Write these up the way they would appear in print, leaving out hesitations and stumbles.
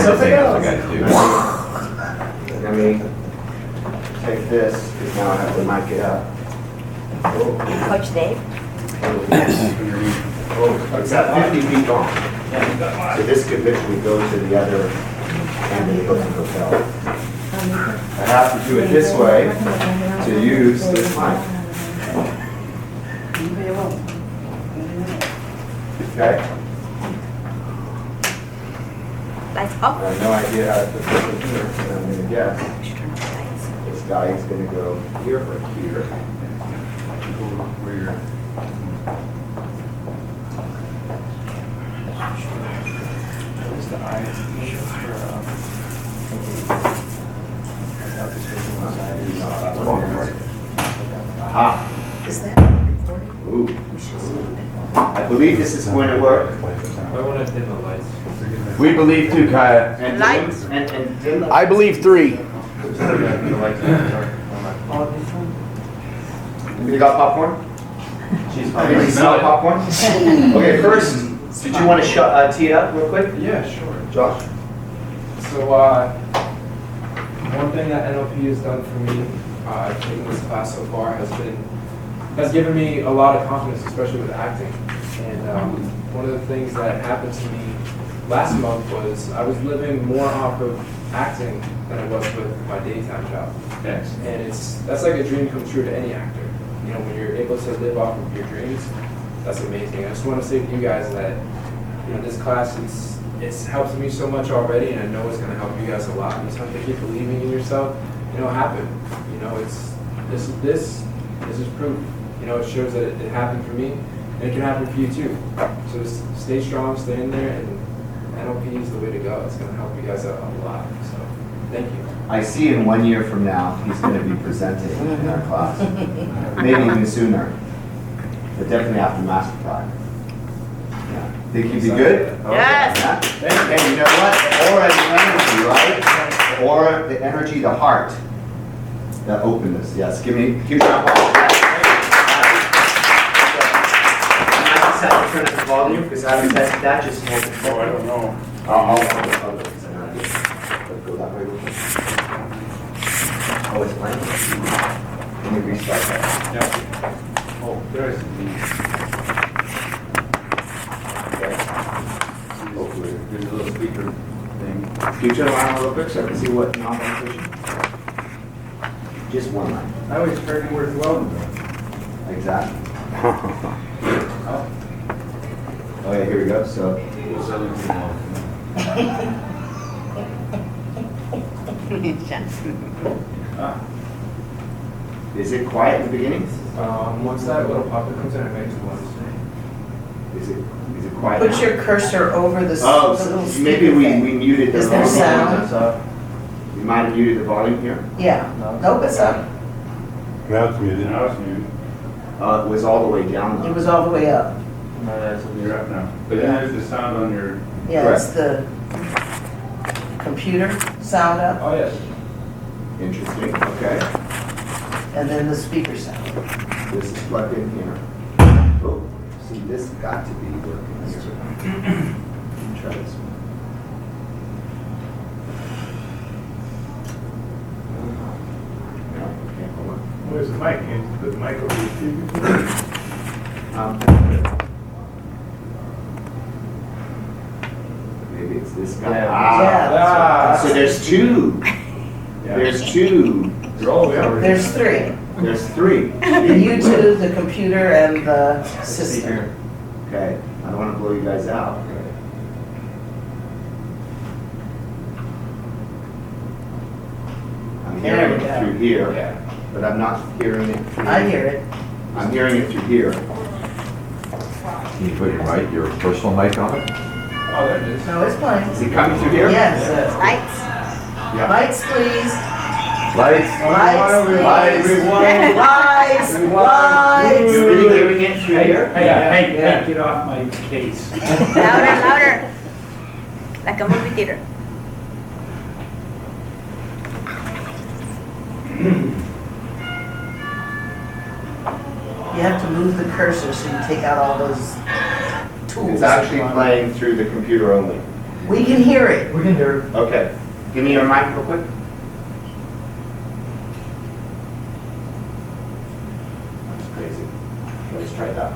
something else. Let me take this, because now I have to mic it up. Coach Dave? It's at 50 feet long. So this could literally go to the other end of the book and hotel. I have to do it this way to use this mic. Okay? Lights I off. have no idea how to put this in here, so I'm going to guess. This guy is going to go here or here. Aha. Is that recording? Ooh. I believe this is going to work. I want to dim the lights. We believe too, Kaya. And Lights. and dim I believe 3. You got popcorn? Okay, you smell popcorn? Okay, first, did you want to tee it up real quick? Yeah, sure. Josh? So, one thing that NLP has done for me, taking this class so far, has given me a lot of confidence, especially with acting. And one of the things that happened to me last month was I was living more off of acting than I was with my daytime job. Yes. And that's like a dream come true to any actor. You know, when you're able to live off of your dreams, that's amazing. I just want to say to you guys that, you know, this class it's helped me so much already, and I know it's going to help you guys a lot. You just have to keep believing in yourself, and it'll happen. You know, this is proof. You know, it shows that it happened for me, and it can happen for you too. So just stay strong, stay in there, and NLP is the way to go. It's going to help you guys out a lot. So thank you. I see in 1 year from now, he's going to be presenting in our class. Maybe even sooner. But definitely after master time. Yeah. Think you'd be good? Yes. Yeah. And you know what? The aura is the energy, right? The aura, the energy, the heart. The openness. Yes. Give me a huge round of applause. I just have to turn up the volume because I haven't tested that. Just hold it. Oh, I don't know. I'll go that way real quick. Oh, it's blank. Let me restart that. Yeah. Oh, there's the. Okay. Hopefully. There's a little speaker thing. Can you turn around a little bit so I can see what non-beneficial? Just one line. I always heard the word well. Exactly. Oh yeah, here we go. So. Is it quiet in the beginning? Once that little pop-up comes in, I make it once. Is it quiet? Put now? your cursor over the Oh, the little so maybe we thing. muted the Is there volume. sound? We might have muted the volume here. Yeah, nope, it's up. Now it's muted. Now it's muted. It was all the way down. It Though. was all the way up. No, that's what you're up now. But then there's the sound on your. Yeah, it's the computer sound up, Oh, yes. Interesting. Okay. and then the speaker sound. This is plugged in here. Oh, see, this got to be working here. Try this one. No, okay, hold on. Where's the mic? Can you put the mic over your speaker? Maybe it's this guy. Yeah. Ah, Yeah. so there's two. Yeah. There's two. They're all the way over here. There's three. There's three. The YouTube, the computer, and the system. Okay, I don't want to blow you guys out. I'm There hearing we it go. through here, Yeah. but I'm not hearing it through. I hear it. I'm hearing it through here. Can you put your personal mic on it? Oh, there it is. No, it's playing. Is it coming through here? Yes. Lights. Yeah. Lights, please. Lights. Lights, please. Lights. Lights, lights. You're really hearing it through here? Hey, get off my case. Louder, louder. Like a movie theater. You have to move the cursor so you take out all those tools. It's actually playing through the computer only. We can hear it. We can hear it. Okay. Give me your mic real quick. That's crazy. Let's try that.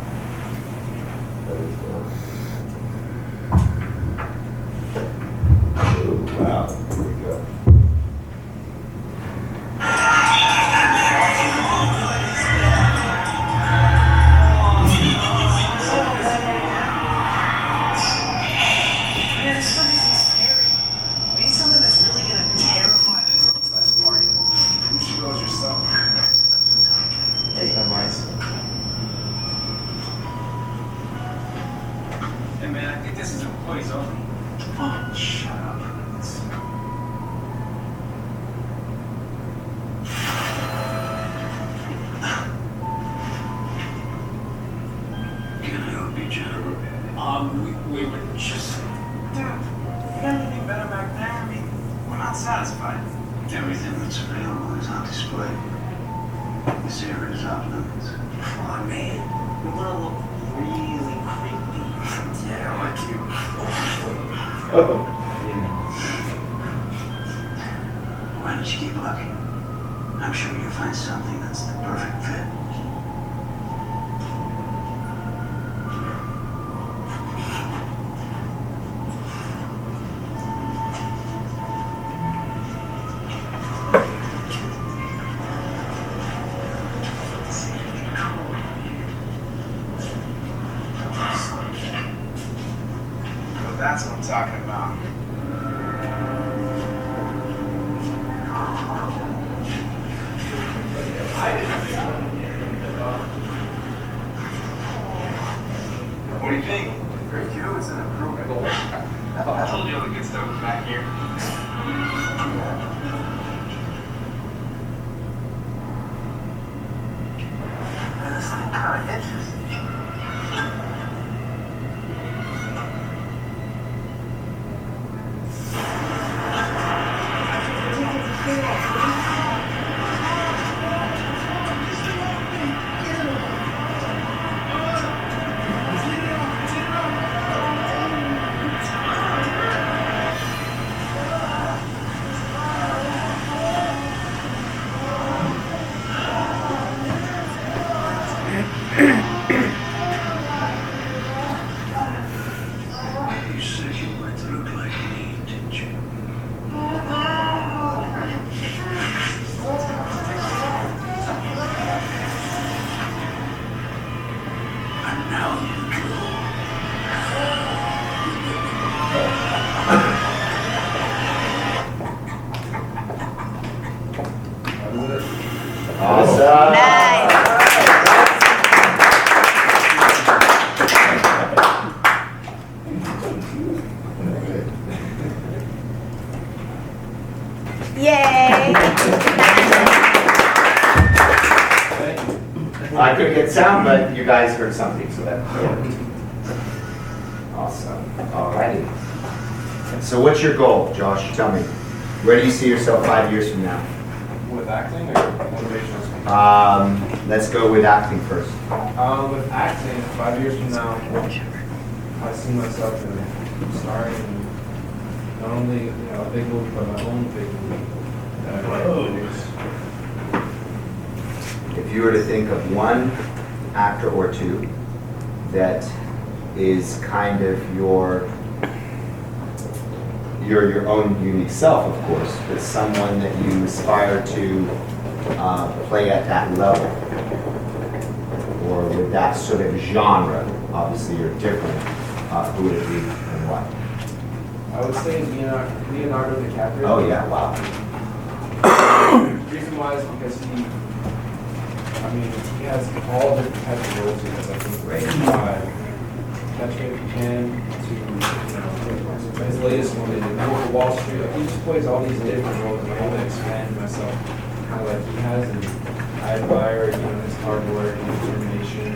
Oh, wow. Here we go. Hey man, I think this is employees only. Oh, shut up. Can I help you, General? We were just... Dude, you got anything better back there? I mean, we're not satisfied. Everything that's available is on display. This area is off limits. Come on, man. We want to look really creepy. Yeah, I like you. Why don't you keep looking? I'm sure you'll find something that's the perfect fit. That's what I'm talking about. What do you think? Great view, it's an improvement. I told you all the good stuff was back here. This thing kind of interesting. You said you wanted to look like me, didn't you? And now you go. Awesome. Nice. Yay! I couldn't get sound, but you guys heard something, so that worked. Awesome. Alrighty. So what's your goal, Josh? Tell me. Where do you see yourself 5 years from now? With acting or motivational speaking? Let's go with acting first. With acting, 5 years from now, I see myself in starring not only a big movie, but my own big movie that I write and produce. If you were to think of one actor or two that is kind of your own unique self, of course, but someone that you aspire to play at that level, or with that sort of genre, obviously you're different, who would it be and why? I would say Leonardo DiCaprio. Oh yeah, wow. The reason why is because he has all different types of roles. He has like Catch Me If You Can to his latest one, in Wall Street. Like, he just plays all these different roles, and I want to expand myself kind of like he has. And I admire his hard work and determination.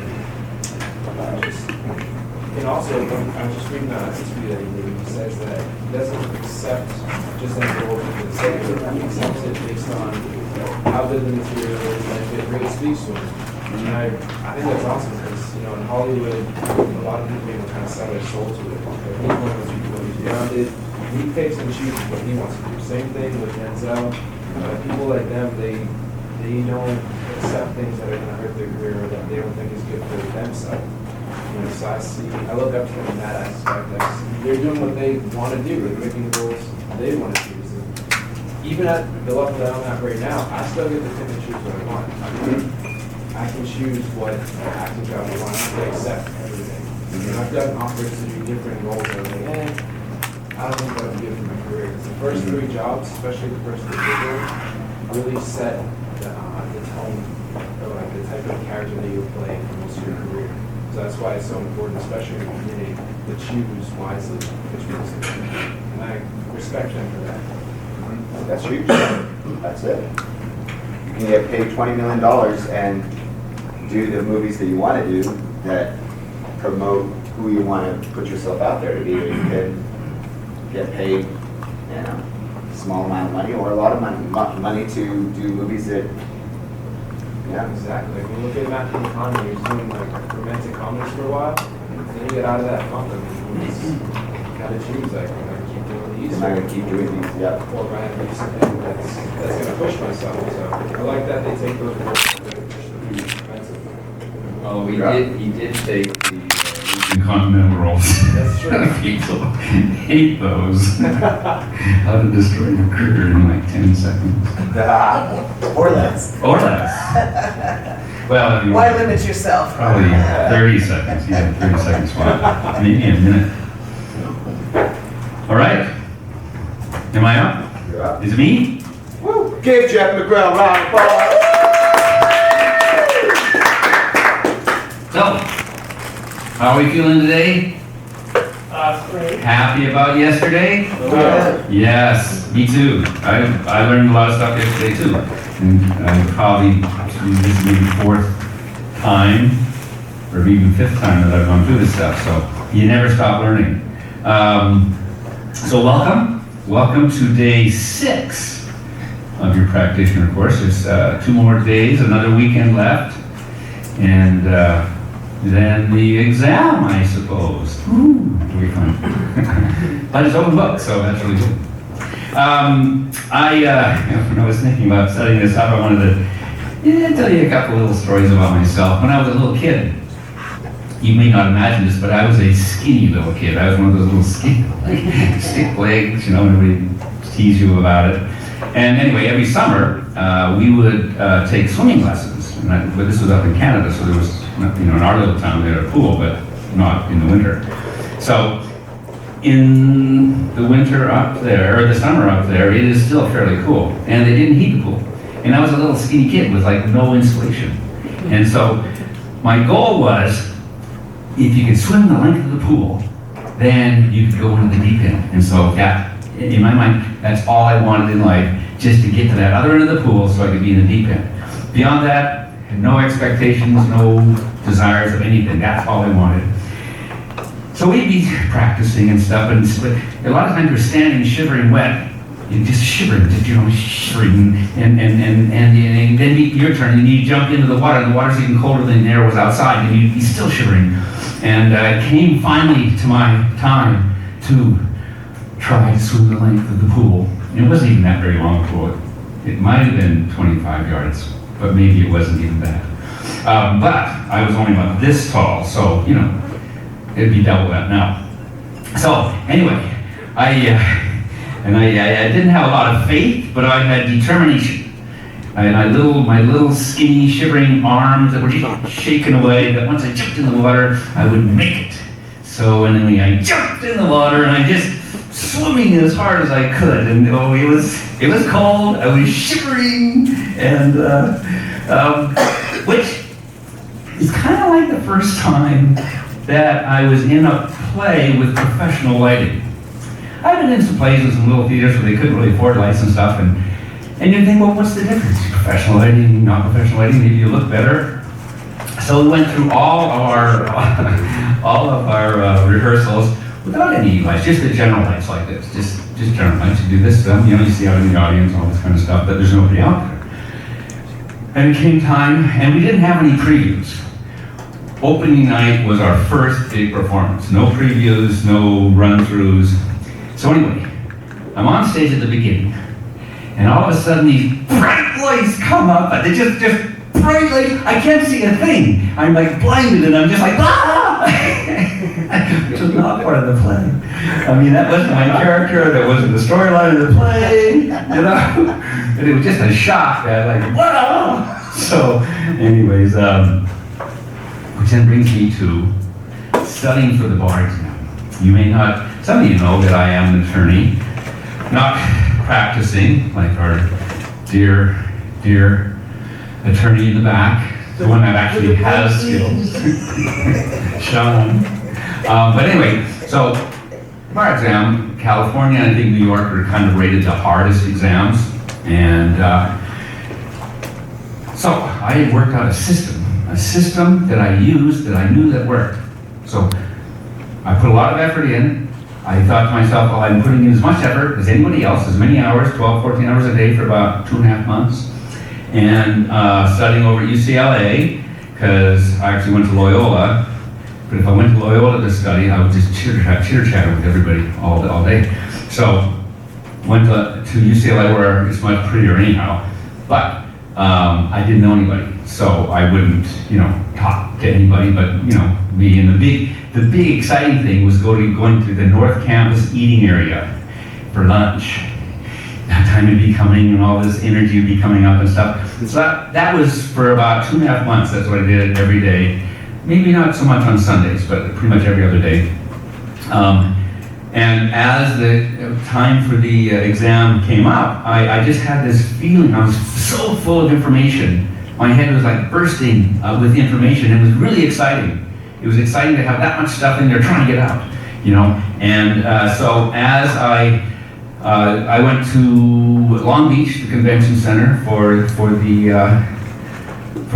And also, I was just reading an interview that he did. He says that he doesn't accept just any role for the sake of it. He accepts it based on how good the material is and if it really speaks to him. And I think that's awesome because, in Hollywood, a lot of people kind of sell their soul to it. But he's one of those people who's You know, he picks and chooses what he wants to do. Same thing with Denzel. People like them, they don't accept things that are going to hurt their career or that they don't think is good for themselves. You know, so I look up to them in that aspect. They're doing what they want to do. They're making the goals they want to choose. And even at the level that I'm at right now, I still get to pick and choose what I want. I can choose what acting job I want. I can accept everything. And I've gotten offers to do different roles. I'm like, I don't think that would be good for my career. Because the first 3 jobs, especially the first 3 videos, really set the tone or like the type of character that you're playing for most of your career. So that's why it's so important, especially in the community, to choose wisely which ones to do. And I respect them for that. That's huge. That's it. You can get paid $20 million and do the movies that you want to do that promote who you want to put yourself out there to be. You can get paid, a small amount of money or a lot of money to do movies that, Exactly. If you look at Matthew McConaughey, he was doing like romantic comedies for a while, then you get out of that funk. You just gotta choose, like, I'm gonna keep doing these. am I going to keep doing these? Yeah. Or am I gonna do something that's gonna push myself? So I like that they take those risks to push the expensive. Oh, he did take the continental roles. That's true. People hate those. How to destroy your career in like 10 seconds. Or less. Or less. Well, I mean, Why limit yourself? probably 30 seconds. Yeah, 30 seconds fine. Maybe a minute. All right. Am I up? You're up. Is it me? Woo. Give Jeff McGraw a round of applause. So, how are we feeling today? Great. Happy about yesterday? Yes, me too. I learned a lot of stuff yesterday too. And probably this is maybe 4th time or even 5th time that I've gone through this stuff. So you never stop learning. So welcome to day 6 of your practitioner course. There's 2 more days, another weekend left, and then the exam, I suppose. Ooh, it'll be fun. But it's open book, so that's really good. When I was thinking about setting this up, I wanted to tell you a couple little stories about myself. When I was a little kid, you may not imagine this, but I was a skinny little kid. I was one of those little skinny, stick legs, everybody tease you about it. And anyway, every summer, we would take swimming lessons. But this was up in Canada, so there was, in our little town, they had a pool, but not in the winter. So in the winter up there, or the summer up there, it is still fairly cool. And they didn't heat the pool. And I was a little skinny kid with like no insulation. And so my goal was, if you could swim the length of the pool, then you could go into the deep end. And so in my mind, that's all I wanted in life, just to get to that other end of the pool so I could be in the deep end. Beyond that, no expectations, no desires of anything. That's all I wanted. So we'd be practicing and stuff, and a lot of times we're standing shivering wet. You're just shivering, shivering, and then your turn, and you jump into the water, and the water's even colder than the air was outside, and you'd be still shivering. And it came finally to my time to try to swim the length of the pool. And it wasn't even that very long a pool. It might have been 25 yards, but maybe it wasn't even that. But I was only about this tall, so, it'd be double that now. So, anyway, I didn't have a lot of faith, but I had determination. And my little skinny, shivering arms that were just shaking away, that once I jumped in the water, I would make it. So, and then I jumped in the water, and I just swimming as hard as I could. And it was cold, I was shivering, and which is kind of like the first time that I was in a play with professional lighting. I've been in some plays with some little theaters where they couldn't really afford lights and stuff, and you think, well, what's the difference? Professional lighting, not professional lighting, maybe you look better. So we went through all of our rehearsals without any lights, just the general lights like this, just general lights. You do this, you see out in the audience, all this kind of stuff, but there's nobody out there. And it came time, and we didn't have any previews. Opening night was our first big performance. No previews, no run-throughs. So anyway, I'm on stage at the beginning, and all of a sudden these bright lights come up, and they just bright lights, I can't see a thing. I'm like blinded, and I'm just like, ah! Which was not part of the play. I mean, that wasn't my character, that wasn't the storyline of the play, you know? But it was just a shock that like, wow! So, anyways, which then brings me to studying for the bar exam. You may not, some of you know that I am an attorney, not practicing like our dear attorney in the back, the one that actually has skills, Sean. But anyway, so bar exam, California and I think New York are kind of rated the hardest exams. And so I had worked out a system that I used that I knew that worked. So I put a lot of effort in. I thought to myself, well, I'm putting in as much effort as anybody else, as many hours, 12, 14 hours a day for about 2.5 months. And studying over at UCLA, because I actually went to Loyola. But if I went to Loyola to study, I would just chitter-chatter with everybody all day. So went to UCLA where it's much prettier anyhow. But I didn't know anybody, so I wouldn't, talk to anybody. But me and the big exciting thing was going to the North Campus eating area for lunch. That time would be coming, and all this energy would be coming up and stuff. So that was for about 2.5 months. That's what I did every day. Maybe not so much on Sundays, but pretty much every other day. And as the time for the exam came up, I just had this feeling. I was so full of information. My head was like bursting with information. It was really exciting. It was exciting to have that much stuff in there trying to get out, And so as I went to Long Beach, the convention center, for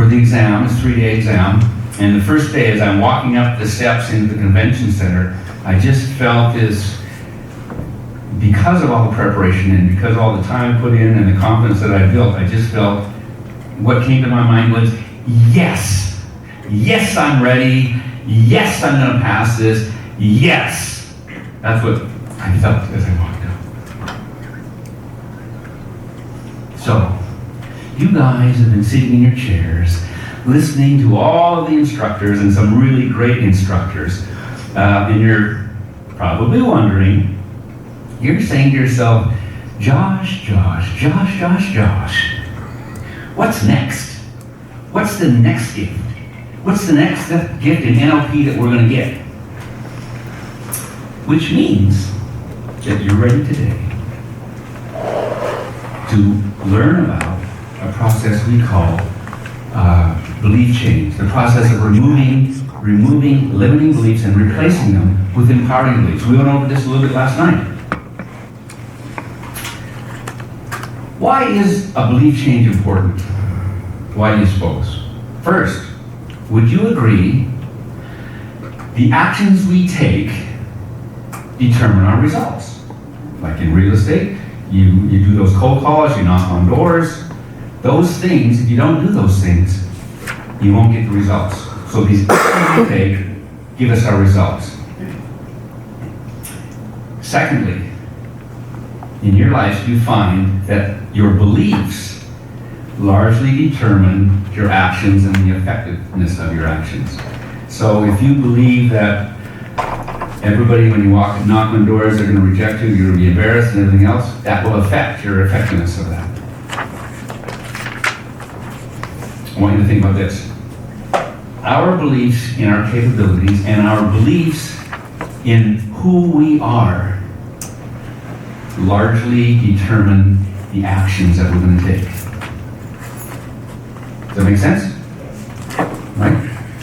the exam, this 3-day exam. And the first day, as I'm walking up the steps into the convention center, I just felt this, because of all the preparation and because of all the time put in and the confidence that I built, I just felt, what came to my mind was, yes, I'm ready, yes, I'm gonna pass this, yes. That's what I felt as I walked up. So, you guys have been sitting in your chairs, listening to all of the instructors and some really great instructors, and you're probably wondering, you're saying to yourself, Josh, what's next? What's the next gift? What's the next gift in NLP that we're going to get? Which means that you're ready today to learn about a process we call belief change, the process of removing limiting beliefs and replacing them with empowering beliefs. We went over this a little bit last night. Why is a belief change important? Why do you suppose? First, would you agree the actions we take determine our results? Like in real estate, you do those cold calls, you knock on doors. Those things, if you don't do those things, you won't get the results. So these actions we take give us our results. Secondly, in your life, you find that your beliefs largely determine your actions and the effectiveness of your actions. So if you believe that everybody, when you walk and knock on doors, they're going to reject you, you're going to be embarrassed and everything else, that will affect your effectiveness of that. I want you to think about this. Our beliefs in our capabilities and our beliefs in who we are largely determine the actions that we're going to take. Does that make sense? Right?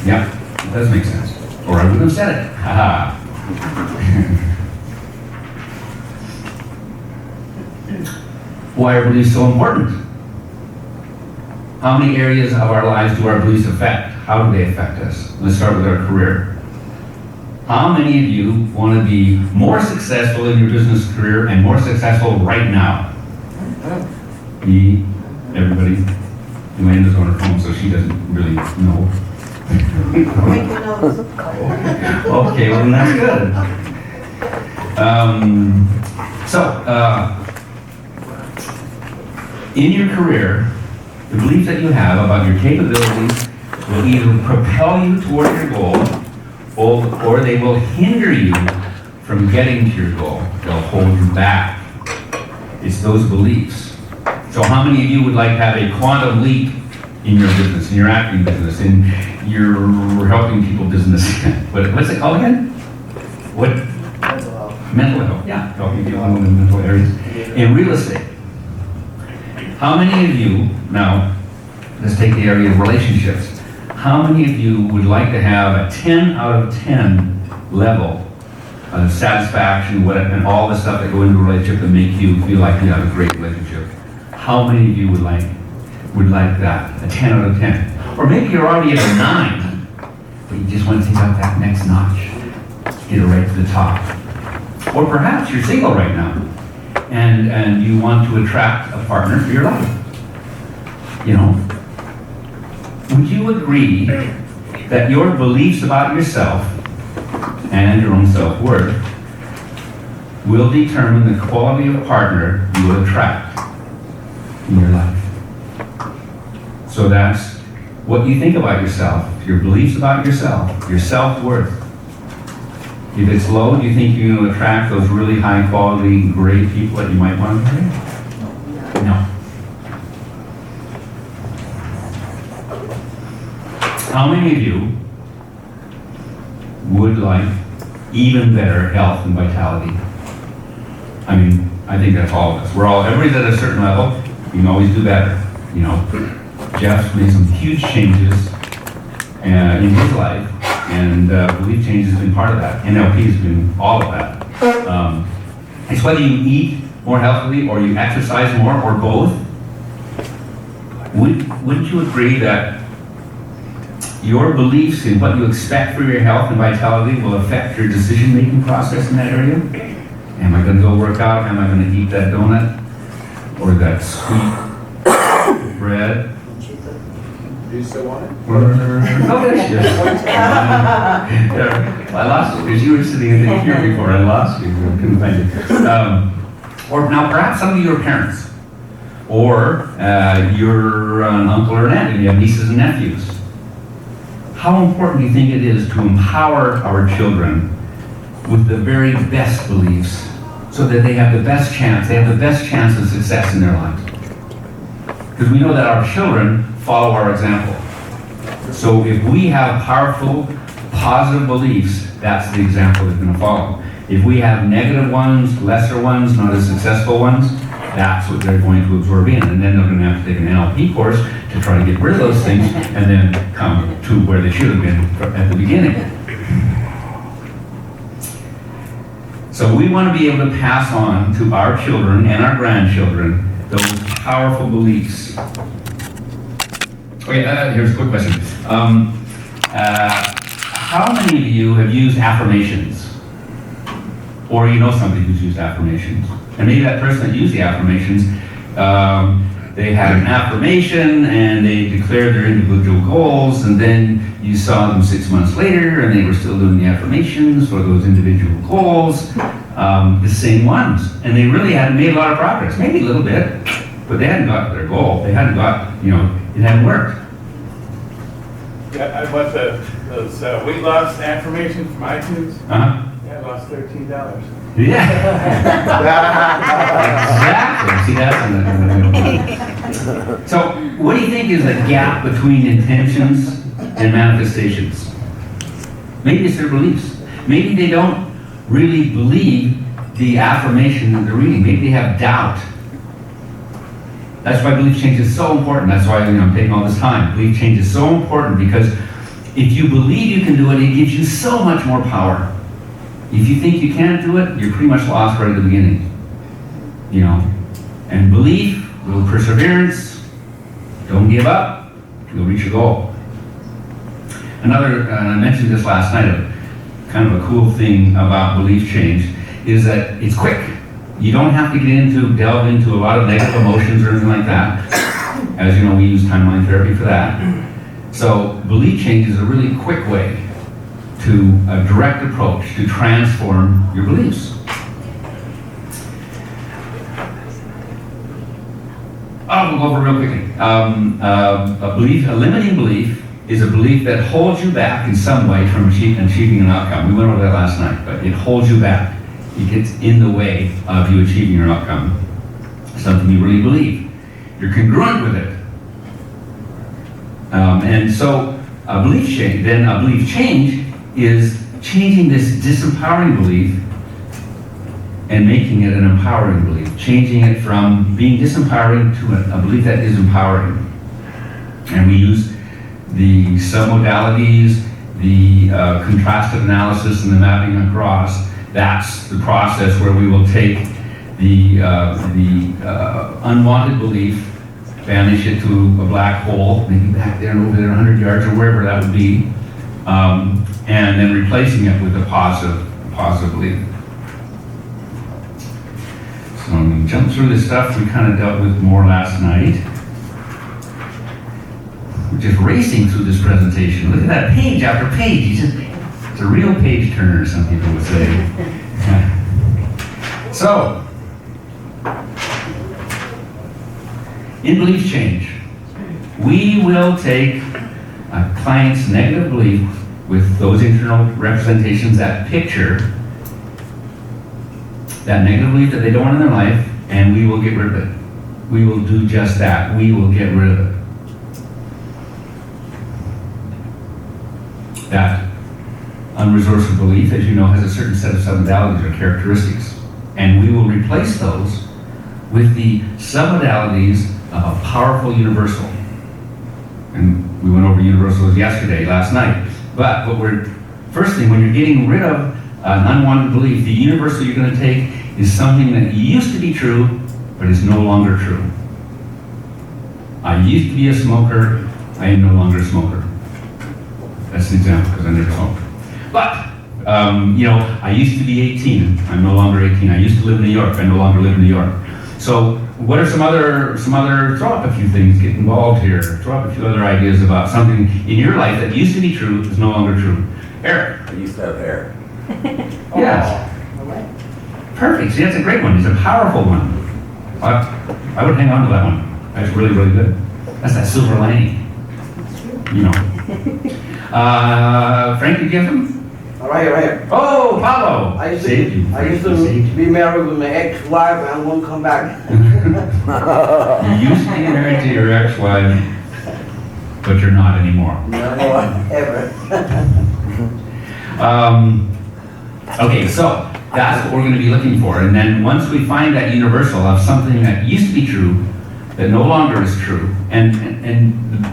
Yeah, it does make sense. Or I wouldn't have said it. Haha. Why are beliefs so important? How many areas of our lives do our beliefs affect? How do they affect us? Let's start with our career. How many of you want to be more successful in your business career and more successful right now? Me, everybody. Amanda's on her phone, so she doesn't really know. Okay, well, that's good. So, in your career, the beliefs that you have about your capabilities will either propel you toward your goal, or they will hinder you from getting to your goal. They'll hold you back. It's those beliefs. So how many of you would like to have a quantum leap in your business, in your acting business, in your helping people business? What's it called again? What? Mental health. Mental health, yeah, helping people in the mental areas. In real estate, how many of you, now, let's take the area of relationships. How many of you would like to have a 10 out of 10 level of satisfaction, and all the stuff that go into a relationship that make you feel like you have a great relationship? How many of you would like that, a 10 out of 10? Or maybe you're already at a 9, but you just want to take out that next notch, get it right to the top. Or perhaps you're single right now, and you want to attract a partner for your life. You know, would you agree that your beliefs about yourself and your own self-worth will determine the quality of partner you will attract in your life? So that's what you think about yourself, your beliefs about yourself, your self-worth. If it's low, do you think you're going to attract those really high-quality, great people that you might want to marry? No. How many of you would like even better health and vitality? I mean, I think that's all of us. Everybody's at a certain level. You can always do better. You know, Jeff's made some huge changes in his life, and belief change has been part of that. NLP has been all of that. It's whether you eat more healthily or you exercise more or both. Wouldn't you agree that your beliefs in what you expect for your health and vitality will affect your decision-making process in that area? Am I going to go work out? Am I going to eat that donut? Or that sweet bread? Do you still want it? Oh, there she is. I lost you because you were sitting in here before. I lost you. I couldn't find you. Or now perhaps some of you are parents. Or you're an uncle or an aunt and you have nieces and nephews. How important do you think it is to empower our children with the very best beliefs so that they have the best chance of success in their lives? Because we know that our children follow our example. So if we have powerful, positive beliefs, that's the example they're going to follow. If we have negative ones, lesser ones, not as successful ones, that's what they're going to absorb in. And then they're going to have to take an NLP course to try to get rid of those things and then come to where they should have been at the beginning. So we want to be able to pass on to our children and our grandchildren those powerful beliefs. Okay, here's a quick question. How many of you have used affirmations? Or you know somebody who's used affirmations? And maybe that person that used the affirmations, they had an affirmation and they declared their individual goals, and then you saw them 6 months later and they were still doing the affirmations for those individual goals, the same ones. And they really hadn't made a lot of progress, maybe a little bit, but they hadn't got their goal. They hadn't got, it hadn't worked. Yeah, I bought those weight loss affirmations from iTunes. Uh-huh. Yeah, I lost $13. Yeah. Exactly. See, that's so what do you think is the gap between intentions and manifestations? Maybe it's their beliefs. Maybe they don't really believe the affirmation that they're reading. Maybe they have doubt. That's why belief change is so important. That's why I'm taking all this time. Belief change is so important because if you believe you can do it, it gives you so much more power. If you think you can't do it, you're pretty much lost right at the beginning. And belief, little perseverance, don't give up, you'll reach your goal. Another, I mentioned this last night, kind of a cool thing about belief change is that it's quick. You don't have to delve into a lot of negative emotions or anything like that. As you know, we use timeline therapy for that. So belief change is a really quick way to a direct approach to transform your beliefs. We'll go over real quickly. A limiting belief is a belief that holds you back in some way from achieving an outcome. We went over that last night, but it holds you back. It gets in the way of you achieving your outcome. Something you really believe. You're congruent with it. And so a belief change is changing this disempowering belief and making it an empowering belief. Changing it from being disempowering to a belief that is empowering. And we use the submodalities, the contrastive analysis, and the mapping across. That's the process where we will take the unwanted belief, banish it to a black hole, maybe back there and over there 100 yards or wherever that would be, and then replacing it with a positive belief. So I'm going to jump through this stuff we kind of dealt with more last night. We're just racing through this presentation. Look at that, page after page. It's a real page turner, some people would say. So, in belief change, we will take a client's negative belief with those internal representations, that picture, that negative belief that they don't want in their life, and we will get rid of it. We will do just that. We will get rid of it. That unresourceful belief, as you know, has a certain set of submodalities or characteristics. And we will replace those with the submodalities of a powerful universal. And we went over universals last night. But first thing, when you're getting rid of an unwanted belief, the universal you're going to take is something that used to be true, but is no longer true. I used to be a smoker, I am no longer a smoker. That's an example, because I never smoked. But, I used to be 18, I'm no longer 18. I used to live in New York, I no longer live in New York. So, what are some other, throw up a few things, get involved here, throw up a few other ideas about something in your life that used to be true, is no longer true. Eric. I used to have hair. Yes. Perfect, see, that's a great one, it's a powerful one. I would hang on to that one. That's really, really good. That's that silver lining. Frank, did you get them? Right here. Oh, Pablo! I used Saved you. to be married with my ex-wife and I won't come back. You used to be married to your ex-wife, but you're not anymore. No more, ever. Okay, so that's what we're going to be looking for. And then once we find that universal of something that used to be true, that no longer is true, and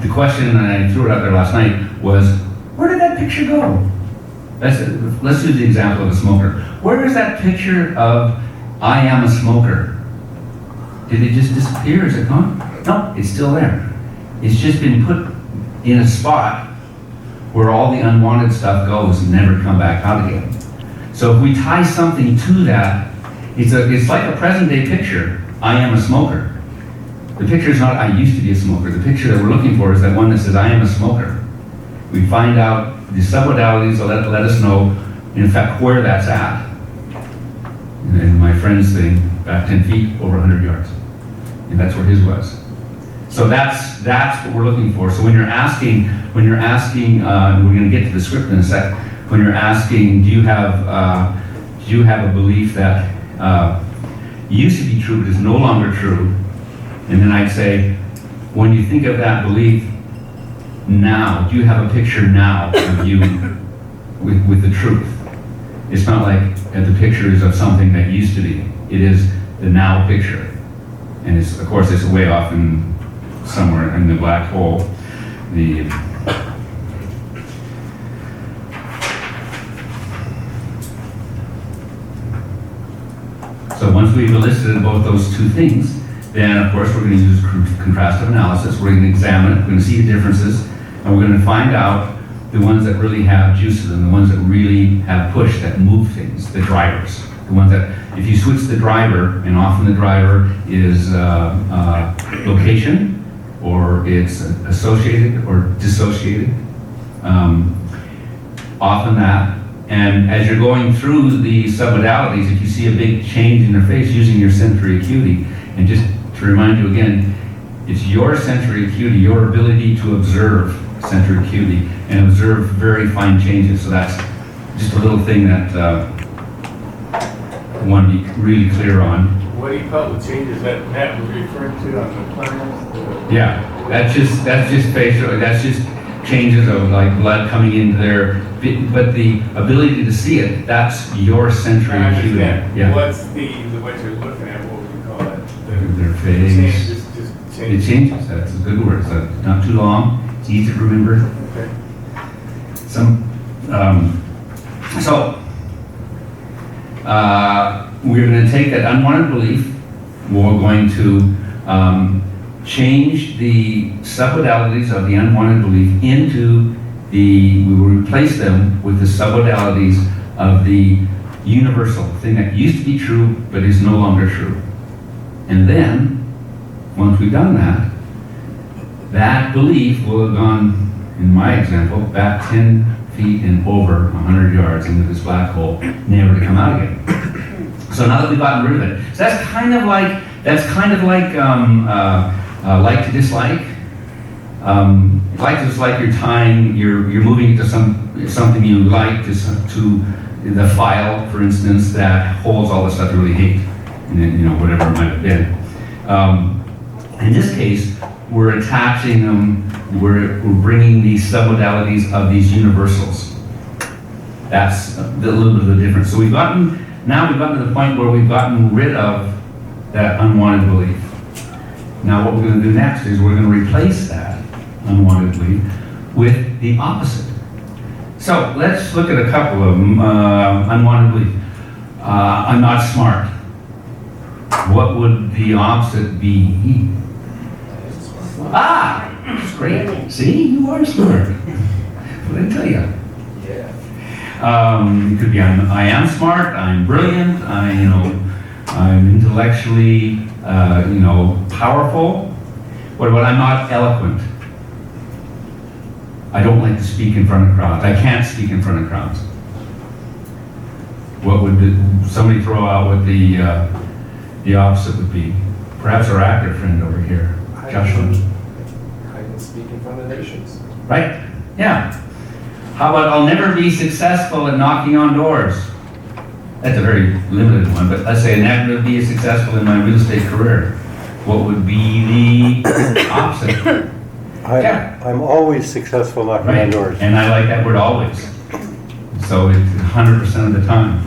the question, and I threw it out there last night, was, where did that picture go? Let's use the example of a smoker. Where is that picture of, I am a smoker? Did it just disappear? Is it gone? No, it's still there. It's just been put in a spot where all the unwanted stuff goes and never come back out again. So if we tie something to that, it's like a present day picture, I am a smoker. The picture is not, I used to be a smoker. The picture that we're looking for is that one that says, I am a smoker. We find out the submodalities will let us know, in fact, where that's at. And my friend's thing, back 10 feet, over 100 yards. And that's where his was. So that's what we're looking for. So when you're asking, we're going to get to the script in a sec. When you're asking, do you have a belief that used to be true but is no longer true? And then I'd say, when you think of that belief now, do you have a picture now of you with the truth? It's not like the pictures of something that used to be. It is the now picture. And it's, of course, it's way off in somewhere in the black hole. So once we've elicited both those two things, then of course we're going to use contrastive analysis. We're going to examine it, we're going to see the differences, and we're going to find out the ones that really have juice to them, the ones that really have push, that move things, the drivers. The ones that, if you switch the driver, and often the driver is location, or it's associated or dissociated, often that. And as you're going through the submodalities, if you see a big change in their face, using your sensory acuity, and just to remind you again, It's your sensory acuity, your ability to observe sensory acuity and observe very fine changes. So that's just a little thing that I want to be really clear on. What do you call the changes that Matt was referring to on the plans? Yeah, that's just facial, that's just changes of like blood coming into their, but the ability to see it, that's your sensory I acuity. understand. Yeah. What's what you're looking at, what would you call it? Their face. It changes, that's a good word. So not too long, it's easy to remember. Okay. We're going to take that unwanted belief, we're going to change the submodalities of the unwanted belief into we will replace them with the submodalities of the universal, thing that used to be true but is no longer true. And then, once we've done that, that belief will have gone, in my example, back 10 feet and over 100 yards into this black hole, never to come out again. So now that we've gotten rid of it, so that's kind of like like to dislike. Like to dislike, you're tying, you're moving it to something you like, to the file, for instance, that holds all the stuff you really hate, and then, whatever it might have been. In this case, we're attaching them, we're bringing these submodalities of these universals. That's a little bit of the difference. So now we've gotten to the point where we've gotten rid of that unwanted belief. Now what we're going to do next is we're going to replace that unwanted belief with the opposite. So let's look at a couple of them. Unwanted belief. I'm not smart. What would the opposite be? Ah, that's great. See, you are smart. What did I tell you? Yeah. It could be I am smart. I'm brilliant. I'm intellectually, powerful. What about I'm not eloquent? I don't like to speak in front of crowds. I can't speak in front of crowds. What would somebody throw out what the opposite would be? Perhaps our actor friend over here, Joshua. I can speak in front of nations. Right? Yeah. How about I'll never be successful at knocking on doors? That's a very limited one, but let's say I never be successful in my real estate career. What would be the opposite? I'm always successful knocking on doors. And I like that word always. So it's 100% of the time.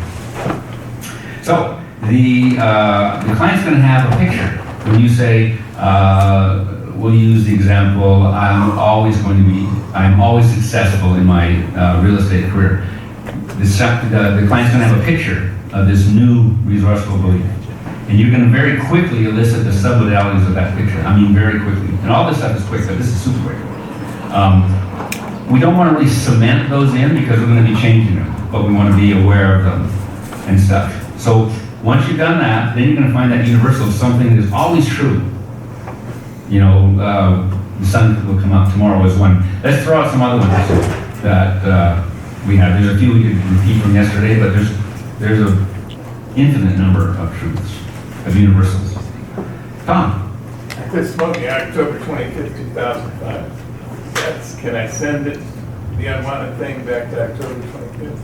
So the client's going to have a picture. When you say, we'll use the example, I'm always successful in my real estate career. The client's going to have a picture of this new resourceful belief. And you're going to very quickly elicit the submodalities of that picture. I mean, very quickly. And all this stuff is quick, but this is super quick. We don't want to really cement those in because we're going to be changing them, but we want to be aware of them and stuff. So once you've done that, then you're going to find that universal of something that is always true. The sun will come up tomorrow is one. Let's throw out some other ones that we have. There's a few we could repeat from yesterday, but there's an infinite number of truths, of universals. Tom? I quit smoking October 25th, 2005. Can I send it, the unwanted thing, back to October 25th?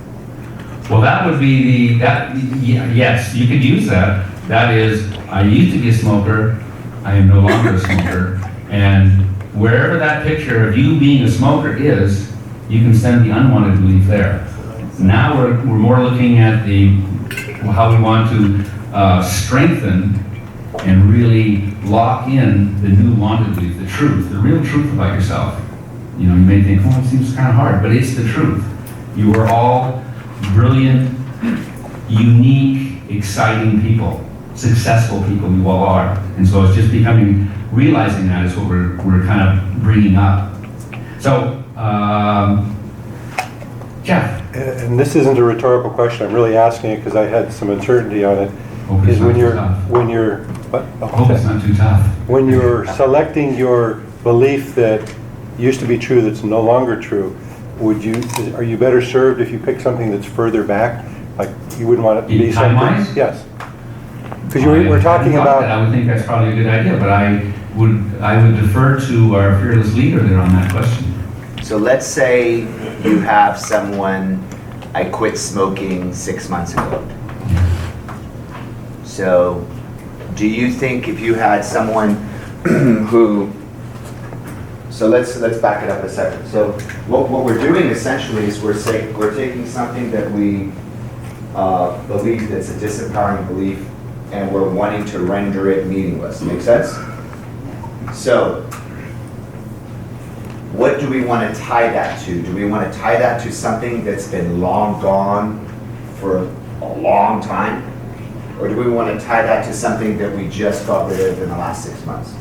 Well, that would be yes, you could use that. That is, I used to be a smoker, I am no longer a smoker, and wherever that picture of you being a smoker is, you can send the unwanted belief there. Now we're more looking at how we want to strengthen and really lock in the new wanted belief, the truth, the real truth about yourself. You may think, oh, it seems kind of hard, but it's the truth. You are all brilliant, unique, exciting people, successful people you all are. And so it's just realizing that is what we're kind of bringing up. So, Jeff. And this isn't a rhetorical question, I'm really asking it because I had some uncertainty on it. Hope it's not too tough. Hope it's not too tough. When you're selecting your belief that used to be true that's no longer true, are you better served if you pick something that's further back? Like you wouldn't want it to be something. Time-wise? Yes. Because we're talking I about, would think that's probably a good idea, but I would defer to our fearless leader there on that question. So let's say you have someone, I quit smoking 6 months ago. So do you think if you had someone who, so let's back it up a second. So what we're doing essentially is we're taking something that we believe that's a disempowering belief, and we're wanting to render it meaningless. Make sense? So what do we want to tie that to? Do we want to tie that to something that's been long gone for a long time? Or do we want to tie that to something that we just got rid of in the last 6 months?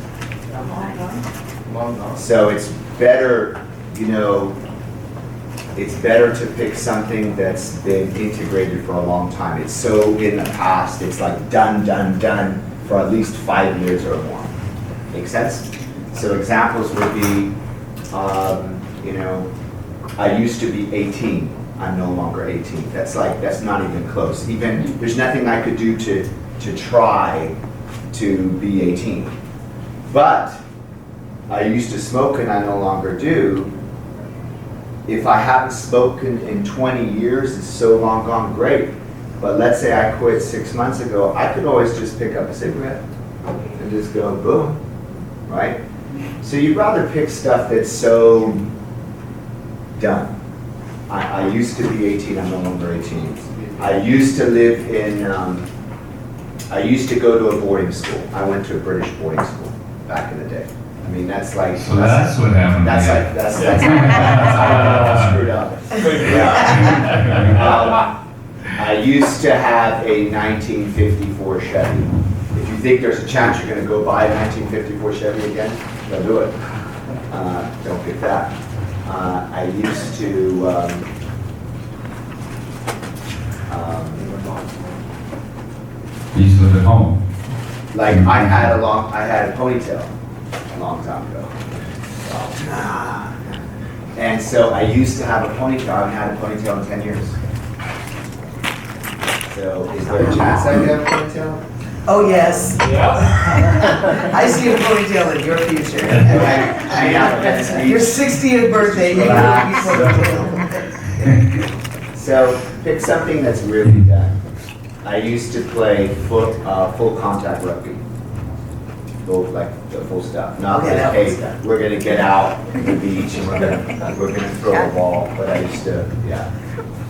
Long gone. So it's better, it's better to pick something that's been integrated for a long time. It's so in the past, it's like done for at least 5 years or more. Make sense? So examples would be, I used to be 18. I'm no longer 18. That's not even close. There's nothing I could do to try to be 18. But I used to smoke and I no longer do. If I haven't spoken in 20 years, it's so long gone, great. But let's say I quit 6 months ago, I could always just pick up a cigarette and just go boom, right? So you'd rather pick stuff that's so done. I used to be 18, I'm no longer 18. I used to live in, I used to go to a boarding school. I went to a British boarding school back in the day. I mean, that's like. So that's what happened. That's how screwed up. Yeah. I used to have a 1954 Chevy. If you think there's a chance you're gonna go buy a 1954 Chevy again, don't do it. Don't pick that. I used to, You used to live at home. like I had a ponytail a long time ago. And so I used to have a ponytail. I haven't had a ponytail in 10 years. So is there a chance I could have a ponytail? Oh, yes. Yeah. I see a ponytail in your future. Your 60th birthday, you will be ponytail. So pick something that's really done. I used to play full contact rugby. Like the full stuff. Not Okay, like, that was hey, done. we're gonna get out to the beach and we're gonna throw a ball. But I used to, yeah.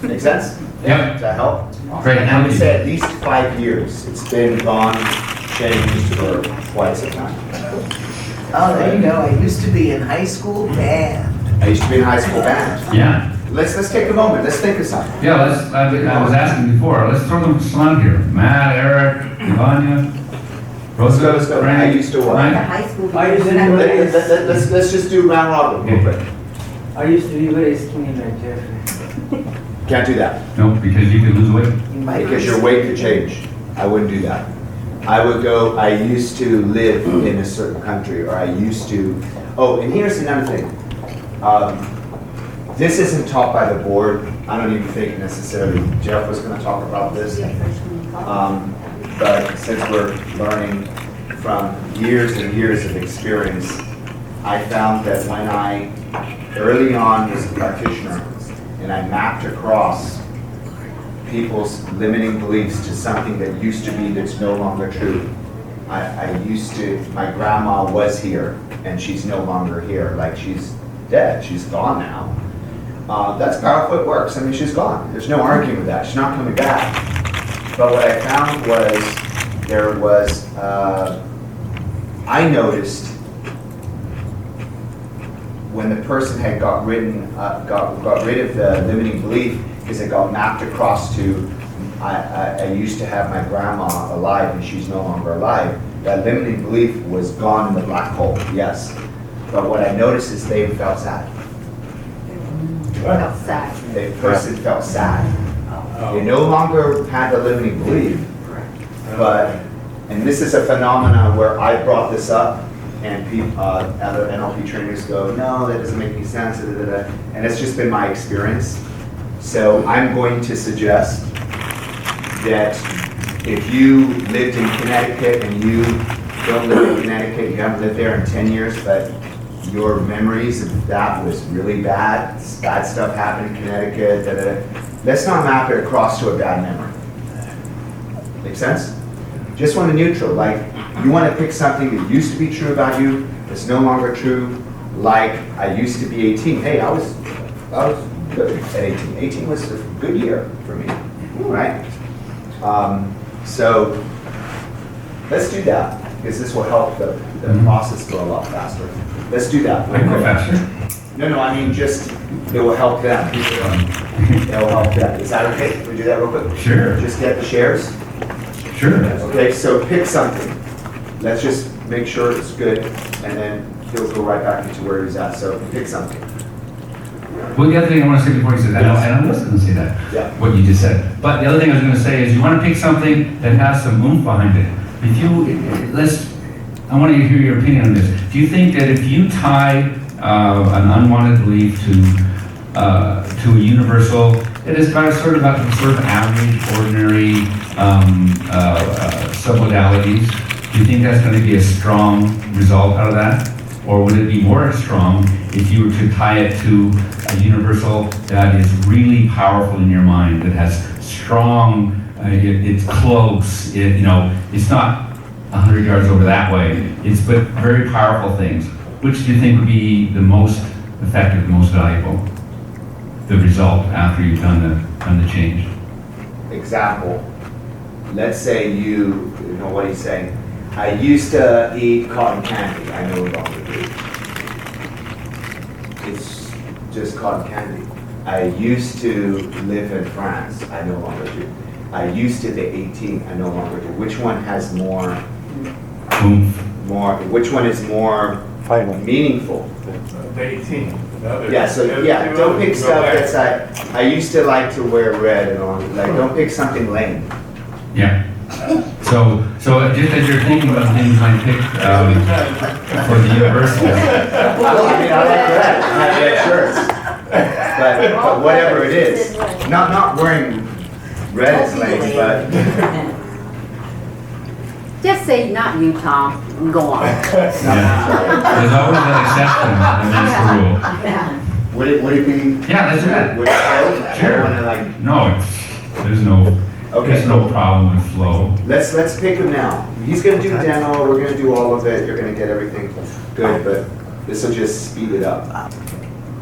Make sense? Yep. Does that help? Great. And I would say at least 5 years. It's been gone, changed for quite some time. Oh, there you go. I used to be in high school band. I used to be in high school band. Yeah. Let's take a moment. Let's think of something. Yeah, I was asking before, let's throw them some on here. Matt, Eric, Ivania, Rosa. Let's go. I Frank, used to what? Frank. High school. I used to be Let's just do round robin real quick. I used to be very skinny like Jeffrey. Can't do that No, because you could lose weight. You might because your weight could change. I wouldn't do that. I would go, I used to live in a certain country, or I used to, oh, and here's another thing. This isn't taught by the board. I don't even think necessarily Jeff was gonna talk about this. But since we're learning from years and years of experience, I found that when I early on was a practitioner and I mapped across people's limiting beliefs to something that used to be that's no longer true. My grandma was here and she's no longer here. Like she's dead, she's gone now. That's powerful, it works. I mean, she's gone. There's no arguing with that. She's not coming back. But what I found was, I noticed when the person had got rid of the limiting belief, because it got mapped across to, I used to have my grandma alive and she's no longer alive. That limiting belief was gone in the black hole, yes. But what I noticed is they felt sad. Felt sad. The person felt sad. They no longer had the limiting belief, but, and this is a phenomenon where I brought this up and other NLP trainers go, no, that doesn't make any sense, and it's just been my experience. So I'm going to suggest that if you lived in Connecticut and you don't live in Connecticut, you haven't lived there in 10 years, but your memories of that was really bad, bad stuff happened in Connecticut, da, da, da. Let's not map it across to a bad memory. Make sense? Just want a neutral, like you want to pick something that used to be true about you, that's no longer true, like I used to be 18. Hey, I was good at 18. 18 was a good year for me, right? So let's do that, because this will help the process go a lot faster. Let's do that. I go faster. No, I mean just, it will help them. It will help them. Is that okay? Can we do that real quick? Sure. Just get the shares? Sure. Okay, so pick something. Let's just make sure it's good, and then he'll go right back into where he's at. So pick something. Well, the other thing I want to say before you say that, and I was going to say that, Yeah. what you just said. But the other thing I was going to say is you want to pick something that has some oomph behind it. If you, I want to hear your opinion on this. Do you think that if you tie an unwanted belief to a universal, it is kind of sort of average, ordinary submodalities, do you think that's going to be a strong result out of that? Or would it be more strong if you were to tie it to a universal that is really powerful in your mind, that has strong, it's close, it's not 100 yards over that way, it's but very powerful things. Which do you think would be the most effective, the most valuable? The result after you've done the change? Example, Let's say you know what he's saying. I used to eat cotton candy. I no longer do. It's just cotton candy. I used to live in France. I no longer do. I used to be 18. I no longer do. Which one has more? Which one is more meaningful? The 18. Yeah. So yeah, don't pick stuff that's I used to like to wear red and all. Like don't pick something lame. Yeah. So just as you're thinking about things you might pick for the universal. Well, I mean, I like red. I have red shirts. But whatever it is, not wearing red is lame, but Just say not you, Tom, and go on. There's always an exception, and that's the rule. would it be? Yeah, that's it. Would it flow? Sure. I don't wanna, like, No, there's no problem with flow. let's pick him now. He's gonna do demo. We're gonna do all of it. You're gonna get everything good, but this will just speed it up.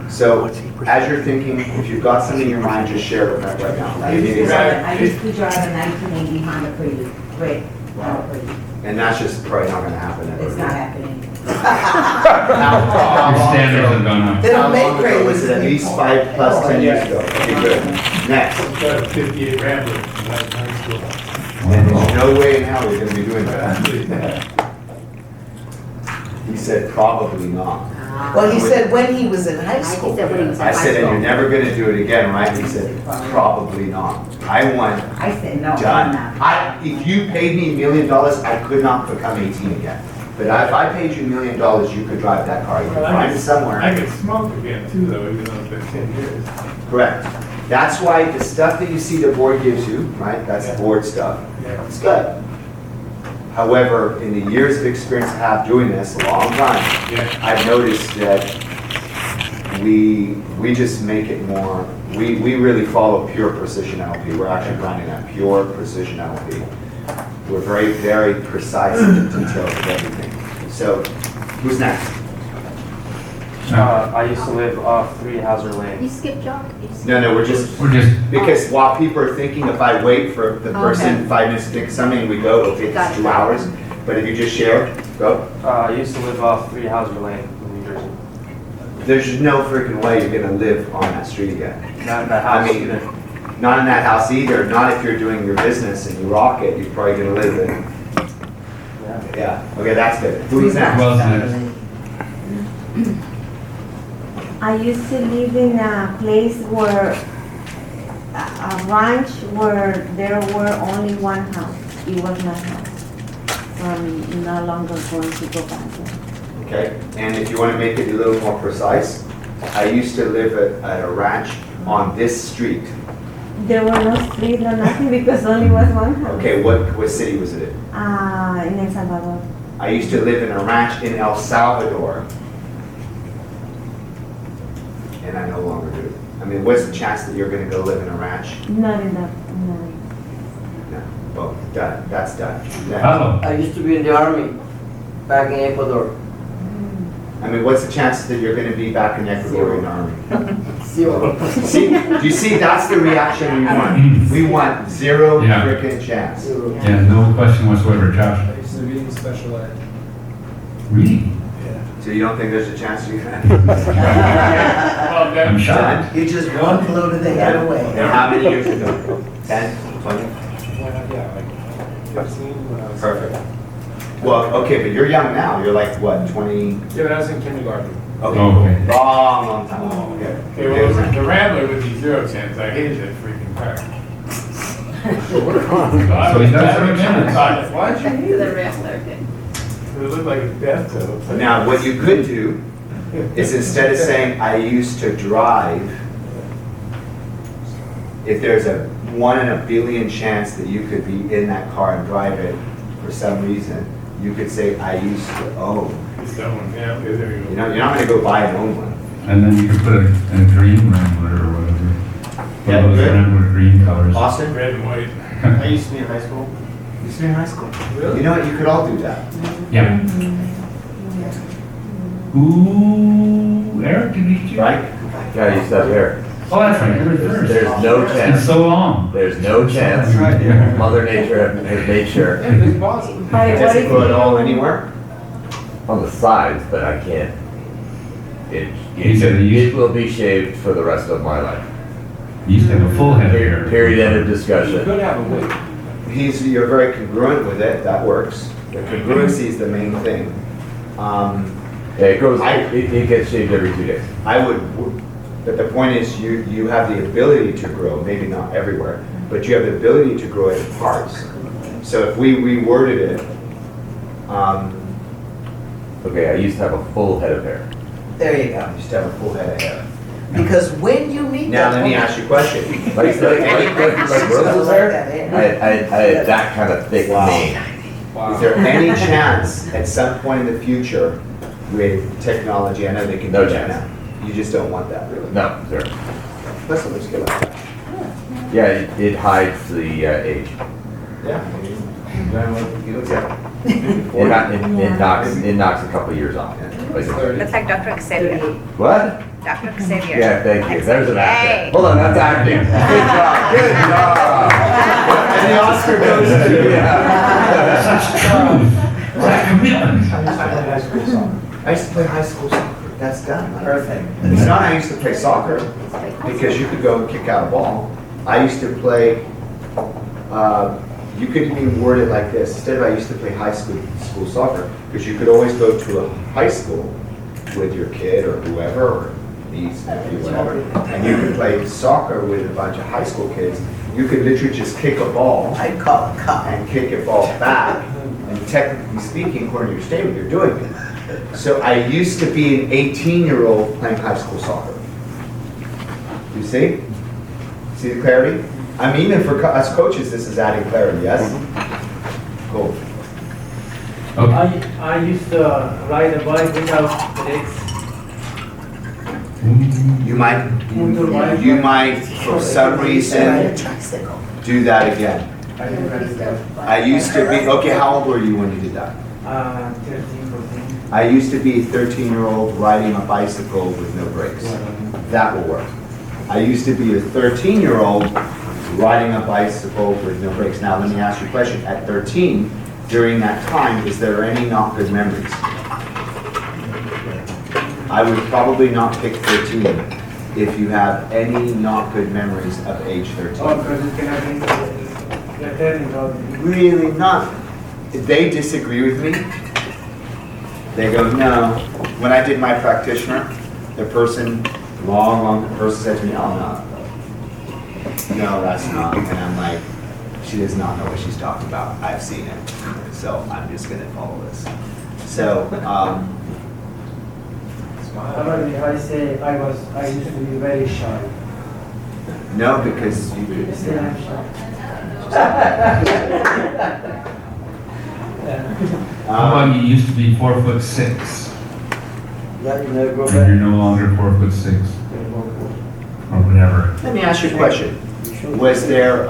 So as you're thinking, if you've got something in your mind, just share it with me right now. I used to drive a 1980 Honda Freedom, red Honda Freedom. And that's just probably not gonna happen ever. It's not happening. Your standards have gone up. They How don't make long ago was it? At least 5 plus 10 years ago. Okay, good. Next. I've got a 58 Rambler from high school. And there's no way in hell you're gonna be doing that. He said probably not. Well, he said when he was in high He school. said when he was in I high said, and you're school. never gonna do it again, right? He said, probably not. I want I said no, I'm done. not. If you paid me $1 million, I could not become 18 again. But if I paid you $1 million, you could drive that car. You could find it somewhere. I could smoke again too, though, even though it's been 10 years. Correct. That's why the stuff that you see the board gives you, right? That's board stuff. Yeah. It's good. However, in the years of experience I have doing this, a long time, Yeah. I've noticed that we just make it more, we really follow pure precision NLP. We're actually running a pure precision NLP. We're very, very precise in the details of everything. So, who's next? I used to live off 3 Hauser Lane. You skipped John? You skipped- No, we're just, because while people are thinking, if I wait for the person Okay. 5 minutes to pick something and we go, it'll take Got us it. 2 hours. But if you just share, go. I used to live off 3 Hauser Lane in New Jersey. There's no freaking way you're gonna live on that street again. Not in that I house mean, either. not in that house either, not if you're doing your business and you rock it, you're probably gonna live in. Yeah, okay, that's good. Who's next? Well, next. I used to live in a place where, a ranch where there were only one house. It was my house. So I'm no longer going to go back there. Okay, and if you wanna make it a little more precise, I used to live at a ranch on this street. There were no street, no nothing, because only was one house. Okay, what city was it in? In El Salvador. I used to live in a ranch in El Salvador. And I no longer do. I mean, what's the chance that you're gonna go live in a ranch? Not in that, no. No. Well, done. That's done. Then- Oh, I used to be in the army, back in Ecuador. I mean, what's the chances that you're gonna be back in Ecuadorian army? Zero. See, do you see, that's the reaction we want. We want zero Yeah. frickin' chance. yeah, no question whatsoever, Josh. I used to be in special ed. Really? So you don't think there's a chance you can? I'm shocked. You just one blow to the head And away. how many years ago? 10, 20? Yeah, like 15 when I was. Perfect. Well, okay, but you're young now. You're like, what, 20? Yeah, but I was in kindergarten. Okay. Okay. Long time. Okay. Okay, well, the Rambler with the 0 chance, I hated that freaking car. So he does have a chance. Why'd you hate it? The Rambler. It looked like a bathtub. Now, what you could do is instead of saying, I used to drive, if there's a 1 in a billion chance that you could be in that car and drive it for some reason, you could say, I used to own. Just that one, yeah, okay, there you You go. know, you're not gonna go buy and own one. And then you could put a green Rambler or whatever. Yeah, One of those good. Rambler green colors. Austin? Red and white. I used to be in high school. You used to be in high school. You know what, you could all do that. Yeah. Ooh, Eric, did you? Right? Yeah, you said there. Oh, that's right, you're reversed. There's no It's chance. so long. There's no chance. Yeah. Mother Nature has made sure Yeah, big balls. It doesn't go at all anywhere. on the sides, but I can't. He said he used- It will be shaved for the rest of my life. You used to have a full head of hair. Period, end of You discussion. could have a wig. You're very congruent with it, that works. The congruency is the main thing. Yeah, it gets shaved every 2 days. I would, but the point is, you have the ability to grow, maybe not everywhere, but you have the ability to grow it in parts. So if we reworded it, Okay, I used to have a full head of hair. There you go. you just have a full head of hair. Because when you meet Now, that let me woman- ask you a question. Like Rose's hair? I had that kind of thick Wow. mane. Is there any chance at some point in the future with technology, I know they can No do that chance. now, you just don't want that, really? No, sir. Let's look good like that. Yeah, it hides the age. Yeah. He looks at It knocks a couple years off. Like- Looks like Dr. Xavier. What? Dr. Xavier. Yeah, thank you. There's an Hey. actor. Hold on, that's acting. Good job, good job. And the Oscar goes to you. That commitment. I used to play high school soccer. That's done. Perfect. It's not I used to play soccer because you could go and kick out a ball. I used to play, you could even word it like this. Instead of I used to play high school soccer, because you could always go to a high school with your kid or whoever, or niece, nephew, whatever, and you could play soccer with a bunch of high school kids. You could literally just kick a ball I'd call it cup. and kick a ball back, and technically speaking, according to your statement, you're doing it. So I used to be an 18-year-old playing high school soccer. You see? See the clarity? I mean, even for us coaches, this is adding clarity, yes? Cool. Okay. I used to ride a bike without brakes. You might, for some reason, Tricycle. do that again. I used to be, okay, how old were you when you did that? 13, 14. I used to be a 13-year-old riding a bicycle with no brakes. That will work. I used to be a 13-year-old riding a bicycle with no brakes. Now, let me ask you a question. At 13, during that time, is there any not good memories? I would probably not pick 13 if you have any not good memories of age 13. Oh, because it cannot be returning about Really not. If they disagree with me, they go, no. When I did my practitioner, the person, the person said to me, oh, no, that's not. And I'm like, she does not know what she's talking about. I've seen it. So I'm just going to follow this. So, How about if I say I used to be very shy? No, because you could How about you used to be 4'6", Yeah, you never go and you're back. no longer 4'6", or whatever. Let me ask you a question. Was there,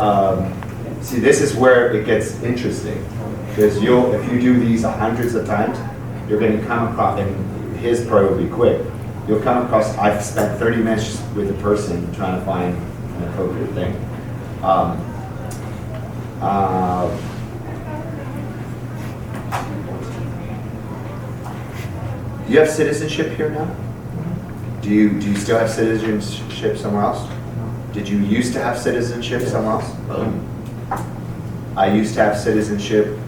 see, this is where it gets interesting. Because if you do these hundreds of times, you're going to come across, and his probably will be quick. You'll come across, I've spent 30 minutes with a person trying to find an appropriate thing. Do you have citizenship here now? Do you still have citizenship somewhere else? Did you used to have citizenship somewhere else? I used to have citizenship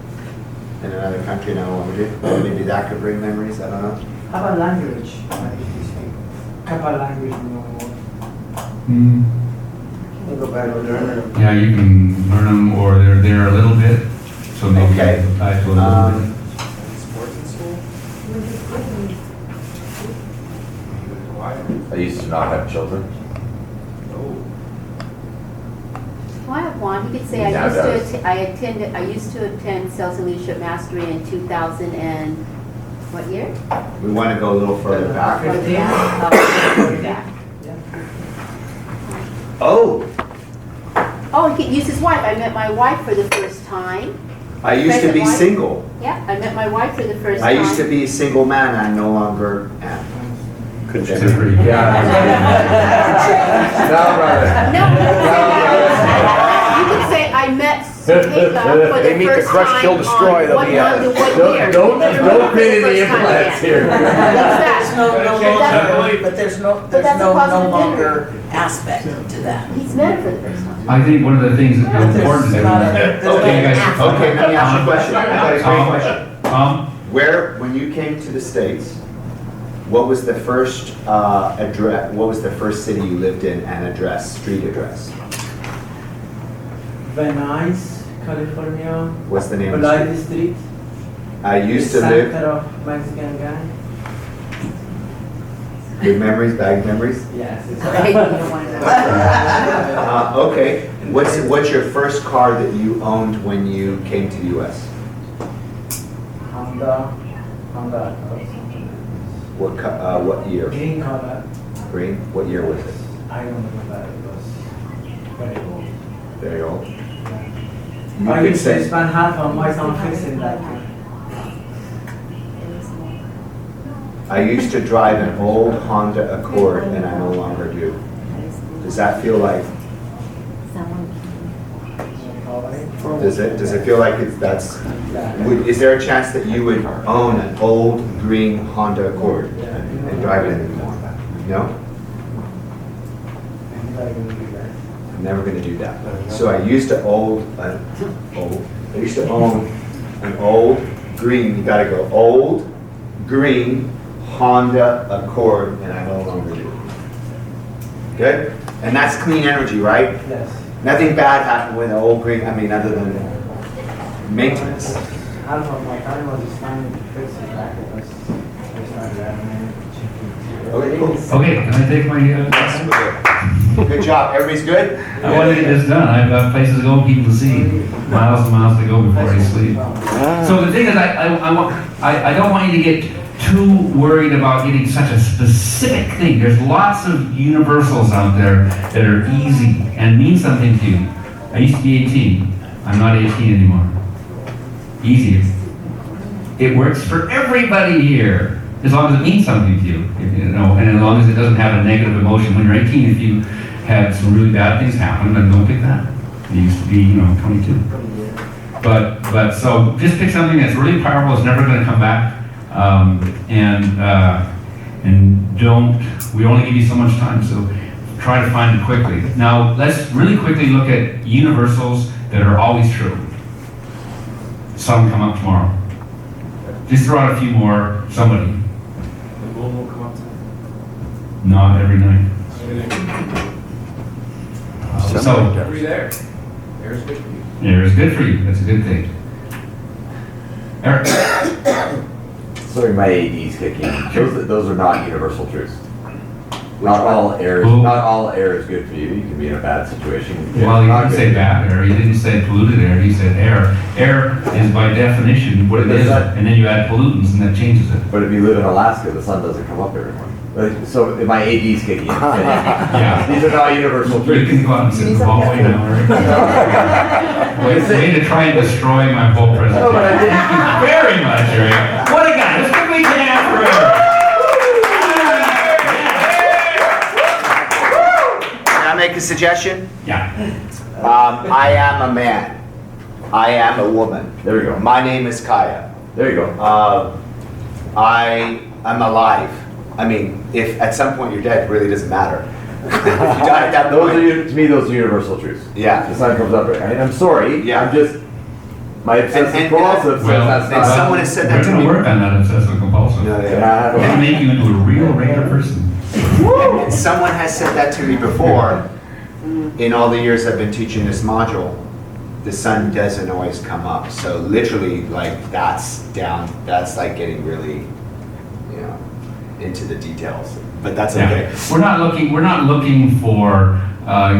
in another country, and I no longer do. Maybe that could bring memories, I don't know. How about language? Kappa language, no more. We'll go back and learn it. Yeah, you can learn them, or they're there a little bit, so maybe Okay. apply to a little bit. Sports in school? I used to not have children. Well, I have one. You could say Now does. I used to attend Sales and Leadership Mastery in 2000 and what year? We want to go a little further back. Further back. Oh, Oh, he could use his wife. I met my wife for the first time. I used to be Present wife? single. Yeah, I met my wife for the first I time. used to be a single man, I no longer am. Contemporary. No, brother. No, you could say I met Suheka for They the meet the first crush, time kill, destroy, on they'll what be month and what year. Don't Never remember create the any first time implants again. here. What's There's that? no longer, But there's But that's a no positive longer aspect to that. He's met her for the first time. I think one of the things that's important is not a- that. there's Okay, no guys. aspect. Okay, let me ask you a question. I got a great question. Tom, When you came to the States, what was the first address, what was the first city you lived in and address, street address? Venice, California. What's the name of the Polite street? Street. I used to Center live, of Mexican gang. good memories, bad memories? Yes. It's I hate that you don't want to know. Okay, what's your first car that you owned when you came to the US? Honda. What year? Green color. Green? What year was it? I don't remember. It was very old. Very old. I You could used to say, spend half of my time fixing that. I used to drive an old Honda Accord and I no longer do. Does that feel like, does it feel like is there a chance that you would own an old green Honda Accord and drive it anymore? No? I'm never gonna do that. So I used to own an old green, you gotta go, old green Honda Accord, and I no longer do. Good? And that's clean energy, right? Yes. Nothing bad happened with an old green, other than maintenance. Half of my time was spent fixing that because I started having Okay, cool. okay, can I take my, Good job. Everybody's good? I want to get this done. I've got places to go, people to see, miles and miles to go before I sleep. So the thing is, I don't want you to get too worried about getting such a specific thing. There's lots of universals out there that are easy and mean something to you. I used to be 18. I'm not 18 anymore. Easy. It works for everybody here, as long as it means something to you, and as long as it doesn't have a negative emotion. When you're 18, if you have some really bad things happen, then don't pick that. It used to be, 22. But so just pick something that's really powerful, it's never going to come back. And don't, we only give you so much time, so try to find it quickly. Now, let's really quickly look at universals that are always true. Some come up tomorrow. Just throw out a few more, somebody. The moon will come up to Not every night. So, Every there. Air's good for you. air is good for you, that's a good thing. Eric? Sorry, my AD's kicking in. Those are not universal truths. Not all air, Who? not all air is good for you. You can be in a bad situation. Well, he Not didn't good. say bad air, he didn't say polluted air, he said air. Air is by definition what it But is, that- and then you add pollutants and that changes it. But if you live in Alaska, the sun doesn't come up every morning. So my AD's kicking in. Yeah. These are not universal You truths. can go out and sit in the hallway now, right? Way to try and destroy my whole presentation. No, but I did. Thank you very much, Eric. What a guy, let's give me a hand for Eric. Can I make a suggestion? Yeah. I am a man. I am a woman. There we go. My name is Kaya. There you go. I am alive. I mean, if at some point you're dead, it really doesn't matter. If you die at that Those point, are, to me, those are universal truths. Yeah. The sun comes up, and I'm sorry. Yeah. I'm just, my obsessive And- compulsive says Well, that's and not. someone has said that to We're me. gonna work on that obsessive compulsive. Yeah. It'll make you into a real regular person. And someone has said that to me before. In all the years I've been teaching this module, the sun doesn't always come up. So literally, like that's like getting really, you know, into the details. But that's okay. Yeah. We're not looking for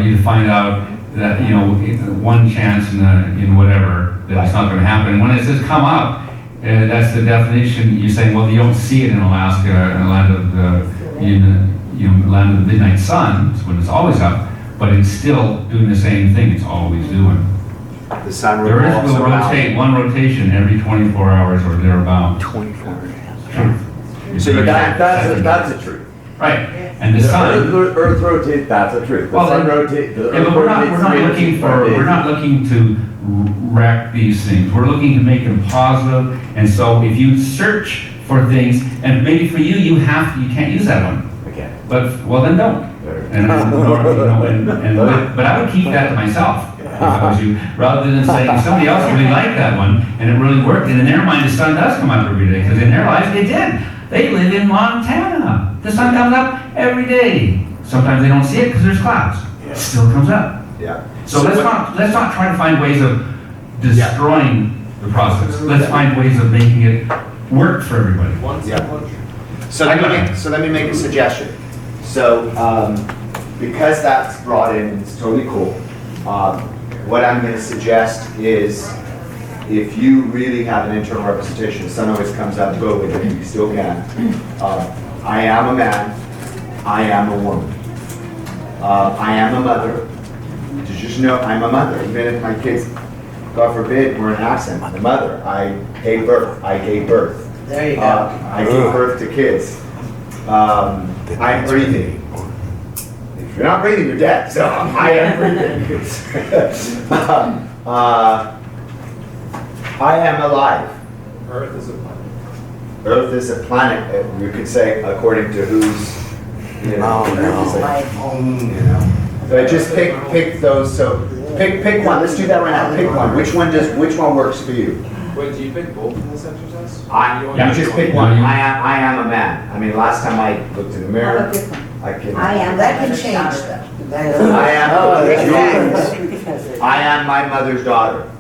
you to find out that, you know, one chance in whatever, that it's not gonna happen. When it says come up, that's the definition. You're saying, well, you don't see it in Alaska, in the land of the, land of the midnight sun, it's when it's always up, but it's still doing the same thing it's always doing. The sun There is, revolves will around. rotate one rotation every 24 hours or thereabout. 24 hours. So That's a truth. right, and the sun. Earth rotates, that's a truth. The Well, sun rotates, the Yeah, earth but rotates we're not looking 365 days. we're not looking to wreck these things. We're looking to make them positive. And so if you search for things, and maybe for you, you can't use that one. Okay. But, well, then don't. And, but I would keep that to myself, if I was you, rather than saying, if somebody else really liked that one, and it really worked, and in their mind, the sun does come up every day, because in their lives, it did. They live in Montana. The sun comes up every day. Sometimes they don't see it because there's clouds. It still comes up. Yeah. So let's not try to find ways of destroying the process. Let's find ways of making it work for everybody. So let me make a suggestion. So because that's brought in, it's totally cool. What I'm going to suggest is, if you really have an internal representation, the sun always comes up, go with it, you still can. I am a man, I am a woman. I am a mother. To just know I'm a mother, even if my kids, God forbid, were an accident. I'm a mother. I gave birth. There you go. I gave birth to kids. I'm breathing. If you're not breathing, you're dead. So I am breathing. I am alive. Earth is a planet. Earth is a planet. You could say according to who's, you know. You know. But just pick those. So pick one. Let's do that right now. Pick one. Which one works for you? Wait, do you pick both in this exercise? You just pick one. I am a man. I mean, last time I looked in the mirror, I can. I am. That can change that. I am my mother's daughter.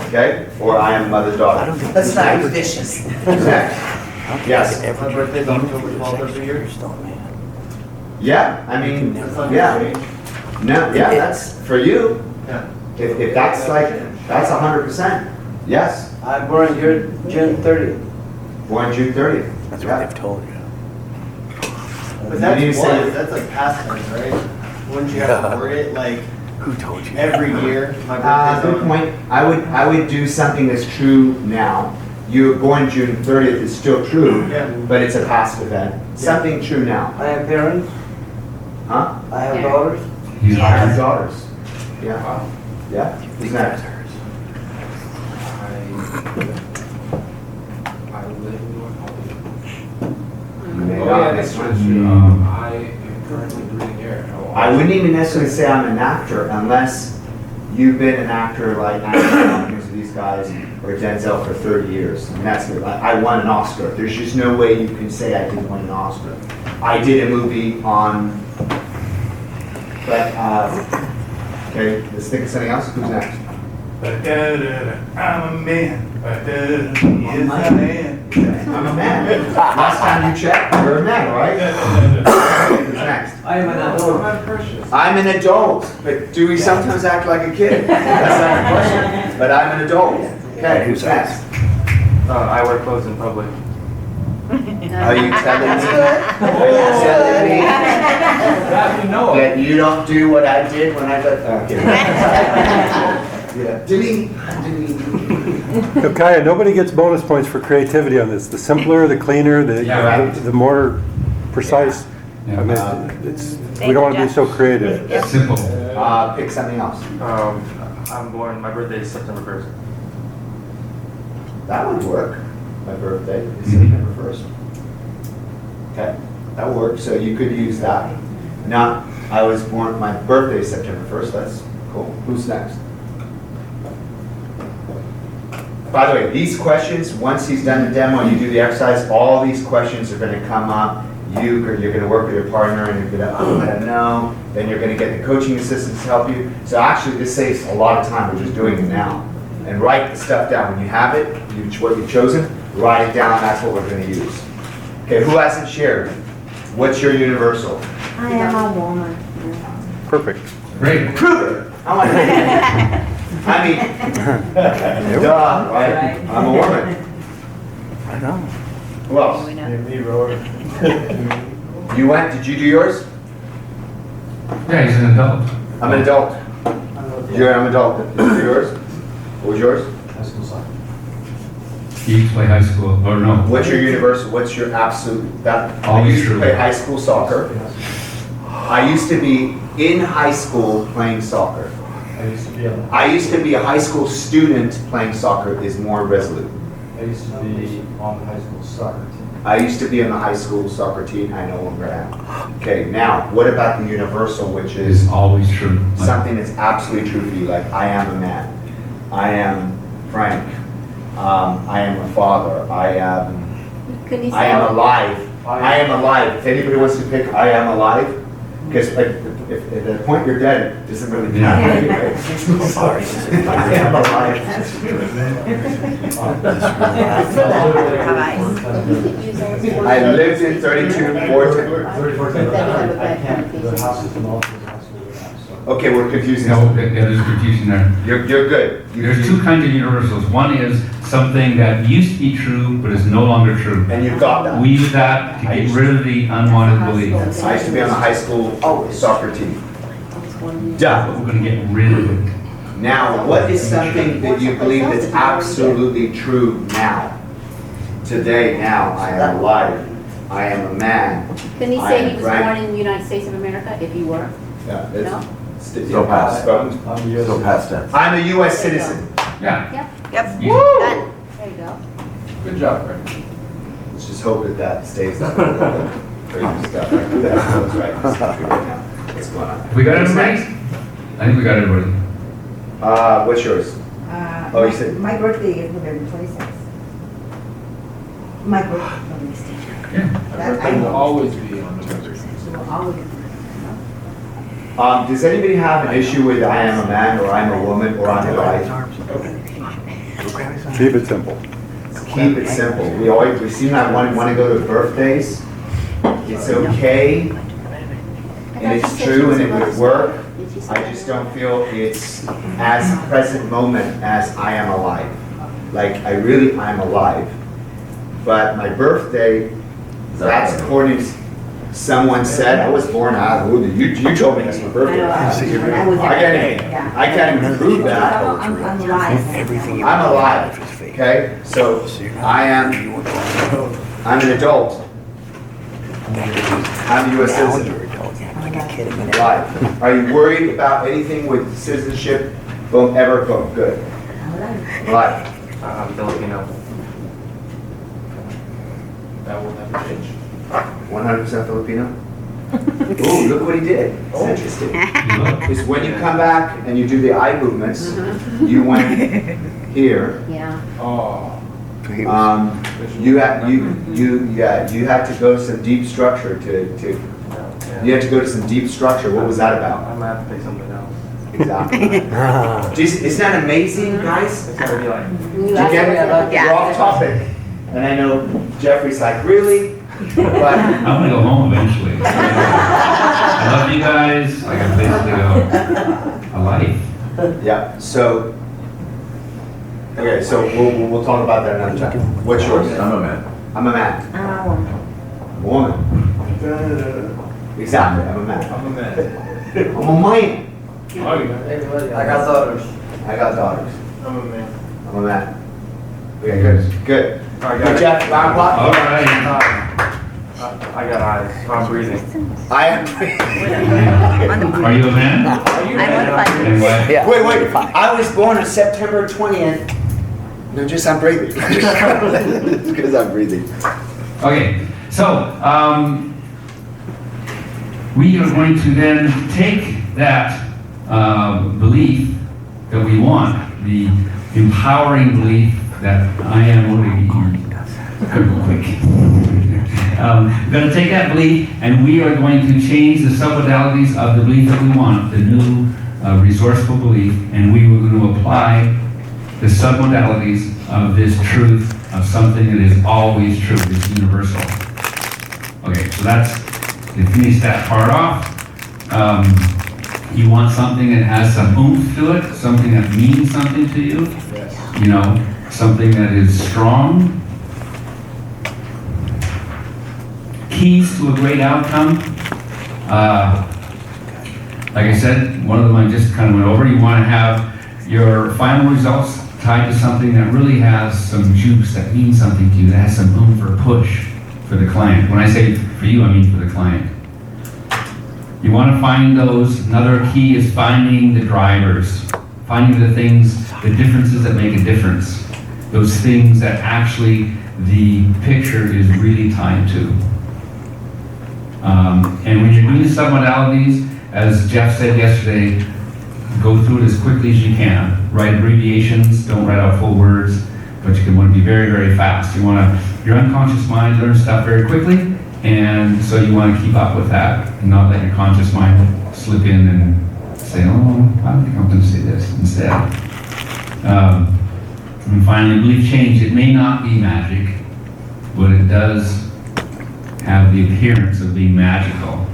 Okay? Or I am mother's daughter. Let's not be vicious. Exactly. Yes. My birthday's October 12th every year. Yeah. I mean, yeah. No. Yeah. That's for you. Yeah. If that's like, that's 100%. Yes. I born here June 30th. Born June 30th. That's Yeah. what they've told you. But You that's need to say- that's like past tense, right? Wouldn't you have to word it like Who told you? every year? My birthday's Good on. point. I would do something that's true now. You were born June 30th is still true, Yeah. but it's a past event. Something true now. I have parents, Huh? I have Yeah. daughters. He's I have daughters. Yeah. Yeah. Who's next? I live in North Hollywood. You may Oh, not. yeah, that's true. Um, I am currently breathing air. I wouldn't even necessarily say I'm an actor unless you've been an actor like Anthony of these guys or Denzel for 30 years. And that's it. I won an Oscar. There's just no way you can say I didn't win an Oscar. I did a movie on, but, okay, let's think of something else. Who's next? I'm a man. Yes, I am. I'm a man. Last time you checked, you're a man, right? next? I am an adult. I'm precious. I'm an adult, but do we sometimes act like a kid? That's not the question. But I'm an adult. Okay, who's next? I wear clothes in public. Are you telling me that you don't do what I did when I got, okay. Yeah. Didn't So Kaya, nobody gets bonus points for creativity on this. The simpler, the cleaner, the more precise. Yeah. I mean, it's, we don't want to be so creative. Simple. pick something else. I'm born, my birthday is September 1st. That would work. My birthday is Mhm. September 1st. Okay, that works. So you could use that. Now, I was born, my birthday is September 1st. That's cool. Who's next? By the way, these questions, once he's done the demo and you do the exercise, all these questions are going to come up. You're going to work with your partner and you're going to, oh, I don't know. Then you're going to get the coaching assistants to help you. So actually, this saves a lot of time. We're just doing it now. And write the stuff down. When you have it, what you've chosen, write it down. That's what we're going to use. Okay, who hasn't shared? What's your universal? I am a woman. Perfect. Great. Prove it. I want to. I mean, duh, right? I'm a woman. I know. Who else? You went, did you do yours? Yeah, he's an adult. I'm an adult. You're an adult. Did you do yours? What was yours? He used to play high school, or no. What's your universal? What's your absolute? That I Always used to true. play high school soccer. I used to be in high school playing soccer. I used to be a high school student playing soccer is more resolute. I used to be on the high school soccer team. I used to be on the high school soccer team. I no longer am. Okay, now what about the universal, which Is is always true. Like, something that's absolutely true for you? Like I am a man. I am Frank. I am a father. I am alive. I am alive. If anybody wants to pick, I am alive. Because if at the point you're dead, it doesn't really matter anyway. Sorry. I am alive. I lived in 32 Fortin. Okay, we're confusing. No, there's confusion there. You're good. There's two kinds of universals. One is something that used to be true, but is no longer true. And you've got that. We use that to get rid of the unwanted beliefs. I used to be on the high school soccer team. But Done. we're gonna get rid of it. Now, what is something that you believe that's absolutely true now? Today, now, I am alive. I am a man. Can he I say am he was Frank. born in the United States of America, if he were? Yeah, No? Still past. Still past tense. I'm a U.S. citizen. Yeah. Yep. Easy. Done. There you go. Good job, Frank. Let's just hope that that stays that way. Crazy stuff like that. That's right. Let's figure it out. What's going on? We got What's everybody? next? I think we got everybody. What's yours? Oh, you said- My birthday is November 26th. My birthday, no mistake. Yeah. That I It will know. always be on November. It will always. Does anybody have an issue with I am a man, or I'm a woman, or I'm alive? Keep it simple. Keep it simple. We seem to want to go to birthdays. It's okay, and it's true, and it would work. I just don't feel it's as present moment as I am alive. Like, I'm alive. But my birthday, that's according to someone said, I was born out of, you told me that's my birthday. I can't even prove that. I'm alive. I'm alive, okay? So I'm an adult. I'm a U.S. citizen. Alive. Are you worried about anything with citizenship? Boom, ever, boom, good. Alive. I'm Filipino. That will never change. 100% Filipino? Ooh, look what he did. It's interesting. Because when you come back and you do the eye movements, you went here. Yeah. Oh. You had to go to some deep structure you had to go to some deep structure. What was that about? I'm gonna have to pick something else. Exactly. Isn't that amazing, guys? It's gotta be like, Do you get it? We're off topic. And I know Jeffrey's like, really? But I'm gonna go home eventually. I love you guys. I got a place to go. A life. Yeah, so, okay, so we'll talk about that another time. What's yours? I'm a man. I'm a man. I'm a woman. Exactly, I'm a man. I'm a man. I'm a man. Oh, yeah. I got daughters. I got daughters. I'm a man. I'm a man. Okay, good. Good. All right, Good, Jeff. Round All clock. right. I got eyes. I'm breathing. I am. Are you a man? And what? Wait. I was born on September 20th. No, just I'm breathing. Because I'm breathing. Okay, so we are going to then take that belief that we want, the empowering belief that I am what quick. We're going to take that belief and we are going to change the submodalities of the belief that we want, the new resourceful belief, and we were going to apply the submodalities of this truth of something that is always true, is universal. Okay, so that's, to finish that part off, you want something that has some oomph to it, something that means something to you, you know, something that is strong. Keys to a great outcome. Like I said, one of them I just kind of went over. You want to have your final results tied to something that really has some juice, that means something to you, that has some oomph or push for the client. When I say for you, I mean for the client. You want to find those. Another key is finding the drivers, finding the things, the differences that make a difference. Those things that actually the picture is really tied to. And when you're doing the submodalities, as Jeff said yesterday, go through it as quickly as you can. Write abbreviations, don't write out full words, but you can want to be very, very fast. You want to, your unconscious mind learns stuff very quickly, and so you want to keep up with that and not let your conscious mind slip in and say, oh, I don't think I'm going to say this instead. And finally, belief change. It may not be magic, but it does have the appearance of being magical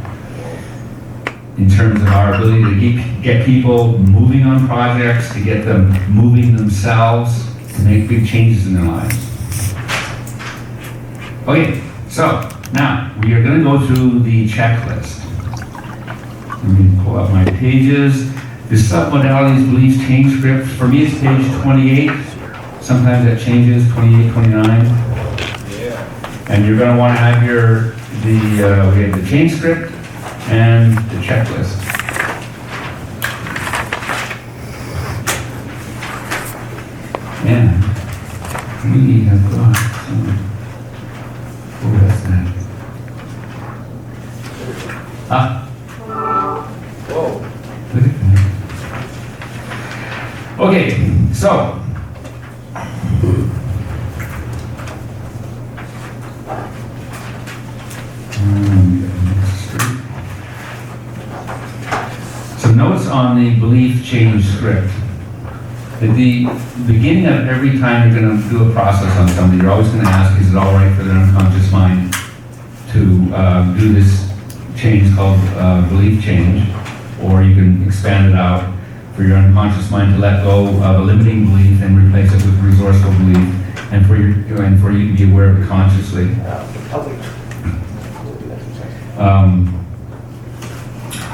in terms of our ability to get people moving on projects, to get them moving themselves, to make big changes in their lives. Okay, so now we are going to go through the checklist. Let me pull up my pages. The submodalities, beliefs, change script. For me, it's page 28. Sometimes that changes, 28, 29. And you're going to want to have we have the change script and the checklist. And we have got some, oh, that's that. Whoa. Look at that. Okay, so some notes on the belief change script. At the beginning of every time you're going to do a process on somebody, you're always going to ask, is it all right for their unconscious mind to do this change called belief change? Or you can expand it out for your unconscious mind to let go of a limiting belief and replace it with a resourceful belief, and for you to be aware of it consciously.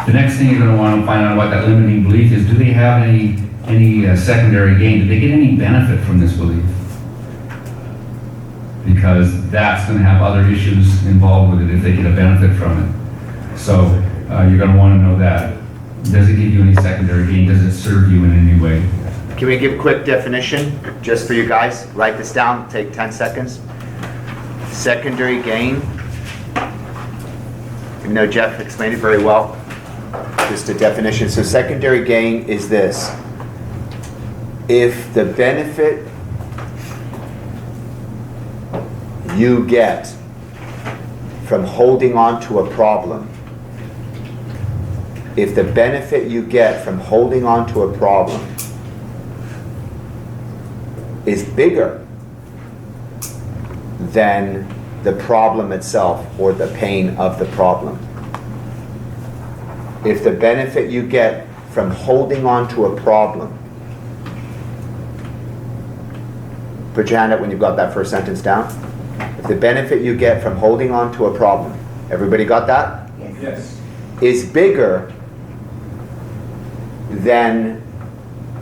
The next thing you're going to want to find out what that limiting belief is. Do they have any secondary gain? Do they get any benefit from this belief? Because that's going to have other issues involved with it if they get a benefit from it. So you're going to want to know that. Does it give you any secondary gain? Does it serve you in any way? Can we give a quick definition just for you guys? Write this down, take 10 seconds. Secondary gain. You know, Jeff explained it very well. Just a definition. So secondary gain is this. If the benefit you get from holding on to a problem, if the benefit you get from holding on to a problem is bigger than the problem itself or the pain of the problem, if the benefit you get from holding on to a problem, put your hand up when you've got that first sentence down. If the benefit you get from holding on to a problem, everybody got that? Yes. Is bigger than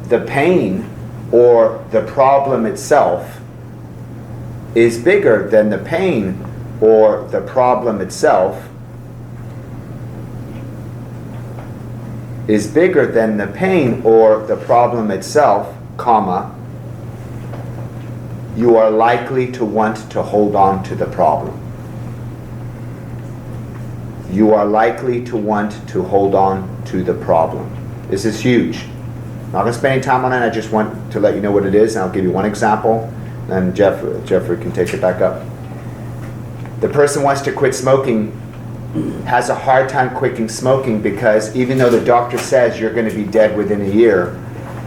the pain or the problem itself, is bigger than the pain or the problem itself, is bigger than the pain or the problem itself, comma, you are likely to want to hold on to the problem. You are likely to want to hold on to the problem. This is huge. I'm not going to spend any time on it. I just want to let you know what it is, and I'll give you one example, and Jeffrey can take it back up. The person wants to quit smoking, has a hard time quitting smoking because even though the doctor says you're going to be dead within a year,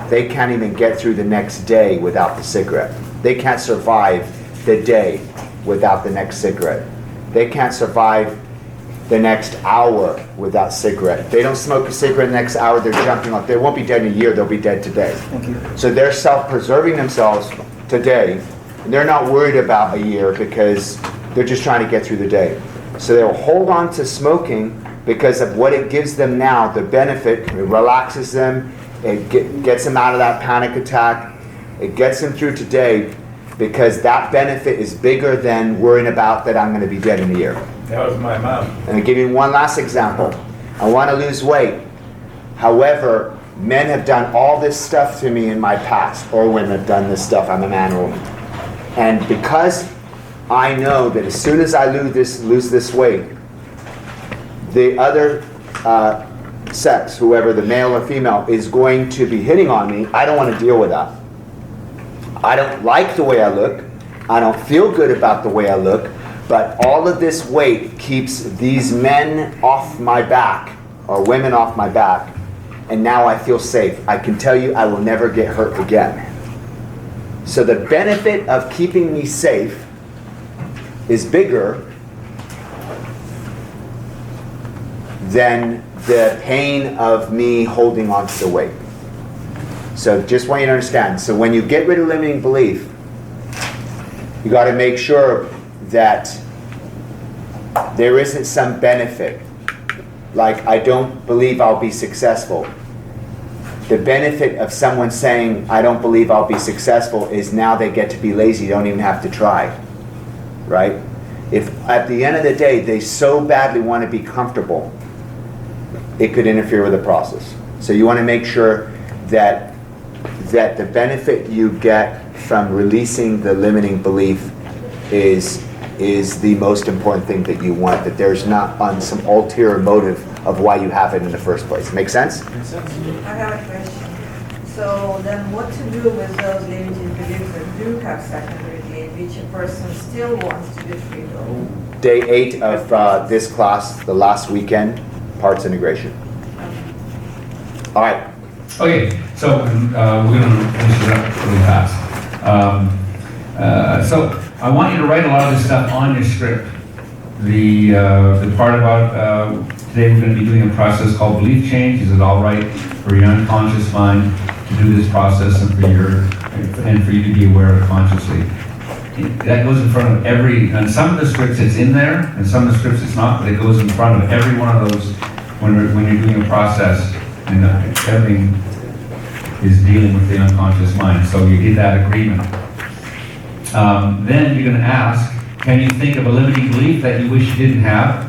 they can't even get through the next day without the cigarette. They can't survive the day without the next cigarette. They can't survive the next hour without cigarette. They don't smoke a cigarette the next hour, they're jumping off. They won't be dead in a year, they'll be dead today. Thank you. So they're self-preserving themselves today. And they're not worried about a year because they're just trying to get through the day. So they'll hold on to smoking because of what it gives them now, the benefit. It relaxes them, it gets them out of that panic attack, it gets them through today because that benefit is bigger than worrying about that I'm going to be dead in a year. That was my mom. And I'll give you one last example. I want to lose weight. However, men have done all this stuff to me in my past, or women have done this stuff. I'm a man or woman. And because I know that as soon as I lose this weight, the other sex, whoever, the male or female, is going to be hitting on me, I don't want to deal with that. I don't like the way I look. I don't feel good about the way I look. But all of this weight keeps these men off my back, or women off my back, and now I feel safe. I can tell you I will never get hurt again. So the benefit of keeping me safe is bigger than the pain of me holding on to the weight. So just want you to understand. So when you get rid of limiting belief, you got to make sure that there isn't some benefit. Like, I don't believe I'll be successful. The benefit of someone saying, I don't believe I'll be successful, is now they get to be lazy, don't even have to try. Right? If at the end of the day they so badly want to be comfortable, it could interfere with the process. So you want to make sure that the benefit you get from releasing the limiting belief is the most important thing that you want, that there's not some ulterior motive of why you have it in the first place. Make sense? Makes sense. I have a question. So then what to do with those limiting beliefs that do have secondary gain, which a person still wants to be free of? Day 8 of this class, the last weekend, parts integration. All right. Okay, so we're going to finish it up really fast. So I want you to write a lot of this stuff on your script. The part about today we're going to be doing a process called belief change. Is it all right for your unconscious mind to do this process and for you to be aware of it consciously? That goes in front of and some of the scripts it's in there, and some of the scripts it's not, but it goes in front of every one of those when you're doing a process, and everything is dealing with the unconscious mind. So you get that agreement. Then you're going to ask, can you think of a limiting belief that you wish you didn't have?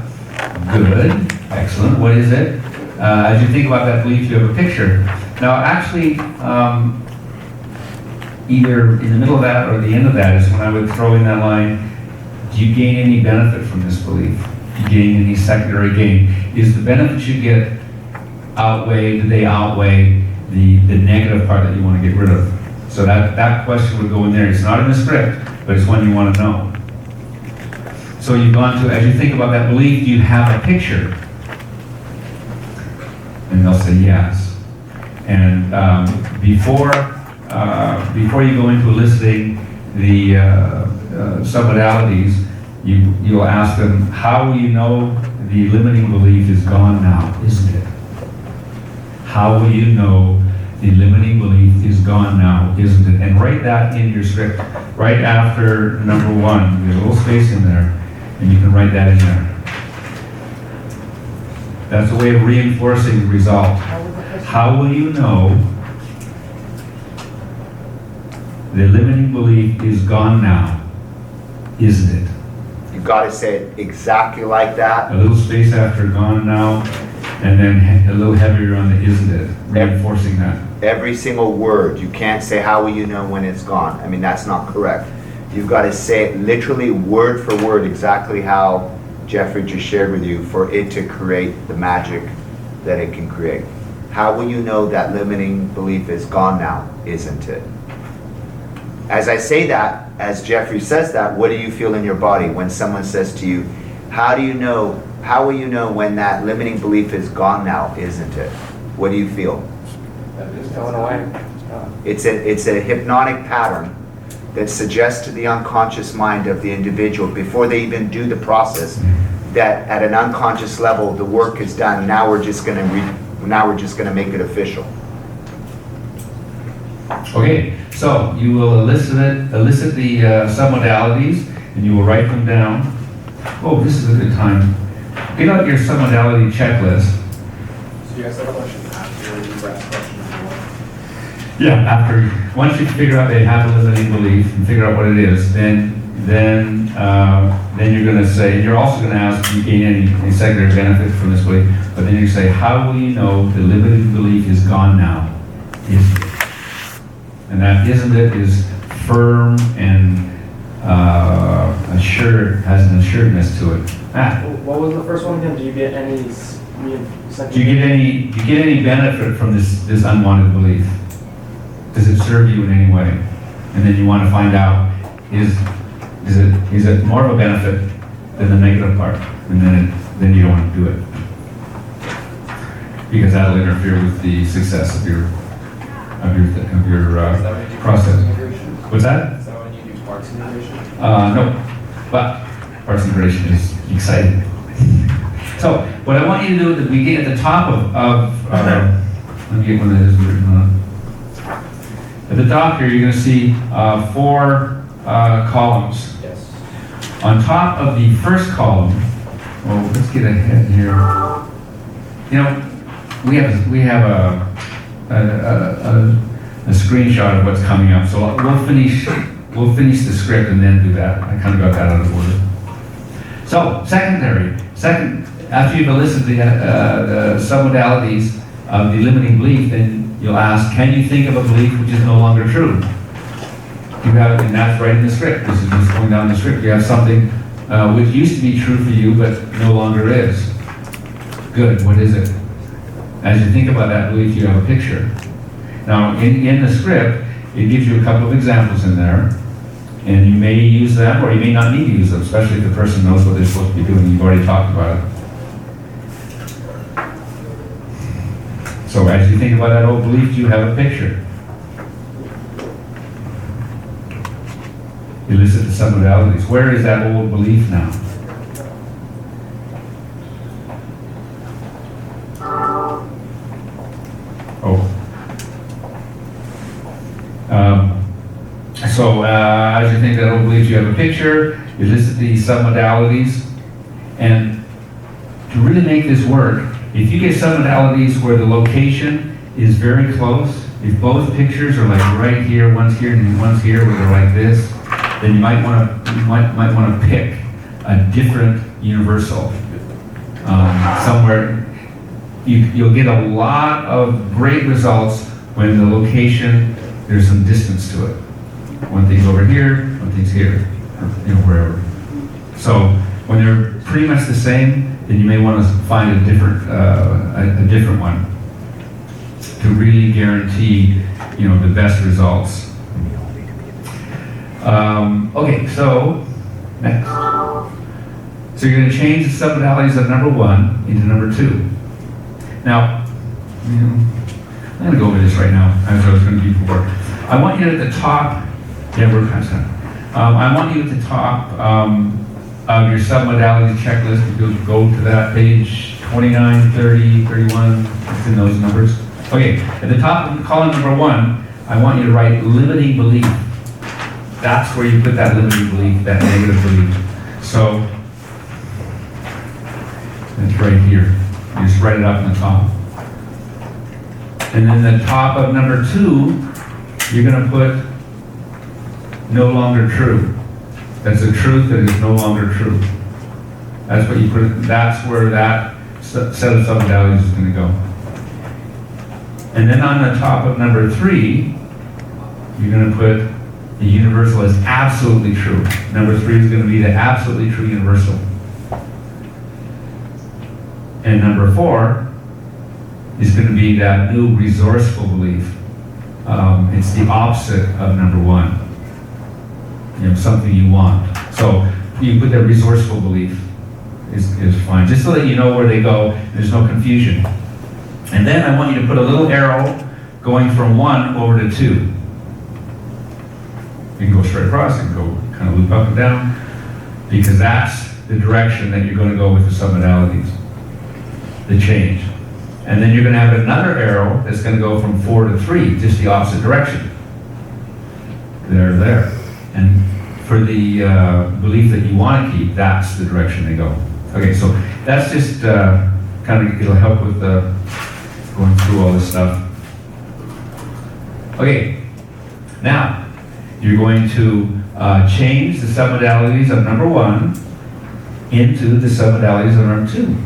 Good, excellent. What is it? As you think about that belief, you have a picture. Now, actually, either in the middle of that or the end of that is when I would throw in that line, do you gain any benefit from this belief? Do you gain any secondary gain? Is the benefits you get do they outweigh the negative part that you want to get rid of? So that question would go in there. It's not in the script, but it's one you want to know. So you've gone to, as you think about that belief, do you have a picture? And they'll say yes. And before you go into eliciting the submodalities, you'll ask them, how will you know the limiting belief is gone now, isn't it? How will you know the limiting belief is gone now, isn't it? And write that in your script. Right after number 1, there's a little space in there, and you can write that in there. That's a way of reinforcing the result. How will you know the limiting belief is gone now, isn't it? You got to say it exactly like that. A little space after gone now, and then a little heavier on the isn't it, reinforcing that. Every single word. You can't say, how will you know when it's gone? I mean, that's not correct. You've got to say it literally word for word exactly how Jeffrey just shared with you for it to create the magic that it can create. How will you know that limiting belief is gone now, isn't it? As I say that, as Jeffrey says that, what do you feel in your body when someone says to you, how will you know when that limiting belief is gone now, isn't it? What do you feel? It's going away. It's a hypnotic pattern that suggests to the unconscious mind of the individual before they even do the process that at an unconscious level the work is done. Now we're just going to make it official. Okay, so you will elicit the submodalities, and you will write them down. Oh, this is a good time. Get out your submodality checklist. So you guys have a question after you ask questions? Yeah, once you figure out they have a limiting belief and figure out what it is, then you're going to say, and you're also going to ask, do you gain any secondary benefit from this belief? But then you say, how will you know the limiting belief is gone now? Isn't it? And that isn't it is firm and assured, has an assuredness to it. What was the first one again? Do you get any? Do you get any benefit from this unwanted belief? Does it serve you in any way? And then you want to find out, is it more of a benefit than the negative part? And then you don't want to do it. Because that'll interfere with the success of your process. What's that? Is that when you do parts integration? No, but parts integration is exciting. So what I want you to do is we get at the top of let me get one of those written on. At the top here, you're going to see 4 columns. Yes. On top of the first column, let's get ahead here. You know, we have a screenshot of what's coming up. So we'll finish the script and then do that. I kind of got that out of order. So second, after you've elicited the submodalities of the limiting belief, then you'll ask, can you think of a belief which is no longer true? And that's right in the script. This is just going down the script. You have something which used to be true for you, but no longer is. Good, what is it? As you think about that belief, you have a picture. Now, in the script, it gives you a couple of examples in there, and you may use them, or you may not need to use them, especially if the person knows what they're supposed to be doing. You've already talked about it. So as you think about that old belief, you have a picture. Elicit the submodalities. Where is that old belief now? So as you think that old belief, you have a picture, you elicit the submodalities, and to really make this work, if you get submodalities where the location is very close, if both pictures are like right here, one's here and one's here, where they're like this, then you might want to pick a different universal somewhere. You'll get a lot of great results when the location, there's some distance to it. One thing's over here, one thing's here, wherever. So when they're pretty much the same, then you may want to find a different one to really guarantee, the best results. Okay, so next. So you're going to change the submodalities of number 1 into number 2. Now, I'm going to go over this right now, as I was going to do before. I want you at the top. Yeah, we're past that. I want you at the top of your submodality checklist. If you'll go to that page 29, 30, 31, it's in those numbers. Okay, at the top of column number 1, I want you to write limiting belief. That's where you put that limiting belief, that negative belief. So, it's right here. You just write it up on the top. And then the top of number 2, you're going to put no longer true. That's a truth that is no longer true. That's what you put, that's where that set of sub-values is going to go. And then on the top of number 3, you're going to put the universal as absolutely true. Number 3 is going to be the absolutely true universal. And number 4 is going to be that new resourceful belief. It's the opposite of number 1. You know, something you want. So you put that resourceful belief is fine. Just so that you know where they go, there's no confusion. And then I want you to put a little arrow going from 1 over to 2. You can go straight across, you can go kind of loop up and down, because that's the direction that you're going to go with the submodalities, the change. And then you're going to have another arrow that's going to go from 4 to 3, just the opposite direction. There. And for the belief that you want to keep, that's the direction they go. Okay, so that's just kind of, it'll help with going through all this stuff. Okay, now you're going to change the submodalities of number 1 into the submodalities of number 2.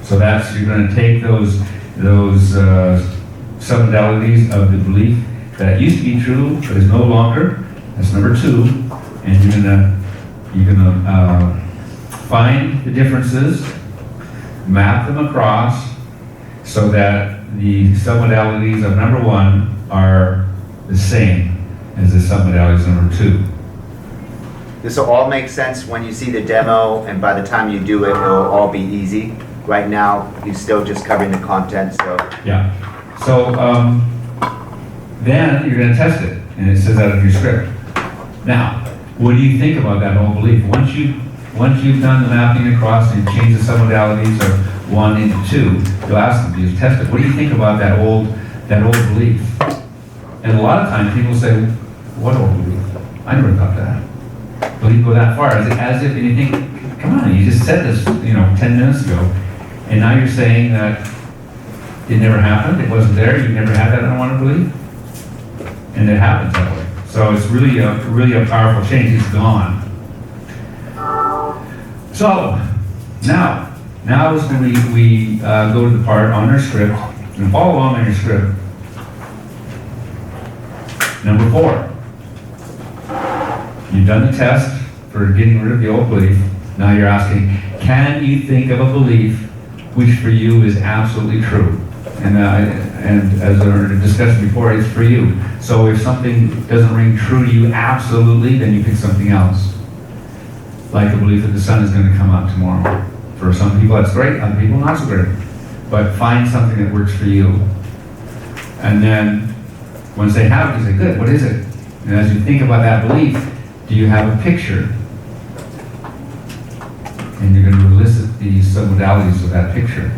So that's, you're going to take those submodalities of the belief that used to be true but is no longer. That's number 2, and you're gonna find the differences, map them across, so that the submodalities of number 1 are the same as the submodalities of number 2. This will all make sense when you see the demo, and by the time you do it, it'll all be easy. Right now, you're still just covering the content, so. Yeah. So then you're going to test it, and it says out of your script. Now, what do you think about that whole belief? Once you've done the mapping across and changed the submodalities of 1 into 2, you'll ask them, you test it. What do you think about that old belief? And a lot of times people say, what old belief? I never thought that. Belief go that far, as if, and you think, come on, you just said this, 10 minutes ago, and now you're saying that it never happened, it wasn't there, you never had that unwanted belief, and it happens that way. So it's really a powerful change. It's gone. So now is when we go to the part on our script, and follow along on your script. Number 4. You've done the test for getting rid of the old belief. Now you're asking, can you think of a belief which for you is absolutely true? And as I discussed before, it's for you. So if something doesn't ring true to you absolutely, then you pick something else. Like the belief that the sun is going to come out tomorrow. For some people that's great, other people not so great. But find something that works for you. And then once they have it, you say, good, what is it? And as you think about that belief, do you have a picture? And you're going to elicit the submodalities of that picture.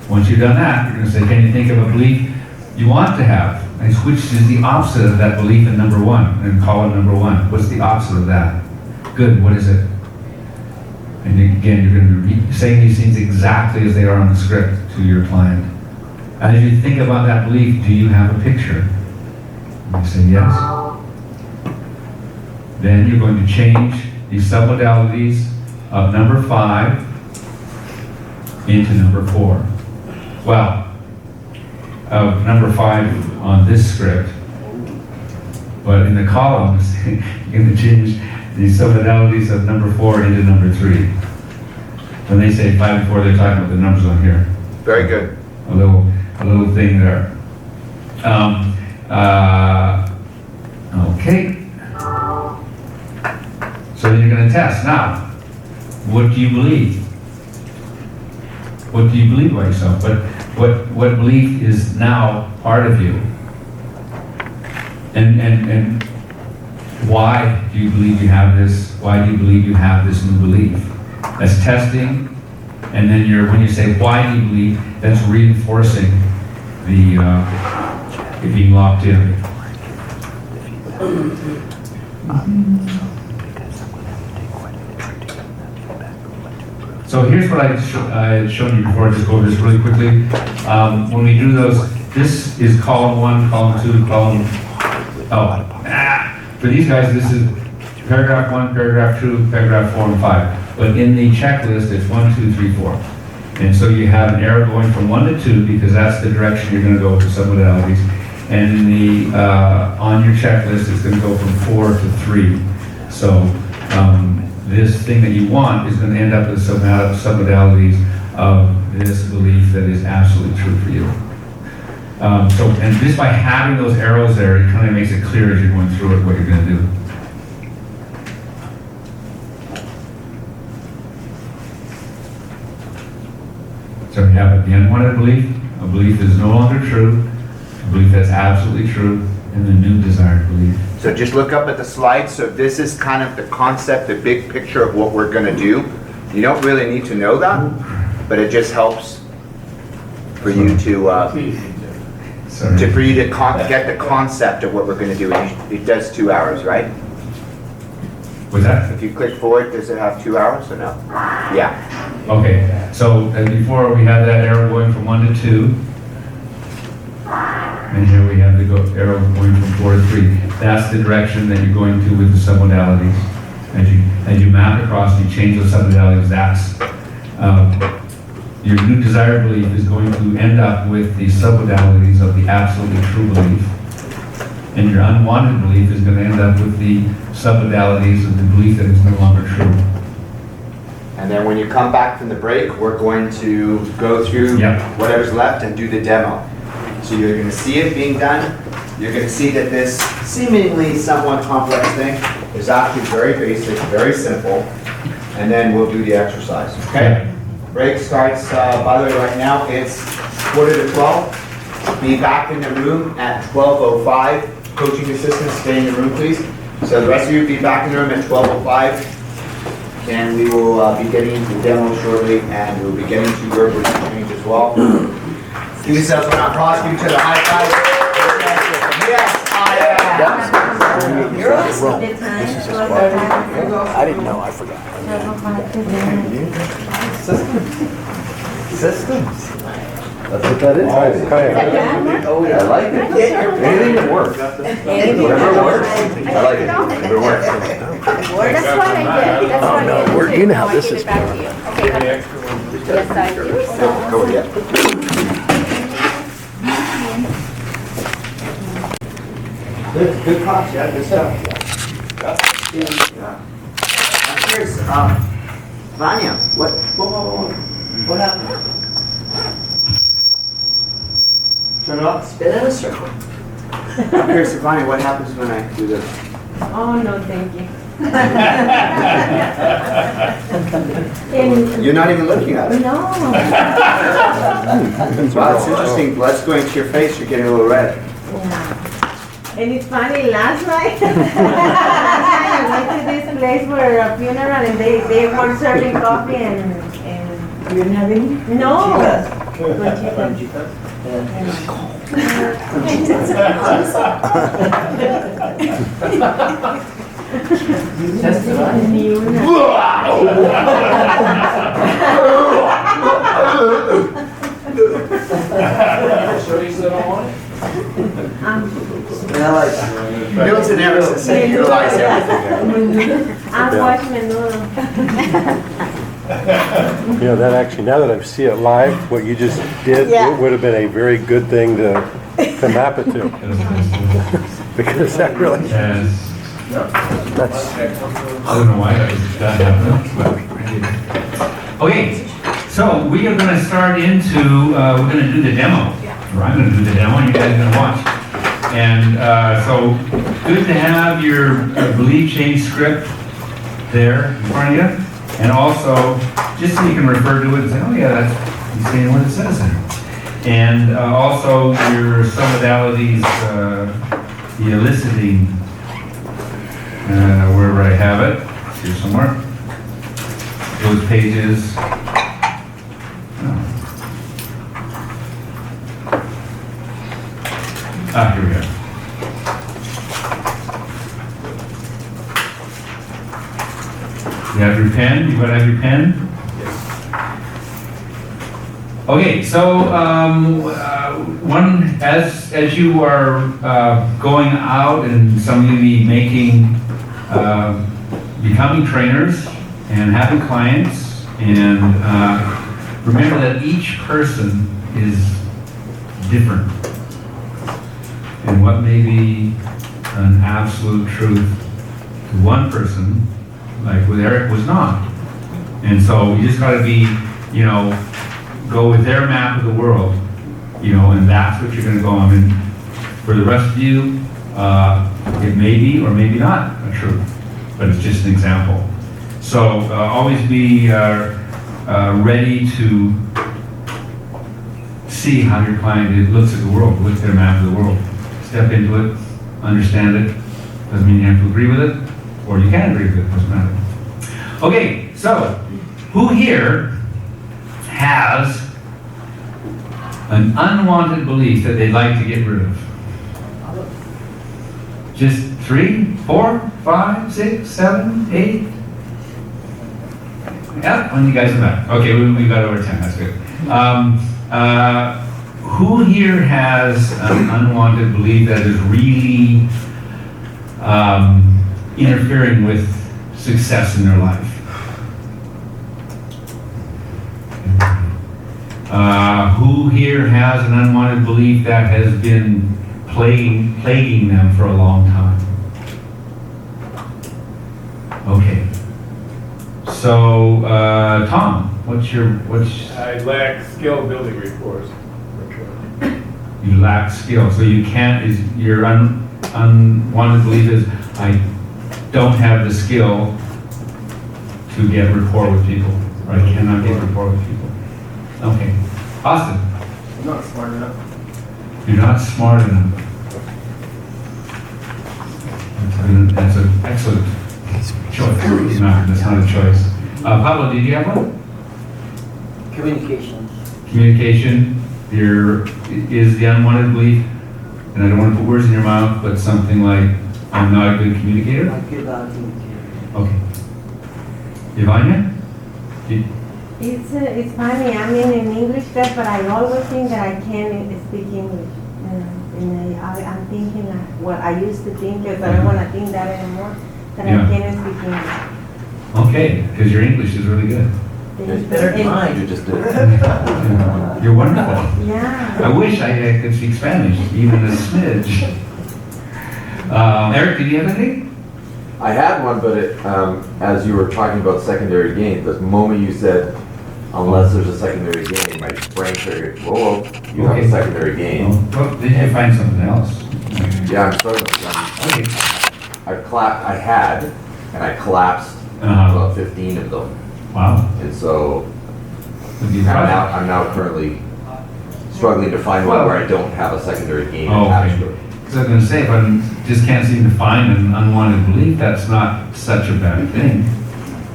Once you've done that, you're going to say, can you think of a belief you want to have? And which is the opposite of that belief in number 1, in column number 1. What's the opposite of that? Good, what is it? And again, you're going to be saying these things exactly as they are on the script to your client. As you think about that belief, do you have a picture? And you say yes. Then you're going to change the submodalities of number 5 into number 4. Well, of number 5 on this script, but in the columns, you're going to change the submodalities of number 4 into number 3. When they say 5 and 4, they're talking about the numbers on here. Very good. A little thing there. Okay. So then you're going to test. Now, what do you believe? What do you believe about yourself? What belief is now part of you? And why do you believe you have this? Why do you believe you have this new belief? That's testing. And then when you say, why do you believe, that's reinforcing the it being locked in. So here's what I had shown you before. Just go over this really quickly. When we do those, this is column 1, column 2, column. For these guys, this is paragraph 1, paragraph 2, paragraph 4, and 5. But in the checklist, it's 1, 2, 3, 4. And so you have an arrow going from 1 to 2 because that's the direction you're going to go for submodalities. And in the on your checklist, it's going to go from 4 to 3. So this thing that you want is going to end up with submodalities of this belief that is absolutely true for you. And just by having those arrows there, it kind of makes it clear as you're going through it what you're going to do. So we have the unwanted belief, a belief that is no longer true, a belief that's absolutely true, and the new desired belief. So just look up at the slide. So this is kind of the concept, the big picture of what we're going to do. You don't really need to know that, but it just helps for you to get the concept of what we're going to do. It does 2 hours, right? What's that? If you click forward, does it have 2 hours or no? Yeah. Okay, so before we had that arrow going from 1 to 2, and here we have the arrow going from 4 to 3. That's the direction that you're going to with the submodalities. As you map across, you change those submodalities. That's your new desired belief is going to end up with the submodalities of the absolutely true belief, and your unwanted belief is going to end up with the submodalities of the belief that is no longer true. And then when you come back from the break, we're going to go through whatever's left and do the demo. So you're going to see it being done. You're going to see that this seemingly somewhat complex thing is actually very basic, very simple. And then we'll do the exercise, okay? Break starts, by the way, right now, it's 11:45. Be back in the room at 12:05. Coaching assistants, stay in the room, please. So the rest of you be back in the room at 12:05. And we will be getting the demo shortly, and we'll be getting to verbal exchange as well. Give yourselves one applause, give each other a high five. Yes, I am. You're awesome. I didn't know, I forgot. Systems. That's what that is. Oh, yeah. I like it. Anything that works. Whatever works. I like it. Whatever works. That's what I did. That's what I did. You know how this I'll is. give it back to you. Okay, honey. Yes, I do. Go ahead. Good props, yeah, good stuff. Yeah. I'm curious, Vanya, what happened? Turn it off, spin in a circle. I'm curious, Vanya, what happens when I do this? Oh, no, thank you. You're not even looking at it. No. Wow, it's interesting, blood's going to your face, you're getting a little red. Yeah. And it's funny, last night, I went to this place for a funeral and they were serving coffee and You didn't have any? no. Conchitas? Ni una. Show you still don't want it? Bill's an error, so utilize everything. I watch menudo. You know, that actually, now that I see it live, what you just did, it would have been a very good thing to map it to. Because that really, that's, I don't know why that happened. Okay, so we are going to start into, we're going to do the demo. Or I'm going to do the demo, and you guys are going to watch. And so, good to have your belief change script there in front of you. And also, just so you can refer to it and say, oh yeah, that's he's saying what it says there. And also your submodalities, the eliciting, wherever I have it, here somewhere. those pages. Here we go. You have your pen? You want to have your pen? Okay, so as you are going out and some of you be making, becoming trainers and having clients, and remember that each person is different. And what may be an absolute truth to one person, like with Eric, was not. And so you just got to be, go with their map of the world, and that's what you're going to go on. And for the rest of you, it may be or maybe not a truth, but it's just an example. So always be ready to see how your client looks at the world, with their map of the world. Step into it, understand it. Doesn't mean you have to agree with it, or you can agree with it, doesn't matter. Okay, so who here has an unwanted belief that they'd like to get rid of? Just 3, 4, 5, 6, 7, 8? Yeah, when you guys are back. Okay, we got over 10, that's good. Who here has an unwanted belief that is really interfering with success in their life? Who here has an unwanted belief that has been plaguing them for a long time? Okay. So, Tom, what's I lack skill building reports. You lack skill, so you can't, your unwanted belief is, I don't have the skill to get rapport with people, or I cannot get rapport with people. Okay. Austin? I'm not smart enough. You're not smart enough. That's an excellent choice. That's not a choice. Pablo, did you have one? Communication. Communication is the unwanted belief, and I don't want to put words in your mouth, but something like, I'm not a good communicator? I cannot communicate. Okay. Ivania? It's funny, I'm in an English class, but I always think that I can't speak English. I'm thinking, I used to think, because I don't want to think that anymore, that I can't speak English. Okay, because your English is really good. It's better than mine. You just did it. You're wonderful. Yeah. I wish I could speak Spanish, even a smidge. Eric, did you have anything? I had one, but as you were talking about secondary gain, the moment you said, unless there's a secondary gain, my brain triggered, whoa, you have a secondary gain. Well, did you find something else? Yeah, I'm starting with them. I had, and I collapsed about 15 of them. Wow. And so I'm now currently struggling to find one where I don't have a secondary gain attached to it. Because I was going to say, if I just can't seem to find an unwanted belief, that's not such a bad thing.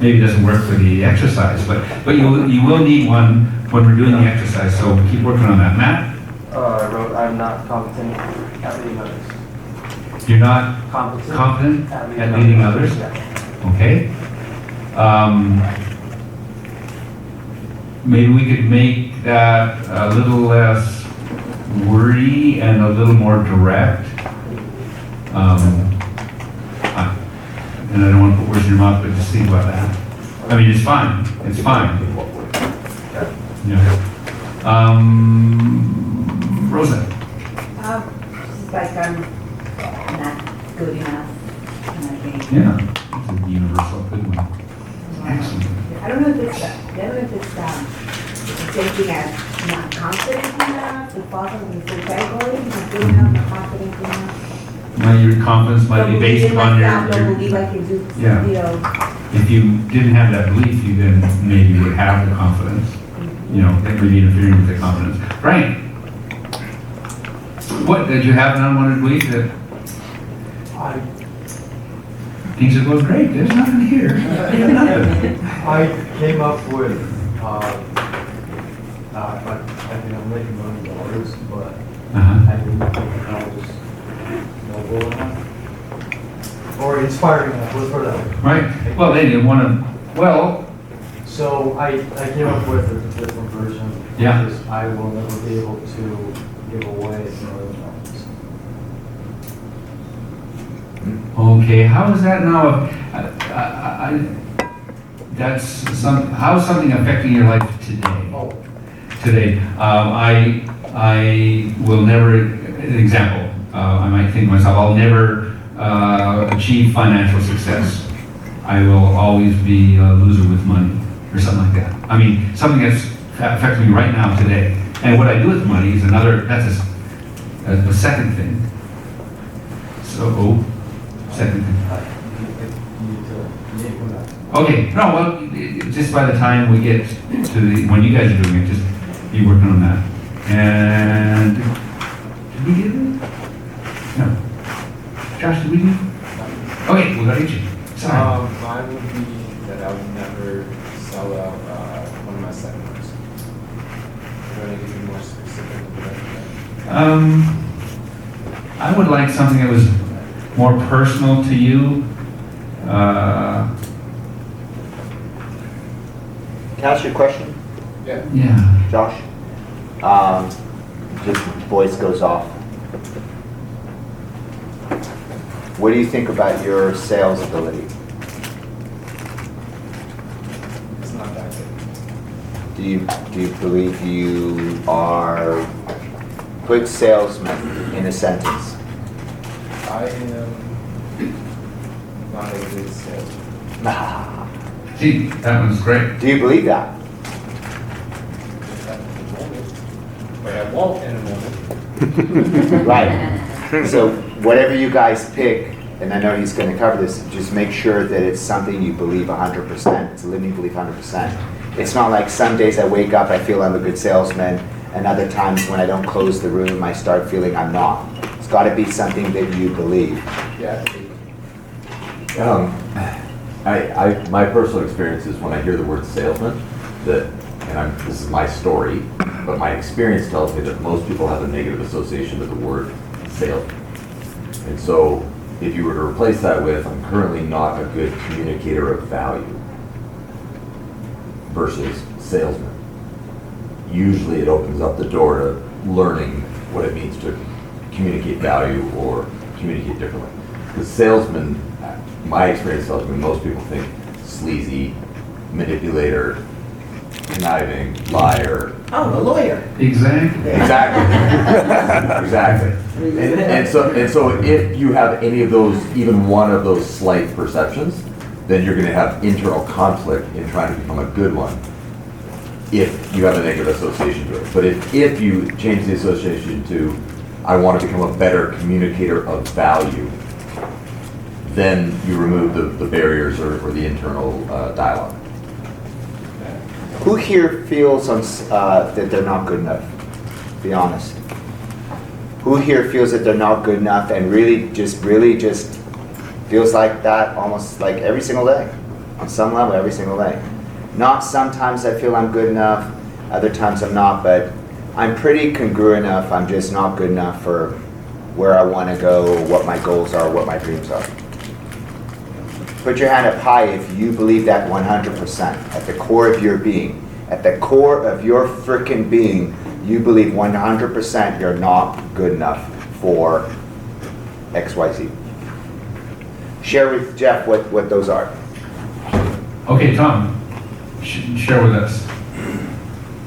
Maybe it doesn't work for the exercise, but you will need one when we're doing the exercise, so keep working on that. Matt? I wrote, I'm not competent at leading others. You're not confident at leading others? Yeah. Okay. Maybe we could make that a little less wordy and a little more direct. And I don't want to put words in your mouth, but just think about that. I mean, it's fine. It's fine. Yeah. Rosa? It's like I'm not good enough, and I think. Yeah, it's a universal good one. Excellent. I don't know if it's the same thing as not confident enough, to fall in the same category, not good enough, not confident enough. Now, your confidence might be based upon don't believe I can do, yeah. you know. If you didn't have that belief, you then maybe would have the confidence. You know, that would be interfering with the confidence. Frank, what, did you have an unwanted belief that? things are going great, there's nothing here. There's nothing. I came up with, I think I'm making money dollars, but Uh-huh. I didn't think I was just noble enough. Or inspiring enough, let's put it that way. Right, well, then you want to, well, So I came up with a different version. Yeah. Because I will never be able to give away million dollars. okay, how is that now? That's how's something affecting your life today? Oh, Today, I will never, an example, I might think to myself, I'll never achieve financial success. I will always be a loser with money, or something like that. I mean, something that's affecting me right now, today. And what I do with money is that's a second thing. So, second thing. you need to name that. Okay, no, well, just by the time we get to when you guys are doing it, just be working on that. And, did we get it? No. Josh, did we do it? Okay, we got each. Sorry. Mine would be that I would never sell out one of my seminars. I'm going to give you more specific than that. I would like something that was more personal to you. Can I ask you a question, Yeah. Josh? Just voice goes off. What do you think about your sales ability? It's not that good. Do you believe you are good salesman in a sentence? I am not a good salesman. See, that one's great. Do you believe that? At the moment. But I won't in a moment. Right. So whatever you guys pick, and I know he's going to cover this, just make sure that it's something you believe 100%. It's a living belief 100%. It's not like some days I wake up, I feel I'm a good salesman, and other times when I don't close the room, I start feeling I'm not. It's got to be something that you believe. Yeah. My personal experience is when I hear the word salesman, this is my story, but my experience tells me that most people have a negative association with the word salesman. And so if you were to replace that with, I'm currently not a good communicator of value versus salesman, usually it opens up the door to learning what it means to communicate value or communicate differently. The salesman, my experience tells me most people think sleazy, manipulator, conniving, liar. Oh, the lawyer. Exactly. Exactly. Exactly. And so if you have any of those, even one of those slight perceptions, then you're going to have internal conflict in trying to become a good one if you have a negative association to it. But if you change the association to, I want to become a better communicator of value, then you remove the barriers or the internal dialogue. Who here feels that they're not good enough? Be honest. Who here feels that they're not good enough and really just feels like that almost like every single day? On some level, every single day. Not sometimes I feel I'm good enough, other times I'm not, but I'm pretty congruent enough, I'm just not good enough for where I want to go, what my goals are, what my dreams are. Put your hand up high if you believe that 100%, at the core of your being. At the core of your frickin' being, you believe 100% you're not good enough for XYZ. Share with Jeff what those are. Okay, Tom, share with us.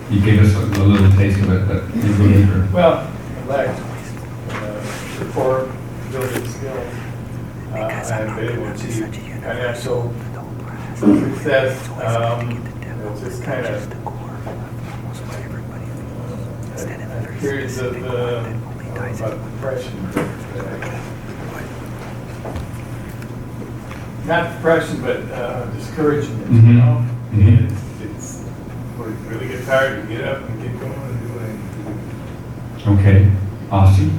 You gave us a little taste of it, but you go deeper. Well, I lack rapport building skills. I've been able to achieve financial success. It's just kind of periods of depression. Not depression, but discouragement. You know, and it's we really get tired. You get up and get going and do it. Okay, Austin.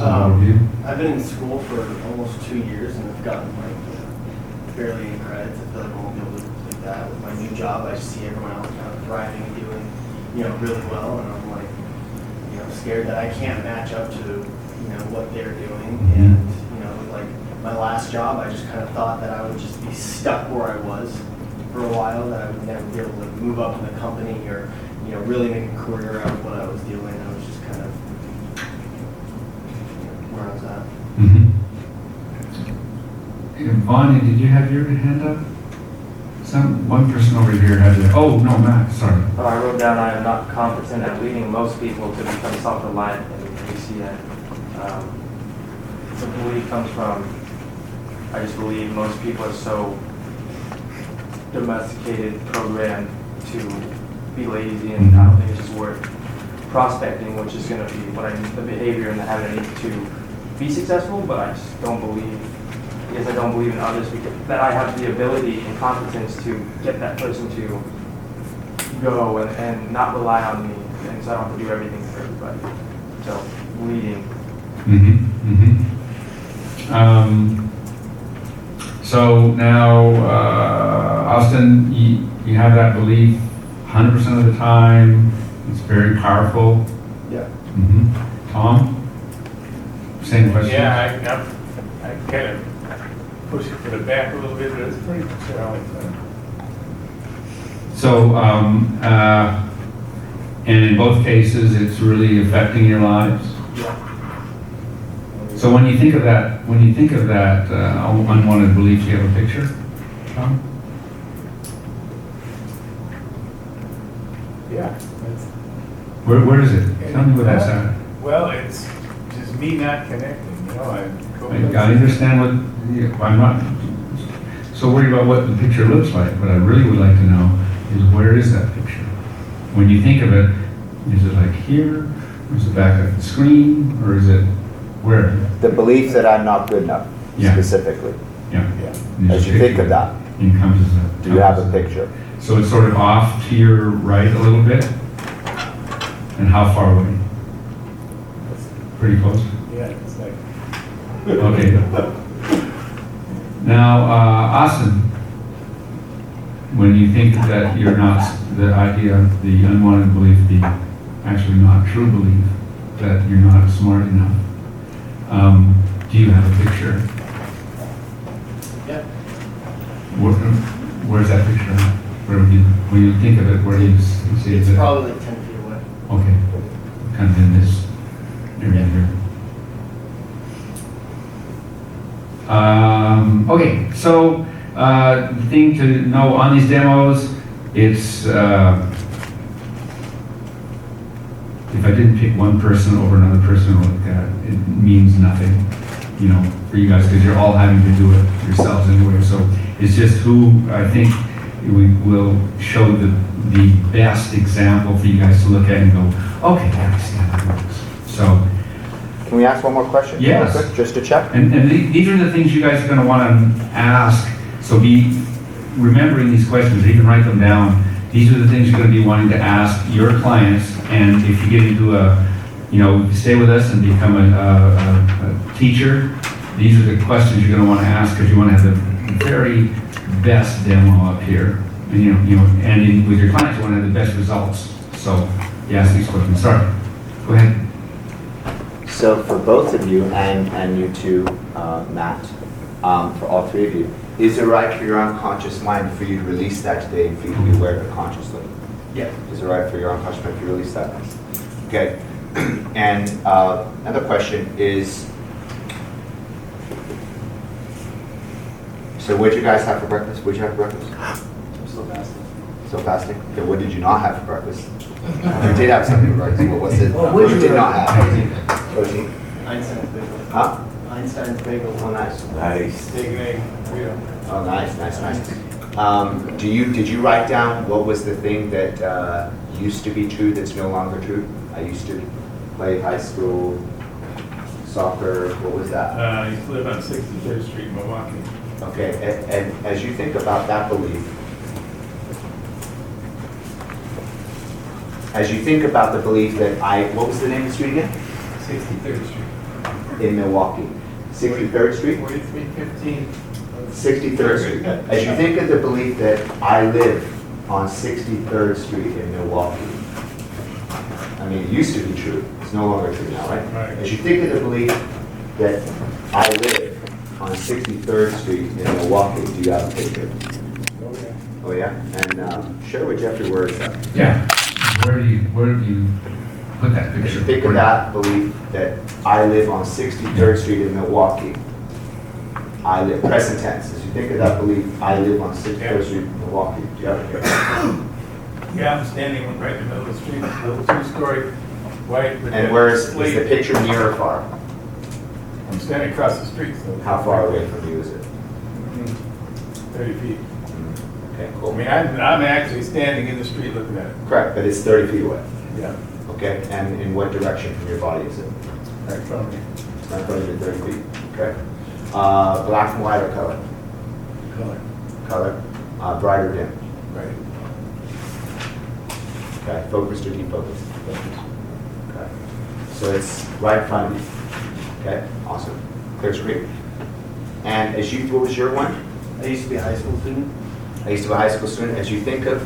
I've been in school for almost 2 years and I've gotten like barely any credits. I feel like I won't be able to complete that with my new job. I just see everyone else kind of thriving and doing, really well, and I'm like, scared that I can't match up to, what they're doing. And, like my last job, I just kind of thought that I would just be stuck where I was for a while, that I would never be able to move up in the company or, really make a career out of what I was doing. I was just kind of where I was at. Bonnie, did you have your hand up? One person over here had it. Oh, no, Matt, sorry. I wrote down I am not competent at leading most people to become self-reliant, and we see that. The belief comes from, I just believe most people are so domesticated, programmed to be lazy, and I don't think it's just worth prospecting, which is going to be what I need, the behavior and the habit I need to be successful, but I just don't believe, because I don't believe in others, that I have the ability and competence to get that person to go and not rely on me, and so I don't have to do everything for everybody. So, leading. So now, Austin, you have that belief 100% of the time. It's very powerful. Yeah. Tom? Same question. Yeah, I kind of push it to the back a little bit, but it's pretty much always So, and in both cases, it's really affecting your lives. Yeah. So when you think of that, unwanted belief, do you have a picture, Tom? Yeah. Where is it? Tell me where that's at. Well, it's just me not connecting, I understand I'm not so worried about what the picture looks like. What I really would like to know is, where is that picture? When you think of it, is it like here? Or is it back at the screen? Or is it where? The belief that I'm not good enough, specifically. Yeah. As you think of that, encompasses that. do you have a picture? So it's sort of off to your right a little bit? And how far away? Pretty close? Yeah, it's like... Okay. Now, Austin, when you think that you're not, the idea, the unwanted belief, the actually not true belief that you're not smart enough, do you have a picture? Yeah. Where's that picture? When you think of it, where do you see it? It's probably like 10 feet away. Okay. Kind of in this area here. Okay, so the thing to know on these demos, it's if I didn't pick one person over another person like that, it means nothing, for you guys, because you're all having to do it yourselves anyway. So it's just who I think we will show the best example for you guys to look at and go, okay, I see how that works. So. Can we ask one more question? Yes. Real quick, just to check. And these are the things you guys are going to want to ask. So be remembering these questions, or even write them down. These are the things you're going to be wanting to ask your clients. And if you get into stay with us and become a teacher, these are the questions you're going to want to ask, because you want to have the very best demo up here. And with your clients, you want to have the best results. So you ask these questions. Sorry. Go ahead. So for both of you, and you too, Matt, for all three of you, is it right for your unconscious mind for you to release that today and for you to be aware of it consciously? Yeah. Is it right for your unconscious mind to release that? Okay. And another question is, so what did you guys have for breakfast? What did you have for breakfast? I'm still fasting. Still fasting? Okay, what did you not have for breakfast? You did have something for breakfast. What was it? What What you did not have? Protein. Einstein's bagel. Huh? Einstein's bagel. Oh, nice. Nice. Steak and egg, Oh, nice. Did you write down what was the thing that used to be true that's no longer true? I used to play high school soccer. What was that? I used to live on 63rd Street, Milwaukee. Okay, and as you think about that belief, as you think about the belief that what was the name of the street again? 63rd Street. In Milwaukee. 63rd Street? 4315. 63rd Street. As you think of the belief that I live on 63rd Street in Milwaukee, I mean, it used to be true, it's no longer true now, right? Right. As you think of the belief that I live on 63rd Street in Milwaukee, do you have a picture? Oh, yeah? And share with Jeffrey where it's at. Yeah. Where do you put that As picture? you think of that belief that I live on 63rd Street in Milwaukee, I live, present tense, as you think of that belief, I live on 63rd Street in Milwaukee, do you have a picture? Yeah, I'm standing right in the middle of the street, little two-story, white. with And that where is slate. the picture near or far? I'm standing across the street, so. How far away from you is it? 30 feet. Okay, I cool. mean, I'm actually standing in the street looking at it. Correct, but it's 30 feet away. Yeah, Okay, and in what direction from your body is it? right from me. It's not going to be 30 feet, okay? Black and white or color? Color. Color. Bright or dim? Right. Okay, focused or defocused? Focused. Okay. So it's right in front of you. Okay, awesome. Clear screen. And as you, what was your one? I used to be a high school student. I used to be a high school student. As you think of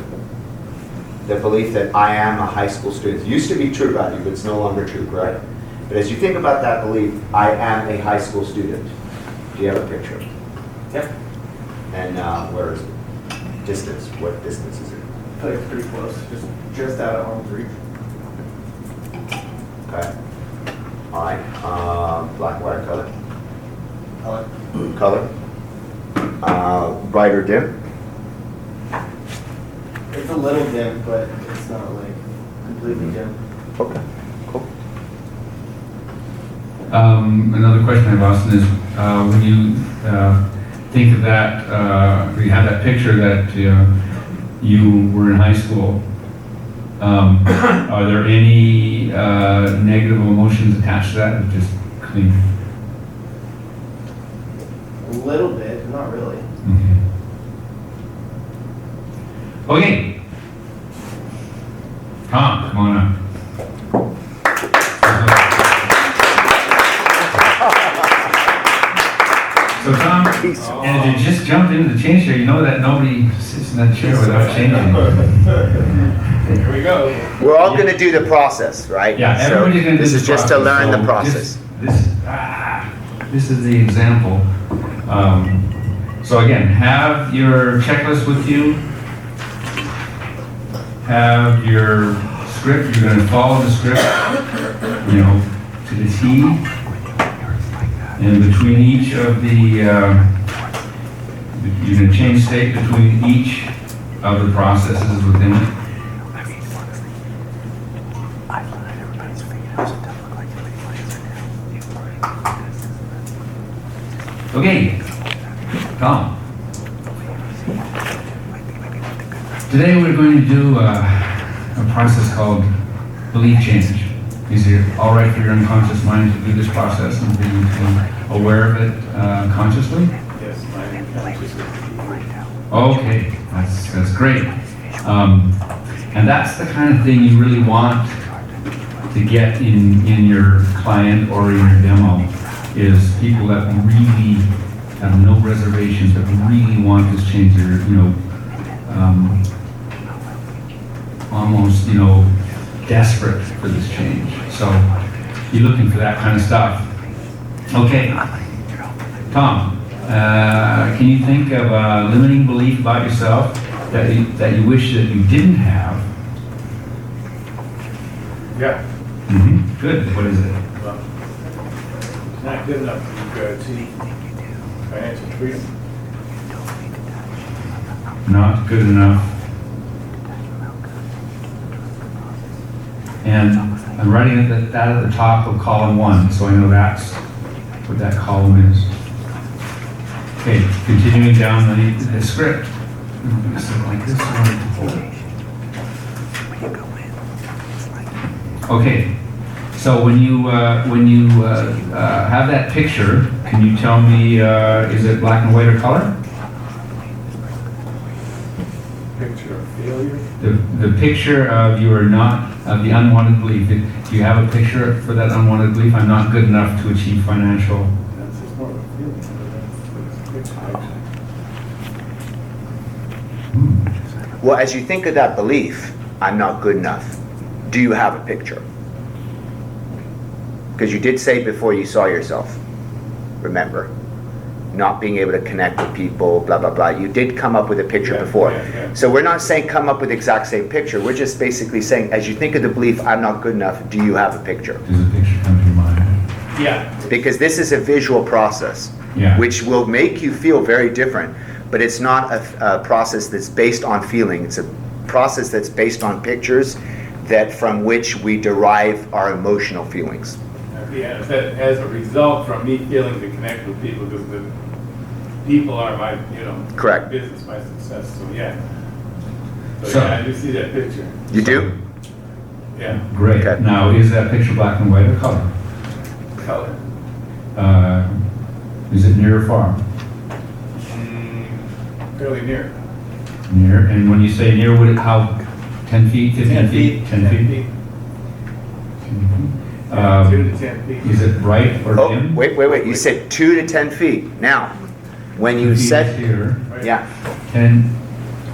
the belief that I am a high school student, it used to be true about you, but it's no longer true, correct? But as you think about that belief, I am a high school student, do you have a picture? Yep. And where is it? Distance, what distance is it? I feel like it's pretty close. Just out of arm's reach. Okay. All right. Black and white color? Color. Color? Bright or dim? It's a little dim, but it's not like completely dim. Okay, cool. Another question I have, Austin, is when you think of that, or you have that picture that you were in high school, are there any negative emotions attached to that, or just clean? A little bit, not really. Okay. Tom, come on up. So Tom, and if you just jumped into the change chair, you know that nobody sits in that chair without changing. Here we go. We're all going to do the process, right? Yeah, everybody's going to do this is just to learn the process. This is the example. So again, have your checklist with you. Have your script. You're going to follow the script, to the T. And between each of the, you're going to change state between each of the processes within it. Okay, Tom. Today we're going to do a process called belief change. Is it all right for your unconscious mind to do this process and be aware of it consciously? Yes, my unconscious is. Okay, that's great. And that's the kind of thing you really want to get in your client or in your demo, is people that really have no reservations, that really want this change. They're, almost, desperate for this change. So you're looking for that kind of stuff. Okay, Tom, can you think of a limiting belief about yourself that you wish that you didn't have? Yeah. Good. What is it? Well, it's not good enough to achieve financial freedom. Not good enough. And I'm writing that at the top of column 1, so I know that's what that column is. Okay, continuing down the script. I'm going to sit like this. Okay, so when you have that picture, can you tell me, is it black and white or color? Picture of failure. The picture of the unwanted belief. Do you have a picture for that unwanted belief? I'm not good enough to achieve financial. That's just more of a feeling. It's a picture, actually. Well, as you think of that belief, I'm not good enough, do you have a picture? Because you did say before you saw yourself, remember, not being able to connect with people, blah, blah, blah. You did come up with a picture before. So we're not saying come up with the exact same picture. We're just basically saying, as you think of the belief, I'm not good enough, do you have a picture? Does a picture come to your mind? Yeah. Because this is a visual process, which will make you feel very different, but it's not a process that's based on feeling. It's a process that's based on pictures that from which we derive our emotional feelings. Yeah, that as a result from me feeling to connect with people, because the people are my, Correct. Business, my success. So yeah. So, So- yeah, I do see that picture. You do? Yeah. Great. Now, is that picture black and white or color? Color. Is it near or far? Fairly near. Near. And when you say near, how? 10 feet, 15 10 feet? 10 feet. 2 to 10 feet. Is it bright or dim? Wait. You said 2 to 10 feet. Now, when you said, here, yeah. 10.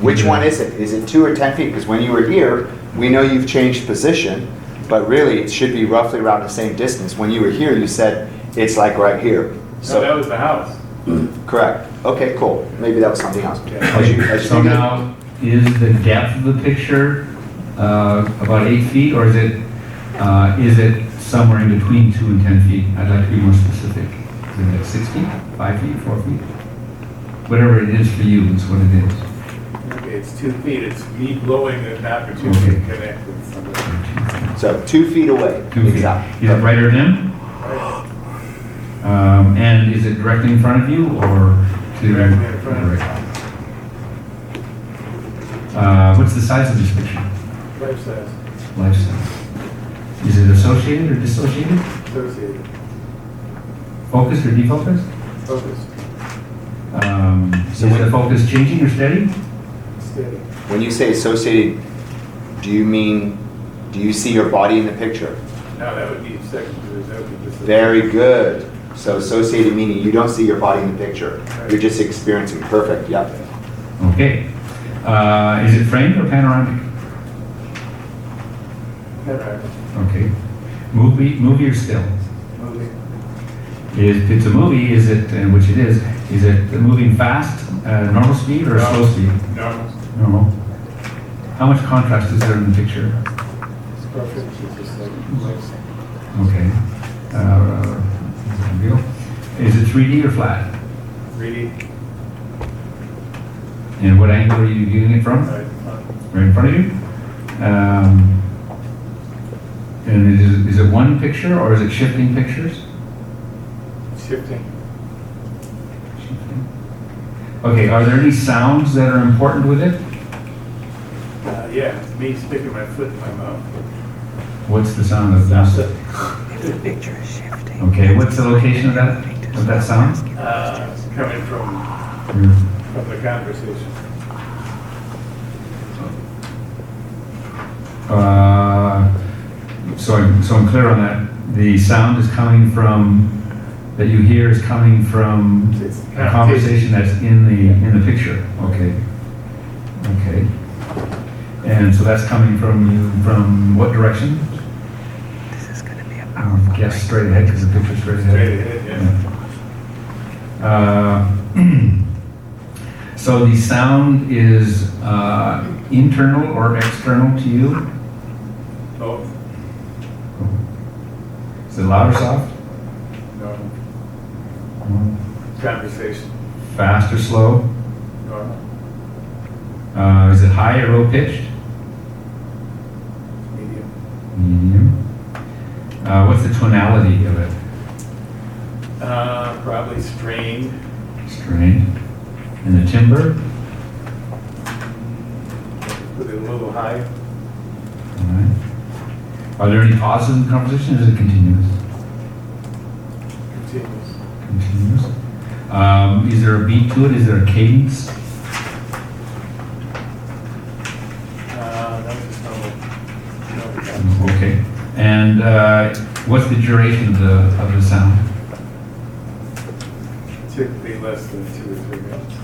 Which one is it? Is it 2 or 10 feet? Because when you were here, we know you've changed position, but really it should be roughly around the same distance. When you were here, you said it's like right here. So that was the house. Correct. Okay, cool. Maybe that was something else. So now, is the depth of the picture about 8 feet, or is it somewhere in between 2 and 10 feet? I'd like to be more specific. Is it like 6 feet, 5 feet, 4 feet? Whatever it is for you is what it is. Okay, it's 2 feet. It's me blowing an opportunity to connect with somebody. So 2 feet away. 2 feet. Exactly. Is it bright or dim? And is it directly in front of you or to Directly in front of me. What's the size of this picture? Life size. Life size. Is it associated or dissociated? Associated. Focused or defocused? Focused. Is the focus changing or steady? Steady. When you say associated, do you see your body in the picture? No, that would be second. That would be just Very good. So associated meaning you don't see your body in the picture. You're just experiencing. Perfect. Yep. Okay. Is it framed or panoramic? Panoramic. Okay. Movie or still? Movie. If it's a movie, is it, and which it is it moving fast, normal speed or slow speed? Normal. Normal. How much contrast is there in the picture? It's perfect. It's just like Okay. Is it 3D or flat? 3D. And what angle are you viewing it from? Right in front of you? And is it one picture or is it shifting pictures? Shifting. Okay, are there any sounds that are important with it? Yeah, me sticking my foot in my mouth. What's the sound of that? The picture is shifting. Okay, what's the location of that sound? Coming from the conversation. So I'm clear on that. The sound is coming from, that you hear is coming from a conversation that's in the picture. Okay. Okay. And so that's coming from what direction? This is going to be a Yes, straight ahead, because the picture's straight ahead. Straight ahead, Yeah. So the sound is internal or external to you? Both. Is it loud or soft? Normal. Conversation. Fast or slow? Normal. Is it high or low pitched? Medium. Medium. What's the tonality of it? Probably strained. Strained. And the timbre? Put it a little higher. All right. Are there any pauses in the conversation, or is it continuous? Continuous. Continuous. Is there a beat to it? Is there a cadence? That's just normal. Okay. And what's the duration of the sound? Typically less than 2 or 3 minutes.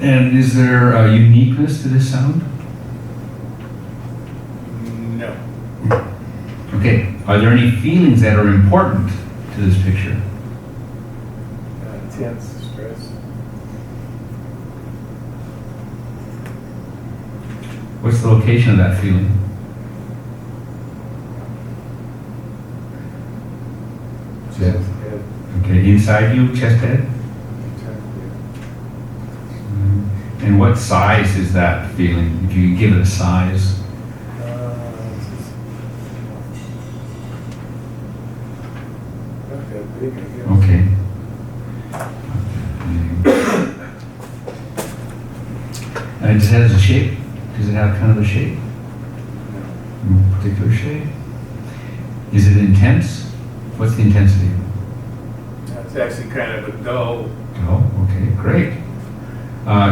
And is there a uniqueness to this sound? No. Okay. Are there any feelings that are important to this picture? Tense, stress. What's the location of that feeling? Chest, head. Okay, inside you, chest, head? And what size is that feeling, if you give it a size? Okay, big, I guess. Okay. And it just has a shape? Does it have kind of a shape? No particular shape? Is it intense? What's the intensity? It's actually kind of a dull. Oh, okay, great.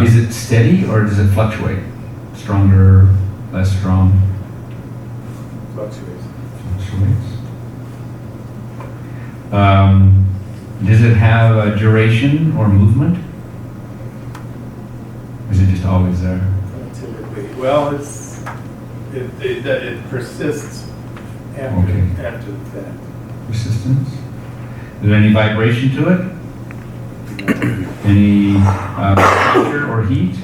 Is it steady or does it fluctuate? Stronger, less strong? Fluctuates. Fluctuates. Does it have a duration or movement? Or is it just always there? Typically, well, it persists after, Okay. after the fact. Persistence? Is there any vibration to it? Any pressure or heat?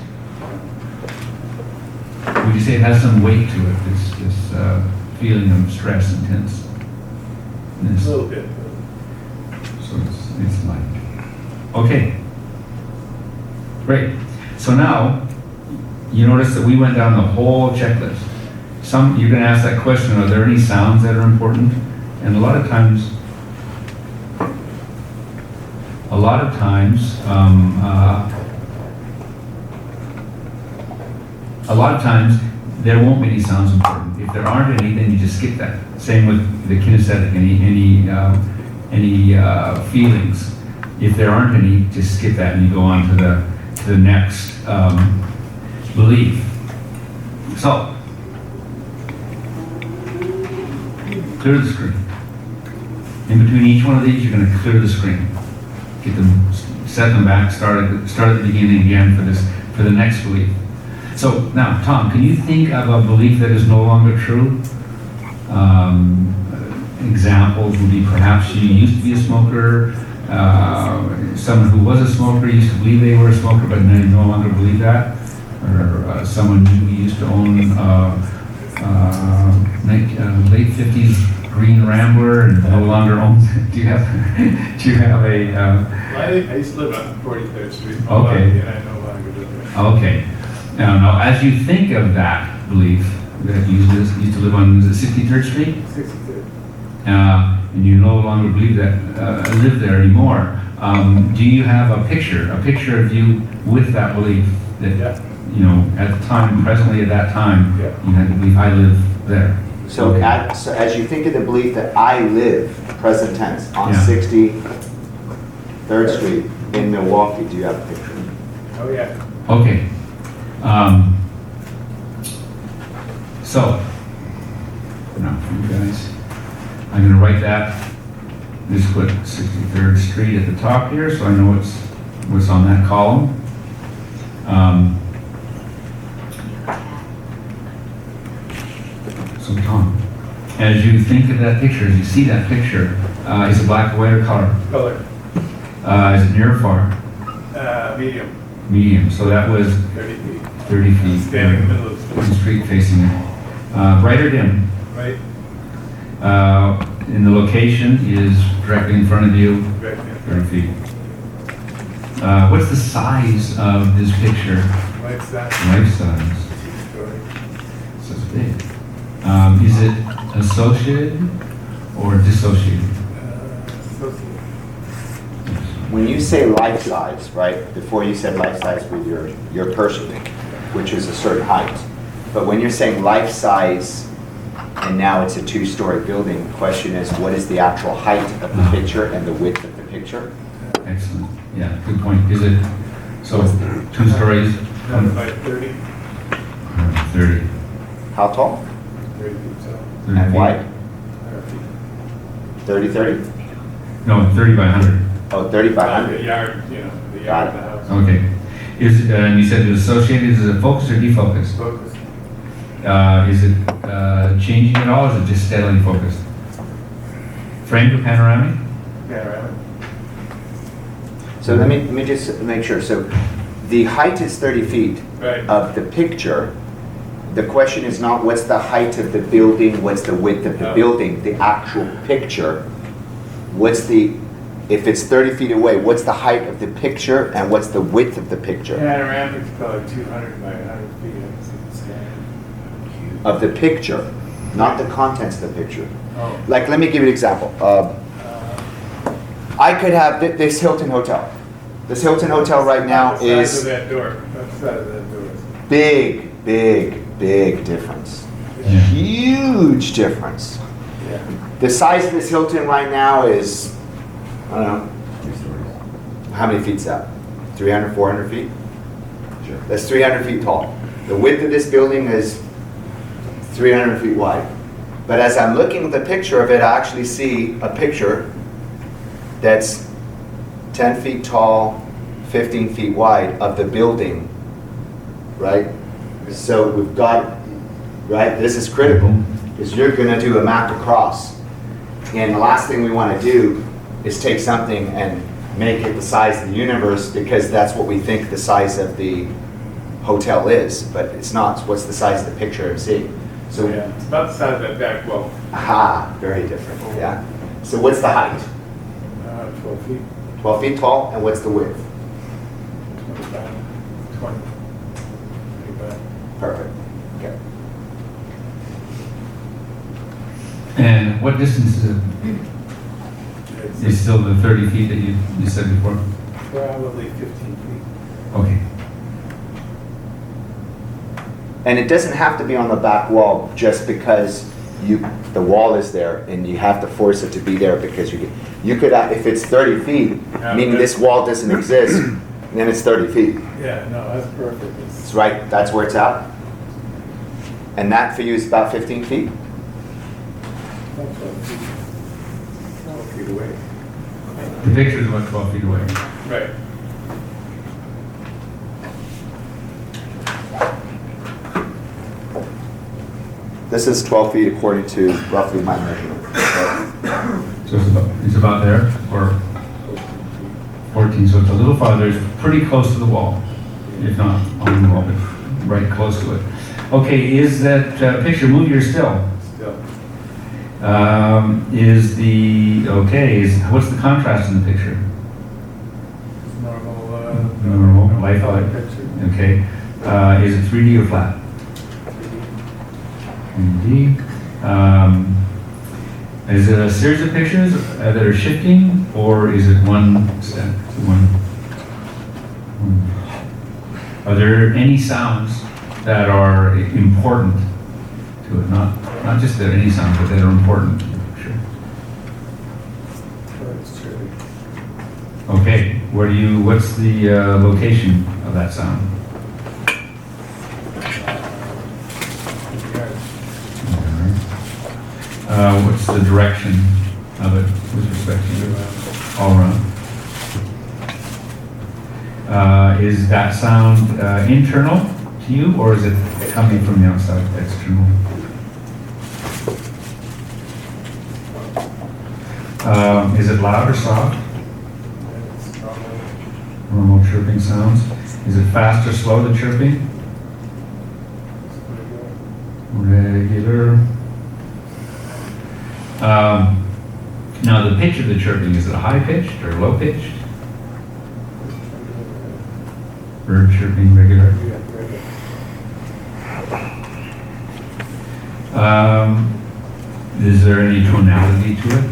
Would you say it has some weight to it, this feeling of stress and tenseness? A little bit. So it's light. Okay. Great. So now, you notice that we went down the whole checklist. You're going to ask that question, are there any sounds that are important? And a lot of times, there won't be any sounds important. If there aren't any, then you just skip that. Same with the kinesthetic, any feelings. If there aren't any, just skip that and you go on to the next belief. So, clear the screen. In between each one of these, you're going to clear the screen. Get them, set them back, start at the beginning again for the next belief. So now, Tom, can you think of a belief that is no longer true? Examples would be perhaps you used to be a smoker, someone who was a smoker used to believe they were a smoker but they no longer believe that, or someone who used to own late 50s green Rambler and no longer owns it. Do you have a... Well, I used to live on 43rd Street. Okay. And I no longer live there. Okay. Now, as you think of that belief, that you used to live on, is it 63rd Street? 63rd. And you no longer believe that, live there anymore. Do you have a picture of you with that belief that, you know, at the time, presently at that time, you had to believe I live there? So, so as you think of the belief that I live, present tense, on 63rd Street in Milwaukee, do you have a picture? Oh, yeah. Okay. So, now for you guys, I'm going to write that. Just put 63rd Street at the top here, so I know what's on that column. So Tom, as you think of that picture, as you see that picture, is it black, white, or color? Color. Is it near or far? Medium. Medium. So that was 30 feet. 30 feet. Standing in the middle of the street facing it. Bright or dim? Right. And the location is directly in front of you. Directly in 30 feet. What's the size of this picture? Life size. Life size. Story. So it's big. Is it associated or dissociated? Associated. When you say life size, right, before you said life size with your person, which is a certain height, but when you're saying life size and now it's a 2-story building, the question is what is the actual height of the picture and the width of the picture? Excellent. Yeah, good point. Is it, so 2 stories? By 30. 30. How tall? 30 feet tall. 30 And feet. wide? 30? No, 30 by 100. Oh, 30 by 100. The yard, you know, the Got yard of the house. Okay. And you said it's associated, is it focused or defocused? Focused. Is it changing at all, or is it just steadily focused? Framed or panoramic? Panoramic. So let me just make sure. So the height is 30 feet Right. of the picture. The question is not what's the height of the building, what's the width of the No. building, the actual picture. What's the, if it's 30 feet away, what's the height of the picture and what's the width of the picture? Panoramic's probably 200 by 100 feet. I can see the sky. Of the picture, not the contents of the picture. Oh. Like, let me give you an example. I could have this Hilton Hotel. This Hilton Hotel right now The size is of that door. What size of that door is? big, big, big difference. Huge difference. Yeah. The size of this Hilton right now is, I don't know, how many feet's that? 300, 400 feet? Sure. That's 300 feet tall. The width of this building is 300 feet wide. But as I'm looking at the picture of it, I actually see a picture that's 10 feet tall, 15 feet wide of the building, right? So we've got, right, this is critical, because you're gonna do a map across. And the last thing we wanna do is take something and make it the size of the universe, because that's what we think the size of the hotel is, but it's not. It's what's the size of the picture I'm seeing. So, Yeah, it's about the size of that back wall. aha, very different, yeah. So what's the height? 12 feet, 12 feet tall, and what's the width? 25, 20, 25. Perfect, okay. And what distance is it? Is still the 30 feet that you said before? Probably 15 feet. Okay. And it doesn't have to be on the back wall just because the wall is there and you have to force it to be there because you could, if it's 30 feet, meaning this wall doesn't exist, then it's 30 feet. Yeah, no, that's perfect. It's right, that's where it's at. And that for you is about 15 feet? About 12 feet. 12 feet away. The picture is about 12 feet away. Right. This is 12 feet according to roughly my measurement. So it's about there, or 14, so it's a little farther, it's pretty close to the wall, if not on the wall, but right close to it. Okay, is that picture movier still? Still. What's the contrast in the picture? Normal. Normal, life picture. Okay. Is it 3D or flat? 3D. Is it a series of pictures that are shifting, or is it one step? Are there any sounds that are important to it? Not just that any sounds, but that are important to the picture. That's true. Okay, what's the location of that sound? What's the direction of it with respect to you? All around. Is that sound internal to you, or is it coming from the outside, external? Is it loud or soft? Normal chirping sounds. Is it fast or slow, the chirping? Regular. Now the pitch of the chirping, is it high pitched or low pitched? Bird chirping regular. Is there any tonality to it?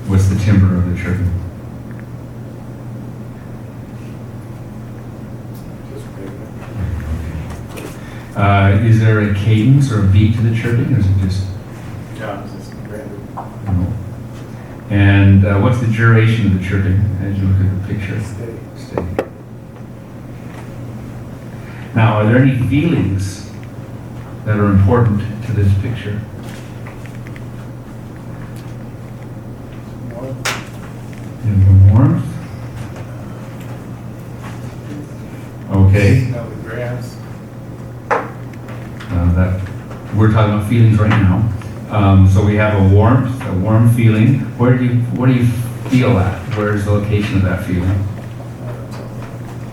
What's the timbre of the chirping? Is there a cadence or a beat to the chirping, or is it just? No, it's just random. No. And what's the duration of the chirping as you look at the picture? Steady. Now, are there any feelings that are important to this picture? One. Yeah, Okay. Smell the grass. That we're talking about feelings right now. So we have a warm feeling. Where do you feel at? Where's the location of that feeling?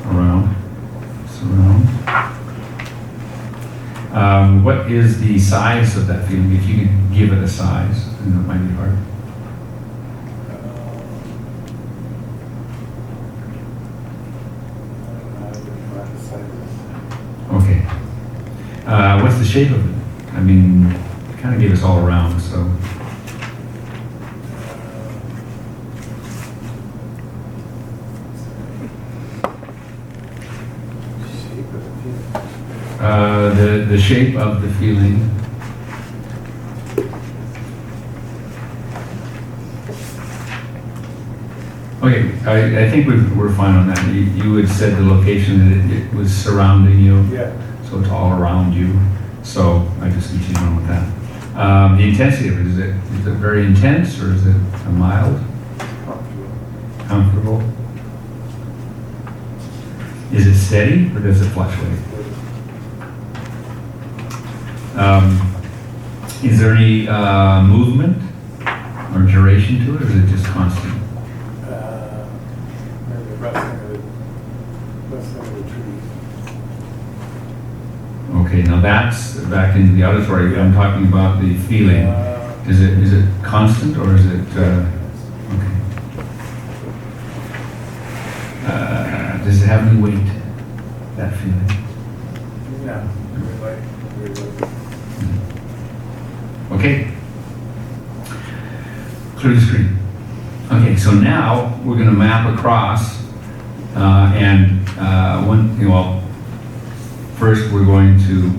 Around. Surround. What is the size of that feeling? If you could give it a size, and that might be hard. Okay. What's the shape of it? I mean, kind of gave us all around, so. The shape of the feeling. Okay, I think we're fine on that. You had said the location that it was surrounding you. Yeah. So it's all around you. So I just continue on with that. The intensity of it, is it very intense or is it a mild? Comfortable. Is it steady or does it fluctuate? Is there any movement or duration to it, or is it just constant? Maybe rustling of the trees. Okay, now that's back into the auditory. I'm talking about the feeling. Is it constant or is it okay? Does it have any weight? That feeling. No, very light. Okay. Clear the screen. Okay, so now we're going to map across, first we're going to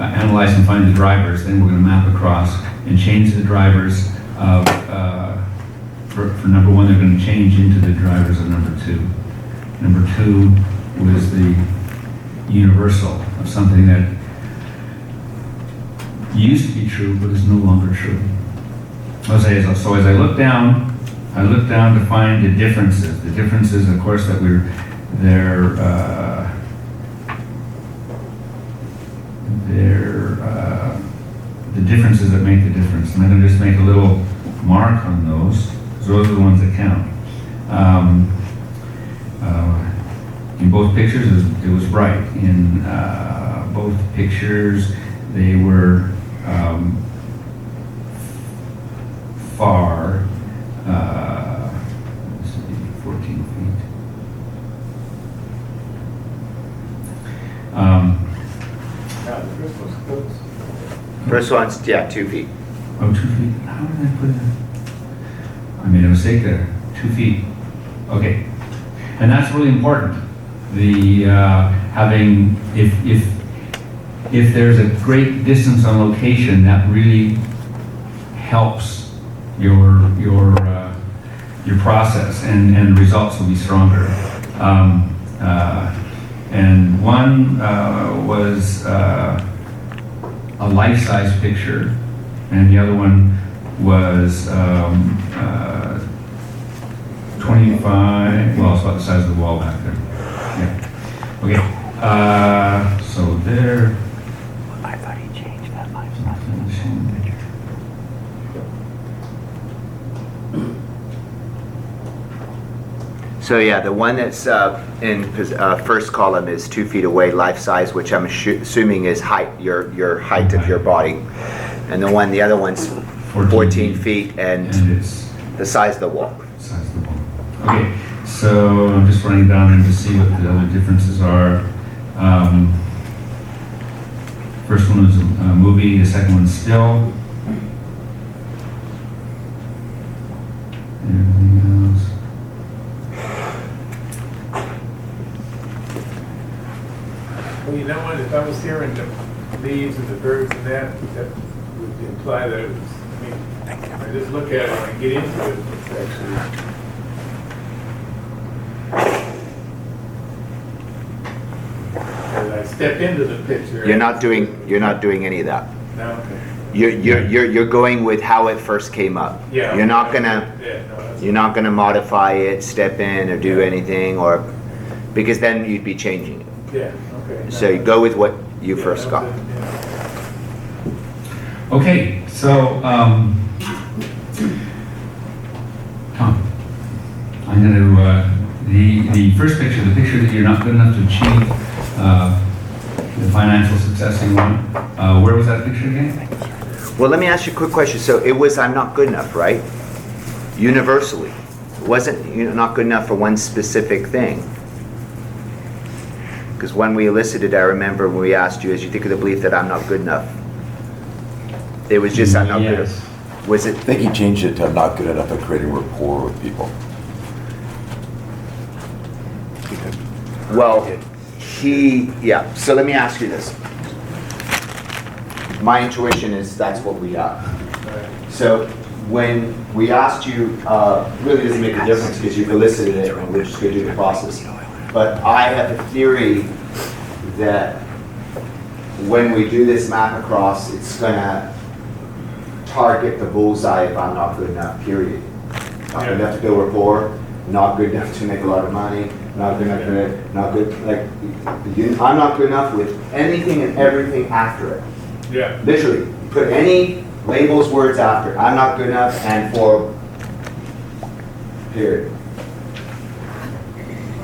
analyze and find the drivers. Then we're going to map across and change the drivers of. For number one, they're going to change into the drivers of number two. Number two was the universal of something that used to be true but is no longer true. So as I look down to find the differences. The differences, of course, that the differences that make the difference. And I'm going to just make a little mark on those, because those are the ones that count. In both pictures, it was bright. In both pictures, they were far, 14 feet. First one's, 2 feet. Oh, 2 feet. How did I put it? I made a mistake there. 2 feet. Okay. And that's really important. The having, if there's a great distance on location, that really helps your process, and the results will be stronger. And one was a life-size picture, and the other one was 25. Well, it's about the size of the wall back there. Yeah. Okay. So there. I thought he changed that life size. So yeah, the one that's in first column is 2 feet away, life size, which I'm assuming is height, your height of your body, and the other one's 14 feet and it's the size of the wall. Size of the wall. Okay, so I'm just running down and to see what the other differences are. First one was a movie, the second one's still. Everything else. Well, you know what, if I was hearing the leaves and the birds and that would imply that it was, I just look at it and I get into it, it's actually. As I step into the picture. You're not doing any of that. No, okay. You're going with how it first came up. Yeah. You're not gonna that's modify it, step in or do anything, or because then you'd be changing it. Yeah, Okay. So you go with what you first got. Okay, so, Tom, I'm going to, the first picture, the picture that you're not good enough to achieve the financial success you want, where was that picture again? Well, let me ask you a quick question. So it was I'm not good enough, right? Universally. It wasn't not good enough for one specific thing. Because when we elicited, I remember when we asked you, as you think of the belief that I'm not good enough, it was just I'm not good enough. Was it? I think he changed it to I'm not good enough at creating rapport with people. Well, yeah. So let me ask you this. My intuition is that's what we got. So when we asked you, really doesn't make a difference because you've elicited it and we're just going to do the process. But I have a theory that when we do this map across, it's going to target the bullseye if I'm not good enough, period. Not good enough to build rapport, not good enough to make a lot of money, not good enough to, not good, like, I'm not good enough with anything and everything after it. Yeah. Literally, put any labels, words after it. I'm not good enough and for, period.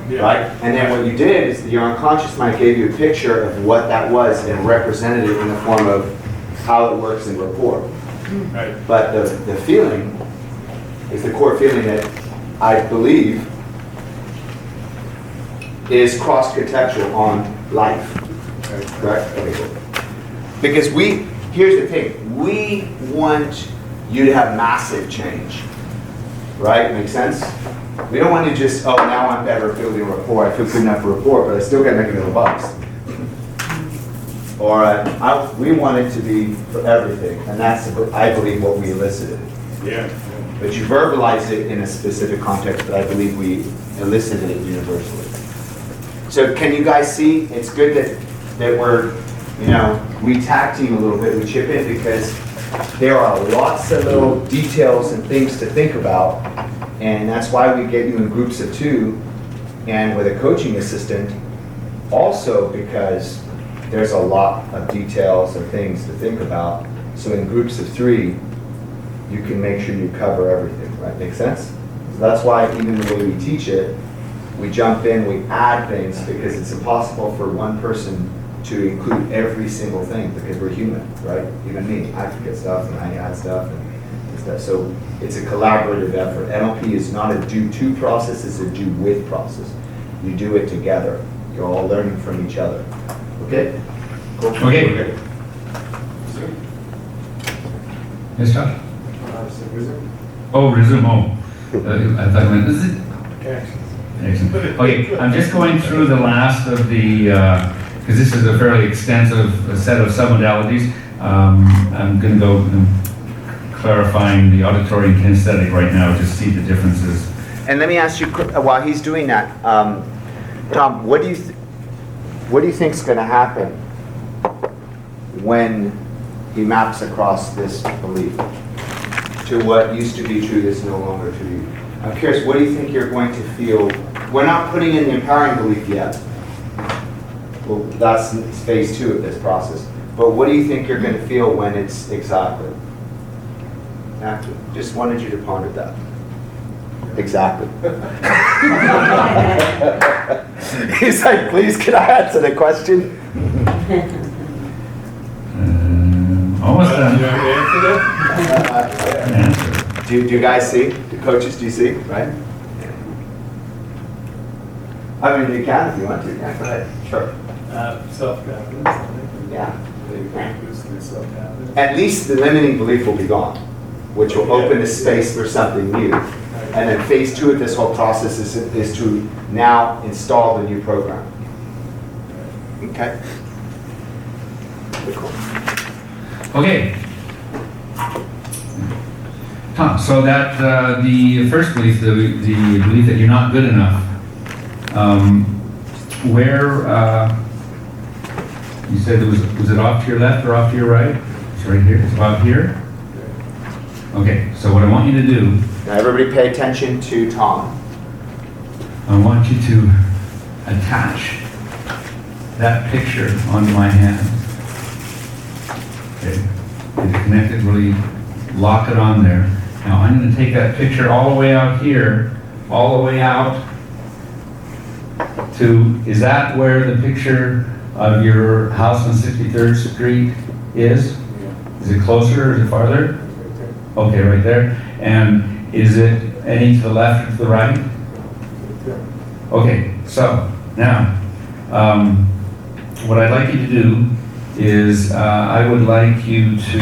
Yeah. Right? And then what you did is your unconscious mind gave you a picture of what that was and represented it in the form of how it works in rapport. Right. But the feeling is the core feeling that I believe is cross-contextual on life. Right. Correct? Okay, cool. Because here's the thing, we want you to have massive change. Right? Make sense? We don't want to just, oh, now I'm better at building rapport. I feel good enough for rapport, but I still got to make $1 million. Or we want it to be for everything, and that's, I believe, what we elicited. Yeah. But you verbalize it in a specific context, but I believe we elicited it universally. So can you guys see? It's good that we're, we tag team a little bit, we chip in, because there are lots of little details and things to think about, and that's why we get you in groups of 2 and with a coaching assistant, also because there's a lot of details and things to think about. So in groups of 3, you can make sure you cover everything, right? Make sense? So that's why even the way we teach it, we jump in, we add things, because it's impossible for one person to include every single thing, because we're human, right? Even me, I forget stuff and I add stuff and stuff. So it's a collaborative effort. NLP is not a do-to process, it's a do-with process. You do it together. You're all learning from each other. Okay? Cool. Okay. Yes, Josh? Oh, resume. Oh. I thought you meant, is it? Excellent. Okay, I'm just going through the last of the, because this is a fairly extensive set of submodalities. I'm going to go clarifying the auditory and kinesthetic right now to see the differences. And let me ask you, while he's doing that, Tom, what do you think is going to happen when he maps across this belief to what used to be true that's no longer true? I'm curious, what do you think you're going to feel? We're not putting in the empowering belief yet. Well, that's phase 2 of this process. But what do you think you're going to feel when it's exactly? Just wanted you to ponder that. Exactly. He's like, please, can I answer the question? Almost done. Do you guys see? The coaches, do you see? Right? I mean, you can if you want to. Yeah, go ahead. Sure. Self-confidence, I think. Yeah. Self-confidence. At least the limiting belief will be gone, which will open the space for something new. And then phase 2 of this whole process is to now install the new program. Okay? Cool. Okay. Tom, so that the first belief, the belief that you're not good enough, where you said was it off to your left or off to your right? It's right here. It's about here. Okay. So what I want you to do. Now everybody pay attention to Tom. I want you to attach that picture onto my hand. Okay, get it connected, really lock it on there. Now I'm going to take that picture all the way out here, all the way out to, is that where the picture of your house on 63rd Street is? Is it closer or is it farther? Okay, right there. And is it any to the left or to the right? Okay, so now, what I'd like you to do is I would like you to,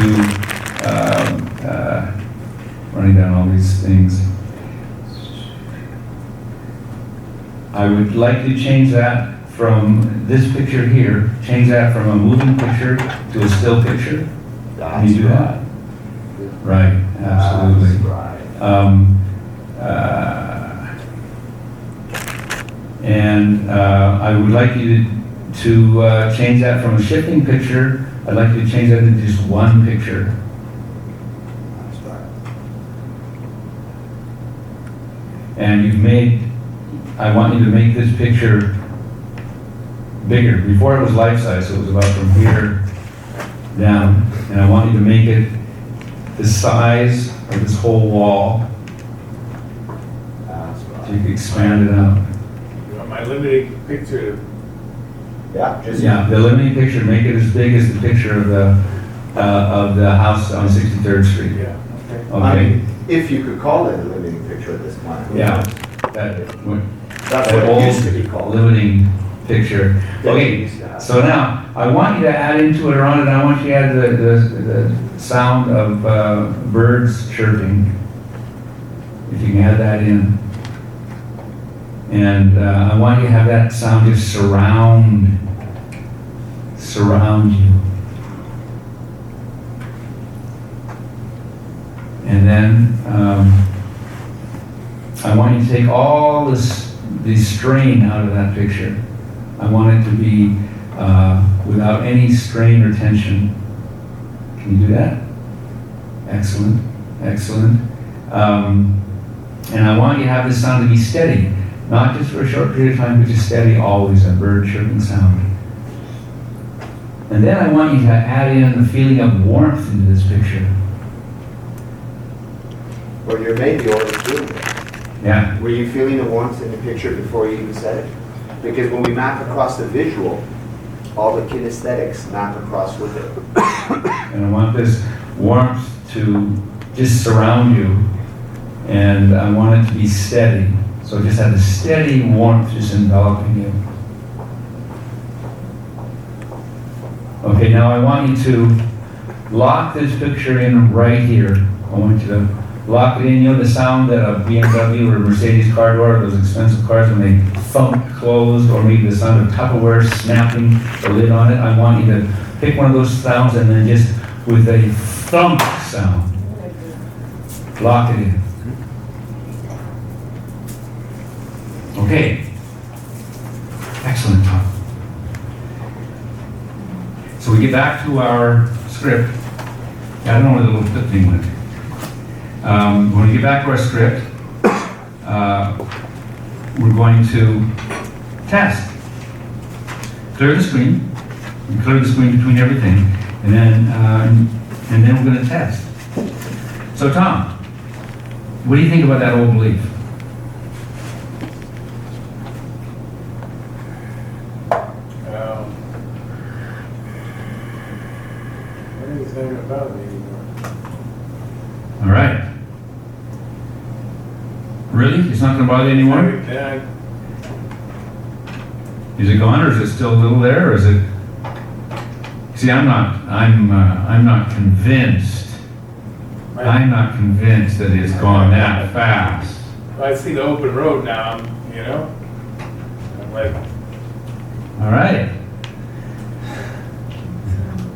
running down all these things, I would like you to change that from this picture here, change that from a moving picture to a still picture. Can you do that? Right, absolutely. I would like you to change that from a shifting picture. I'd like you to change that into just one picture. And I want you to make this picture bigger. Before it was life-size, so it was about from here down. And I want you to make it the size of this whole wall. So you can expand it out. You want my limiting picture to... Yeah, the limiting picture, make it as big as the picture of the house on 63rd Street. Yeah. Okay. If you could call it a limiting picture at this point. Yeah. That's what it used to be called. Limiting picture. Okay, so now, I want you to add into it, around it, I want you to add the sound of birds chirping. If you can add that in. And I want you to have that sound just surround you. And then I want you to take all the strain out of that picture. I want it to be without any strain or tension. Can you do that? Excellent, excellent. And I want you to have the sound to be steady. Not just for a short period of time, but just steady always, a bird chirping sound. And then I want you to add in the feeling of warmth into this picture. Well, you're maybe already doing it. Yeah. Were you feeling the warmth in the picture before you even said it? Because when we map across the visual, all the kinesthetics map across with it. And I want this warmth to just surround you, and I want it to be steady. So just have a steady warmth just enveloping you. Okay, now I want you to lock this picture in right here. I want you to lock it in. You know the sound that a BMW or a Mercedes car door, those expensive cars, when they thump closed, or maybe the sound of Tupperware snapping the lid on it. I want you to pick one of those sounds and then just with a thump sound, lock it in. Okay. Excellent, Tom. So we get back to our script. I don't know where the little flip thing went. When we get back to our script, we're going to test. Clear the screen. We clear the screen between everything, and then we're going to test. So Tom, what do you think about that old belief? It's not gonna bother me anymore. All right. Really? It's not going to bother you anymore? Yeah. Is it gone, or is it still a little there, or is it? See, I'm not convinced. I'm not convinced that it's gone that fast. Well, I see the open road now, you know? I'm like, All right.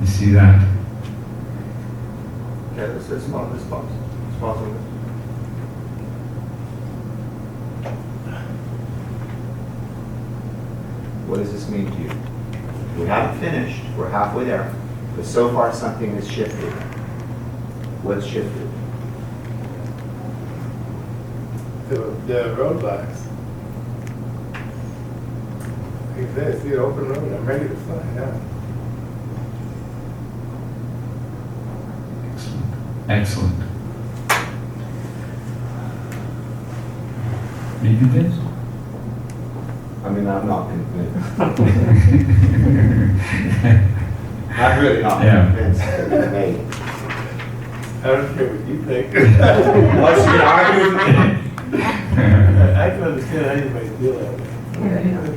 You see that? Yeah, this pause. What does this mean to you? We haven't finished, we're halfway there, but so far something has shifted. What's shifted? the roadblocks. Like this, see, open road, I'm ready to fly now. Excellent. Are you convinced? I mean, I'm not convinced. I'm really not Yeah. convinced that it's made. I don't care what you think. Unless you can argue with me. I can understand how you might feel that way.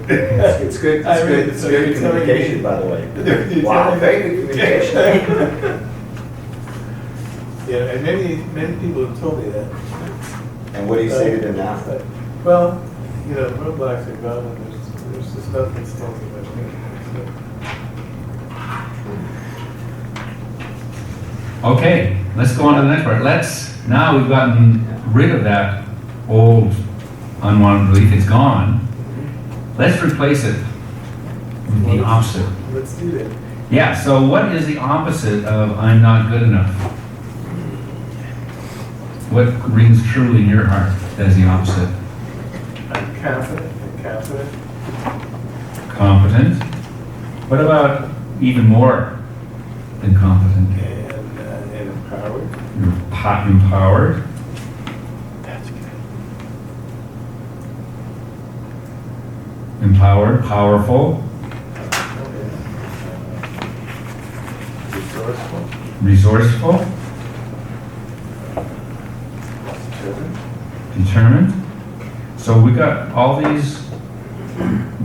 It's good, it's good communication, by the way. Wow, very good communication. Yeah, and many people have told me that. And what do you say to them now? Well, you know, roadblocks are gone, and there's just nothing stopping much. Okay, let's go on to the next part. Now we've gotten rid of that old unwanted belief, it's gone. Let's replace it with the opposite. Let's do that. Yeah, so what is the opposite of I'm not good enough? What rings true in your heart as the opposite? I'm confident and confident. Competent. What about even more than competent? And empowered. You're empowered. That's good. Empowered, powerful, resourceful, determined. So we got all these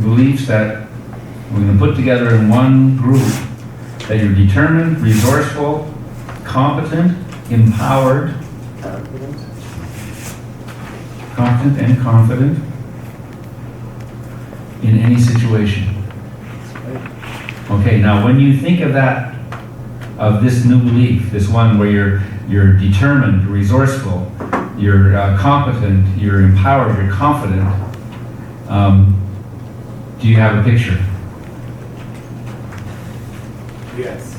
beliefs that we're going to put together in one group, that you're determined, resourceful, competent, empowered, competent and confident in any situation. Okay, now when you think of that, of this new belief, this one where you're determined, resourceful, you're competent, you're empowered, you're confident, do you have a picture? Yes.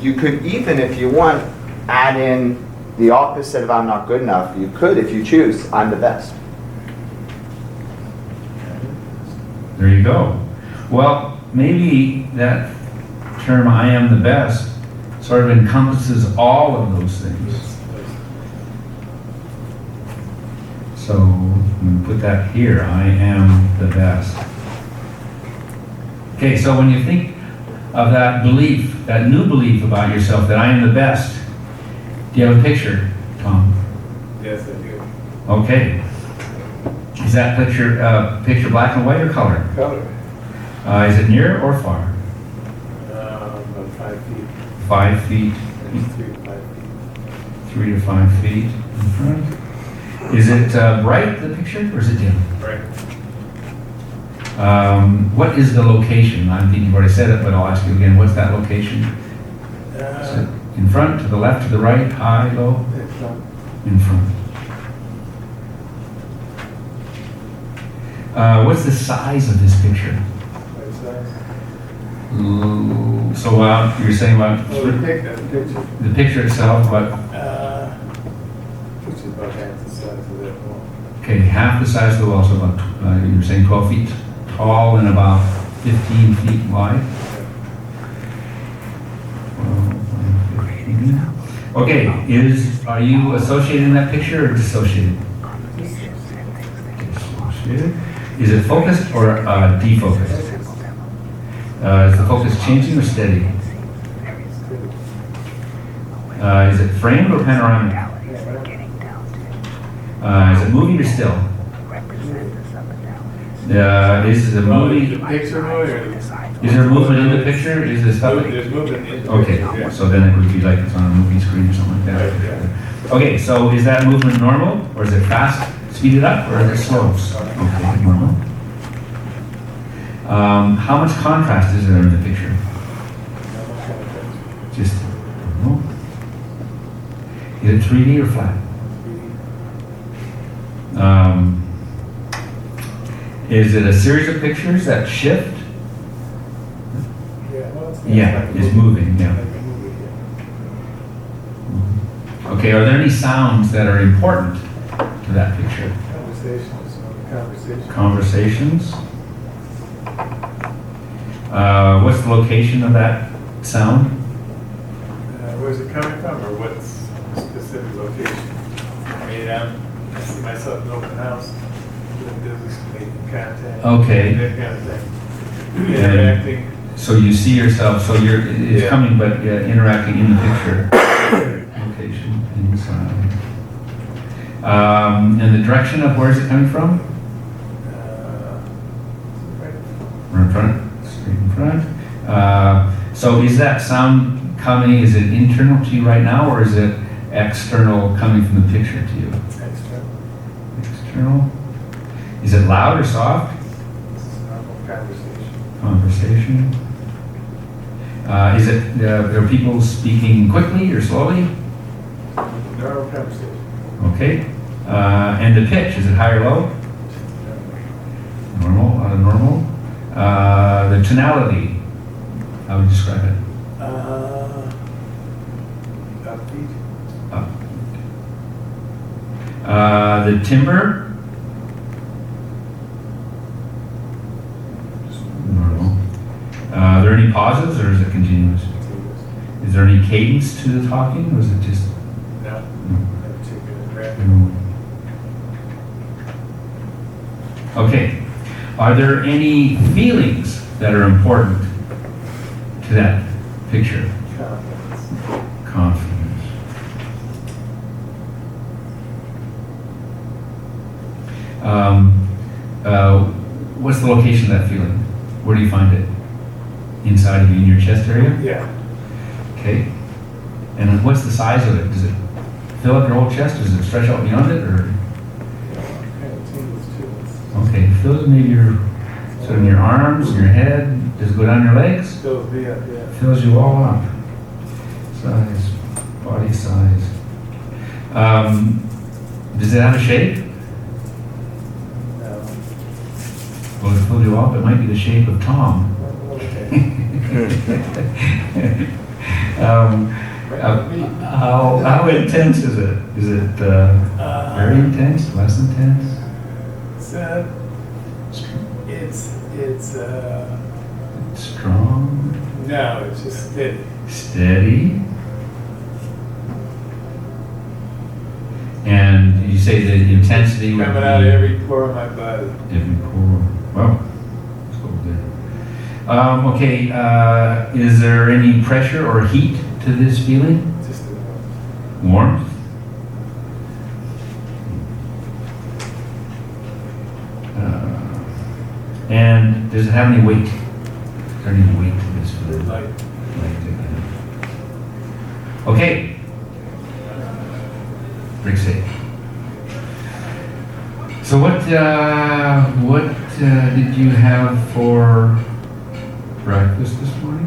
You could even, if you want, add in the opposite of I'm not good enough. You could, if you choose, I'm the best. There you go. Well, maybe that term I am the best sort of encompasses all of those things. So I'm going to put that here. I am the best. Okay, so when you think of that belief, that new belief about yourself, that I am the best, do you have a picture, Tom? Yes, I do. Okay. Is that picture black and white or color? Color. Is it near or far? About 5 feet. 5 feet. 3 to 5 feet. 3 to 5 feet in front. Is it bright, the picture, or is it dim? Right. What is the location? I think you've already said it, but I'll ask you again. What's that location? Is it in front, to the left, to the right, high, low? In front. What's the size of this picture? So you're saying about the picture itself, but Which is about half the size of that wall. okay, half the size of the wall, so about you're saying 12 feet tall and about 15 feet wide. 12, 15. Okay, are you associating that picture or dissociated? Dissociated. Is it focused or defocused? Is the focus changing or steady? Is it framed or panoramic? Is it moving or still? Is the movie? Picture moving. Is there movement in the picture? Is there stuff? There's movement in the Okay, picture, yeah. so then it would be like it's on a movie screen or something like that. Okay, so is that movement normal, or is it fast, speeded up, or is it slow? Okay, normal. How much contrast is there in the picture? Just normal. Is it 3D or flat? Is it a series of pictures that shift? Yeah, it's moving, yeah. Okay, are there any sounds that are important to that picture? Conversations. Conversations? What's the location of that sound? Where's it coming from, or what's the specific location? I mean, I see myself in open house, doing business, making contact. Okay. That kind of thing. Interacting. So you see yourself, so it's Yeah. coming, but interacting in the picture. Location, inside. And the direction of where is it coming from? Right in front, straight in front. So is that sound coming, is it internal to you right now, or is it external coming from the picture to you? External. External. Is it loud or soft? Normal conversation. Conversation. Is it, are people speaking quickly or slowly? Normal conversation. Okay. And the pitch, is it high or low? Normal, normal. The tonality, how would you describe it? Upbeat. Upbeat. The timbre? Normal. Are there any pauses, or is it continuous? Is there any cadence to the talking, or is it just? No. Okay. Are there any feelings that are important to that picture? Confidence. What's the location of that feeling? Where do you find it? Inside of you, in your chest area? Yeah. Okay. And what's the size of it? Does it fill up your whole chest? Does it stretch out beyond it, or? Okay, fills maybe your, so in your arms, your head, does it go down your legs? Fills me up, yeah. Fills you all up. Size, body size. Does it have a shape? No. Well, it filled you up, it might be the shape of Tom. How intense is it? Is it very intense, less intense? It's strong? No, it's just steady. Steady? And you say the intensity would Coming be out of every pore of my body. every pore. Well, let's go there. Okay, is there any pressure or heat to this feeling? Just Warmth? And does it have any weight? Is there any weight to this feeling? light. Okay. Break safe. So what did you have for breakfast this morning?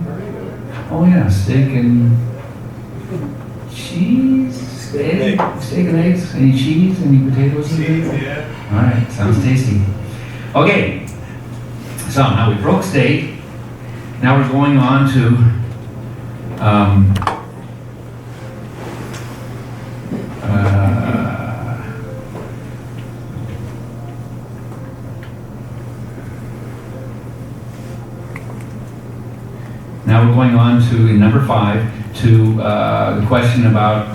Oh yeah, steak and cheese? Steak and eggs? Any cheese? Any potatoes? Cheese, yeah. All right, sounds tasty. Okay. So now we broke steak. Now we're going on to now we're going on to number 5 to the question about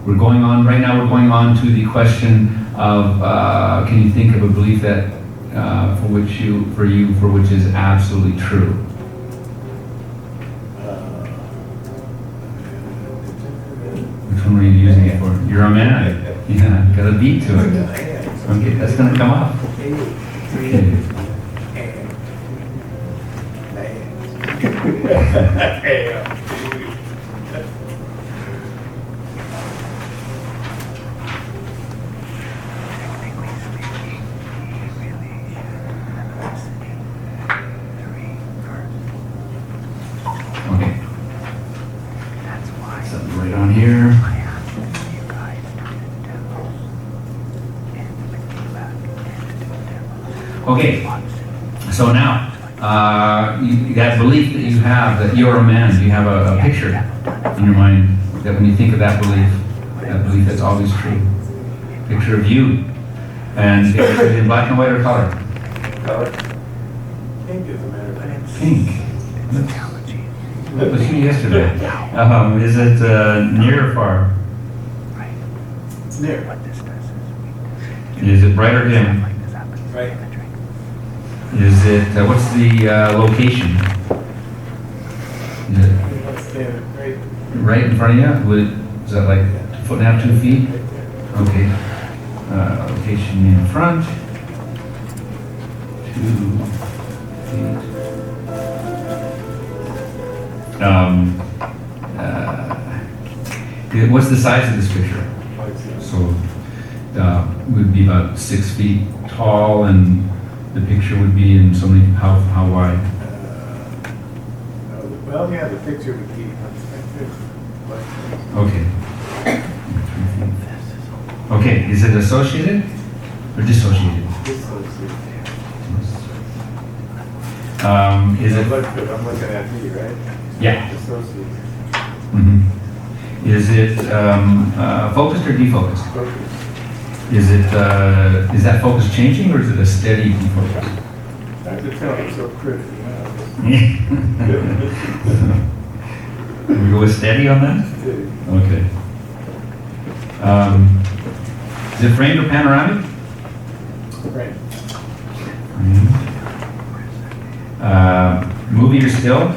we're going on to the question of can you think of a belief that for which is absolutely true? Which one were you using it for? You're a man. Yeah, got a beat to it. Okay, that's gonna come up. Okay. Something right on here. Okay, so now, that belief that you have that you're a man, you have a picture in your mind that when you think of that belief that's always true. Picture of you And is it in black and white or color? Color? Pink is a matter of fact. Pink. That was you yesterday. Is it near or far? It's near. Is it bright or dim? Right. Is it, what's the location? Is it It's standing right. right in front of you? Is that like a foot and a half, 2 feet? Okay. Location in front. 2 feet. What's the size of this picture? So would be about 6 feet tall, and the picture would be in so many, how wide? Well, yeah, the picture would be. Okay. Okay, is it associated or dissociated? Is it? I'm looking at me, right? Yeah. Associated. Mhm. Is it focused or defocused? Focus. Is that focus changing, or is it a steady defocus? Hard to tell, it's so critical. We go with steady on that? Steady. Okay. Is it framed or panoramic? Right. Movie or still?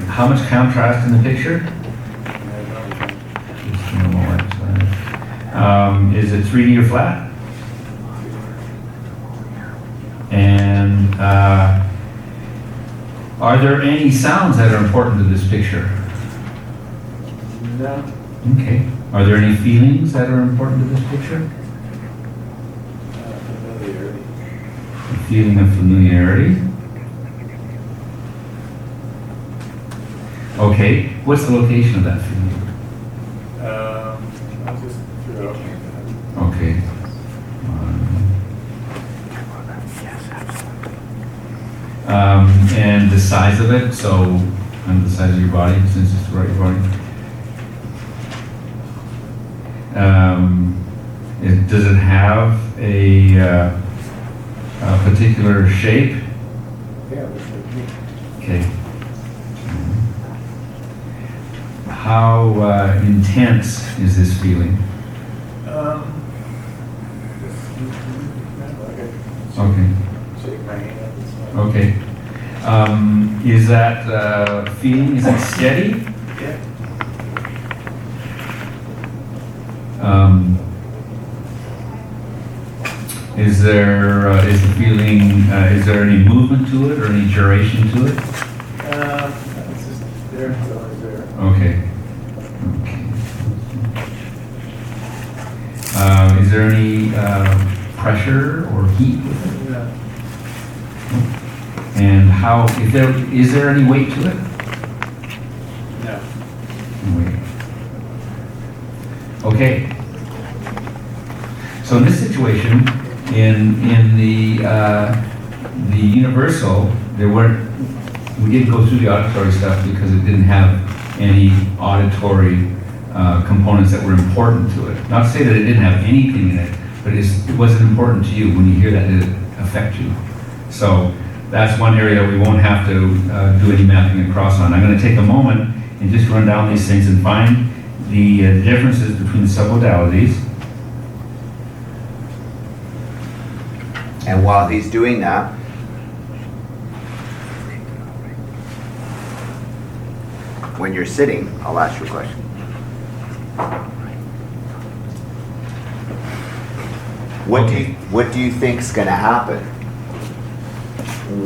How much contrast in the picture? Is it 3D or flat? And are there any sounds that are important to this picture? No. Okay. Are there any feelings that are important to this picture? Familiarity. A feeling of familiarity. Okay. What's the location of that feeling? I'll just throw it. Okay. And the size of it, so, and the size of your body, since it's throughout your body. Does it have a particular shape? Yeah, looks like me. Okay. How intense is this feeling? Okay. Shake my hand. Okay. Is that feeling, is it steady? Yeah. Is the feeling, is there any movement to it or any duration to it? It's just there, it's always there. Okay. Is there any pressure or heat with it? No. And how, is there any weight to it? No. Weight. Okay. So in this situation, in the Universal, we didn't go through the auditory stuff because it didn't have any auditory components that were important to it. Not to say that it didn't have anything in it, but it wasn't important to you. When you hear that, did it affect you? So that's one area that we won't have to do any mapping across on. I'm going to take a moment and just run down these things and find the differences between the submodalities. And while he's doing that, when you're sitting, I'll ask you a question. What do you think's going to happen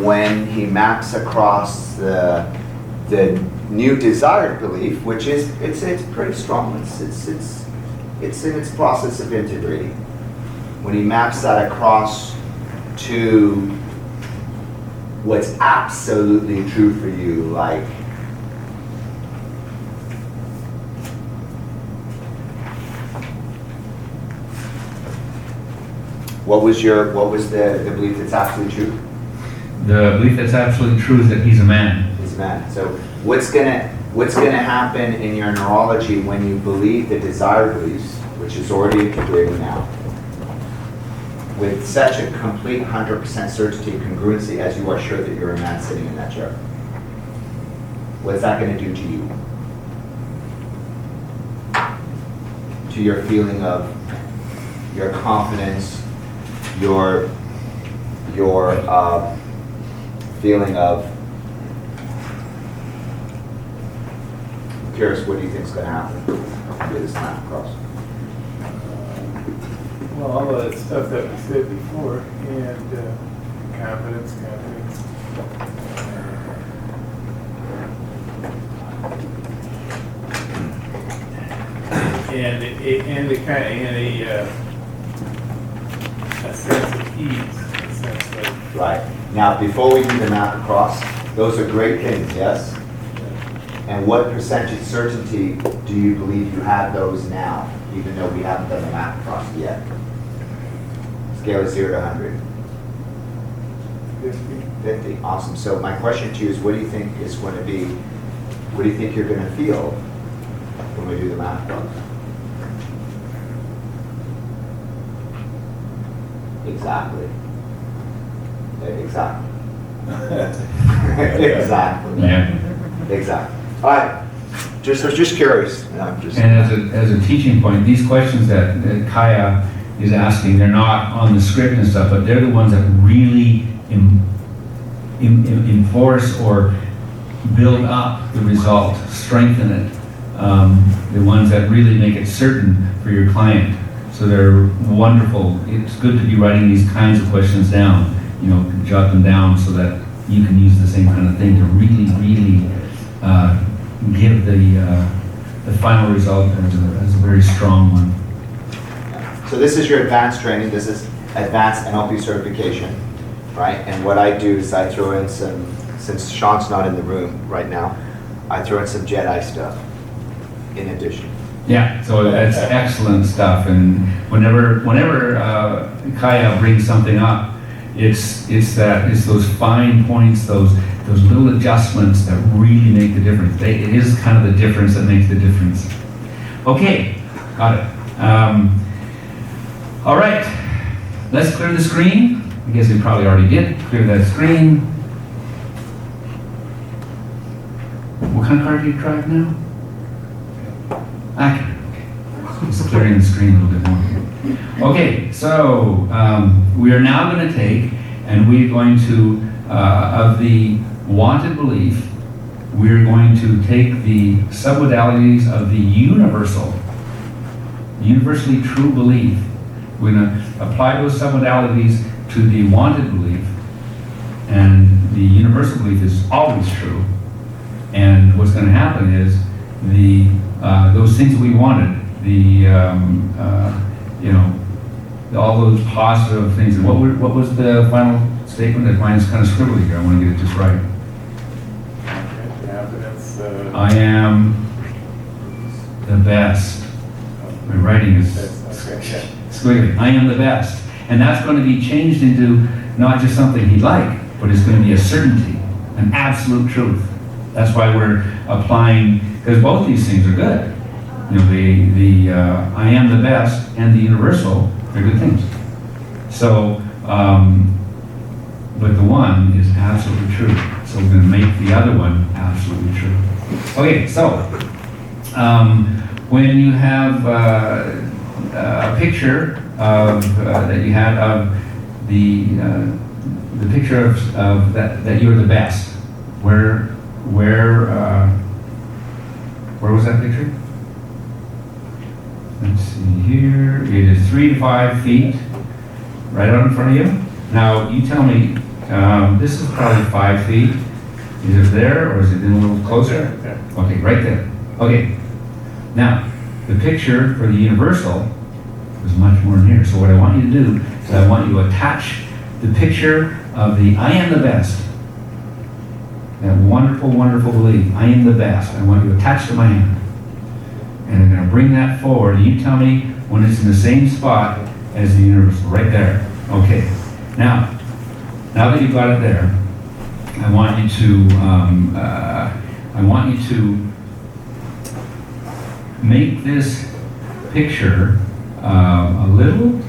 when he maps across the new desired belief, which is it's pretty strong. It's in its process of integrating. When he maps that across to what's absolutely true for you, like what was the belief that's absolutely true? The belief that's absolutely true is that he's a man. He's a man. So what's gonna What's going to happen in your neurology when you believe the desired beliefs, which is already integrated now, with such a complete 100% certainty and congruency as you are sure that you're a man sitting in that chair? What's that going to do to you? To your feeling of your confidence, your feeling of, I'm curious, what do you think is going to happen with this time across? Well, all of that stuff that we said before, and confidence. And a sense of ease, a sense of. Right. Now, before we do the map across, those are great things, yes? And what percentage certainty do you believe you have those now, even though we haven't done the map across yet? Scale of 0 to 100. 50. Awesome. So my question to you is, what do you think is going to be, what do you think you're going to feel when we do the map across? Exactly. Exactly. Exactly. Yeah. Exactly. All right. I was just curious. And as a teaching point, these questions that Kaya is asking, they're not on the script and stuff, but they're the ones that really enforce or build up the result, strengthen it. The ones that really make it certain for your client. So they're wonderful. It's good to be writing these kinds of questions down, jot them down so that you can use the same kind of thing to really give the final result as a very strong one. So this is your advanced training. This is advanced NLP certification, right? And what I do is I throw in some, since Sean's not in the room right now, I throw in some Jedi stuff in addition. Yeah, so that's excellent stuff. And whenever Kaya brings something up, it's those fine points, those little adjustments that really make the difference. It is kind of the difference that makes the difference. Okay, got it. All right, let's clear the screen. I guess we probably already did clear that screen. What kind of car do you drive now? Okay. Just clearing the screen a little bit more. Okay, so we are now going to take, and we're going to, of the wanted belief, we're going to take the submodalities of the universally true belief. We're going to apply those submodalities to the wanted belief, and the universal belief is always true. And what's going to happen is those things we wanted, all those positive things. And what was the final statement? That mine is kind of scribbly here. I want to get it just right. I am the best. My writing is squiggly. I am the best. And that's going to be changed into not just something he'd like, but it's going to be a certainty, an absolute truth. That's why we're applying, because both these things are good. The I am the best and the universal, they're good things. So, but the one is absolutely true. So we're going to make the other one absolutely true. Okay, so when you have a picture of that you had of the picture of that you're the best, where was that picture? Let's see here. It is 3 to 5 feet, right out in front of you. Now you tell me. This is probably 5 feet. Is it there, or is it in a little closer? Okay, right there. Okay. Now, the picture for the universal is much more in here. So what I want you to do is I want you to attach the picture of the I am the best. That wonderful, wonderful belief. I am the best. I want you to attach to my hand. And I'm going to bring that forward. And you tell me when it's in the same spot as the universal. Right there. Okay. Now that you've got it there, I want you to make this picture a little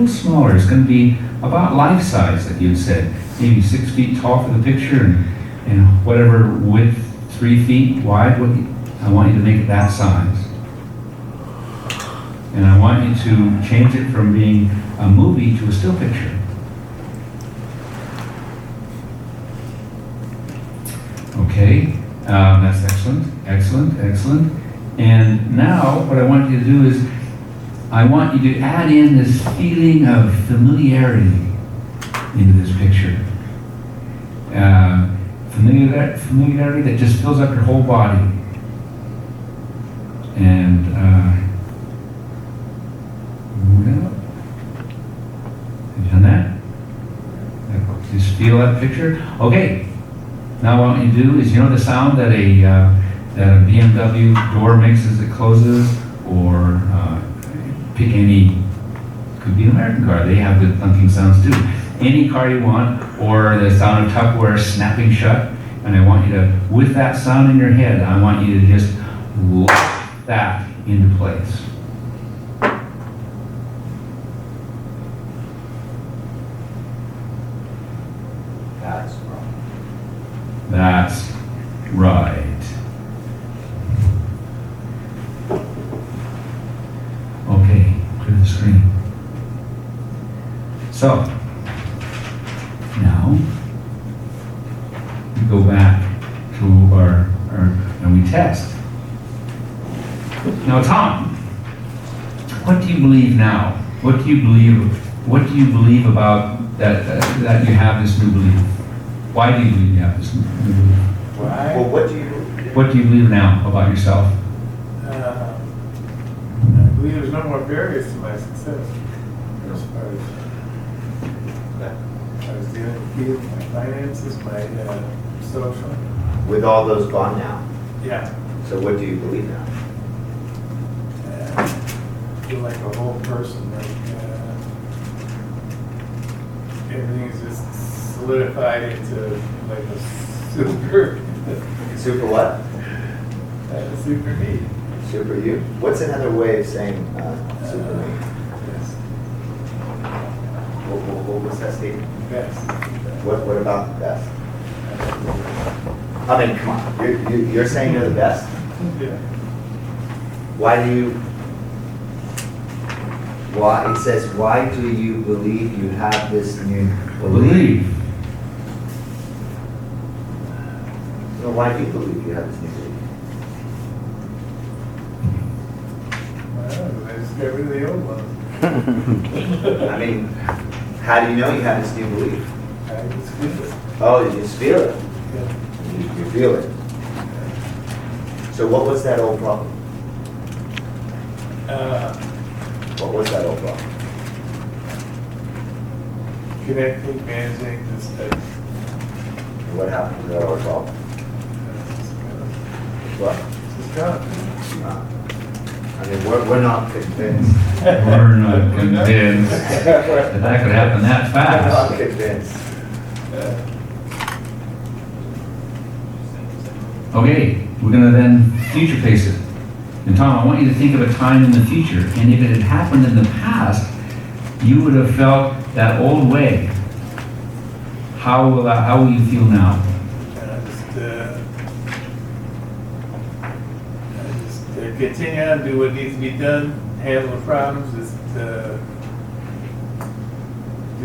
smaller. It's going to be about life size, like you said, maybe 6 feet tall for the picture, and whatever width, 3 feet wide. I want you to make it that size, and I want you to change it from being a movie to a still picture. Okay, that's excellent, excellent, excellent. And now what I want you to do is I want you to add in this feeling of familiarity into this picture. Familiarity that just fills up your whole body. And have you done that? Just feel that picture. Okay. Now what I want you to do is, you know the sound that a BMW door makes as it closes, or pick any, could be an American car, they have good thunking sounds too. Any car you want, or the sound of Tupperware snapping shut, and I want you to, with that sound in your head, I want you to just lock that into place. That's right. Okay, clear the screen. So, now, we go back to our and we test. Now, Tom, what do you believe now? What do you believe about that you have this new belief? Why do you believe you have this new belief? Why? Well, what do you believe? What do you believe now about yourself? I believe there's no more barriers to my success. As far as I was dealing with people, my finances, my social. With all those gone now? Yeah. So what do you believe now? I feel like a whole person. Like everything is just solidified into like a super. Super what? Super me. Super you? What's another way of saying super me? Yes. What was that statement? Best. What about the best? I mean, come on. You're saying you're the best? Yeah. Why do you? Why it says? Why do you believe you have this new belief? So why do you believe you have this new belief? Well, I just got rid of the old one. I mean, how do you know you have this new belief? I just feel it. Oh, you just feel it. Yeah. You feel it. So what was that old problem? What was that old problem? Connecting, managing, this type. What happened to that old problem? What? It's gone. I mean, we're not convinced. We're not convinced that could happen that fast. We're not convinced. Okay, we're going to then future pace it. And Tom, I want you to think of a time in the future, and if it had happened in the past, you would have felt that old way. How will you feel now? Continue on, do what needs to be done, handle the problems, just do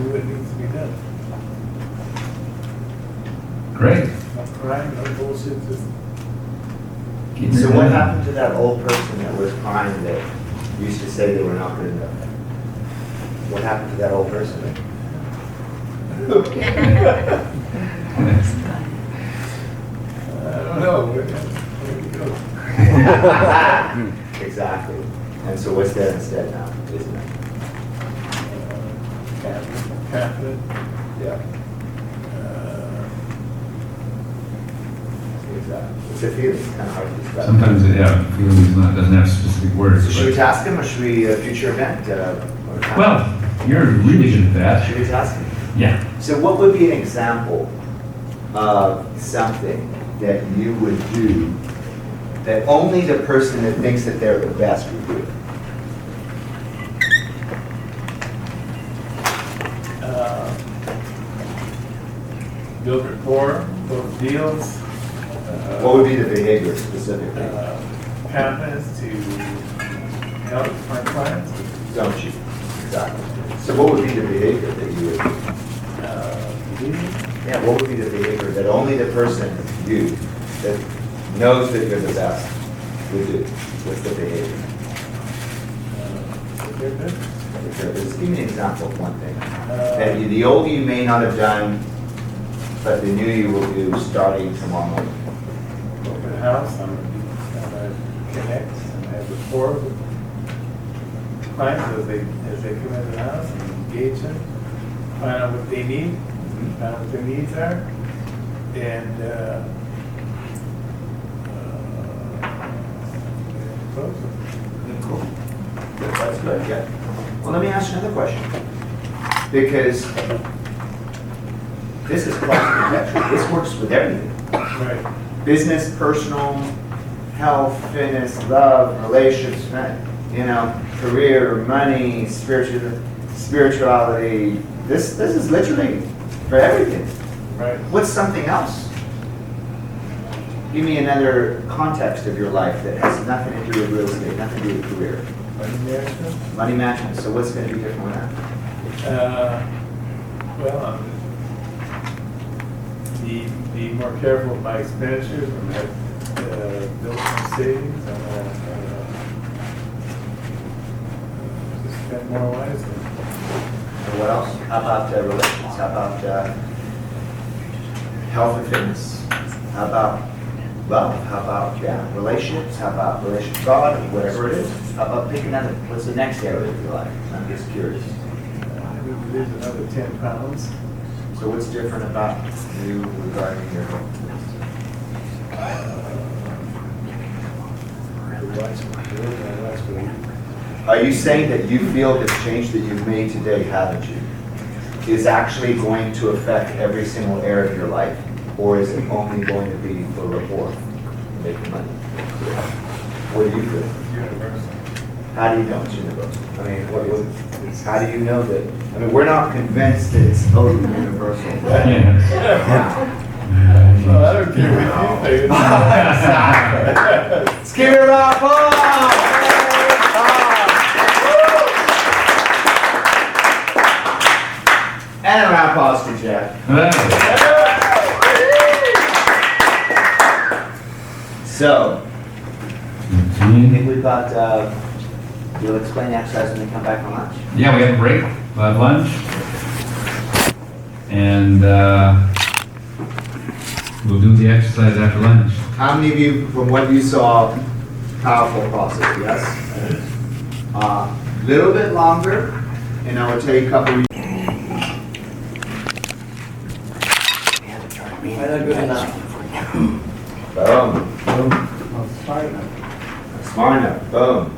what needs to be done. Great. No crime, no bullshit, just. So what happened to that old person that was crying that used to say they were not good enough? What happened to that old person? I don't know. Where do you go? Exactly. And so what's that instead now, isn't it? Confident. Yeah. Exactly. It's a feeling, it's kind of hard to describe. Sometimes, feeling doesn't have specific words. So should we task him, or should we future event? Well, you're really good at that. Should we task him? Yeah. So what would be an example of something that you would do that only the person that thinks that they're the best would do? Build rapport, close deals. What would be the behavior specifically? Confidence to help my clients. Don't you? Exactly. So what would be the behavior that you would do? Yeah, what would be the behavior that only the person, you, that knows that you're the best would do? What's the behavior? Just give me an example of one thing. That you, the yoga you may not have done, but the new you will do starting tomorrow morning. Open house, I'm gonna connect and have rapport with clients as they come into the house and engage them, find out what they need, find out what their needs are, and close them. Cool. That's good, yeah. Well, let me ask you another question. Because this is cross-contextual. This works with everything. Right. Business, personal, health, fitness, love, relationships, you know, career, money, spirituality. This is literally for everything. Right. What's something else? Give me another context of your life that has nothing to do with real estate, nothing to do with career. Money management. Money management. So what's going to be different with that? Well, be more careful with my expenditures. I'm going to build some savings. I'm going to spend more wisely. And what else? How about relations? How about health and fitness? How about love? How about relationships? How about relationship God? Whatever it is. How about pick another? What's the next area of your life? I'm just curious. Lose another 10 pounds. So what's different about you regarding your health? Are you saying that you feel this change that you've made today, haven't you, is actually going to affect every single area of your life? Or is it only going to be for rapport, making money? What do you feel? Universal. How do you know it's universal? I mean, how do you know that? I mean, we're not convinced that it's totally universal. Well, I don't care what you think. Let's give it a round of applause! And a round of applause for Jeff. So, I think we've got, you'll explain the exercise when we come back from lunch? Yeah, we have a break, we'll have lunch. And we'll do the exercise after lunch. How many of you, from what you saw, powerful process, yes? Little bit longer, and I will tell you a couple of Good enough. Boom. Smart enough. Smart enough. Boom.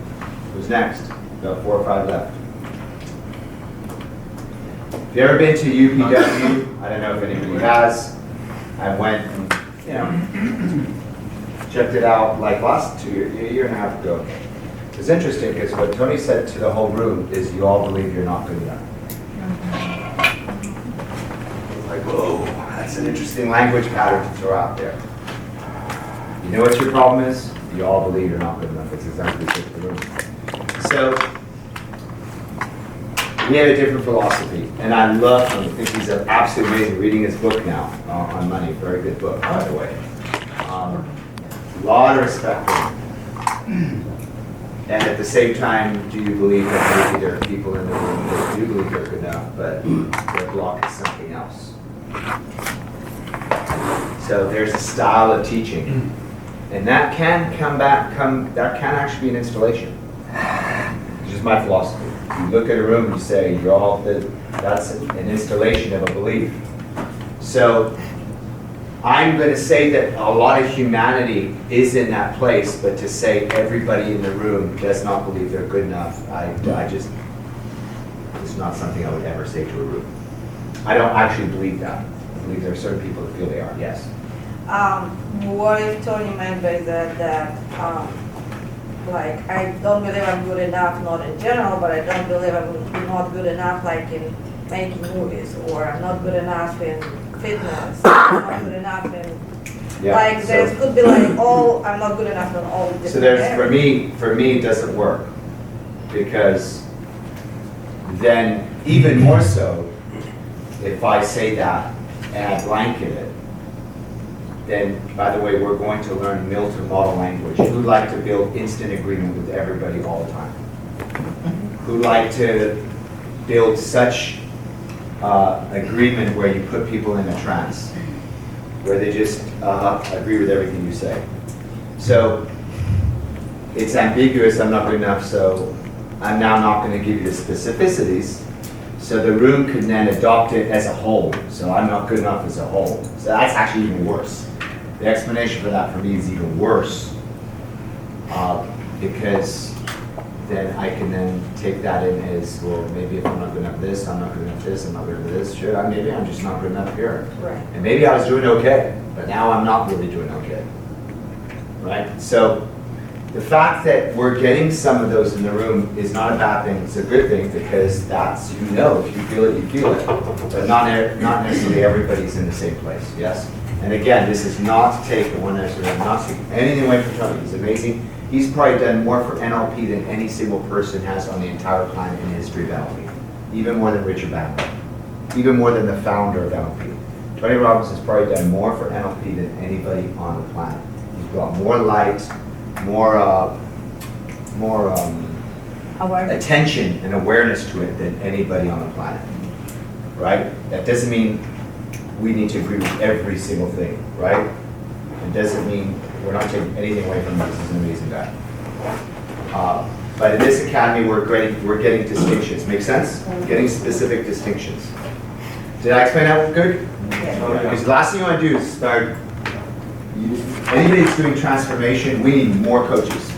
Who's next? About 4 or 5 left. Have you ever been to UPW? I don't know if anybody has. I went and, checked it out like a year and a half ago. It's interesting because what Tony said to the whole room is you all believe you're not good enough. Like, whoa, that's an interesting language pattern to throw out there. You know what your problem is? You all believe you're not good enough. It's exactly what the room. So, we have a different philosophy, and I love him. I think he's absolutely amazing. Reading his book now on money, very good book, by the way. A lot of respect for him. And at the same time, do you believe that maybe there are people in the room that do believe they're good enough, but their block is something else? So there's a style of teaching, and that can that can actually be an installation. It's just my philosophy. You look at a room and you say, that's an installation of a belief. So I'm going to say that a lot of humanity is in that place, but to say everybody in the room does not believe they're good enough, it's not something I would ever say to a room. I don't actually believe that. I believe there are certain people that feel they are, yes. What if Tony meant by that, like, I don't believe I'm good enough, not in general, but I don't believe I'm not good enough, like, in making movies, or I'm not good enough in fitness, I'm not good enough in, Yeah, like, there so- could be like all, I'm not good enough in all different So there's, areas. for me, it doesn't work. Because then, even more so, if I say that and I blanket it, then, by the way, we're going to learn Milton model language. Who like to build instant agreement with everybody all the time? Who like to build such agreement where you put people in a trance, where they just agree with everything you say? So, it's ambiguous, I'm not good enough, so I'm now not going to give you the specificities. So the room can then adopt it as a whole. So I'm not good enough as a whole. So that's actually even worse. The explanation for that for me is even worse, because then I can then take that in as, well, maybe if I'm not good enough this, I'm not good enough this, I'm not good enough this, sure, maybe I'm just not good enough here. Right. And maybe I was doing okay, but now I'm not really doing okay. Right? So the fact that we're getting some of those in the room is not a bad thing, it's a good thing, because that's, if you feel it, you feel it. But not necessarily everybody's in the same place, yes? And again, this is not to take one necessarily, not to take anything away from Tony, he's amazing. He's probably done more for NLP than any single person has on the entire planet in the history of NLP. Even more than Richard Bandler. Even more than the founder of NLP. Tony Robbins has probably done more for NLP than anybody on the planet. He's brought more light, more attention and awareness to it than anybody on the planet, right? That doesn't mean we need to agree with every single thing, right? It doesn't mean we're not taking anything away from him. This is an amazing guy. But in this academy, we're getting distinctions. Make sense? Getting specific distinctions. Did I explain that good? Yeah. Because the last thing you want to do is start. Anybody that's doing transformation, we need more coaches.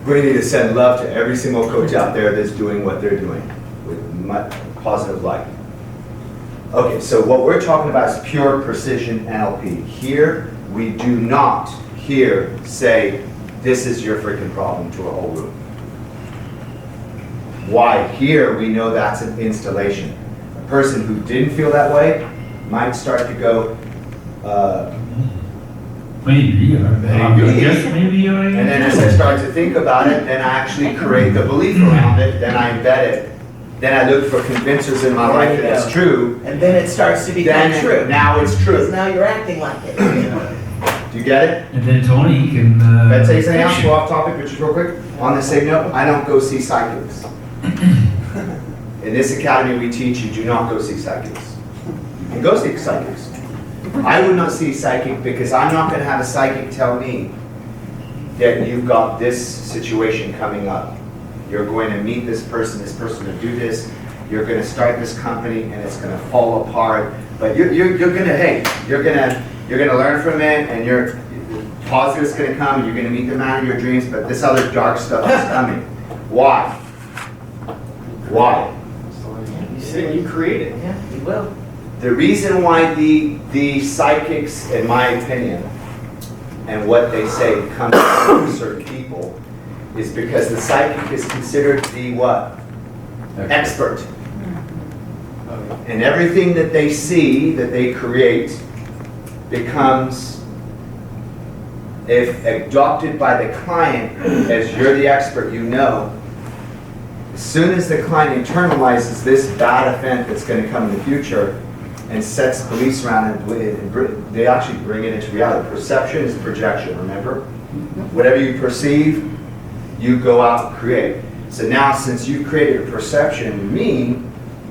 We need to send love to every single coach out there that's doing what they're doing with much positive light. Okay, so what we're talking about is pure precision NLP. Here, we do not say, this is your freaking problem to a whole room. Why? Here, we know that's an installation. A person who didn't feel that way might start to go, maybe, and then as I start to think about it, then I actually create the belief around it, then I embed it, then I look for convincers in my life that it's true. And then it starts to become true. Now it's Because true. now you're acting like it. Do you get it? And then Tony can. Can I say something else? Go off topic, but just real quick. On the same note, I don't go see psychics. In this academy, we teach you do not go see psychics. You can go see psychics. I would not see a psychic because I'm not going to have a psychic tell me that you've got this situation coming up. You're going to meet this person to do this. You're going to start this company and it's going to fall apart. But you're going to, hey, you're going to learn from it, and your positive is going to come. And you're going to meet the man of your dreams. But this other dark stuff is coming. Why? Why? You said you create it. Yeah, you will. The reason why the psychics, in my opinion, and what they say comes from certain people, is because the psychic is considered the what? Expert. And everything that they see, that they create, becomes, if adopted by the client, as you're the expert, you know, as soon as the client internalizes this bad event that's going to come in the future and sets beliefs around it, they actually bring it into reality. Perception is projection, remember? Whatever you perceive, you go out and create. So now, since you created a perception in me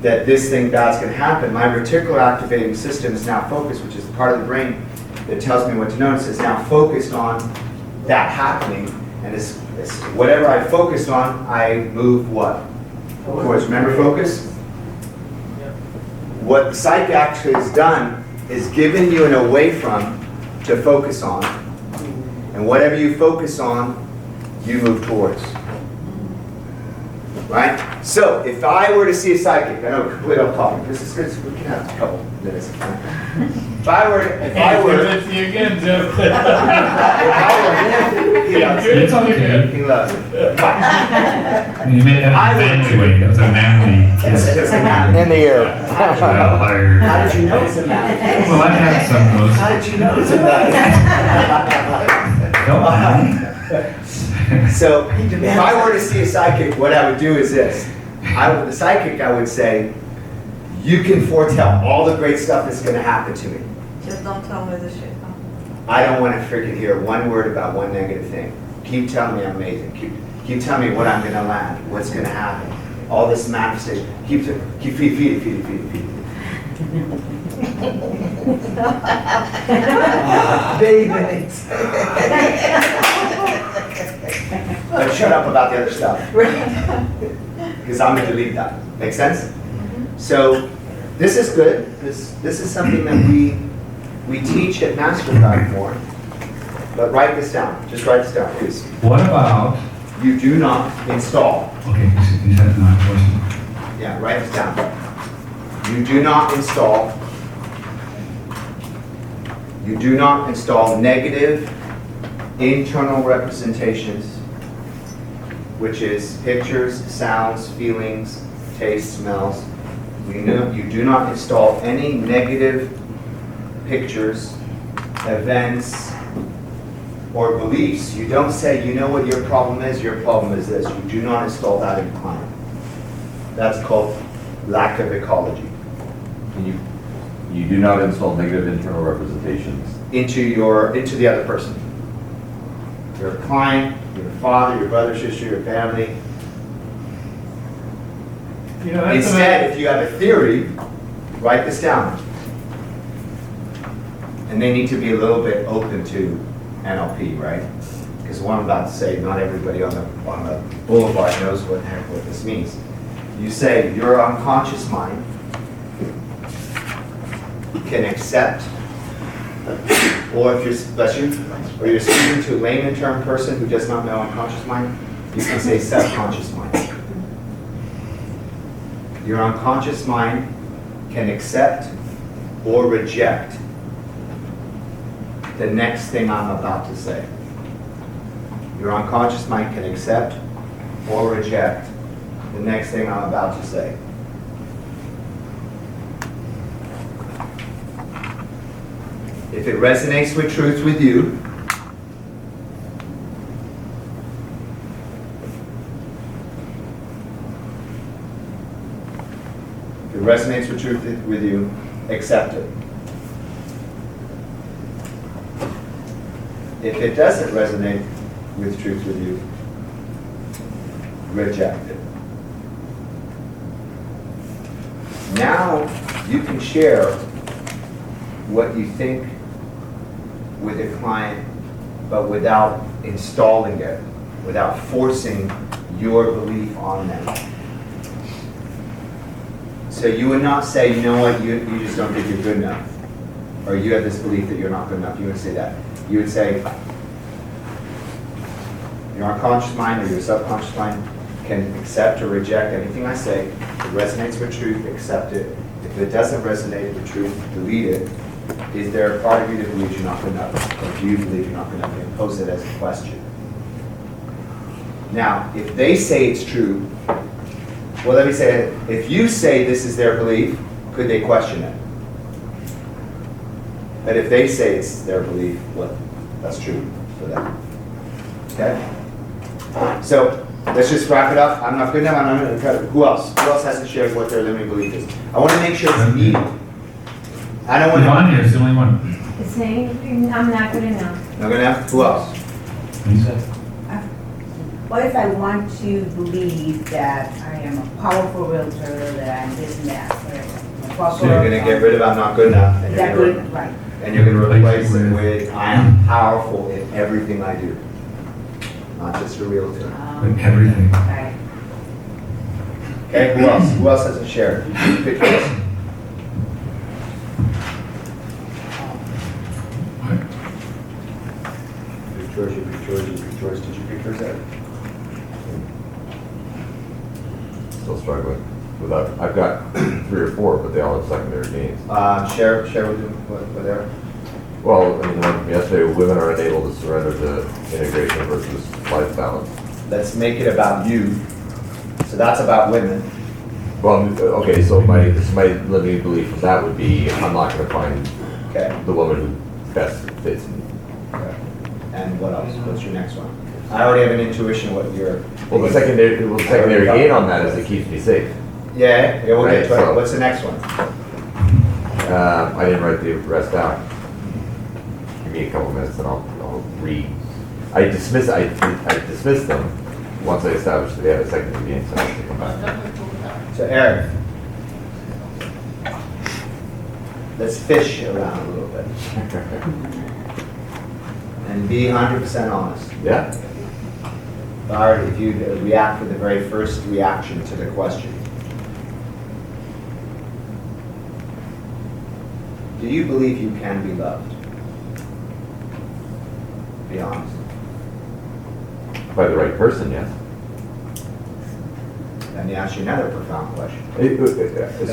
that this thing bad's going to happen, my reticular activating system is now focused, which is the part of the brain that tells me what to notice, is now focused on that happening. And it's whatever I focus on, I move what? Towards. Remember focus? What the psych actually has done is given you an away from to focus on. And whatever you focus on, you move towards. Right? So, if I were to see a psychic, I know we're completely off topic. This is good. We can have a couple minutes of time. If I were, Let's see again, Jeff. It's okay. he loves it. You made that a manly way. That was a manly kiss. It's a man. In the air. How did you know it's a man? Well, I've had some of those. How did you know it's a man? So, if I were to see a psychic, what I would do is this. The psychic, I would say, you can foretell all the great stuff that's going to happen to me. Just don't tell me the shit. I don't want to freaking hear one word about one negative thing. Keep telling me I'm amazing. Keep telling me what I'm going to land, what's going to happen. All this manifestation. Keep feed it. Baby. But shut up about the other stuff. Because I'm going to delete that. Make sense? So this is good. This is something that we teach at MasterCard more. But write this down. Just write this down, please. What about? You do not install. Okay, you said my question. Yeah, write this down. You do not install. You do not install negative internal representations, which is pictures, sounds, feelings, tastes, smells. You do not install any negative pictures, events, or beliefs. You don't say, you know what your problem is this. You do not install that in client. That's called lack of ecology. You do not install negative internal representations into the other person. Your client, your father, your brother, sister, your family. You know, that's Instead, if you have a theory, write this down. And they need to be a little bit open to NLP, right? Because what I'm about to say, not everybody on the boulevard knows what the heck what this means. You say your unconscious mind can accept, or if you're speaking to a layman term person who does not know unconscious mind, you can say subconscious mind. Your unconscious mind can accept or reject the next thing I'm about to say. Your unconscious mind can accept or reject the next thing I'm about to say. If it resonates with truth with you, accept it. If it doesn't resonate with truth with you, reject it. Now you can share what you think with a client, but without installing it, without forcing your belief on them. So you would not say, you know what, you just don't think you're good enough. Or you have this belief that you're not good enough. You wouldn't say that. You would say, your unconscious mind or your subconscious mind can accept or reject anything I say. If it resonates with truth, accept it. If it doesn't resonate with truth, delete it. Is there a part of you that believes you're not good enough? Or do you believe you're not good enough? And pose it as a question. Now, if they say it's true, well, let me say it. If you say this is their belief, could they question it? But if they say it's their belief, well, that's true for them. Okay? So, let's just wrap it up. I'm not good enough. I'm not going to cut it. Who else? Who else hasn't shared what their limiting belief is? I want to make sure it's needed. I don't want to. Yvonne here is the only one. Saying I'm not good enough. Not good enough? Who else? Lisa? What if I want to believe that I am a powerful realtor, that I'm this and that, whatever? So you're going to get rid of I'm not good enough. And you're Exactly, gonna, right. and you're going to replace it with I am powerful in everything I do. Not just a realtor. In everything. Right. Okay, who else? Who else hasn't shared? Pick yours. Pick yours, you pick yours, you pick yours. Did you pick yours, Ed? still struggling. without, I've got 3 or 4, but they all have secondary gains. Share with Eric. Well, I mean, like yesterday, women are unable to surrender to integration versus life balance. Let's make it about you. So that's about women. Well, okay, so my limiting belief of that would be, I'm not gonna find the woman who best fits me. Okay. And what else? What's your next one? I already have an intuition what you're... Well, the secondary gain on that is it keeps me safe. Yeah, we'll get to it. So- What's the next one? I didn't write the rest down. Give me a couple minutes and I'll read. I dismiss them once I establish that they have a secondary gain, so I have to come back. So Eric, let's fish around a little bit. And be 100% honest. Yeah. Or if you react with the very first reaction to the question. Do you believe you can be loved? Be honest. By the right person, yes. Let me ask you another profound question. Let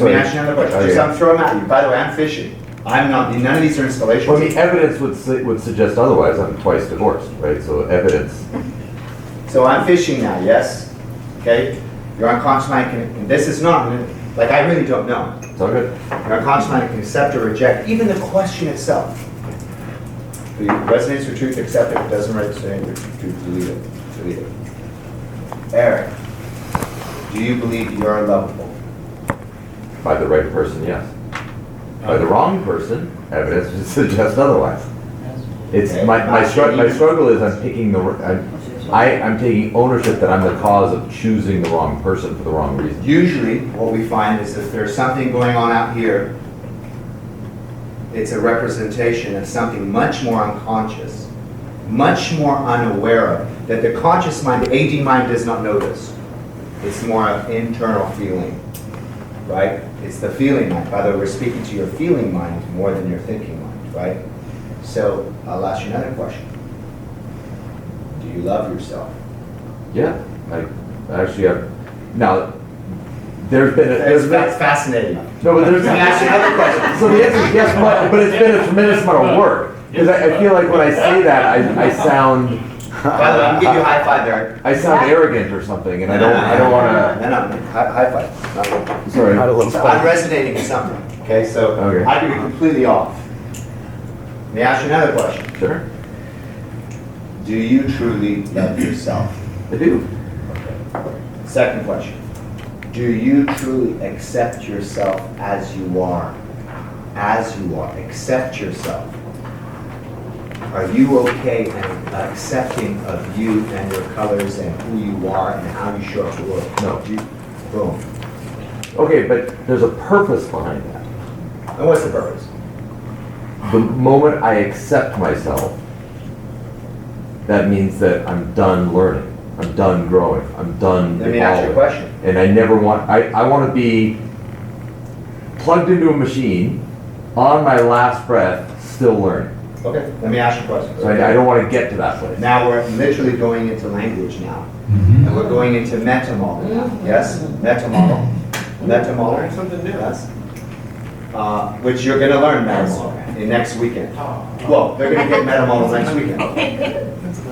me ask you another question. Just I'm throwing at you. By the way, I'm fishing. I'm not, none of these are installations. Well, the evidence would suggest otherwise. I'm twice divorced, right? So evidence. So I'm fishing now, yes? Okay? Your unconscious mind can, and this is not, like I really don't know. It's all good. Your unconscious mind can accept or reject even the question itself. If it resonates with truth, accept it. If it doesn't resonate with truth, delete it. Delete it. Eric, do you believe you are lovable? By the right person, yes. By the wrong person, evidence would suggest otherwise. It's Okay. my struggle is I'm picking I'm taking ownership that I'm the cause of choosing the wrong person for the wrong reason. Usually, what we find is if there's something going on out here, it's a representation of something much more unconscious, much more unaware of, that the conscious mind, the AD mind does not know this. It's more an internal feeling, right? It's the feeling mind. By the way, we're speaking to your feeling mind more than your thinking mind, right? So I'll ask you another question. Do you love yourself? Yeah, I actually have. Now, there's been That's fascinating. No, but there's. Let me ask you another question. So the answer is yes, but it's been a tremendous amount of work. Because I feel like when I say that, I sound. By the way, I'm gonna give you a high five there. I sound arrogant or something, and I don't want to. No, high five. Sorry. Not a little I'm resonating with something, okay? So Okay. I could be completely off. Let me ask you another question. Sure. Do you truly love yourself? I do. Second question. Do you truly accept yourself as you are? As you are. Accept yourself. Are you okay and accepting of you and your colors and who you are and how you show up the world? No. Boom. Okay, but there's a purpose behind that. And what's the purpose? The moment I accept myself, that means that I'm done learning. I'm done growing. I'm done Let me ask you a evolving. question. And I never want, I want to be plugged into a machine on my last breath, still learning. Okay, let me ask you a question. So I don't want to get to that place. Now we're literally going into language now. And we're going into meta model now. Yes? Meta model. Meta model. Learn something new. Yes. Which you're going to learn meta model in next weekend. Well, they're going to get meta model next weekend.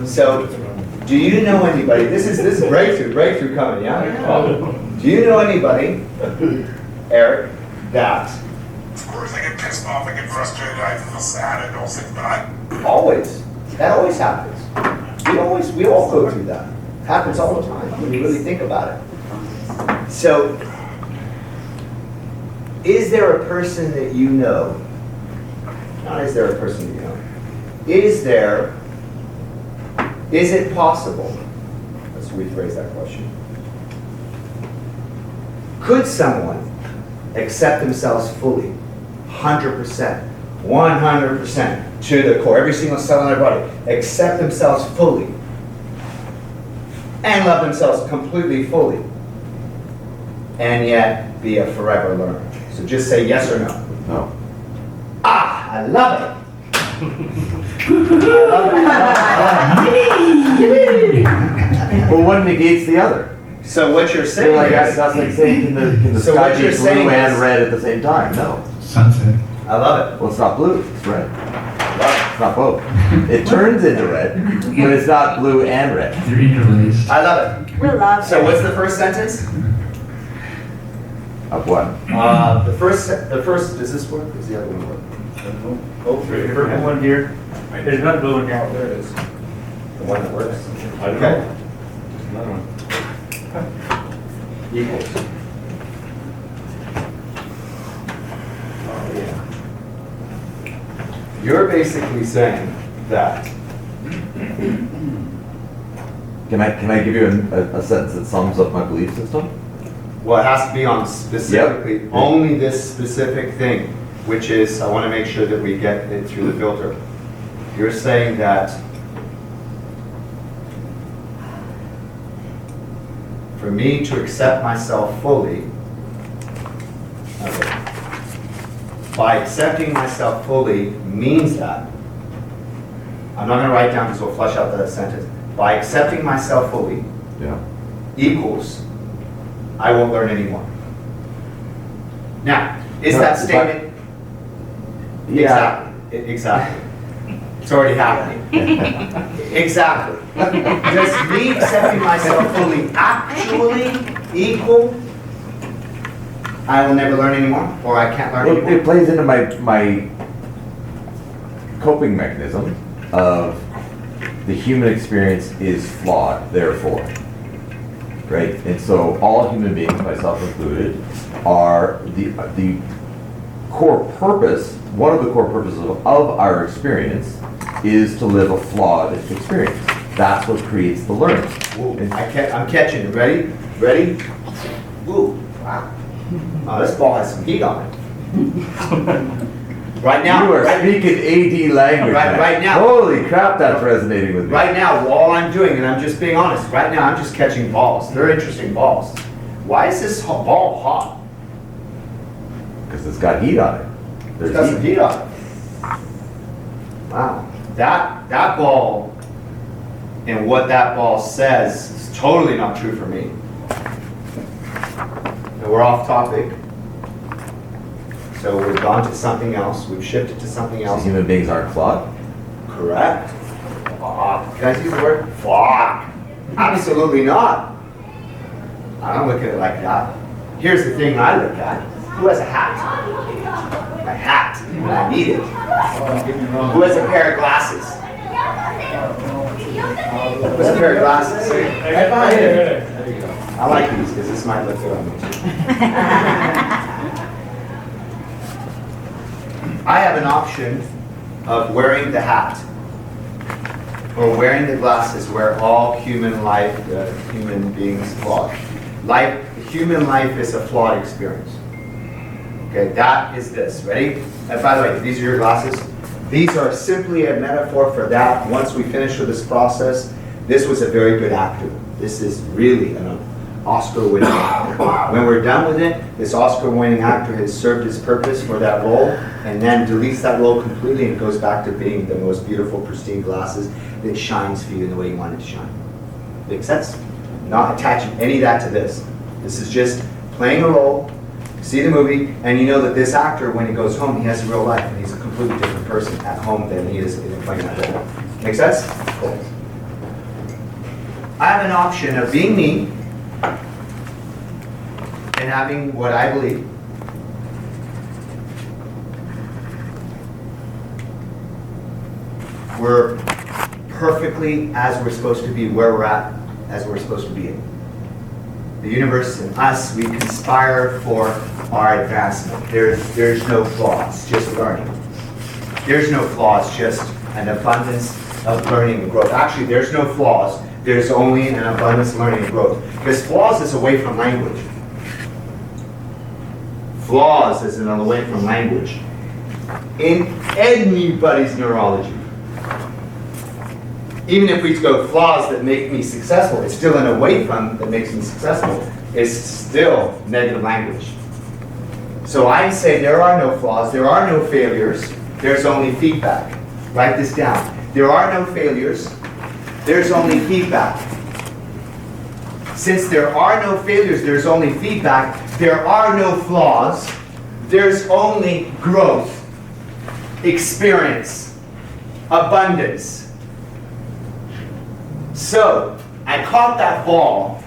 So, do you know anybody? This is breakthrough coming, yeah? Do you know anybody, Eric, that Of course, I get pissed off, I get frustrated, I feel sad, and all things, but I that always happens. We all go through that. Happens all the time when you really think about it. So, is there a person that you know? Not is there a person you know? Is it possible? Let's rephrase that question. Could someone accept themselves fully, 100%, 100% to the core, every single cell in their body, accept themselves fully, and love themselves completely fully, and yet be a forever learner? So just say yes or no. No. I love it. Well, one negates the other. So what you're So saying like, is, that's like saying, can the So sky what be you're blue saying and is- red at the same time? No. Sunset. I love it. Well, it's not blue, it's red. It's not both. It turns into red, but it's not blue and red. They're interlaced. I love it. We love So what's the first sentence? Of what? The first, does this work? Does the other one work? Oh, The purple one here, there's not blue in here. there it is. The one that works. I don't Okay. know. Another one. Equals. Oh, yeah. You're basically saying that. Can I give you a sentence that sums up my belief system? Well, it has to be on specifically, Yep. only this specific thing, which is, I want to make sure that we get it through the filter. You're saying that for me to accept myself fully, okay, by accepting myself fully means that, I'm not going to write down because we'll flush out that sentence. By accepting myself fully Yeah. equals, I won't learn anymore. Now, is No, that if I- statement? Yeah. Exactly. It's already happening. Exactly. Does me accepting myself fully actually equal I will never learn anymore, or I can't learn Well, anymore? it plays into my coping mechanism of the human experience is flawed, therefore. Right? And so all human beings, myself included, are the core purpose, one of the core purposes of our experience is to live a flawed experience. That's what creates the learning. Ooh, I'm catching it. Ready? Ready? Ooh, wow. Oh, this ball has some heat on it. Right now. You are speaking AD language. man. Right now. Holy crap, that's resonating with me. Right now, all I'm doing, and I'm just being honest, right now I'm just catching balls. They're interesting balls. Why is this ball hot? Because it's got heat on it. It's got some heat on it. Wow. That ball and what that ball says is totally not true for me. And we're off topic. So we've gone to something else. We've shifted to something So else. human beings aren't flawed? Correct. Can I use the word? Flawed. Absolutely not. I don't look at it like that. Here's the thing I look at. Who has a hat? My hat, when I need it. Who has a pair of glasses? Who has a pair of glasses? I like these because this might look good on me too. I have an option of wearing the hat or wearing the glasses where all human life, human beings flawed. Human life is a flawed experience. Okay, that is this. Ready? And by the way, these are your glasses. These are simply a metaphor for that. Once we finish with this process, this was a very good actor. This is really an Oscar-winning actor. When we're done with it, this Oscar-winning actor has served his purpose for that role and then deletes that role completely and goes back to being the most beautiful, pristine glasses that shines for you in the way you want it to shine. Make sense? Not attaching any of that to this. This is just playing a role, see the movie, and you know that this actor, when he goes home, he has a real life and he's a completely different person at home than he is in playing that role. Make sense? Cool. I have an option of being me and having what I believe. We're perfectly as we're supposed to be, where we're at, as we're supposed to be in. The universe and us, we conspire for our advancement. There's no flaws, just learning. There's no flaws, just an abundance of learning and growth. Actually, there's no flaws. There's only an abundance of learning and growth. Because flaws is away from language. Flaws is an away from language. In anybody's neurology. Even if we go flaws that make me successful, it's still an away from that makes me successful. It's still negative language. So I say there are no flaws, there are no failures, there's only feedback. Write this down. There are no failures, there's only feedback. Since there are no failures, there's only feedback. There are no flaws. There's only growth, experience, abundance. So, I caught that ball,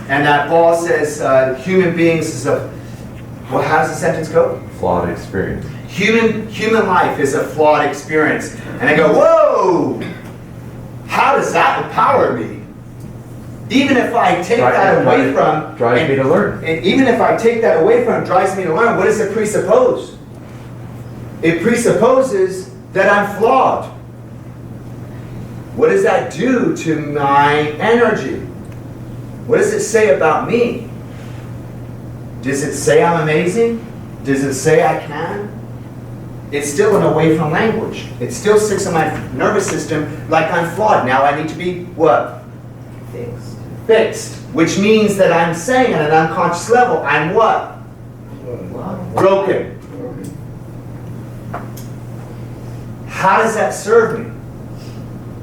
and that ball says human beings is a, well, how does the sentence go? Flawed experience. Human life is a flawed experience. And I go, whoa! How does that empower me? Even if I take that away from... Drives me to learn. And even if I take that away from, drives me to learn, what does it presuppose? It presupposes that I'm flawed. What does that do to my energy? What does it say about me? Does it say I'm amazing? Does it say I can? It's still an away from language. It still sticks in my nervous system like I'm flawed. Now I need to be what? Fixed. Which means that I'm saying at an unconscious level, I'm what? Broken. How does that serve me?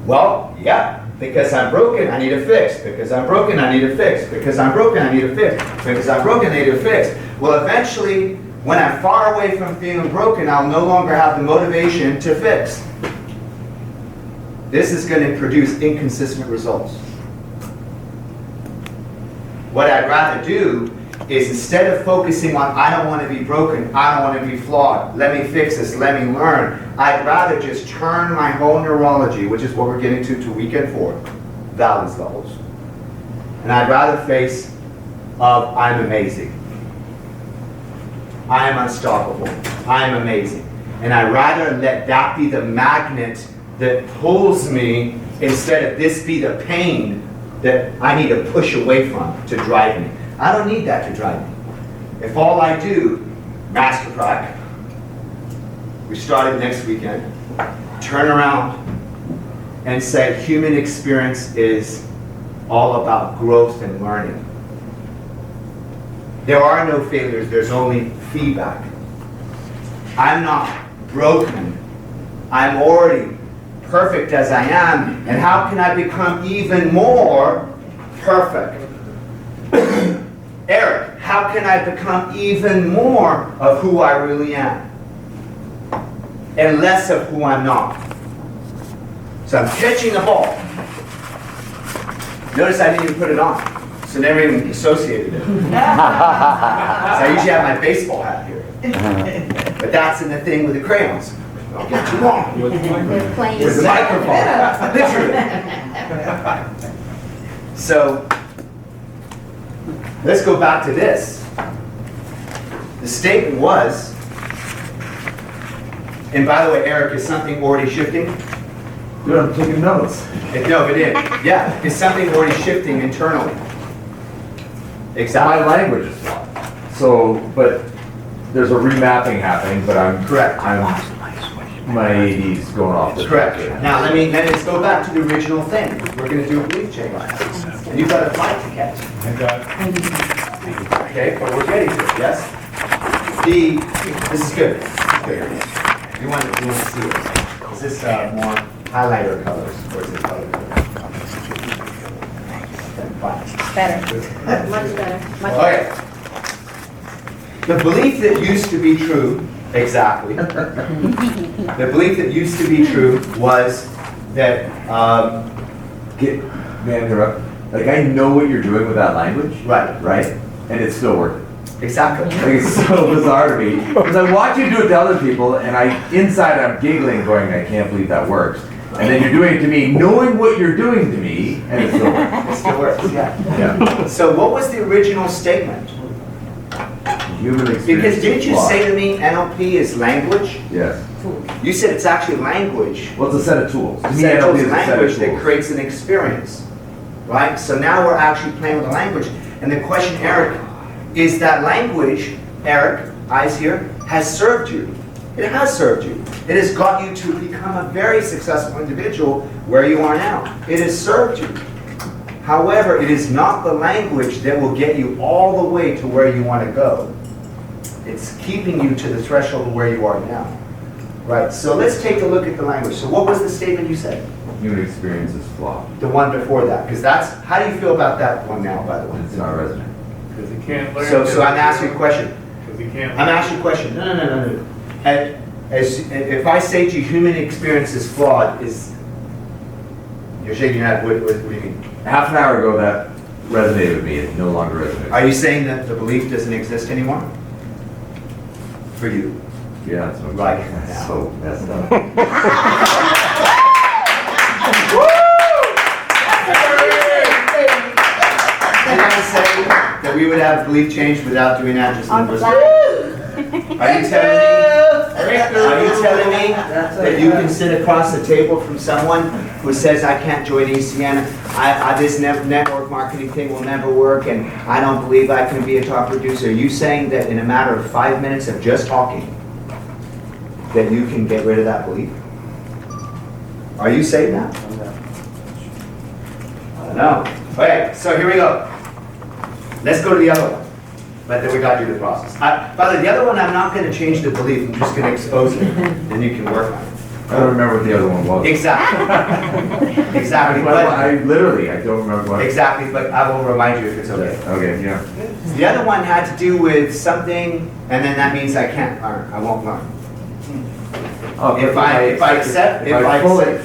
Well, yeah, because I'm broken, I need a fix. Because I'm broken, I need a fix. Because I'm broken, I need a fix. Because I'm broken, I need a fix. Well, eventually, when I'm far away from feeling broken, I'll no longer have the motivation to fix. This is going to produce inconsistent results. What I'd rather do is, instead of focusing on, I don't want to be broken, I don't want to be flawed, let me fix this, let me learn, I'd rather just turn my whole neurology, which is what we're getting to weekend 4, valence levels. And I'd rather face of, I'm amazing. I am unstoppable. I am amazing. And I'd rather let that be the magnet that pulls me, instead of this be the pain that I need to push away from to drive me. I don't need that to drive me. If all I do, master crack, we started next weekend, turn around and say human experience is all about growth and learning. There are no failures, there's only feedback. I'm not broken. I'm already perfect as I am, and how can I become even more perfect? Eric, how can I become even more of who I really am and less of who I'm not? So I'm catching the ball. Notice I didn't even put it on, so never even associated it. So I usually have my baseball hat here, but that's in the thing with the crayons. I'll get too long. With the microphone, literally. So, let's go back to this. The statement was, and by the way, Eric, is something already shifting? Dude, I'm taking notes. No, it is. Yeah, is something already shifting internally? Exactly. My language is flawed. So, but there's a remapping happening, but I'm correct. My AD's going off the correct. Now let's go back to the original thing. We're going to do a belief change. And you've got a flight to catch. I got it. Okay, but we're getting to it, yes? This is good. You want to see it. Is this more highlighter colors, or is it color? Better. Much better. Much Okay. The belief that used to be true, exactly. The belief that used to be true was that, may I interrupt? Like, I know what you're doing with that language. Right. Right? And it's still working. Exactly. Like, it's so bizarre to me. Because I watch you do it to other people, and inside I'm giggling, going, I can't believe that works. And then you're doing it to me, knowing what you're doing to me, and it still works. It still works, yeah. Yeah. So what was the original statement? Human experience. Because didn't you say to me NLP is language? Yes. You said it's actually language. Well, it's a set of tools. To me, Set of NLP tools, is a set of language that tools. creates an experience, right? So now we're actually playing with the language. And the question, Eric, is that language, Eric, eyes here, has served you. It has served you. It has got you to become a very successful individual where you are now. It has served you. However, it is not the language that will get you all the way to where you want to go. It's keeping you to the threshold of where you are now. Right, so let's take a look at the language. So what was the statement you said? human experience is flawed. The one before that, because that's, how do you feel about that one now, by the way? It's not resonant. Because he can't learn. So I'm asking you a question. Because he can't. I'm asking you a question. No. If I say to you, human experience is flawed, you're shaking your head, what do you mean? Half an hour ago, that resonated with me. It no longer resonates. Are you saying that the belief doesn't exist anymore? For you? Yeah, that's what I'm Right. saying. That's so messed up. Did I say that we would have belief change without doing that? Just in the first Are you telling me that you can sit across the table from someone who says, I can't join ECN, this network marketing thing will never work, and I don't believe I can be a top producer? Are you saying that in a matter of 5 minutes of just talking, that you can get rid of that belief? Are you saying that? I don't know. Okay, so here we go. Let's go to the other one. But then we got to do the process. By the way, the other one, I'm not going to change the belief. I'm just going to expose it, and you can work on it. I don't remember what the other one was. Exactly. Exactly. I don't remember what. Exactly, but I will remind you if it's okay. Okay, yeah. The other one had to do with something, and then that means I can't learn. I won't learn. Oh, If I accept,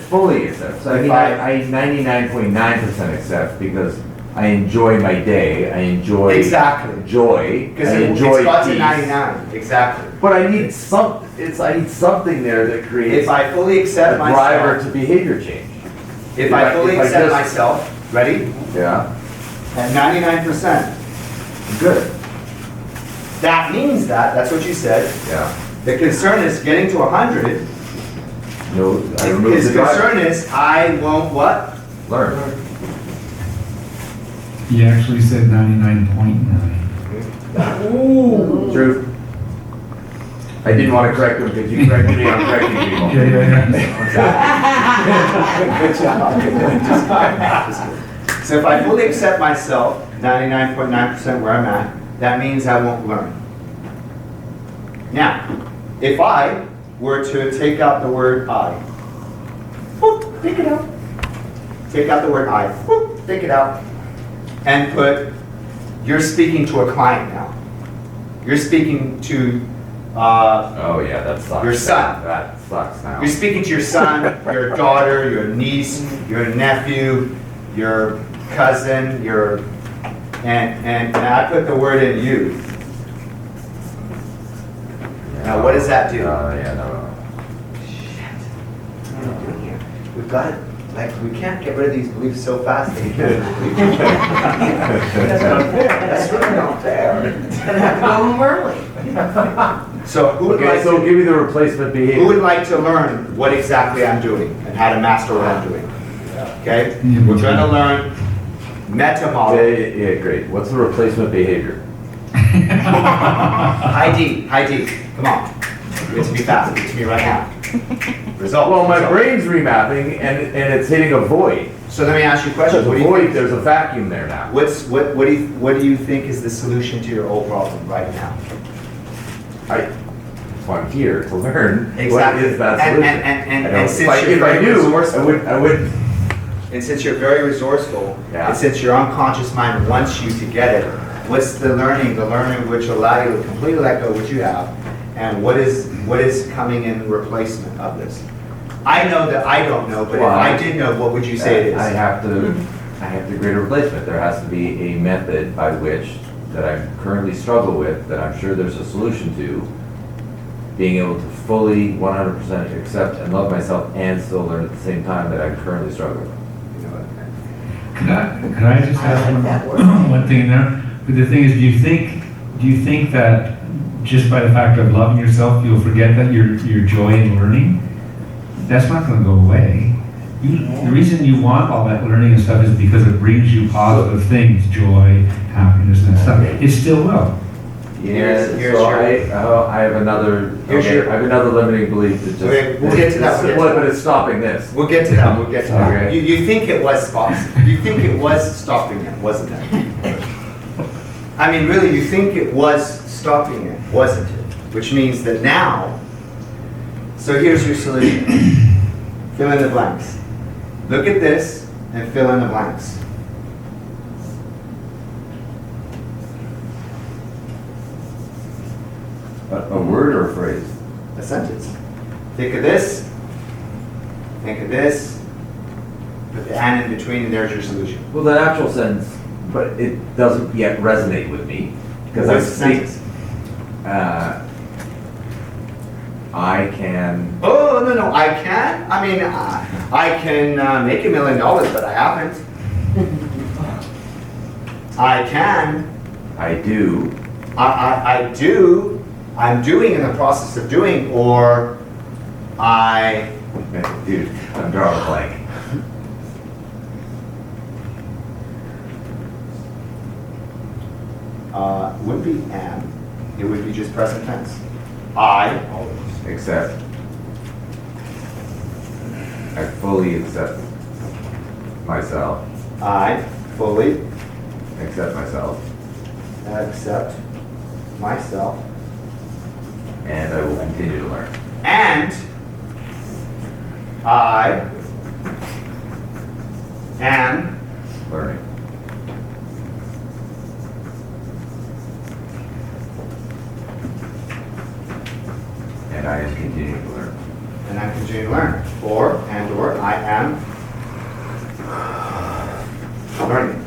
fully accept. So I mean, I 99.9% accept because I enjoy my day. I enjoy joy. Because I it's enjoy got to peace. 99. Exactly. But I need I need something there that creates If I fully accept a driver myself, to behavior change. if I fully accept myself, ready? Yeah. At 99%, good. That means that's what you said. Yeah. The concern is getting to 100. No, I remove His the driver. concern is I won't what? Learn. He actually said 99.9. Ooh. True. I didn't want to correct him because you corrected me on correcting people. Yeah. Good job. So if I fully accept myself, 99.9% where I'm at, that means I won't learn. Now, if I were to take out the word I, whoop, take it out. Take out the word I, whoop, take it out. And put, you're speaking to a client now. You're speaking to oh yeah, that sucks. your son. That sucks now. You're speaking to your son, your daughter, your niece, your nephew, your cousin, and I put the word in you. Now what does that do? Yeah, no. What are we doing here? We've got it. Like, we can't get rid of these beliefs so fast that you can't. That's not fair. That's really not fair. It's gonna have to go home early. So who would Okay, like so to, give me the replacement behavior. who would like to learn what exactly I'm doing and how to master what I'm doing? Okay? We're going to learn meta model. Yeah, great. What's the replacement behavior? High D. Come on. Give it to me fast. Give it to me right now. Result. Well, my Result. brain's remapping and it's hitting a void. So let me ask you a question. There's a void, there's a vacuum there now. What do you think is the solution to your old problem right now? I'm here to learn Exactly. what is that solution. And since you're if I very knew, resourceful, I would. and since you're very resourceful, Yeah. and since your unconscious mind wants you to get it, what's the learning which will allow you to completely let go of what you have, and what is coming in replacement of this? I know that I don't know, but if I did know, what would you say it is? I have to create a replacement. There has to be a method by which that I currently struggle with, that I'm sure there's a solution to, being able to fully 100% accept and love myself and still learn at the same time that I'm currently struggling with. Could I just ask one thing there? But the thing is, do you think that just by the fact of loving yourself, you'll forget that your joy in learning? That's not going to go away. The reason you want all that learning and stuff is because it brings you positive things, joy, happiness, and stuff. It still will. Yeah, so I have another. I have another limiting belief that just. Okay, we'll get to that. But it's stopping this. We'll get to that. Okay. You think it was stopping? You think it was stopping it, wasn't it? I mean, really, you think it was stopping it, wasn't it? Which means that now. So here's your solution. Fill in the blanks. Look at this and fill in the blanks. A word or a phrase? A sentence. Think of this. Think of this. Put the and in between, and there's your solution. Well, the actual sentence, but it doesn't yet resonate with me. Because I What's the think, sentence? I can, Oh, no, I can. I mean, I can make $1 million, but I haven't. I can. I do. I do. I'm doing in the process of doing, or I. Dude, I'm drawing a blank. Would be am. It would be just present tense. I. Accept. I fully accept myself. I fully Accept myself. accept myself. And I will continue to learn. And I am Learning. And I am continuing to learn. and I'm continuing to learn. Or I am learning.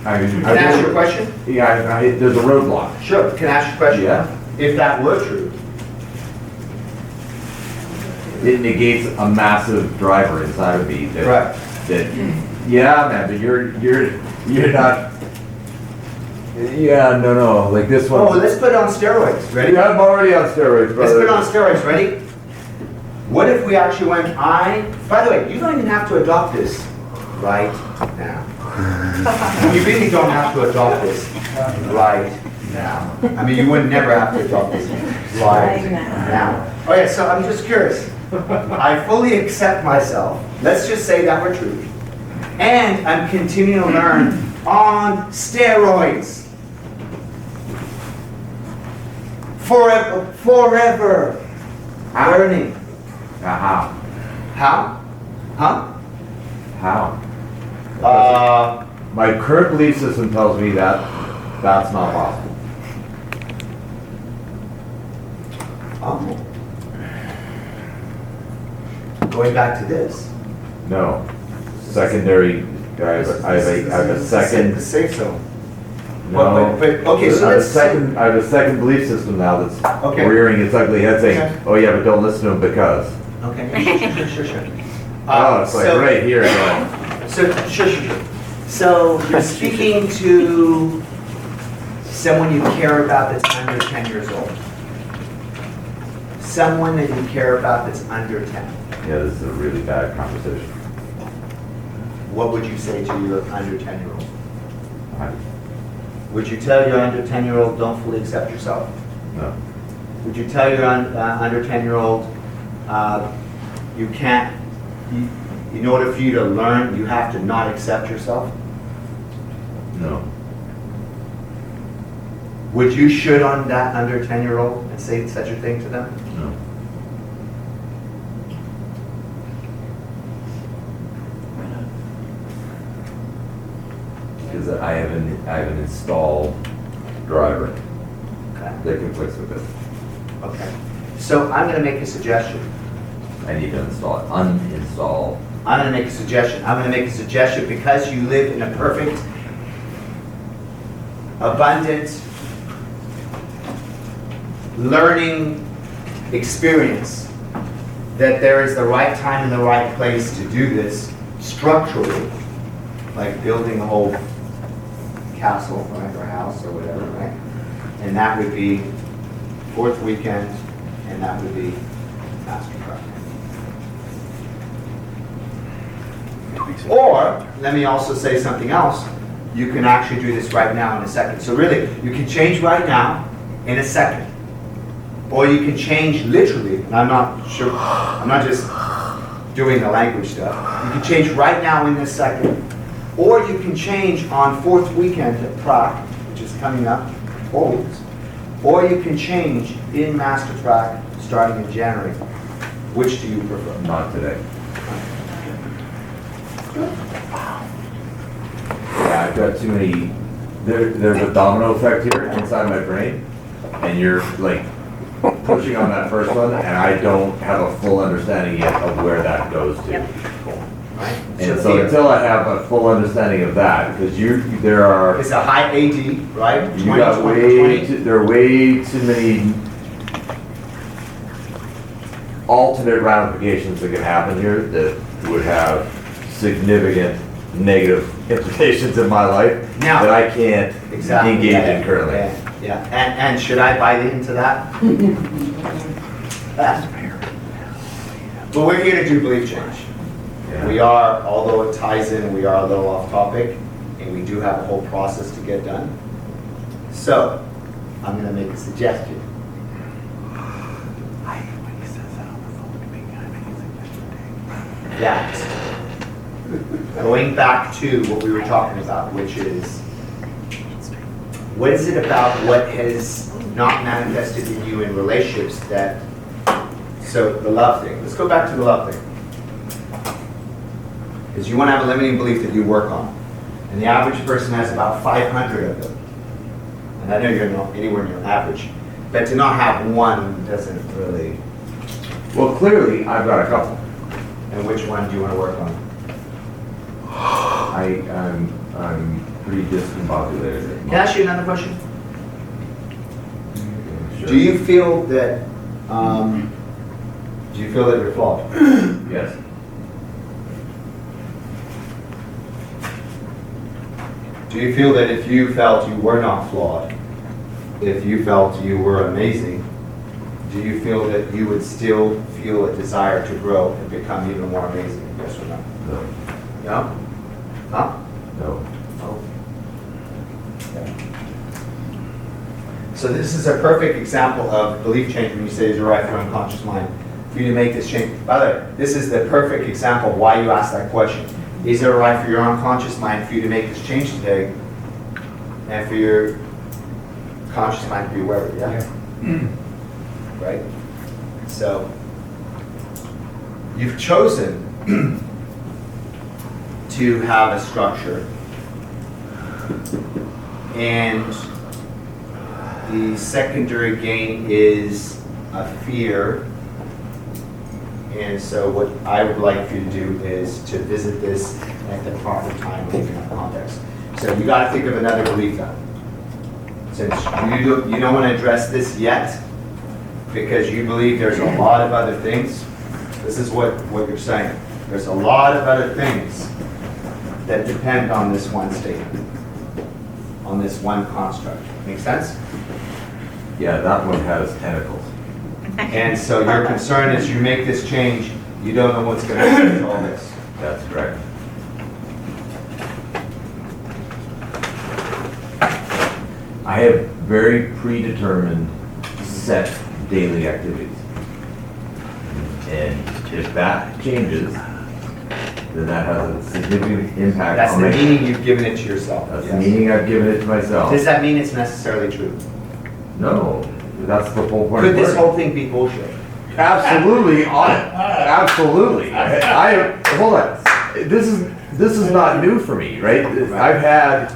Can I ask you a question? Yeah, there's a roadblock. Sure. Can I ask you a question? Yeah. If that were true, It negates a massive driver inside of me that, Right. that, yeah, man, but you're not, yeah, no, like this one. oh, let's put it on steroids. Ready? Yeah, I'm already on steroids, Let's brother. put it on steroids. Ready? What if we actually went by the way, you don't even have to adopt this right now. You really don't have to adopt this right now. I mean, you would never have to adopt this right now. Oh yeah, so I'm just curious. I fully accept myself. Let's just say that we're true. And I'm continuing to learn on steroids. Forever. Learning. How? How? Huh? How? My current belief system tells me that that's not possible. Oh. Going back to this. No. Secondary, I have a second. The safe zone. No. But okay, so I have a let's I have a second belief system now that's Okay. rearing its ugly head saying, Okay. oh yeah, but don't listen to him because. Okay. Sure. Oh, it's like so- right here again. So, sure. So you're speaking to someone you care about that's under 10 years old. Someone that you care about that's under 10. Yeah, this is a really bad conversation. What would you say to your under 10-year-old? Would you tell your under 10-year-old don't fully accept yourself? No. Would you tell your under 10-year-old you can't, in order for you to learn, you have to not accept yourself? No. Would you should on that under 10-year-old and say such a thing to them? No. Because I have an installed driver that conflicts with it. Okay. So I'm going to make a suggestion. I need to install it. Uninstall. I'm going to make a suggestion. I'm going to make a suggestion because you live in a perfect, abundant, learning experience, that there is the right time and the right place to do this structurally, like building a whole castle, right, or house or whatever, right? And that would be fourth weekend, and that would be MasterCard. Or, let me also say something else. You can actually do this right now in a second. So really, you can change right now in a second. Or you can change literally, and I'm not sure, I'm not just doing the language stuff. You can change right now in this second. Or you can change on fourth weekend at Prague, which is coming up, 4 weeks. Or you can change in master track starting in January. Which do you prefer? Not today. Yeah, I've got too many, there's a domino effect here inside my brain, and you're like pushing on that first one, and I don't have a full understanding yet of where that goes to. Yep. Right? And so until I have a full understanding of that, because there are, It's a high AD, right? you got 20. there are way too many alternate ramifications that can happen here that would have significant negative implications in my life Now- that I can't Exactly. engage Yeah, in currently. Yeah. And should I bite into that? But we're here to do belief change. Yeah. We are, although it ties in, we are a little off topic, and we do have a whole process to get done. So, I'm gonna make a suggestion. That, going back to what we were talking about, which is, what is it about what has not manifested in you in relationships that, so the love thing, let's go back to the love thing. Because you want to have a limiting belief that you work on. And the average person has about 500 of them. And I know you're not anywhere near average. But to not have one doesn't really. Well, clearly, I've got a couple. And which one do you want to work on? I'm pretty discombobulated. Can I ask you another question? Do you feel that you're flawed? Yes. Do you feel that if you felt you were not flawed, if you felt you were amazing, do you feel that you would still feel a desire to grow and become even more amazing? Yes or no? No. No? Huh? No. Oh. Okay. So this is a perfect example of belief change when you say, is it right for your unconscious mind for you to make this change? By the way, this is the perfect example of why you asked that question. Is it right for your unconscious mind for you to make this change today and for your conscious mind to be aware of it? Yeah? Right? So, you've chosen to have a structure, and the secondary gain is a fear. And so what I would like for you to do is to visit this at the proper time within that context. So you got to think of another belief then. Since you don't want to address this yet, because you believe there's a lot of other things, this is what you're saying. There's a lot of other things that depend on this one statement, on this one construct. Make sense? Yeah, that one has tentacles. And so your concern is you make this change, you don't know what's going to happen with all this. That's correct. I have very predetermined set daily activities. And if that changes, then that has a significant impact That's on the my... meaning you've given it to yourself. That's Yes. the meaning I've given it to myself. Does that mean it's necessarily true? No, that's the whole point. Could of this learning. whole thing be bullshit? Absolutely, absolutely. Hold on. This is not new for me, right? I've had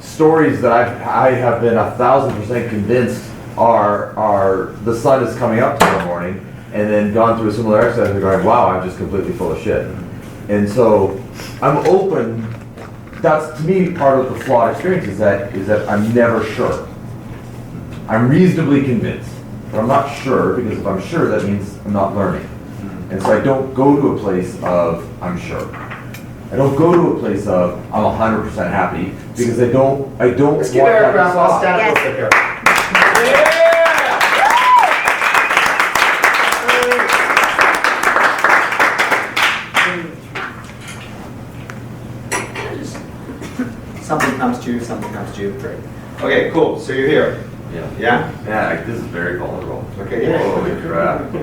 stories that I have been 1,000% convinced are the sun is coming up tomorrow morning, and then gone through a similar exercise and going, wow, I'm just completely full of shit. And so I'm open. That's to me part of the flawed experience is that I'm never sure. I'm reasonably convinced. But I'm not sure, because if I'm sure, that means I'm not learning. And so I don't go to a place of, I'm sure. I don't go to a place of, I'm 100% happy, because I don't Let's want give Eric that a round. to I'll stop. stand up real quick here. Something comes to you, something comes to you. Great. Okay, cool. So you're here. Yeah. Yeah? Yeah, this is very vulnerable. Okay, yeah. Holy crap. Back a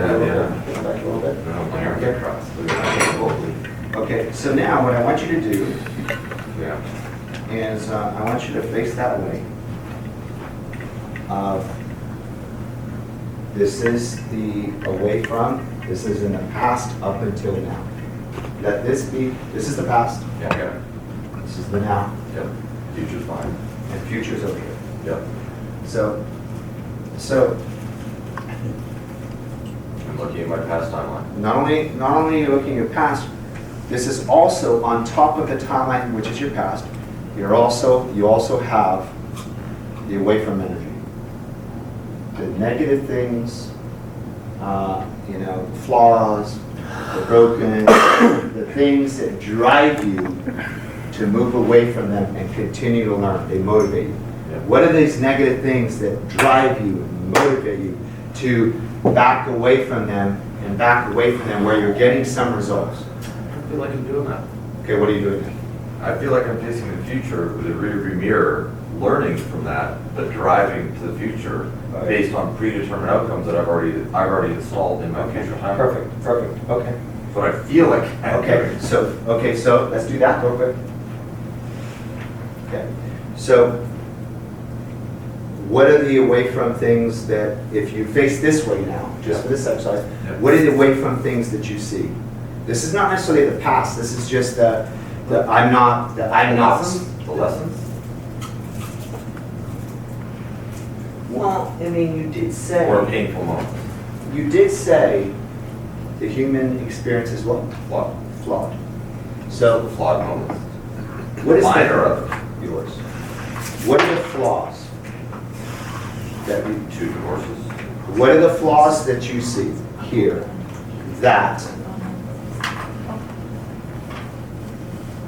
little Yeah. bit. Back a little bit. No, American cross. Okay, so now what I want you to do, Yeah. is, I want you to face that way. This is the away from, this is in the past up until now. Let this be, this is the past. Yeah, I got it. This is the now. Yep. Future's fine. And future's over here. Yep. So I'm looking at my past timeline. not only are you looking at past, this is also on top of the timeline, which is your past. You also have the away from energy. The negative things, flaws, the broken, the things that drive you to move away from them and continue to learn. They motivate you. Yep. What are these negative things that drive you and motivate you to back away from them and back away from them where you're getting some results? I feel like I'm doing that. Okay, what are you doing? I feel like I'm facing the future with a rearview mirror, learning from that, but driving to the future based on predetermined outcomes that I've already installed in my future time. Perfect. Okay. But I feel like I'm doing. So let's do that real quick. Okay. So what are the away from things that, if you face this way now, just for this exercise, what are the away from things that you see? This is not necessarily the past. This is just the I'm not. The lessons? Well, I mean, you did say. Or painful moments. You did say the human experience is what? Flawed. So. Flawed moments. What is Mine or others? Yours. What are the flaws that we? 2 divorces. What are the flaws that you see here that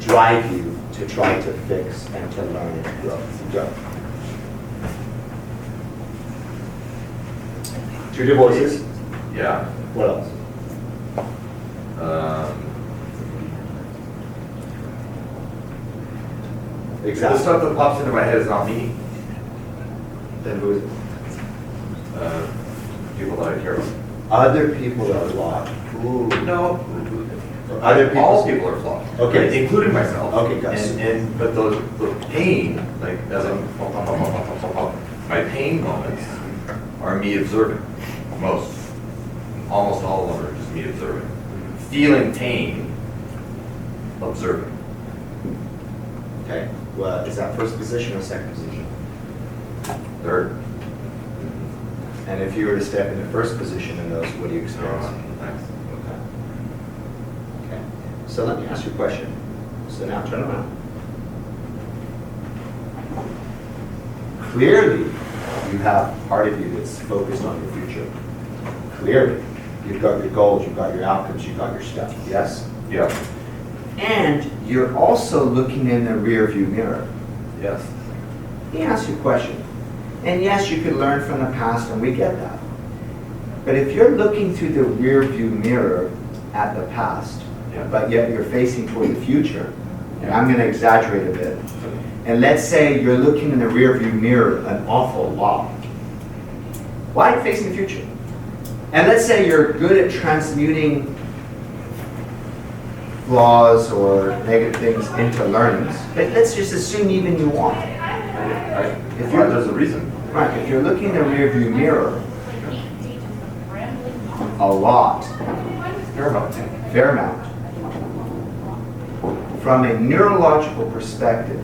drive you to try to fix and to learn and grow? Go. 2 divorces. Yeah. What else? Exactly. The stuff that pops into my head is not me. Then who is it? People that I care about. Other people are flawed. Ooh. No. Other All people are flawed. Okay. Right? Including myself. Okay, guys. But the pain, like as I'm, my pain moments are me observing. Almost all of them are just me observing. Feeling pain, observing. Okay. Well, is that first position or second position? Third. And if you were to step into first position in those, what do you experience? Thanks. Okay. So let me ask you a question. So now turn around. Clearly, you have part of you that's focused on your future. Clearly, you've got your goals, you've got your outcomes, you've got your stuff. Yes? Yeah. And you're also looking in the rear view mirror. Yes. Let me ask you a question. And yes, you could learn from the past, and we get that. But if you're looking through the rear view mirror at the past, but yet you're facing toward the future, and I'm going to exaggerate a bit, and let's say you're looking in the rear view mirror an awful lot. Why are you facing the future? And let's say you're good at transmuting flaws or negative things into learnings. But let's just assume even you want. If there's a reason. Right, if you're looking in the rear view mirror a lot, Fair amount. from a neurological perspective,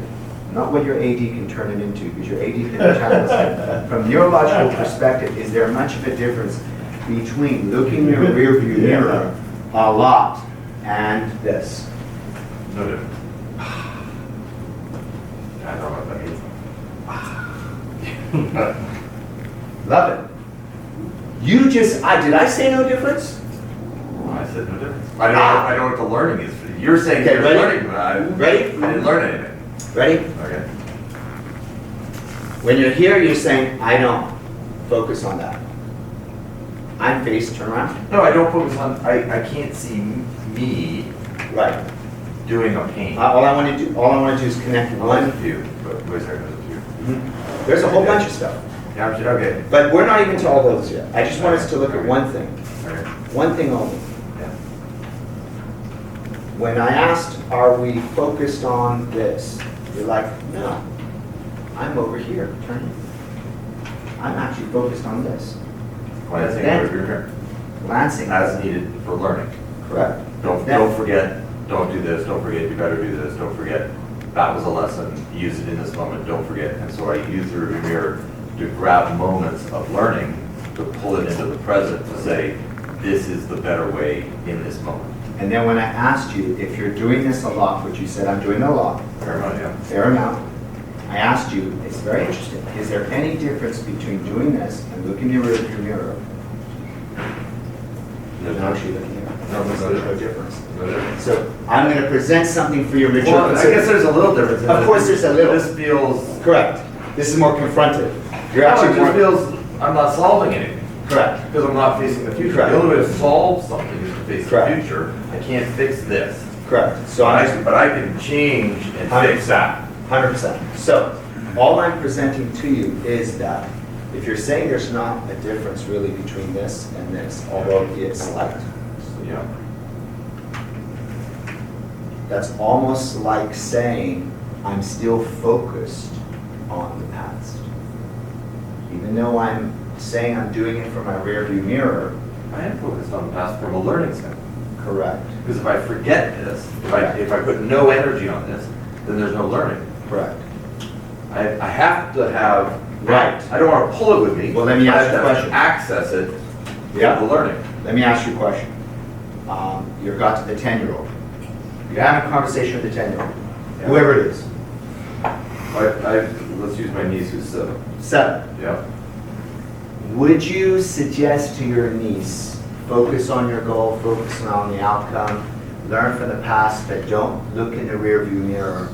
not what your AD can turn it into, because your AD can channel it. From a neurological perspective, is there much of a difference between looking in the rear view mirror a lot and this? No difference. I don't know what that means. Love it. You just, did I say no difference? I said no difference. I know what the learning is. You're saying Okay, there's ready? learning, but I didn't learn anything. Ready? Okay. When you're here, you're saying, I don't focus on that. I'm faced, turn around. No, I don't focus on, I can't see me Right. doing a pain. All I want to do is connect one. View. But wait a second, there's a few. There's a whole bunch of stuff. Yeah, okay. But we're not even to all those yet. I just want us to look at one thing. Okay. One thing only. Yeah. When I asked, are we focused on this? You're like, no, I'm over here, turn. I'm actually focused on this. Glancing Then- over your mirror. Glancing. As needed for learning. Correct. Don't forget, don't do this, don't forget, you better do this, don't forget. That was a lesson, use it in this moment, don't forget. And so I use the rearview mirror to grab moments of learning, to pull it into the present, to say, this is the better way in this moment. And then when I asked you if you're doing this a lot, which you said I'm doing a lot, Fair amount, yeah. fair amount, I asked you, it's very interesting, is there any difference between doing this and looking in the rearview mirror? There's Not no, actually looking at it. no, There's no difference. no difference. So I'm going to present something for you, Richard. Well, I guess there's a little difference. in Of that course there's a little. This feels, Correct. This is more confrontive. You're no, actually it more. just feels, I'm not solving anything. Correct. Because I'm not facing the future. Correct. The only way to solve something is to face the Correct. future. I can't fix this. Correct. So I'm But I can change and fix that. 100%. So all I'm presenting to you is that if you're saying there's not a difference really between this and this, although it is slight, Yeah. that's almost like saying I'm still focused on the past. Even though I'm saying I'm doing it from my rearview mirror. I am focused on the past from a learning standpoint. Correct. Because if I forget this, if I put no energy on this, then there's no learning. Correct. I have to have. Right. I don't want to pull it with me. Well, let me ask you a I have to question. access it. Yeah. The learning. Let me ask you a question. You got to the 10-year-old. You're having a conversation with the 10-year-old, Yeah. whoever it is. Let's use my niece who's 7. 7. Yeah. Would you suggest to your niece, focus on your goal, focus on the outcome, learn from the past, but don't look in the rearview mirror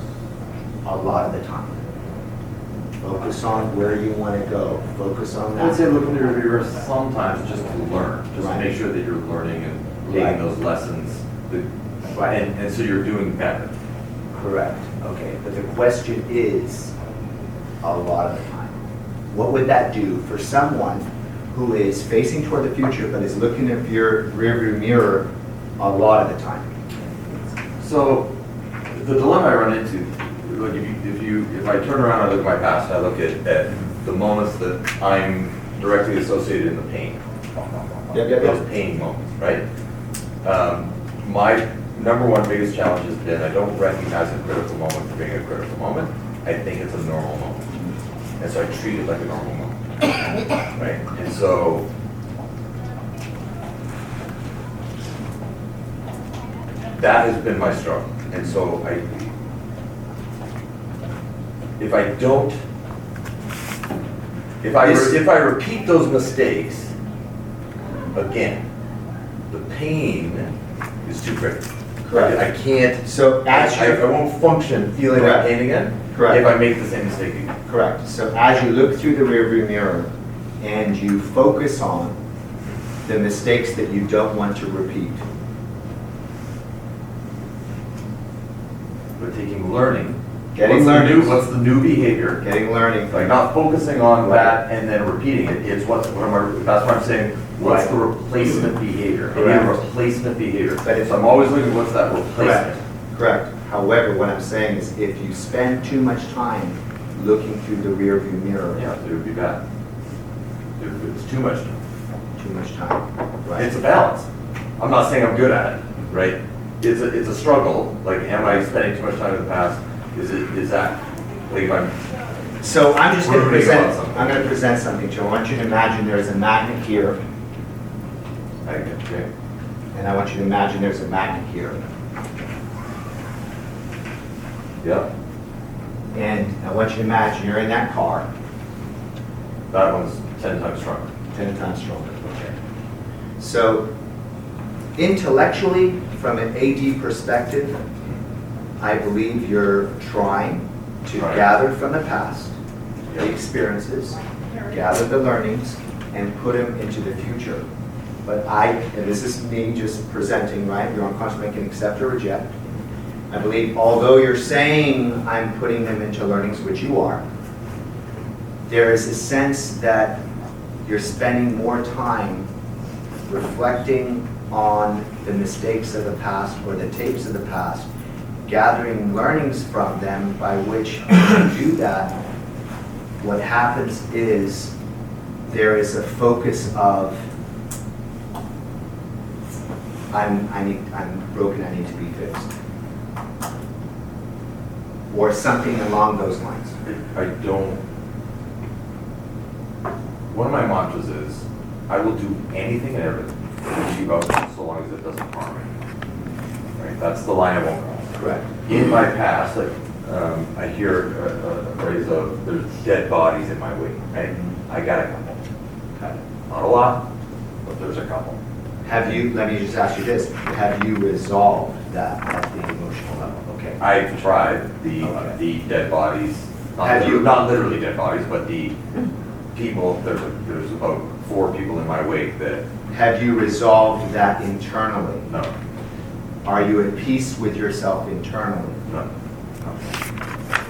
a lot of the time? Focus on where you want to go. Focus on I would that. say look in the rearview mirror sometimes just to learn, just Right. to make sure that you're learning and taking Right. those lessons. And so you're doing better. Correct. Okay, but the question is, a lot of the time, what would that do for someone who is facing toward the future but is looking at your rearview mirror a lot of the time? So the dilemma I run into, like if I turn around and I look at my past, I look at the moments that I'm directly associated in the pain. Yep. Those pain moments, right? My number one biggest challenge has been I don't recognize a critical moment for being a critical moment. I think it's a normal moment. And so I treat it like a normal moment. Right? And so that has been my struggle. And so if I repeat those mistakes again, the pain is too great. Correct. I can't. So as I won't function feeling that pain again. Correct. If I make the same mistake again. Correct. So as you look through the rearview mirror and you focus on the mistakes that you don't want to repeat. But taking learning. Getting what's learning. What's the new behavior? Getting learning. Like not focusing on that and then repeating it. It's that's what I'm saying. What's the replacement behavior? I need a replacement behavior. But if So I'm always looking, what's that replacement? Correct. However, what I'm saying is if you spend too much time looking through the rearview mirror. Yeah, it would be bad. It's too much time. Too much time. Right. It's a balance. I'm not saying I'm good at it, right? It's a struggle. Like, am I spending too much time in the past? Is that, like, if I'm... So I'm just going to worrying about present, something. I'm going to present something to you. I want you to imagine there's a magnet here, Okay. and I want you to imagine there's a magnet here. Yep. And I want you to imagine you're in that car. That one's 10 times stronger. 10 times stronger. Okay. So intellectually, from an AD perspective, I believe you're trying to gather from the past the experiences, gather the learnings, and put them into the future. But and this is me just presenting, right? Your unconscious mind can accept or reject. I believe, although you're saying I'm putting them into learnings, which you are, there is a sense that you're spending more time reflecting on the mistakes of the past or the tapes of the past gathering learnings from them by which when you do that, what happens is there is a focus of I'm broken, I need to be fixed. Or something along those lines. One of my mantras is, I will do anything and everything to you out so long as it doesn't harm me. Right? That's the line I won't cross. Correct. In my past, like, I hear a phrase of, there's dead bodies in my way, right? I got a couple. Not a lot, but there's a couple. Have you, let me just ask you this, have you resolved that at the emotional level? Okay. I've tried the dead bodies, not literally dead bodies, but the people, there's about 4 people in my wake that. Have you resolved that internally? No. Are you at peace with yourself internally? No. Okay.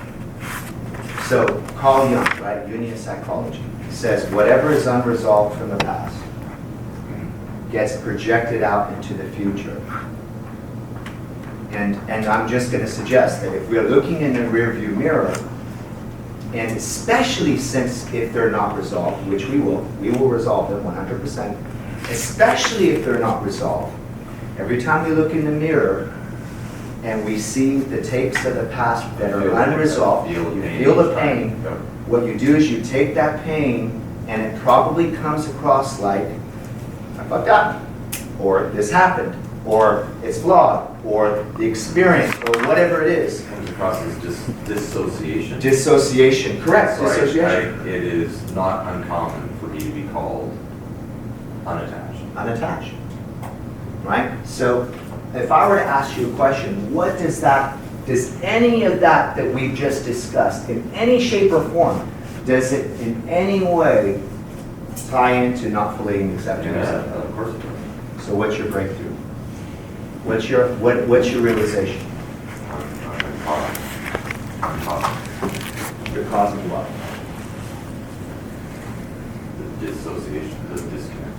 So Carl Jung, right, Jungian psychology, says whatever is unresolved from the past gets projected out into the future. And I'm just going to suggest that if we're looking in the rearview mirror, and especially since if they're not resolved, which we will resolve them 100%, especially if they're not resolved, every time we look in the mirror and we see the tapes of the past that are unresolved, you feel the pain. What you do is you take that pain and it probably comes across like, I fucked up, or this happened, or it's flawed, or the experience, or whatever it is. Comes across as just dissociation. Dissociation, correct, So dissociation. it is not uncommon for me to be called unattached. Unattached, right? So if I were to ask you a question, what does any of that we've just discussed, in any shape or form, does it in any way tie into not fully accepting yourself? Yeah, of course it does. So what's your breakthrough? What's your realization? I'm caught. You're causing what? The dissociation, the disconnect.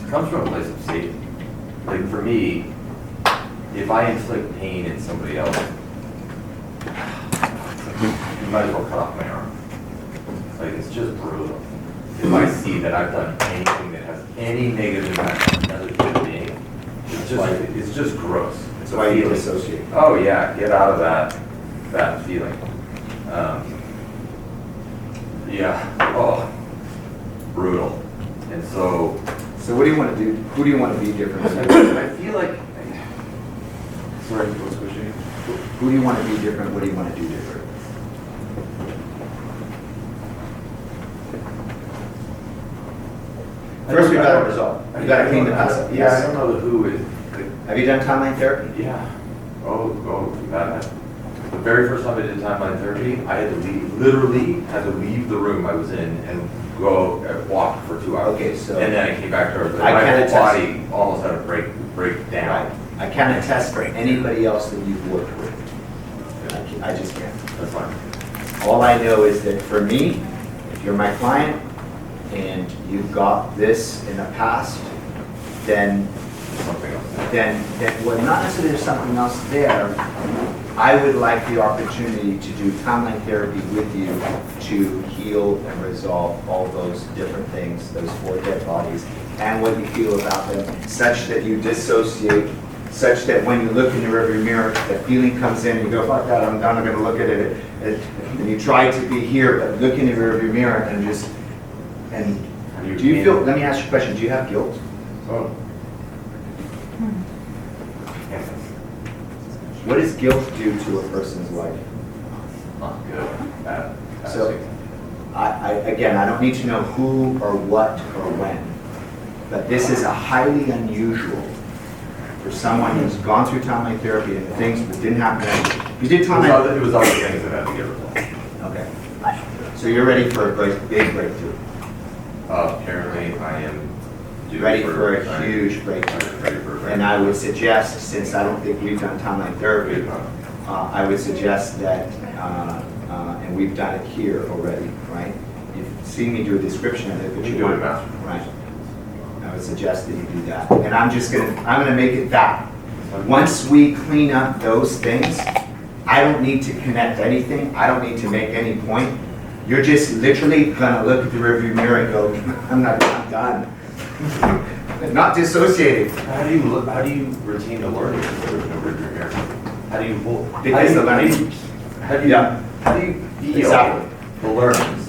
It comes from a place of safety. Like for me, if I inflict pain in somebody else, you might as well cut off my arm. Like it's just brutal. If I see that I've done anything that has any negative impact on another human being, it's just gross. It's why you dissociate. Oh yeah, get out of that feeling. Brutal. And so what do you want to do? Who do you want to be different? I feel like, sorry, what's the question? Who do you want to be different? What do you want to do different? First, we got to resolve. You got to clean the past up. Yeah, I don't know the who is. Have you done timeline therapy? Yeah. That. The very first time I did timeline therapy, I had to leave, literally had to leave the room I was in and go walk for 2 hours. Okay, so. And then I came back to her. I My can't whole attest. body almost had a break down. Right. I can't attest for anybody else that you've worked with. I just can't. That's fine. All I know is that for me, if you're my client and you've got this in the past, then Something else. well, not necessarily there's something else there. I would like the opportunity to do timeline therapy with you to heal and resolve all those different things, those 4 dead bodies, and what you feel about them, such that you dissociate, such that when you look in the rearview mirror, the feeling comes in, and you go, fuck that, I'm not going to look at it. And you try to be here, but look in the rearview mirror and just, and do you feel, let me ask you a question, do you have guilt? Oh. What does guilt do to a person's life? Not good. Bad. So, again, I don't need to know who or what or when, but this is a highly unusual for someone who's gone through timeline therapy and the things that didn't happen. You did timeline. It was other things that had to get resolved. Okay. So you're ready for a big breakthrough. Apparently, I am Ready for a huge breakthrough. And I would suggest, since I don't think we've done timeline therapy, I would suggest that, and we've done it here already, right? You've seen me do a description of it, but you want, right? I would suggest that you do that. And I'm gonna make it that. Once we clean up those things, I don't need to connect anything. I don't need to make any point. You're just literally gonna look at the rearview mirror and go, I'm done. Not dissociating. How do you retain the learning in the rearview mirror? How do you Because the learning. How do you feel Exactly. the learnings?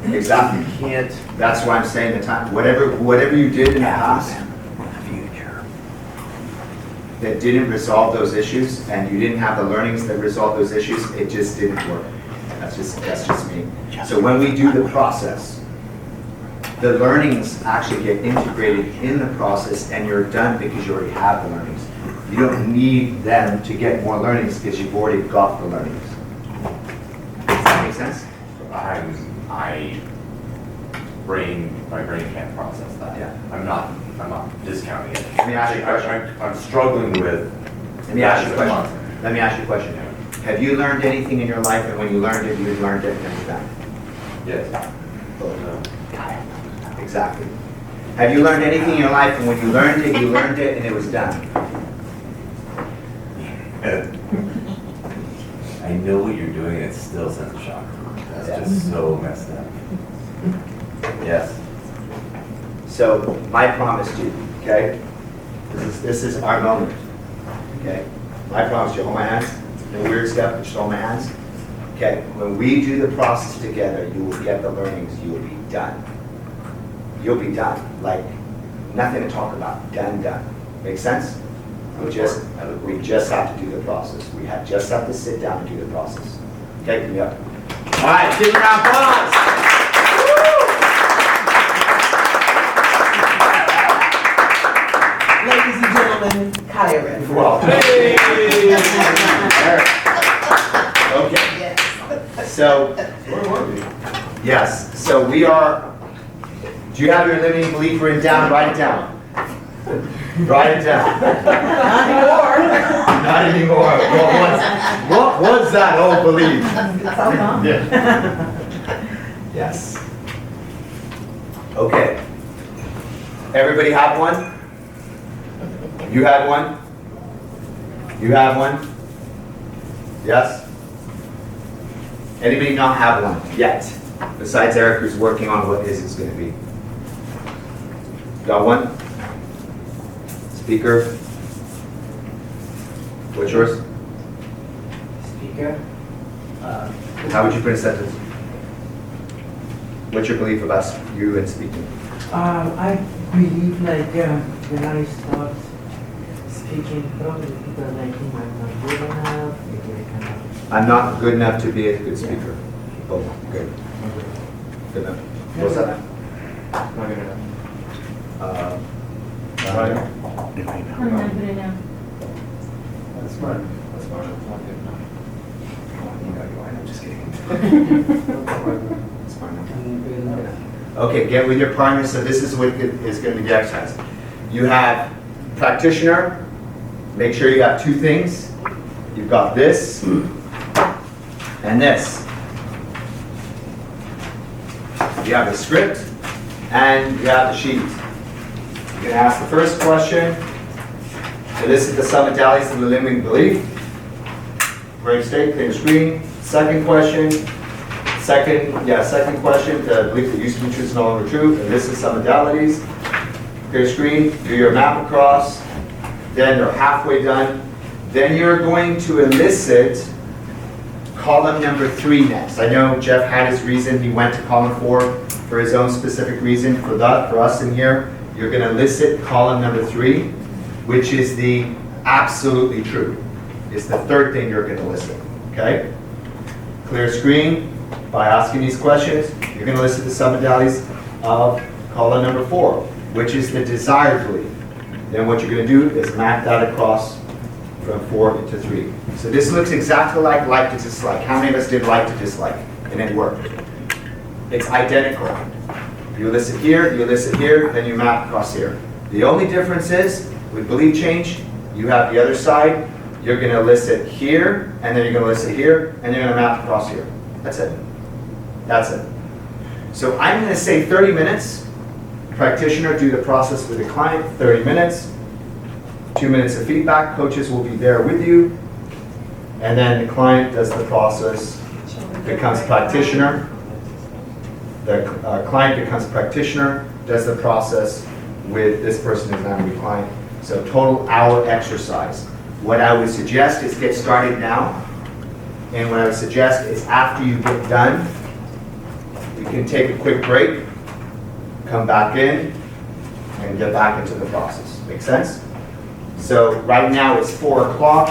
Exactly. You can't. That's why I'm saying the time. Whatever you did in the past that didn't resolve those issues, and you didn't have the learnings that resolved those issues, it just didn't work. That's just me. So when we do the process, the learnings actually get integrated in the process, and you're done because you already have the learnings. You don't need them to get more learnings because you've already got the learnings. Does that make sense? My brain can't process that. Yeah. I'm not discounting it. Let me ask you a question. I'm struggling with. Let me ask you a question. Let me ask you a question. Have you learned anything in your life, and when you learned it, you learned it, and then you're done? Yes. Oh, no. Exactly. Have you learned anything in your life, and when you learned it, and it was done? I know what you're doing, and it still sends a shock. That's just so messed up. Yes. So, my promise to you, okay? This is our moment, okay? My promise to you, hold my hands. No weird stuff, just hold my hands. Okay, when we do the process together, you will get the learnings, you will be done. You'll be done, like nothing to talk about, done. Make sense? We just have to do the process. Just have to sit down and do the process. Okay, give me up. All right, give me a round of applause. Ladies and gentlemen, Kyron. Well, okay. So, yes, so we are, do you have your limiting belief written down? Write it down. Write it down. Not anymore. Not anymore. What was that old belief? Yeah. Yes. Okay. Everybody have one? You had one? You have one? Yes? Anybody not have one yet? Besides Eric, who's working on what his is going to be. Got one? Speaker? What's yours? Speaker? How would you put a sentence? What's your belief about you and speaking? I believe like when I start speaking, probably people like him I'm not good enough, maybe I cannot. I'm not good enough to be a good speaker. Oh, good. Good enough. What's that? Not good enough. Right. I'm not good enough. That's fine. That's not good enough. I'm just kidding. It's fine. Okay, get with your partner. So this is what is going to be the exercise. You have practitioner. Make sure you got two things. You've got this and this. You have the script and you have the sheet. You're going to ask the first question. So this is the sub-modalities of the limiting belief. Brain state, clear screen. Second question. Second question, the belief that used to be true is no longer true. And this is sub-modalities. Clear screen, do your map across. Then you're halfway done. Then you're going to elicit column number 3 next. I know Jeff had his reason. He went to column 4 for his own specific reason. For us in here, you're going to elicit column number 3, which is the absolutely true. It's the third thing you're going to elicit. Okay? Clear screen. By asking these questions, you're going to elicit the sub-modalities of column number 4, which is the desired belief. Then what you're going to do is map that across from 4 to 3. So this looks exactly like to dislike. How many of us did like to dislike? And it worked. It's identical. You elicit here, then you map across here. The only difference is, with belief change, you have the other side. You're going to elicit here, and then you're going to elicit here, and you're going to map across here. That's it. That's it. So I'm going to say 30 minutes. Practitioner, do the process with the client, 30 minutes. 2 minutes of feedback, coaches will be there with you, and then the client does the process, becomes practitioner. The client becomes practitioner, does the process with this person who's now your client. So total hour exercise. What I would suggest is get started now, and what I would suggest is after you get done, you can take a quick break, come back in, and get back into the process. Make sense? So right now it's 4 o'clock.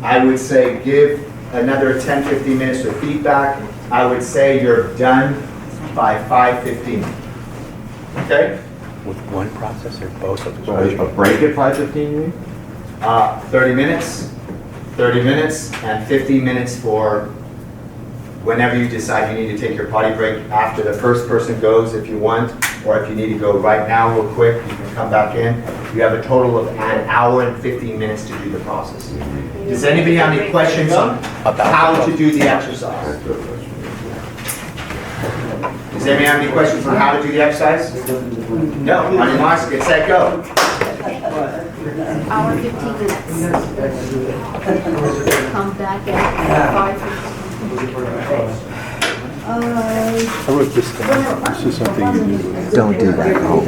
I would say give another 10-15 minutes of feedback. I would say you're done by 5:15. Okay? With one process or both of So a break at 5:15, you mean? 30 minutes, and 15 minutes for whenever you decide you need to take your potty break after the first person goes if you want, or if you need to go right now real quick, you can come back in. You have a total of an hour and 15 minutes to do the process. Does anybody have any questions on how to do the exercise? Does anybody have any questions on how to do the exercise? No, on your marks, get set, go. Hour 15 minutes. Come back at 5:15. I wrote this down. This is something you do. Don't do that at home.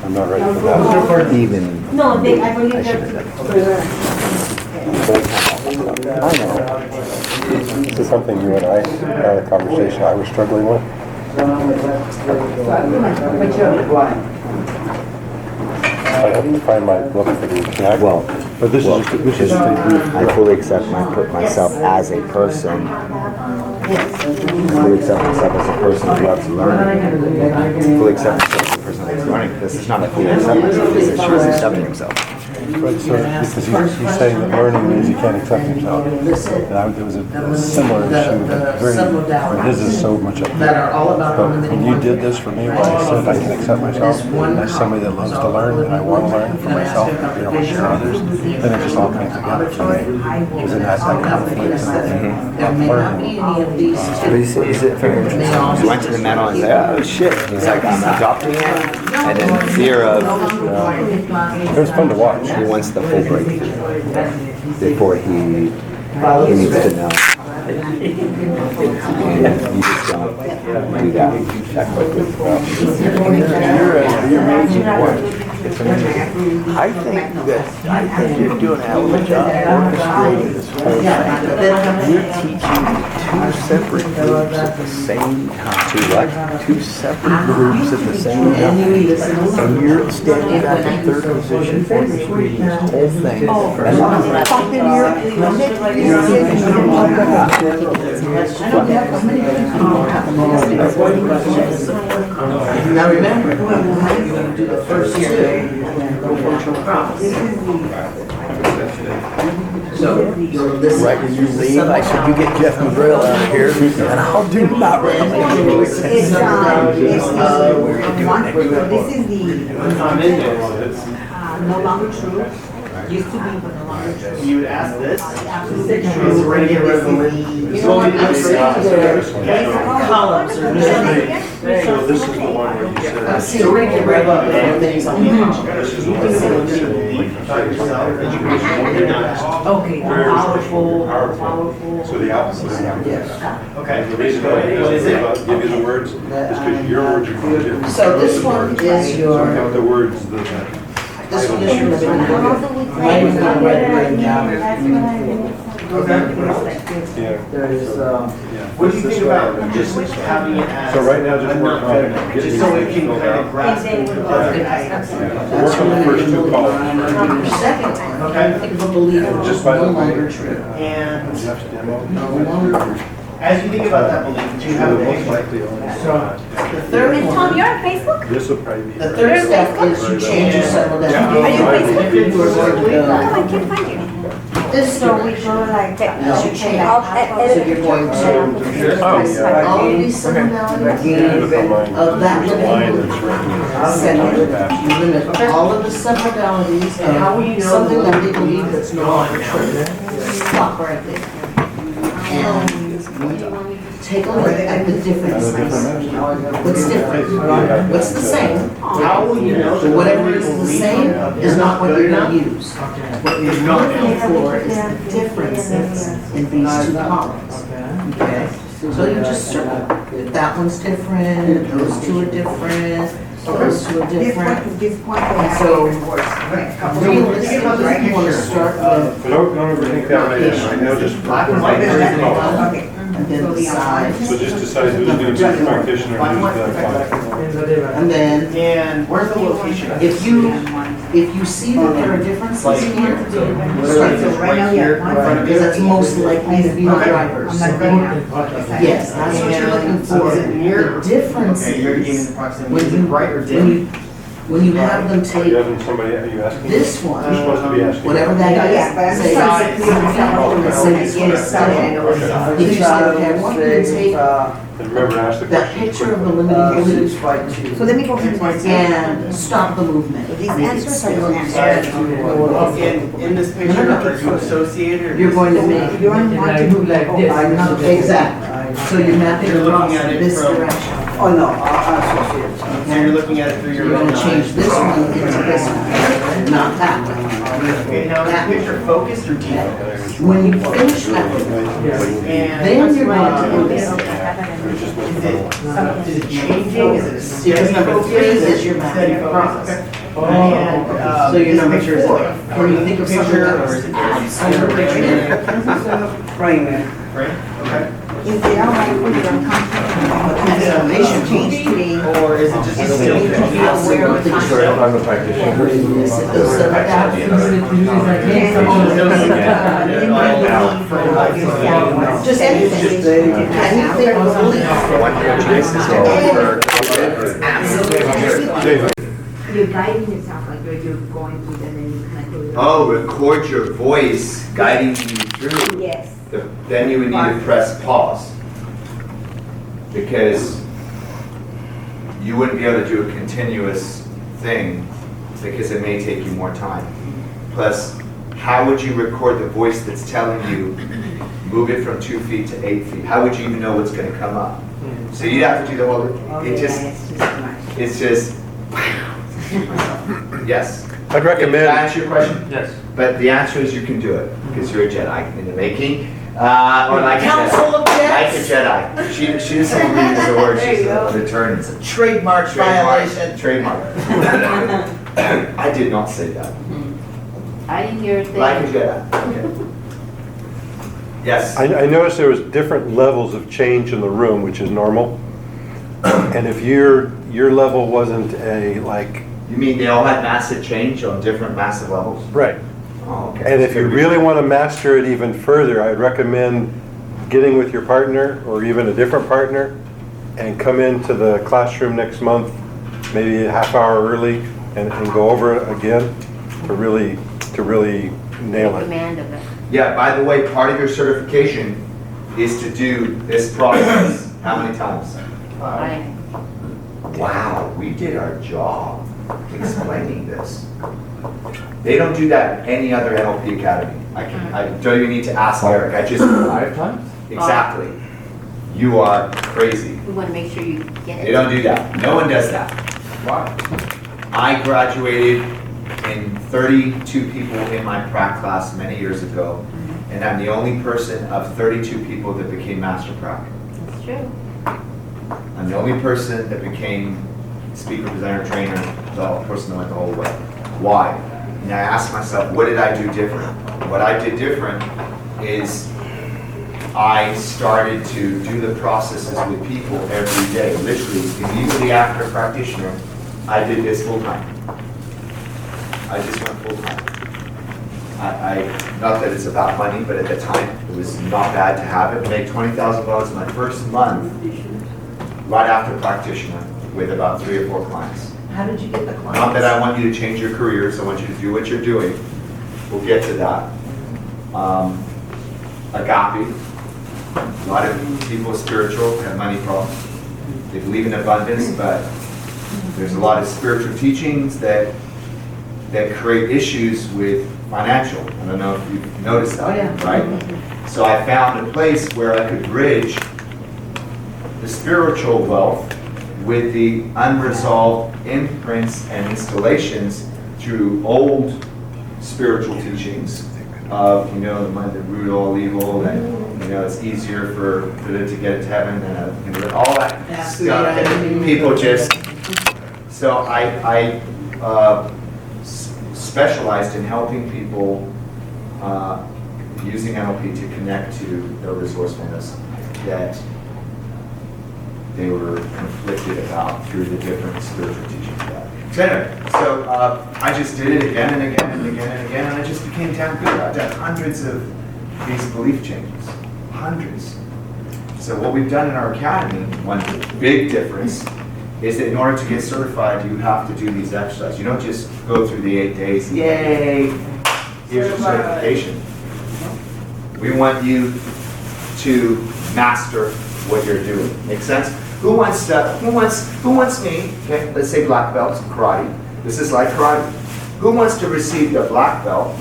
I'm not ready for that. Even. No, I believe I should that. have done. This is something you and I had a conversation I was struggling with. I have to find my book for the exact. Well, but this is just a I fully accept myself as a person. Fully accept myself as a person who loves learning. Fully accept myself as a person who loves learning. This is not a fully accept myself. This is just accepting himself. Right, so because he's saying that learning means he can't accept himself. And there was a similar issue, his is so much up that are all about but when you did this for me, when I said I can accept myself, as somebody that loves to learn, and I want to learn for myself, be able to share others, then it just all came together for me. Because it has that conflict and learning. Is it very interesting? He went to the mental and said, oh shit. He's like, I'm adopting it. And then fear of, it was fun to watch. he wants the full break before he needs to know. And you just don't do that quickly. You're amazing at work. It's amazing. I think you're doing a hell of a job orchestrating this whole thing. You're teaching two separate groups at the same time. Two what? Two separate groups at the same time. And you're standing back in third position orchestrating this whole thing. And I'm fucking Now remember, you're going to do the first two, and then go functional promise. So you're listening. right when you leave, I said, you get Jeff McGrill out of here, and I'll do not This is no longer true. Used to be, but no longer true. You would ask this. Absolutely. Regular You know what I'm saying? Columns are missing. So this is the one where you said. I'm seeing Ricky rev up and things on the Okay, powerful. So the opposite. Yes. Okay. The reason why I give you the words is because your words are different. So this one is your, The words that. this one is your living. Mine was not written down. There's, What do you think about just having it as? So right now, just work on getting. Just so we can kind of grasp it. Work on the first two columns. Your second one, Okay. think of a believer Just is by no the way. longer true. And Jeff's demo. No longer. as you think about that belief, do you have Most a likely only. The third Tom, one, you're on Facebook? This will probably be. the third step is you change your settle down. Are you on Facebook? You are going to No, go. I can't find you. This, so we go like that. No, you change. So you're going to all of these similarities of that living second, you limit all of the similarities of something that they believe that's no longer true. Stop right there. And take a look at the differences. What's different? What's the same? How will you know? that Whatever is the same is not what you're gonna use. Okay. What you're looking for is the differences in these two columns. Okay? So you just circle. That one's different, those two are different, those two are different. And so realistically, you want to start with But don't overthink that right now. Right now, just Black and white is different. and then decide. So just decide who's going to be the practitioner and who's the client. And then And where's the location of if you see that there are differences here, start So right now, here, in front of because you. that's most likely to be the drivers. Yes, that's what you're looking for. Is it near? The difference Okay, you're giving is the proximity. when Is it you, bright or dim? when you have them Are you take having somebody, are you asking? this You're one, supposed to be asking. whatever that is, say, if you say, okay, I want you to take And remember to ask the that question. picture of the limited belief So let me go ahead and and stop the movement. These answers are your answers. In this picture, are you associated or? You're going to make, You don't want to move like this. exactly, so you're mapping You're across looking at it this from- direction. Oh, no, associated. So you're looking at it through You're your own gonna change eyes. this one into this one, not that one. Okay, now is the picture focused or defocused? When you finish that one, And then you're going to do this. is it changing? Is it a Because steady number focus? three is your Steady mapping focus. across. And, So your this number picture is four, like a when you think of something picture, that or was is it frame, Right, okay. If they don't like what you're exclamation changing. Or is it just a still Be aware of the picture? Sorry, I'm a practitioner. this, it does that, just anything, anything belief. You're guiding yourself, like you're going through them and you kind of do it. Oh, record your voice guiding you through. Yes. Then you would need to press pause. Because you wouldn't be able to do a continuous thing because it may take you more time. Plus, how would you record the voice that's telling you, move it from 2 feet to 8 feet? How would you even know what's going to come up? So you'd have to do the whole, it's just, yes. I'd recommend. Did I answer your question? Yes. But the answer is you can do it, because you're a Jedi in the making. Or like a Council Jedi. of Jets. Like a Jedi. She doesn't believe in the word, she's an attorney. It's a Trademark violation. Trademark. I did not say that. I didn't hear a thing. Like a Jedi. Okay. Yes. I noticed there was different levels of change in the room, which is normal. And if your level wasn't a like. You mean they all had massive change on different massive levels? Right. Oh, okay. And if you really want to master it even further, I'd recommend getting with your partner or even a different partner and come into the classroom next month, maybe a half hour early, and go over it again to really nail it. Command of it. Yeah, by the way, part of your certification is to do this process. How many times? I- Wow, we did our job explaining this. They don't do that in any other NLP academy. I don't even need to ask Eric, I just. 5 times? Exactly. You are crazy. We want to make sure you get They it. don't do that. No one does that. Why? I graduated in 32 people in my prac class many years ago, and I'm the only person of 32 people that became master prac. That's true. I'm the only person that became speaker, presenter, trainer, the person that went the whole way. Why? And I asked myself, what did I do different? What I did different is I started to do the processes with people every day. Literally, immediately after a practitioner, I did this full time. I just went full time. Not that it's about money, but at the time, it was not bad to have it. I made $20,000 my first month, right after practitioner, with about 3 or 4 clients. How did you get the clients? Not that I want you to change your careers, I want you to do what you're doing. We'll get to that. Agape. A lot of people spiritual have money problems. They believe in abundance, but there's a lot of spiritual teachings that create issues with financial. I don't know if you've noticed that, right? So I found a place where I could bridge the spiritual wealth with the unresolved imprints and installations through old spiritual teachings of, you know, the mind, the root of all evil, that, you know, it's easier for it to get into heaven than, you know, all that stuff that people just. So I specialized in helping people using NLP to connect to their resourcefulness that they were conflicted about through the different spiritual teachings. So anyway, I just did it again and again and again and again, and I just became damn good. I've done hundreds of these belief changes, hundreds. So what we've done in our academy, one big difference, is that in order to get certified, you have to do these exercises. You don't just go through the 8 days, yay, here's your certification. We want you to master what you're doing. Make sense? Who wants me, okay, let's say black belts in karate. This is like karate. Who wants to receive the black belt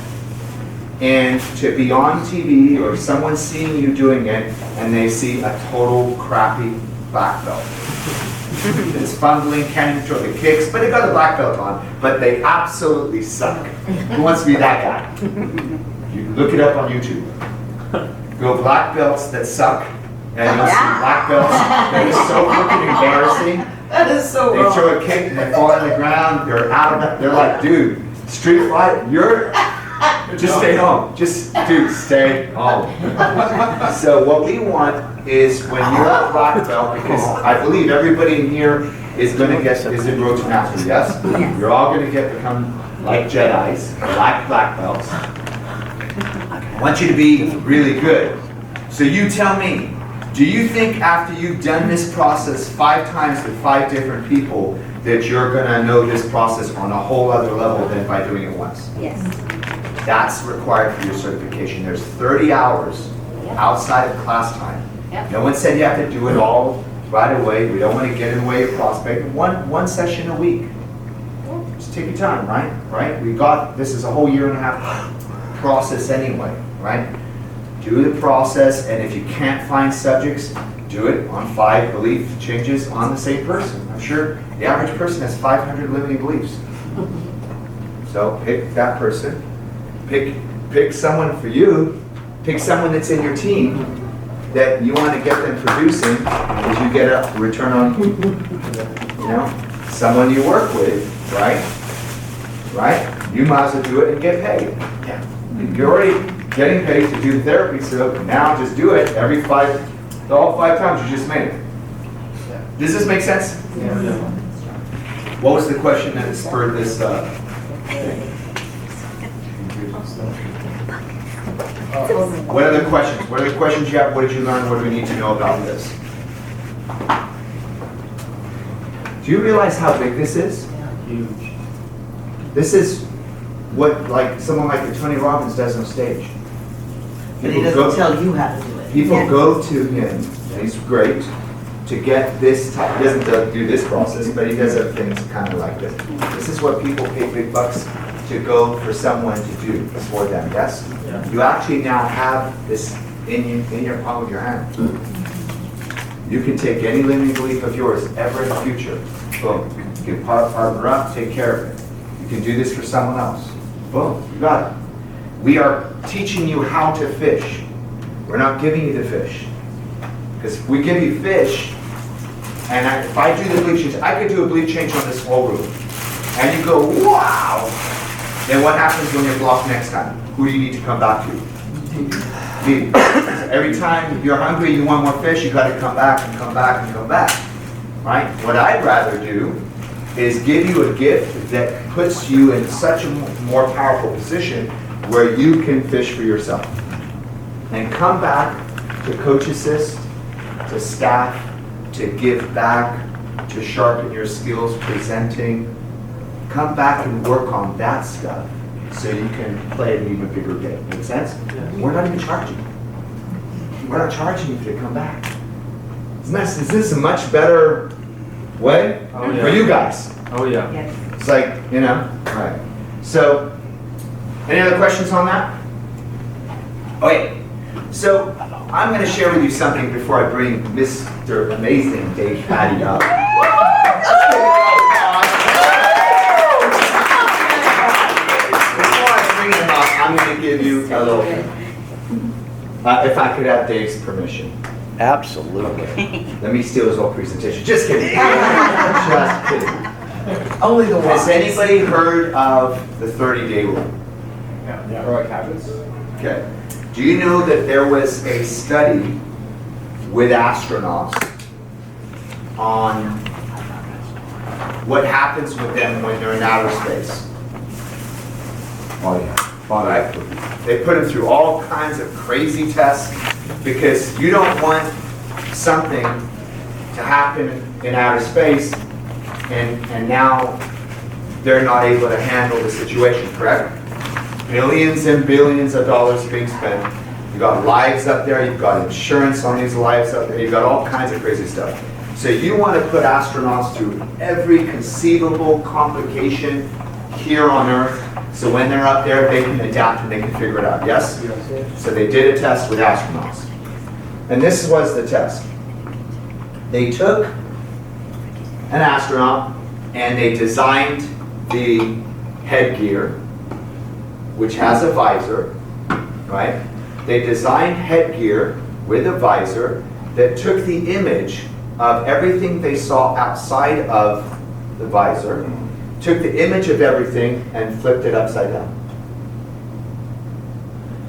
and to be on TV or someone seeing you doing it and they see a total crappy black belt? It's fumbling, can't even throw the kicks, but they got a black belt on, but they absolutely suck. Who wants to be that guy? You look it up on YouTube. Go black belts that suck, and you'll see black belts that are so freaking embarrassing. That is so They wrong. throw a kick and they fall on the ground, they're out of it. They're like, dude, street fight, just stay home. Just, dude, stay home. So what we want is when you're a black belt, because I believe everybody in here is going to get, is in road to mastery, yes? You're all going to become like Jedis, black belts. I want you to be really good. So you tell me, do you think after you've done this process 5 times with 5 different people that you're going to know this process on a whole other level than by doing it once? Yes. That's required for your certification. There's 30 hours outside of class time. Yep. No one said you have to do it all right away. We don't want to get in the way of prospect. One session a week. Just take your time, right? We got, this is a whole 1.5 year process anyway, right? Do the process, and if you can't find subjects, do it on 5 belief changes on the same person. I'm sure the average person has 500 limiting beliefs. So pick that person. Pick someone for you. Pick someone that's in your team that you want to get them producing, because you get a return on, you know, someone you work with, right? You might as well do it and get paid. Yeah. You're already getting paid to do the therapy, so now just do it all 5 times you just made it. Does this make sense? Yeah. What was the question that spurred this thing? What are the questions? What are the questions you have? What did you learn? What do we need to know about this? Do you realize how big this is? Huge. This is what, like, someone like Tony Robbins does on stage. But he doesn't tell you how to do it. People go to him, and he's great, to get this type. He doesn't do this process, but he does other things kind of like this. This is what people pay big bucks to go for someone to do for them, yes? Yeah. You actually now have this in your palm of your hand. You can take any limiting belief of yours ever in the future. Boom. You can partner up, take care of it. You can do this for someone else. Boom, you got it. We are teaching you how to fish. We're not giving you the fish. Because if we give you fish, and if I do the bleach change, I could do a bleach change on this whole room. And you go, wow! Then what happens when you're blocked next time? Who do you need to come back to? Me. Every time you're hungry, you want more fish, you got to come back and come back and come back. Right? What I'd rather do is give you a gift that puts you in such a more powerful position where you can fish for yourself. And come back to Coach Assist, to staff, to give back, to sharpen your skills presenting. Come back and work on that stuff so you can play an even bigger game. Make sense? Yeah. We're not even charging. We're not charging you to come back. Is this a much better way for you guys? Oh yeah. It's like, you know, right. So, any other questions on that? Okay. So, I'm going to share with you something before I bring Miss They're amazing. They patty up. Before I bring them up, I'm going to give you a little, if I could have Dave's permission. Absolutely. Let me steal his whole presentation. Just kidding. Just kidding. Only the one. Has anybody heard of the 30-day rule? Yeah. Heroic habits. Okay. Do you know that there was a study with astronauts on what happens with them when they're in outer space? Oh, yeah. Right? They put them through all kinds of crazy tests because you don't want something to happen in outer space and now they're not able to handle the situation, correct? Billions and billions of dollars being spent. You've got lives up there, you've got insurance on these lives up there, you've got all kinds of crazy stuff. So you want to put astronauts through every conceivable complication here on Earth, so when they're up there, they can adapt and they can figure it out, yes? Yes. So they did a test with astronauts. And this was the test. They took an astronaut and they designed the headgear, which has a visor, right? They designed headgear with a visor that took the image of everything they saw outside of the visor, took the image of everything and flipped it upside down.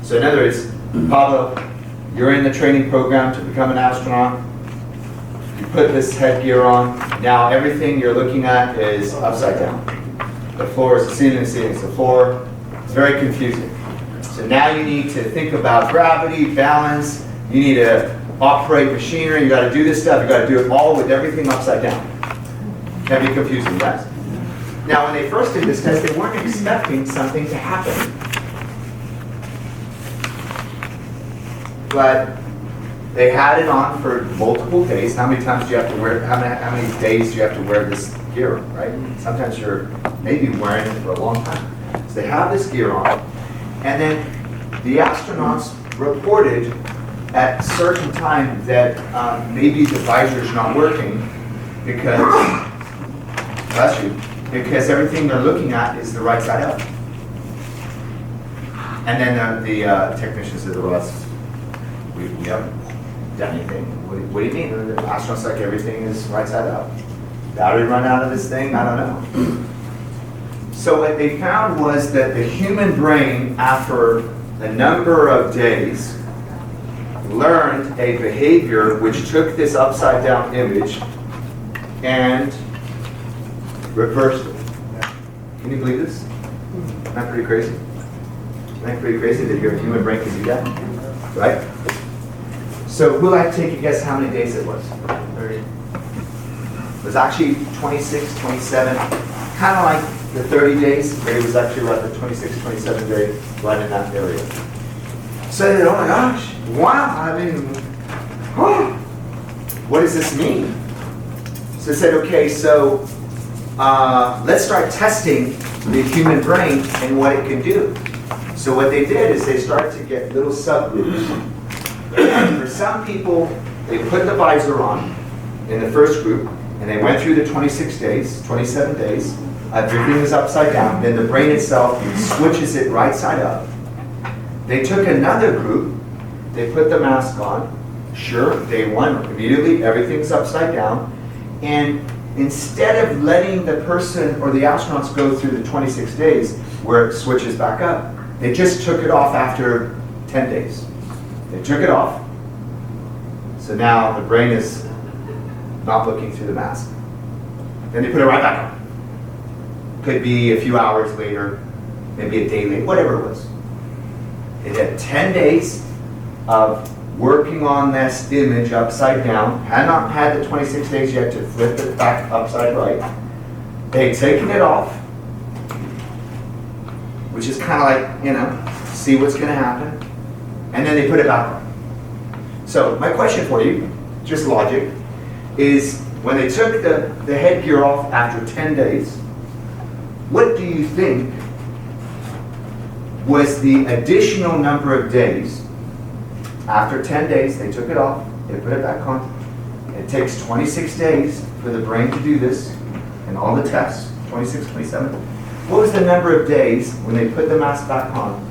So in other words, Pablo, you're in the training program to become an astronaut. You put this headgear on. Now everything you're looking at is upside down. The floor is the ceiling is the floor. It's very confusing. So now you need to think about gravity, balance. You need to operate machinery. You got to do this stuff. You got to do it all with everything upside down. Can be confusing, right? Now, when they first did this test, they weren't expecting something to happen. But they had it on for multiple days. How many times do you have to wear? How many days do you have to wear this gear? Right? Sometimes you're maybe wearing it for a long time. So they have this gear on, and then the astronauts reported at a certain time that maybe the visor is not working because, bless you, because everything they're looking at is the right side up. And then the technician said, well, we haven't done anything. What do you mean? The astronauts like everything is right side up. Battery run out of this thing? I don't know. So what they found was that the human brain, after a number of days, learned a behavior which took this upside down image and reversed it. Can you believe this? Isn't that pretty crazy? Isn't that pretty crazy that your human brain can do that? Right? So who'd like to take a guess how many days it was? 30. It was actually 26, 27, kind of like the 30 days, but it was actually like the 26, 27 day right in that area. So they said, oh my gosh, wow, I mean, what does this mean? So they said, okay, so let's start testing the human brain and what it can do. So what they did is they started to get little subgroups. For some people, they put the visor on in the first group, and they went through the 26 days, 27 days. Everything was upside down. Then the brain itself switches it right side up. They took another group, they put the mask on. Sure, day one, immediately everything's upside down. And instead of letting the person or the astronauts go through the 26 days where it switches back up, they just took it off after 10 days. They took it off. So now the brain is not looking through the mask. Then they put it right back on. Could be a few hours later, maybe a day later, whatever it was. It had 10 days of working on this image upside down. Had not had the 26 days yet to flip it back upside right. They'd taken it off, which is kind of like, see what's going to happen. And then they put it back on. So my question for you, just logic, is when they took the headgear off after 10 days, what do you think was the additional number of days? After 10 days, they took it off, they put it back on. It takes 26 days for the brain to do this, and all the tests, 26, 27. What was the number of days when they put the mask back on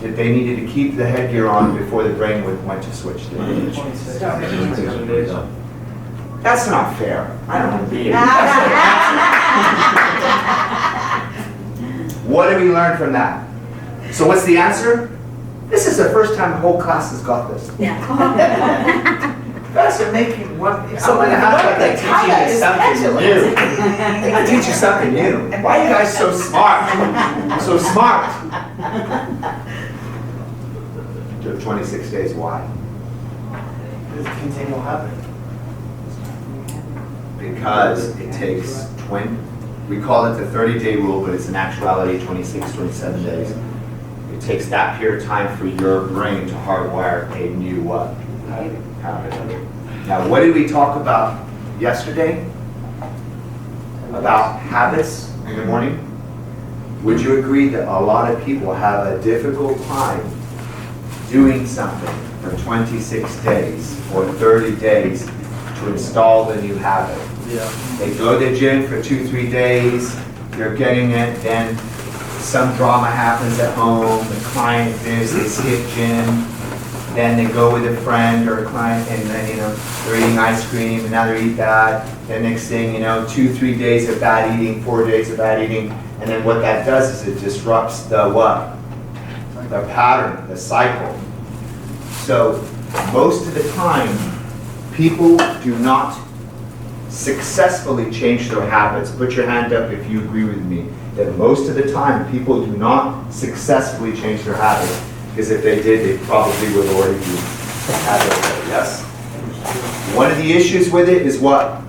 that they needed to keep the headgear on before the brain went to switch the image? 27 days. That's not fair. I don't want to be What did we learn from that? So what's the answer? This is the first time the whole class has got this. Guys are making one. I'm going to have to teach you something new. I'm going to teach you something new. Why are you guys so smart? So smart. 26 days. Why? It's continual habit. Because it takes 20. We call it the 30-day rule, but it's in actuality 26, 27 days. It takes that period of time for your brain to hardwire a new what? Habit. Now, what did we talk about yesterday? About habits in the morning? Would you agree that a lot of people have a difficult time doing something for 26 days or 30 days to install the new habit? Yeah. They go to the gym for 2-3 days, they're getting it, then some drama happens at home, the client is, they skip gym, then they go with a friend or a client and then, they're eating ice cream and now they eat that. The next thing, 2-3 days of bad eating, 4 days of bad eating, and then what that does is it disrupts the what? The pattern, the cycle. So most of the time, people do not successfully change their habits. Put your hand up if you agree with me that most of the time people do not successfully change their habits, because if they did, they probably would already be habit. Yes? One of the issues with it is what?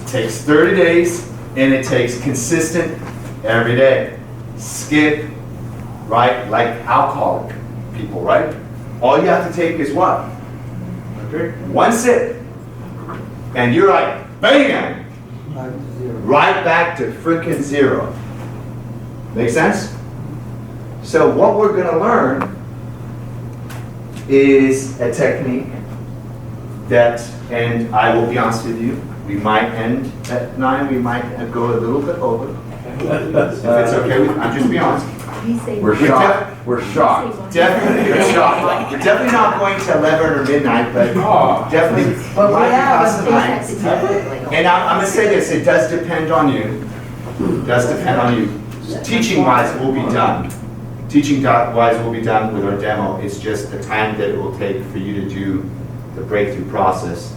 It takes 30 days and it takes consistent every day. Skip, right? Like alcoholic people, right? All you have to take is what? One sip. And you're like, bam! Right back to freaking zero. Make sense? So what we're going to learn is a technique that, and I will be honest with you, we might end at 9, we might go a little bit over. If it's okay with you, I'm just being honest. We're shocked. We're shocked. Definitely, we're shocked. We're definitely not going to 11 or midnight, but definitely But we might have pass the night. And I'm going to say this, it does depend on you. It does depend on you. Teaching-wise, we'll be done. Teaching-wise, we'll be done with our demo. It's just the time that it will take for you to do the breakthrough process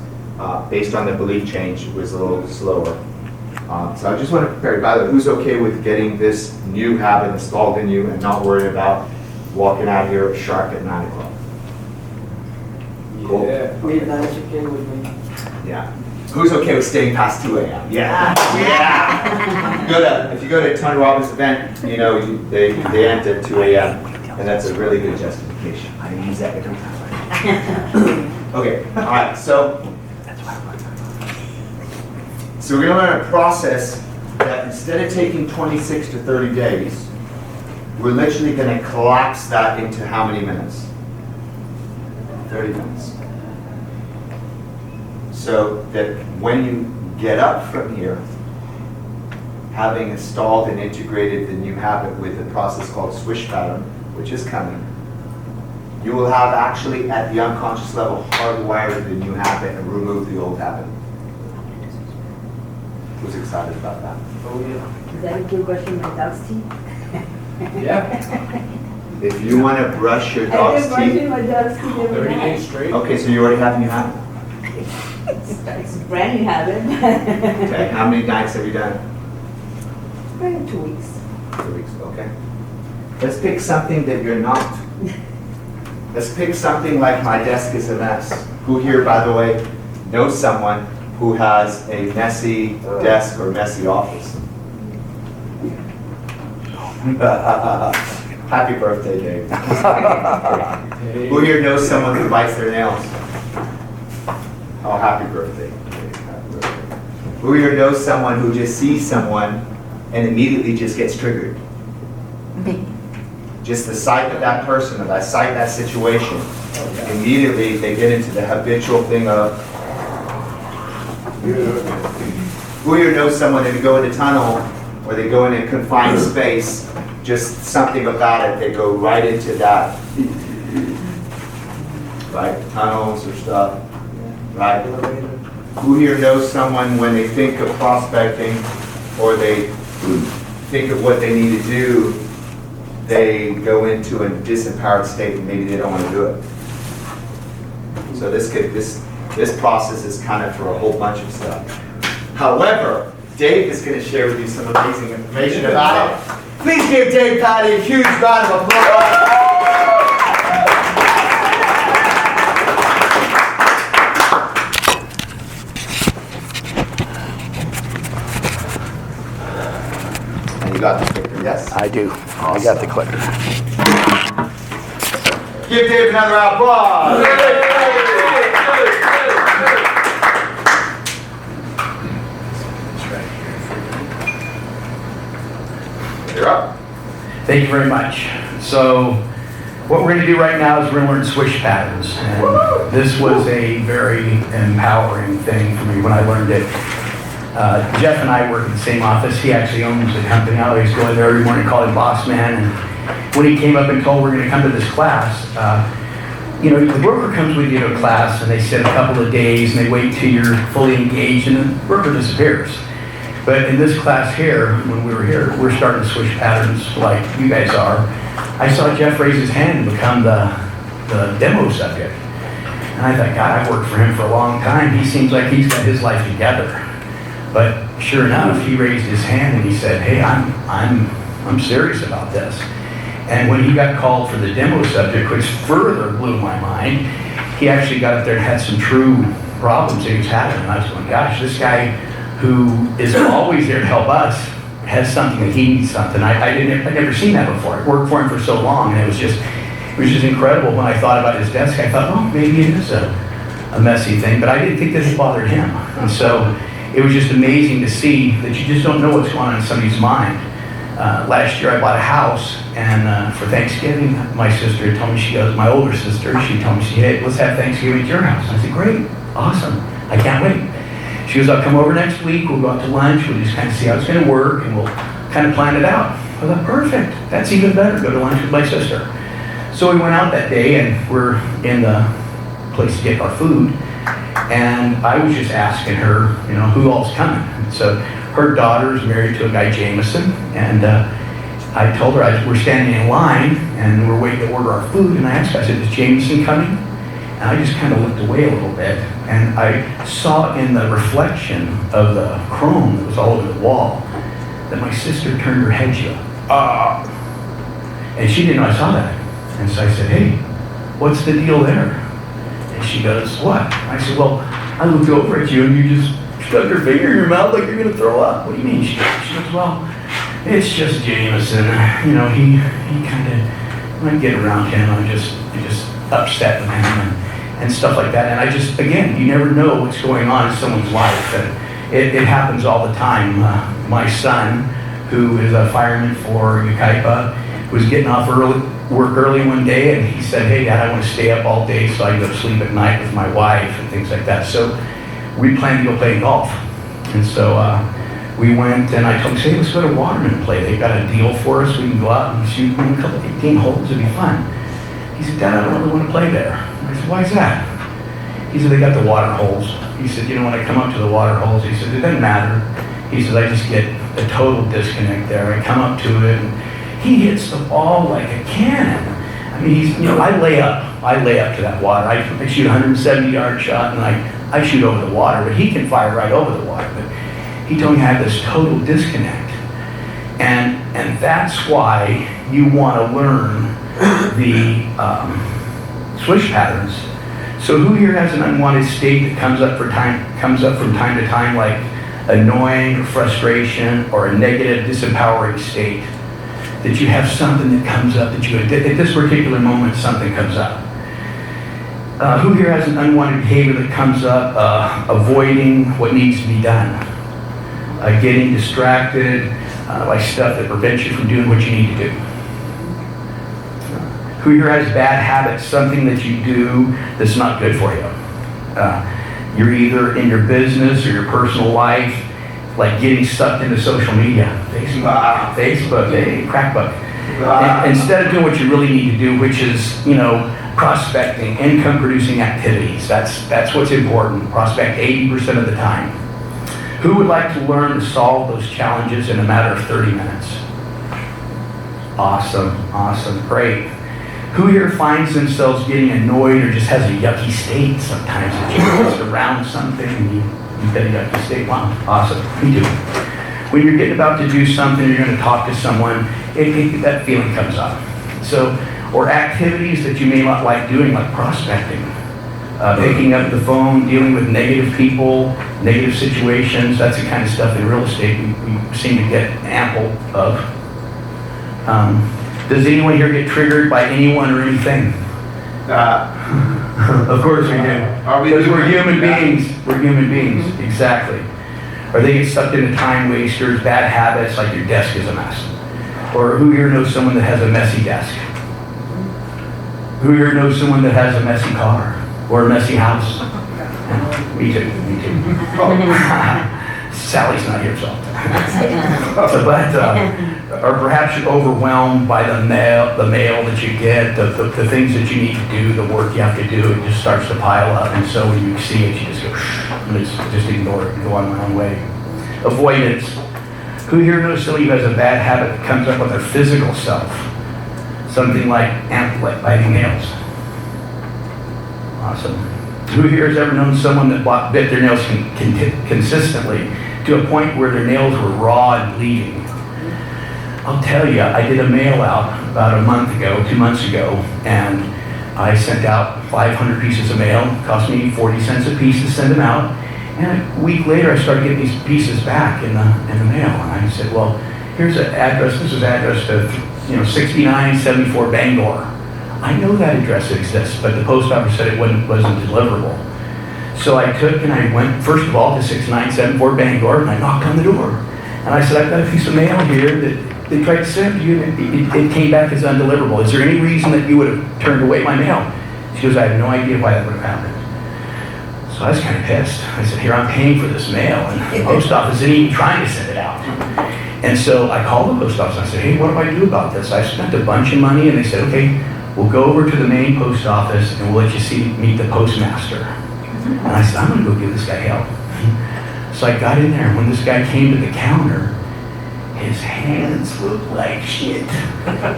based on the belief change was a little slower. So I just want to prepare you. By the way, who's okay with getting this new habit installed in you and not worrying about walking out here sharp at 9 o'clock? Cool. Midnight's okay with me. Yeah. Who's okay with staying past 2 a.m.? Yeah. Yeah. If you go to a Tony Robbins event, they end at 2 a.m. and that's a really good justification. I use that every time. Okay. All right. So we're going to learn a process that instead of taking 26 to 30 days, we're literally going to collapse that into how many minutes? 30 minutes. So that when you get up from here, having installed and integrated the new habit with a process called swish pattern, which is coming, you will have actually at the unconscious level hardwired the new habit and remove the old habit. Who's excited about that? Oh, yeah. Is that a good brushing my dog's teeth? Yeah. If you want to brush your dog's I've been brushing teeth, my dog's teeth every 30 night. days straight. okay, so you already have a new habit. It's a brand new habit. Okay, how many nights have you done? Probably 2 weeks. 2 weeks, okay. Let's pick something that you're not. Let's pick something like my desk is a mess. Who here, by the way, knows someone who has a messy desk or messy office? Happy birthday, Dave. Who here knows someone who bites their nails? Oh, happy birthday. Happy birthday. Who here knows someone who just sees someone and immediately just gets triggered? Just the sight of that person, or that sight, that situation, immediately they get into the habitual thing of, Who here knows someone that would go in a tunnel or they go in a confined space, just something about it, they go right into that, right? Tunnels or stuff, right? Who here knows someone when they think of prospecting or they think of what they need to do, they go into a disempowered state and maybe they don't want to do it. So this process is kind of for a whole bunch of stuff. However, Dave is going to share with you some amazing information about it. Please give Dave Patty a huge round of applause. And you got the clicker, yes? I do. I got the clicker. Give Dave another round of applause. You're up. Thank you very much. So what we're going to do right now is we're going to learn swish patterns. And this was a very empowering thing for me when I learned it. Jeff and I work in the same office. He actually owns the company. I always go in there every morning and call him boss man. And when he came up and told we're going to come to this class, the broker comes with you to a class and they sit a couple of days and they wait till you're fully engaged and the broker disappears. But in this class here, when we were here, we're starting to switch patterns like you guys are. I saw Jeff raise his hand and become the demo subject. And I thought, God, I've worked for him for a long time. He seems like he's got his life together. But sure enough, he raised his hand and he said, hey, I'm serious about this. And when he got called for the demo subject, which further blew my mind, he actually got up there and had some true problems that he was having. And I was going, gosh, this guy who is always there to help us has something that he needs something. I'd never seen that before. I worked for him for so long, and it was just incredible. When I thought about his desk, I thought, oh, maybe it is a messy thing, but I didn't think this bothered him. And so it was just amazing to see that you just don't know what's going on in somebody's mind. Last year I bought a house, and for Thanksgiving, my sister had told me, my older sister, she told me, hey, let's have Thanksgiving at your house. And I said, great, awesome, I can't wait. She goes, I'll come over next week, we'll go out to lunch, we'll just kind of see how it's going to work, and we'll kind of plan it out. I thought, perfect, that's even better, go to lunch with my sister. So we went out that day, and we're in the place to get our food, and I was just asking her, who all's coming. And so her daughter's married to a guy, Jameson, and I told her, we're standing in line, and we're waiting to order our food, and I asked her, I said, is Jameson coming? And I just kind of looked away a little bit, and I saw in the reflection of the chrome that was all over the wall that my sister turned her head. She goes, and she didn't know I saw that. And so I said, hey, what's the deal there? And she goes, what? I said, well, I looked over at you and you just stuck your finger in your mouth like you're going to throw up. What do you mean? She goes, well, it's just Jameson. He kind of, when I get around him, I'm just upset with him and stuff like that. And I just, again, you never know what's going on in someone's life. And it happens all the time. My son, who is a fireman for Yucaipa, was getting off work early one day, and he said, hey, Dad, I want to stay up all day so I can go to sleep at night with my wife and things like that. So we planned to go play golf. And so we went, and I told him, hey, let's go to Waterman and play. They've got a deal for us. We can go out and shoot a couple 18 holes. It'd be fun. He said, Dad, I don't really want to play there. I said, why is that? He said, they got the water holes. He said, when I come up to the water holes, he said, it doesn't matter. He said, I just get a total disconnect there. I come up to it, and he hits the ball like a cannon. I mean, I lay up to that water. I shoot a 170-yard shot, and I shoot over the water, but he can fire right over the water. But he told me I have this total disconnect. And that's why you want to learn the swish patterns. So who here has an unwanted state that comes up from time to time, like annoying or frustration or a negative, disempowering state? That you have something that comes up that at this particular moment, something comes up. Who here has an unwanted behavior that comes up, avoiding what needs to be done? Getting distracted by stuff that prevents you from doing what you need to do? Who here has bad habits, something that you do that's not good for you? You're either in your business or your personal life, like getting sucked into social media, Facebook, hey, crackbook. Instead of doing what you really need to do, which is, prospecting, income producing activities. That's what's important. Prospect 80% of the time. Who would like to learn to solve those challenges in a matter of 30 minutes? Awesome, great. Who here finds themselves getting annoyed or just has a yucky state sometimes that you just around something and you get a yucky state? Wow, awesome, me too. When you're getting about to do something, you're going to talk to someone, that feeling comes up. So, or activities that you may not like doing, like prospecting, picking up the phone, dealing with negative people, negative situations. That's the kind of stuff in real estate we seem to get ample of. Does anyone here get triggered by anyone or anything? Of course we do. Because we're human beings. We're human beings, exactly. Or they get sucked into time wasters, bad habits, like your desk is a mess. Or who here knows someone that has a messy desk? Who here knows someone that has a messy car? Or a messy house? Me too. Sally's not here, so. Or perhaps you're overwhelmed by the mail that you get, the things that you need to do, the work you have to do, it just starts to pile up. And so when you see it, you just go, just ignore it and go on my own way. Avoidance. Who here knows somebody who has a bad habit that comes up with their physical self? Something like biting nails. Awesome. Who here has ever known someone that bit their nails consistently to a point where their nails were raw and bleeding? I'll tell you, I did a mail out about 2 months ago, and I sent out 500 pieces of mail. It cost me 40 cents a piece to send them out. And a week later, I started getting these pieces back in the mail. And I said, well, here's an address. This is address to 6974 Bangor. I know that address exists, but the post office said it wasn't deliverable. So I took and I went, first of all, to 6974 Bangor, and I knocked on the door. And I said, I've got a piece of mail here that they tried to send to you, and it came back as undeliverable. Is there any reason that you would have turned away my mail? She goes, I have no idea why that would have happened. So I was kind of pissed. I said, here, I'm paying for this mail, and the post office isn't even trying to send it out. And so I called the post office, and I said, hey, what do I do about this? I spent a bunch of money, and they said, okay, we'll go over to the main post office, and we'll let you meet the postmaster. And I said, I'm going to go give this guy help. So I got in there, and when this guy came to the counter, his hands looked like shit.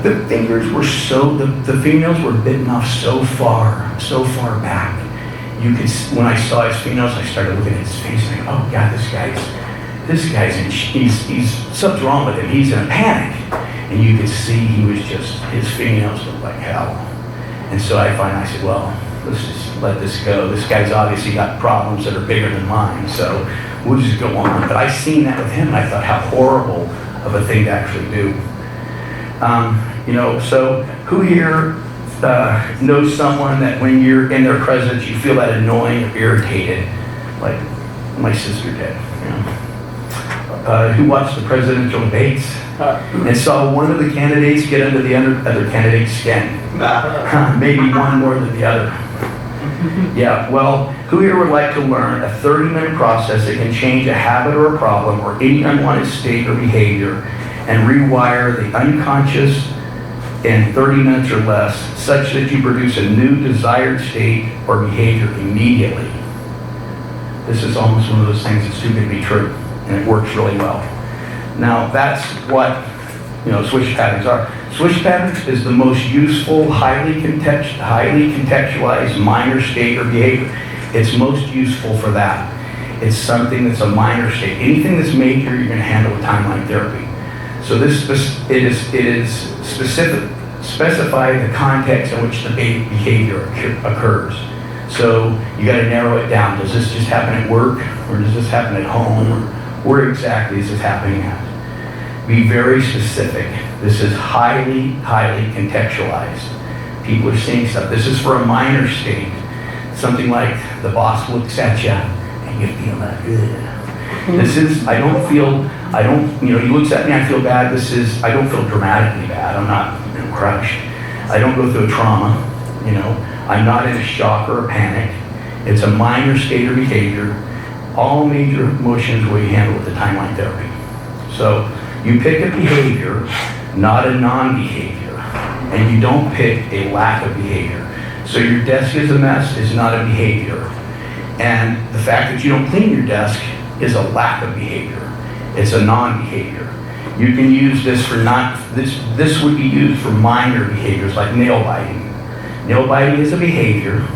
The fingers were the fingernails were bitten off so far back. You could, when I saw his fingernails, I started looking at his face and I go, oh God, this guy's he's something's wrong with him. He's in a panic. And you could see his fingernails looked like hell. And so I said, well, let's just let this go. This guy's obviously got problems that are bigger than mine, so we'll just go on. But I seen that with him, and I thought how horrible of a thing to actually do. So who here knows someone that when you're in their presence, you feel that annoying or irritated, like my sister did? Who watched the presidential debates and saw one of the candidates get under the other candidate's skin? Maybe one more than the other. Yeah, well, who here would like to learn a 30-minute process that can change a habit or a problem or any unwanted state or behavior and rewire the unconscious in 30 minutes or less such that you produce a new desired state or behavior immediately? This is almost one of those things that's too good to be true, and it works really well. Now, that's what switch patterns are. Switch patterns is the most useful, highly contextualized minor state or behavior. It's most useful for that. It's something that's a minor state. Anything that's major, you're going to handle with timeline therapy. So it is specify the context in which the behavior occurs. So you got to narrow it down. Does this just happen at work, or does this happen at home, or where exactly is this happening at? Be very specific. This is highly contextualized. People are seeing stuff. This is for a minor state. Something like the boss looks at you and you feel that good. This is, he looks at me, I feel bad. I don't feel dramatically bad. I'm not crushed. I don't go through a trauma, I'm not in a shock or a panic. It's a minor state or behavior. All major emotions will be handled with the timeline therapy. So you pick a behavior, not a non-behavior, and you don't pick a lack of behavior. So your desk is a mess is not a behavior. And the fact that you don't clean your desk is a lack of behavior. It's a non-behavior. You can use this for this would be used for minor behaviors like nail biting. Nail biting is a behavior.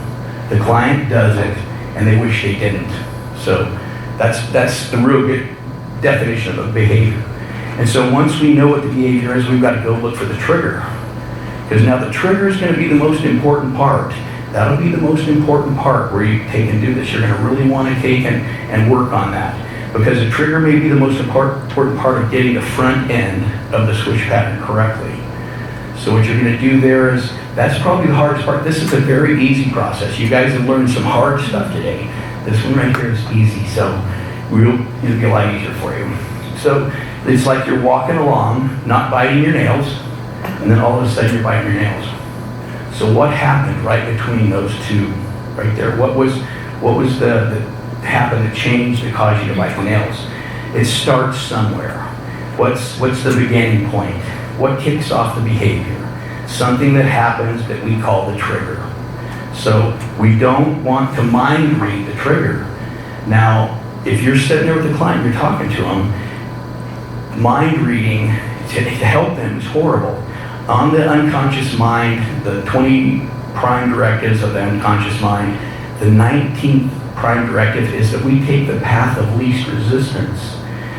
The client does it and they wish they didn't. So that's the real good definition of a behavior. And so once we know what the behavior is, we've got to go look for the trigger. Because now the trigger is going to be the most important part. That'll be the most important part where you take and do this. You're going to really want to take and work on that. Because the trigger may be the most important part of getting the front end of the switch pattern correctly. So what you're going to do there is, that's probably the hardest part. This is a very easy process. You guys have learned some hard stuff today. This one right here is easy, so it'll be a lot easier for you. So it's like you're walking along, not biting your nails, and then all of a sudden you're biting your nails. So what happened right between those two, right there? What was the happened to change that caused you to bite the nails? It starts somewhere. What's the beginning point? What kicks off the behavior? Something that happens that we call the trigger. So we don't want to mind read the trigger. Now, if you're sitting there with a client, you're talking to them, mind reading to help them is horrible. On the unconscious mind, the 20 prime directives of the unconscious mind, the 19th prime directive is that we take the path of least resistance.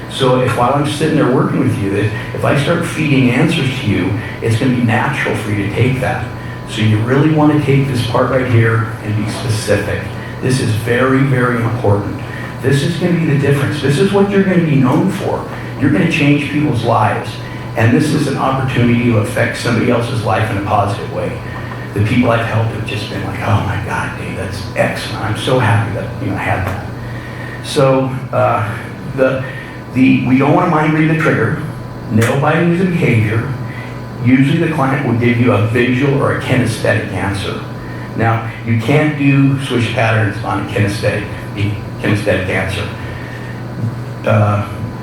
So if while I'm sitting there working with you, that if I start feeding answers to you, it's going to be natural for you to take that. So you really want to take this part right here and be specific. This is very, very important. This is going to be the difference. This is what you're going to be known for. You're going to change people's lives. And this is an opportunity to affect somebody else's life in a positive way. The people I've helped have just been like, oh my God, Dave, that's excellent. I'm so happy that I had that. So we don't want to mind read the trigger. Nail biting is a behavior. Usually the client will give you a visual or a kinesthetic answer. Now, you can't do switch patterns on a kinesthetic answer.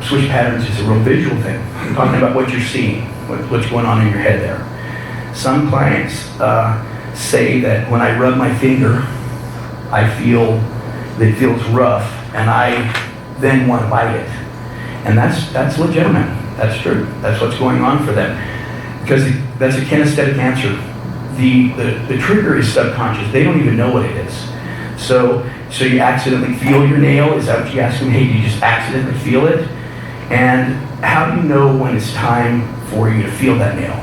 Switch patterns is a real visual thing. I'm talking about what you're seeing, what's going on in your head there. Some clients say that when I rub my finger, I feel that it feels rough, and I then want to bite it. And that's legitimate. That's true. That's what's going on for them. Because that's a kinesthetic answer. The trigger is subconscious. They don't even know what it is. So you accidentally feel your nail. Is that what you ask them? Hey, do you just accidentally feel it? And how do you know when it's time for you to feel that nail?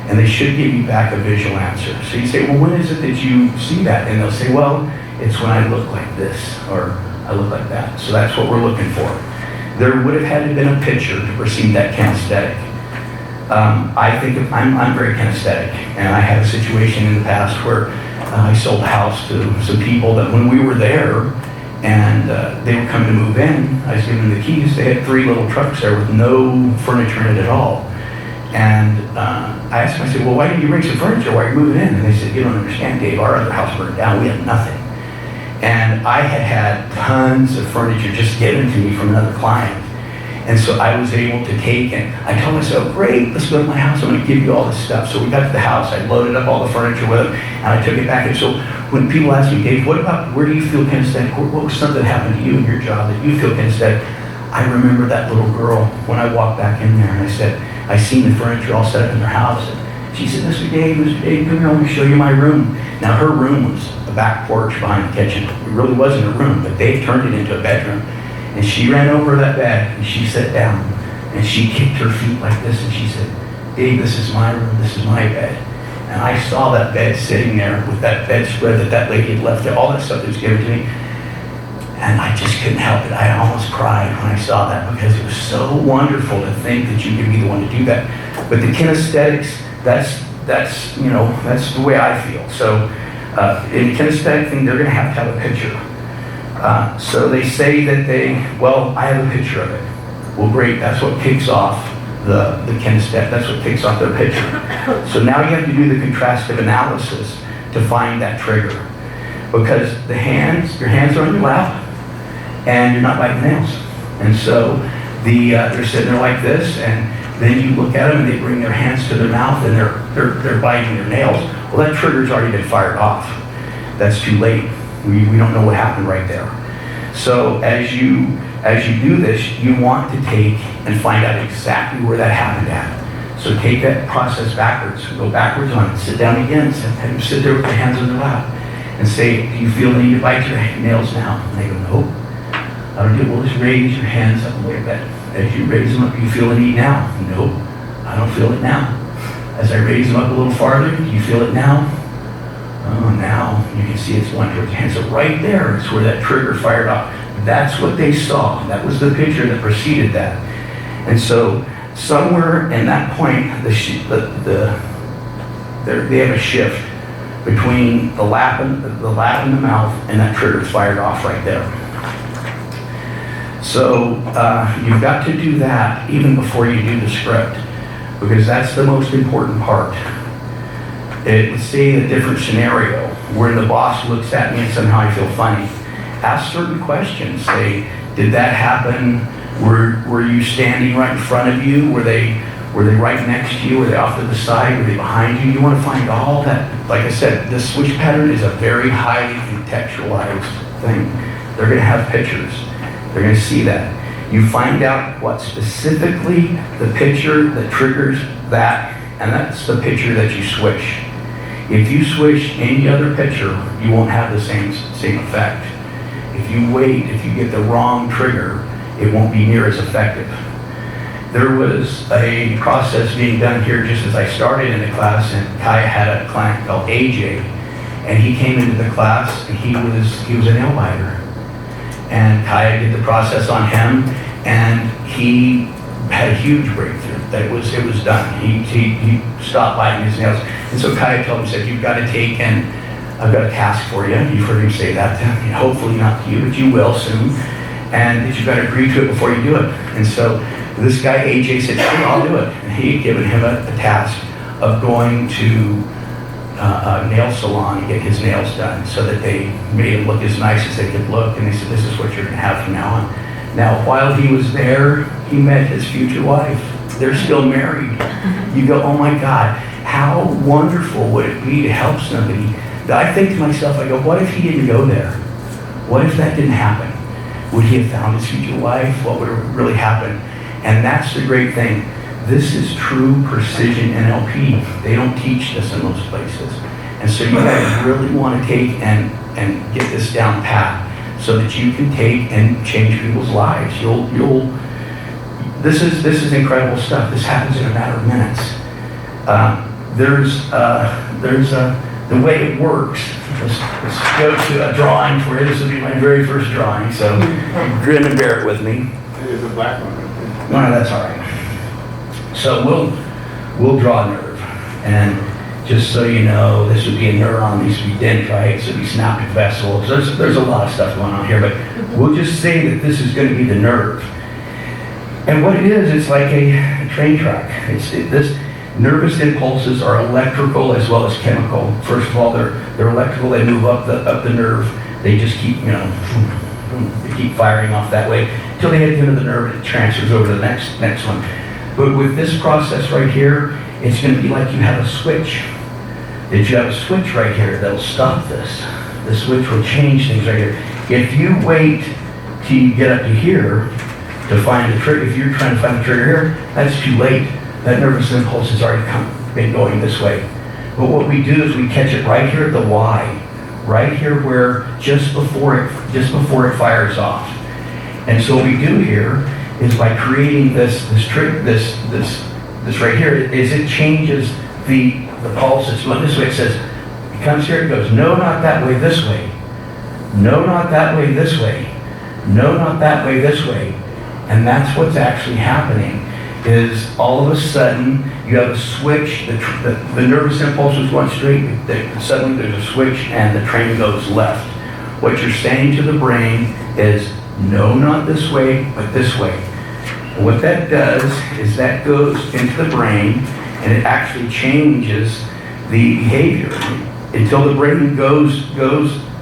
And they should give you back a visual answer. So you say, well, when is it that you see that? And they'll say, well, it's when I look like this, or I look like that. So that's what we're looking for. There would have had to been a picture to perceive that kinesthetic. I think I'm very kinesthetic, and I had a situation in the past where I sold a house to some people that when we were there and they were coming to move in, I was giving them the keys. They had 3 little trucks there with no furniture in it at all. And I asked them, I said, well, why didn't you bring some furniture while you're moving in? And they said, you don't understand, Dave, our other house burned down, we had nothing. And I had tons of furniture just given to me from another client. And so I was able to take, and I told myself, great, let's go to my house, I'm going to give you all this stuff. So we got to the house, I loaded up all the furniture with them, and I took it back. And so when people ask me, Dave, what about, where do you feel kinesthetic? What was something that happened to you in your job that you feel kinesthetic? I remember that little girl when I walked back in there, and I said, I seen the furniture all set up in their house. And she said, Mr. Dave, come here, let me show you my room. Now her room was a back porch behind the kitchen. It really wasn't a room, but they turned it into a bedroom. And she ran over to that bed, and she sat down, and she kicked her feet like this, and she said, Dave, this is my room, this is my bed. And I saw that bed sitting there with that bedspread that lady had left there, all that stuff that was given to me. And I just couldn't help it. I almost cried when I saw that, because it was so wonderful to think that you could be the one to do that. But the kinesthetics, that's the way I feel. So in the kinesthetic thing, they're going to have a picture. So they say that I have a picture of it. Well, great, that's what kicks off the kinesthetic, that's what kicks off their picture. So now you have to do the contrastive analysis to find that trigger. because your hands are on your lap, and you're not biting nails. And so they're sitting there like this, and then you look at them and they bring their hands to their mouth and they're biting their nails. Well, that trigger's already been fired off. That's too late. We don't know what happened right there. So as you do this, you want to take and find out exactly where that happened at. So take that process backwards, go backwards on it, sit down again, have you sit there with your hands on your lap, and say, do you feel the need to bite your nails now? And they go, nope. I don't do it. Well, just raise your hands up a little bit. As you raise them up, do you feel the need now? Nope. I don't feel it now. As I raise them up a little farther, do you feel it now? Oh, now you can see it's going towards your hands. So right there is where that trigger fired off. That's what they saw. That was the picture that preceded that. And so somewhere in that point, they have a shift between the lap and the mouth, and that trigger fired off right there. So you've got to do that even before you do the script, because that's the most important part. Let's say a different scenario where the boss looks at me and somehow I feel funny. Ask certain questions. Say, did that happen? Were you standing right in front of you? Were they right next to you? Were they off to the side? Were they behind you? You want to find all that. Like I said, this switch pattern is a very highly contextualized thing. They're going to have pictures. They're going to see that. You find out what specifically the picture that triggers that, and that's the picture that you switch. If you switch any other picture, you won't have the same effect. If you wait, if you get the wrong trigger, it won't be near as effective. There was a process being done here just as I started in the class, and Kaya had a client called AJ, and he came into the class and he was a nail biter. And Kaya did the process on him, and he had a huge breakthrough. That it was done. He stopped biting his nails. And so Kaya told him, said, you've got to take, and I've got a task for you. You've heard him say that to him. Hopefully not to you, but you will soon. And that you've got to agree to it before you do it. And so this guy, AJ, said, sure, I'll do it. And he had given him a task of going to a nail salon and get his nails done, so that they made him look as nice as they could look. And they said, this is what you're going to have from now on. Now, while he was there, he met his future wife. They're still married. You go, oh my God, how wonderful would it be to help somebody? I think to myself, I go, what if he didn't go there? What if that didn't happen? Would he have found his future wife? What would have really happened? And that's the great thing. This is true precision NLP. They don't teach this in most places. And so you guys really want to take and get this down pat, so that you can take and change people's lives. This is incredible stuff. This happens in a matter of minutes. The way it works. Let's go to a drawing for you. This will be my very first drawing, so grin and bear it with me. There's a black one. No, that's all right. So we'll draw a nerve, and just so you know, this would be a neuron, these would be dendrites, this would be synaptic vessels. There's a lot of stuff going on here, but we'll just say that this is going to be the nerve. And what it is, it's like a train track. This nervous impulses are electrical as well as chemical. First of all, they're electrical. They move up the nerve. They just keep, they keep firing off that way until they hit the end of the nerve and it transfers over to the next one. But with this process right here, it's going to be like you have a switch. That you have a switch right here that'll stop this. The switch will change things right here. If you wait till you get up to here to find the trigger, if you're trying to find the trigger here, that's too late. That nervous impulse has already been going this way. But what we do is we catch it right here at the Y, right here where just before it fires off. And so what we do here is by creating this right here, is it changes the pulse. It's going this way. It says, it comes here, it goes, no, not that way, this way. No, not that way, this way. No, not that way, this way. And that's what's actually happening, is all of a sudden you have a switch, the nervous impulse is going straight, suddenly there's a switch and the train goes left. What you're saying to the brain is, no, not this way, but this way. And what that does is that goes into the brain and it actually changes the behavior. until the brain goes,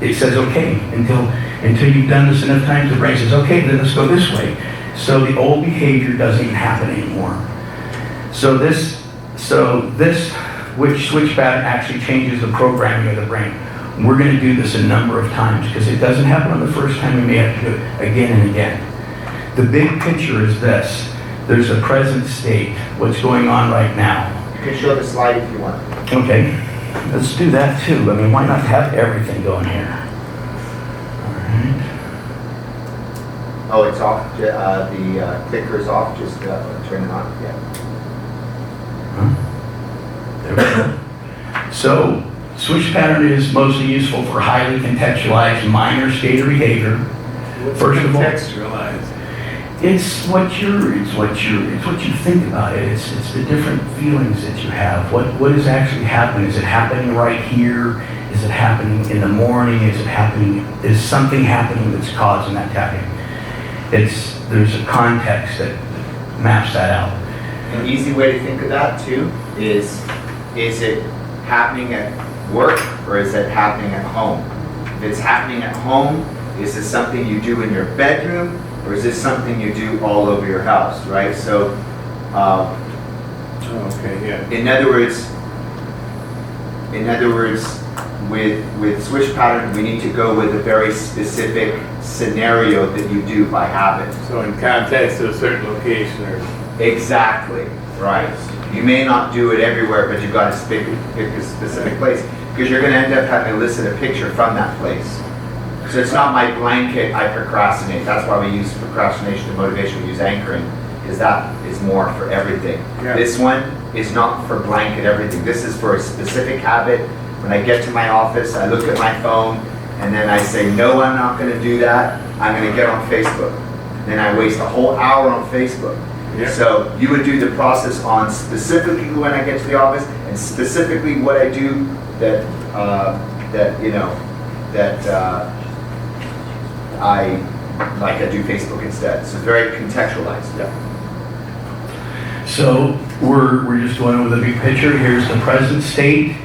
it says okay. Until you've done this enough times, the brain says, okay, then let's go this way. So the old behavior doesn't even happen anymore. So this which switch pattern actually changes the programming of the brain. We're going to do this a number of times because it doesn't happen on the first time. We may have to do it again and again. The big picture is this. There's a present state, what's going on right now. You can show the slide if you want. Okay, let's do that too. I mean, why not have everything going here? All right. Oh, it's off. The clicker's off. Just turn it on. Yeah. There we go. So, switch pattern is mostly useful for highly contextualized minor state or behavior. First of all, Contextualize. it's what you think about it. It's the different feelings that you have. What is actually happening? Is it happening right here? Is it happening in the morning? Is something happening that's causing that to happen? There's a context that maps that out. An easy way to think of that too is it happening at work or is it happening at home? If it's happening at home, is this something you do in your bedroom or is this something you do all over your house, right? So, okay, yeah. in other words, with switch pattern, we need to go with a very specific scenario that you do by habit. So in context of a certain location or... Exactly, right. You may not do it everywhere, but you've got to pick a specific place because you're going to end up having to elicit a picture from that place. So it's not my blanket, I procrastinate. That's why we use procrastination and motivation. We use anchoring because that is more for everything. Yeah. This one is not for blanket everything. This is for a specific habit. When I get to my office, I look at my phone and then I say, no, I'm not going to do that. I'm going to get on Facebook. Then I waste a whole hour on Facebook. Yeah. So you would do the process on specifically when I get to the office and specifically what I do that I do Facebook instead. So very contextualized. Yeah. So we're just going over the big picture. Here's the present state,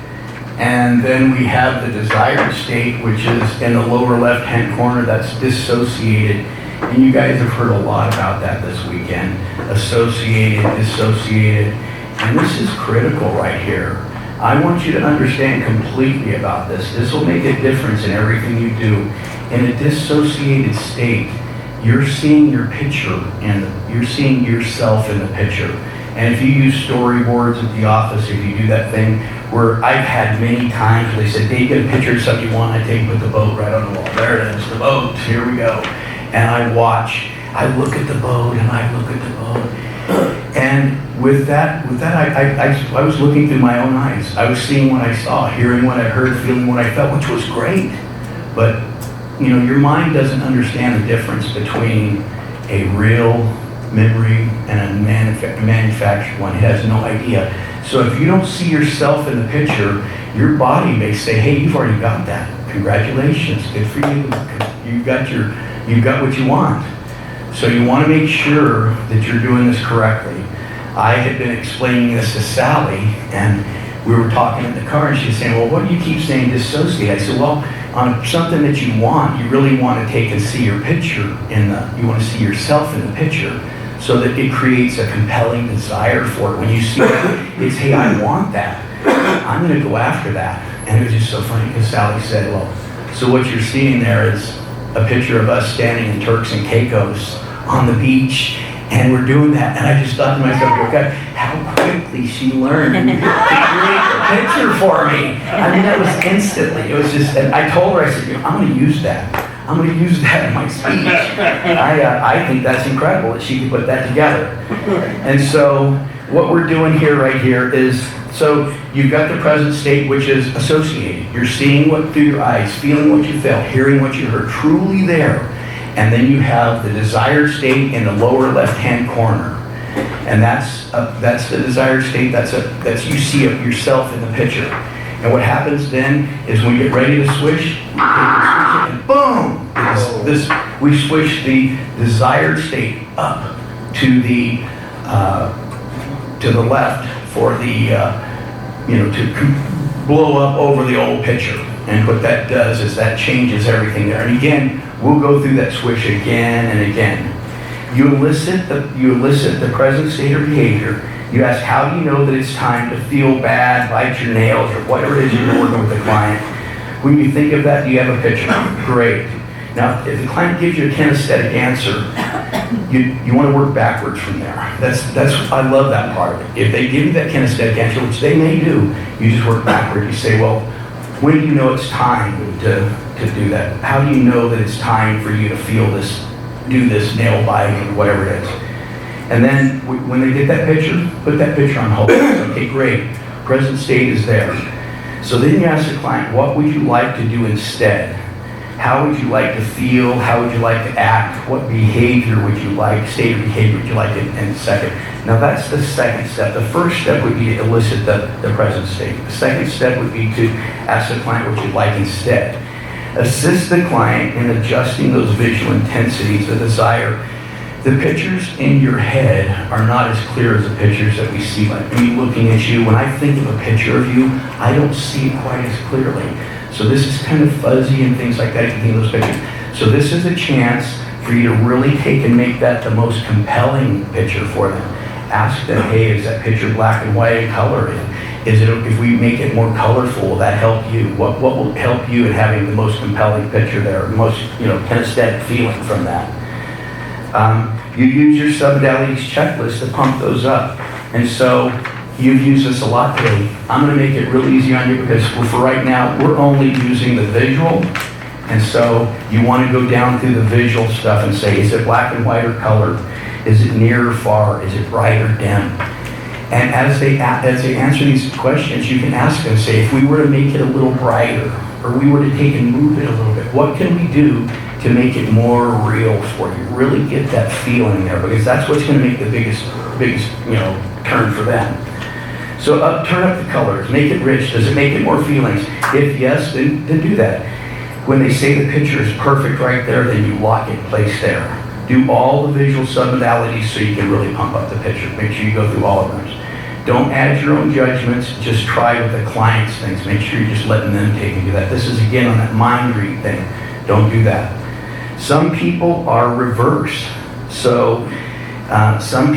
and then we have the desired state, which is in the lower left-hand corner. That's dissociated. And you guys have heard a lot about that this weekend. Associated, dissociated. And this is critical right here. I want you to understand completely about this. This will make a difference in everything you do. In a dissociated state, you're seeing your picture and you're seeing yourself in the picture. And if you use storyboards at the office, if you do that thing where I've had many times where they said, Dave, get a picture of something you want, I take with the boat right on the wall. There it is, the boat, here we go. And I look at the boat and I look at the boat. And with that, I was looking through my own eyes. I was seeing what I saw, hearing what I heard, feeling what I felt, which was great. But, your mind doesn't understand the difference between a real memory and a manufactured one. It has no idea. So if you don't see yourself in the picture, your body may say, hey, you've already got that. Congratulations, good for you. You've got what you want. So you want to make sure that you're doing this correctly. I had been explaining this to Sally, and we were talking in the car, and she was saying, well, what do you keep saying dissociate? I said, well, on something that you want, you really want to take and see your picture you want to see yourself in the picture so that it creates a compelling desire for it. When you see it, it's, hey, I want that. I'm going to go after that. And it was just so funny because Sally said, well, so what you're seeing there is a picture of us standing in Turks and Caicos on the beach, and we're doing that. And I just thought to myself, oh God, how quickly she learned to create a picture for me. I mean, that was instantly. It was just, and I told her, I said, I'm going to use that. I'm going to use that in my speech. I think that's incredible that she could put that together. And so what we're doing right here is, so you've got the present state, which is associated. You're seeing what through your eyes, feeling what you felt, hearing what you heard, truly there. And then you have the desired state in the lower left-hand corner. And that's the desired state. That's you see yourself in the picture. And what happens then is when you get ready to switch, you take and switch it, and boom! We switch the desired state up to the left for the, to blow up over the old picture. And what that does is that changes everything there. And again, we'll go through that switch again and again. You elicit the present state or behavior. You ask, how do you know that it's time to feel bad, bite your nails, or whatever it is you're working with the client? When you think of that, do you have a picture? Great. Now, if the client gives you a kinesthetic answer, you want to work backwards from there. I love that part of it. If they give you that kinesthetic answer, which they may do, you just work backward. You say, well, when do you know it's time to do that? How do you know that it's time for you to feel this, do this nail biting or whatever it is? And then when they get that picture, put that picture on hold. Okay, great. Present state is there. So then you ask the client, what would you like to do instead? How would you like to feel? How would you like to act? What behavior would you like, state of behavior would you like in second? Now that's the second step. The first step would be to elicit the present state. The second step would be to ask the client what you'd like instead. Assist the client in adjusting those visual intensities, the desire. The pictures in your head are not as clear as the pictures that we see. Like me looking at you, when I think of a picture of you, I don't see it quite as clearly. So this is kind of fuzzy and things like that, you can think of those pictures. So this is a chance for you to really take and make that the most compelling picture for them. Ask them, hey, is that picture black and white in color? Is it, if we make it more colorful, will that help you? What will help you in having the most compelling picture there, the most, kinesthetic feeling from that? You use your submodalities checklist to pump those up. And so you've used this a lot today. I'm going to make it real easy on you because for right now, we're only using the visual. And so you want to go down through the visual stuff and say, is it black and white or colored? Is it near or far? Is it bright or dim? And as they answer these questions, you can ask them, say, if we were to make it a little brighter, or we were to take and move it a little bit, what can we do to make it more real for you? Really get that feeling there, because that's what's going to make the biggest, turn for them. So turn up the colors, make it rich. Does it make it more feelings? If yes, then do that. When they say the picture is perfect right there, then you lock it in place there. Do all the visual submodalities so you can really pump up the picture. Make sure you go through all of them. Don't add your own judgments. Just try with the client's things. Make sure you're just letting them take and do that. This is, again, on that mind read thing. Don't do that. Some people are reversed. So some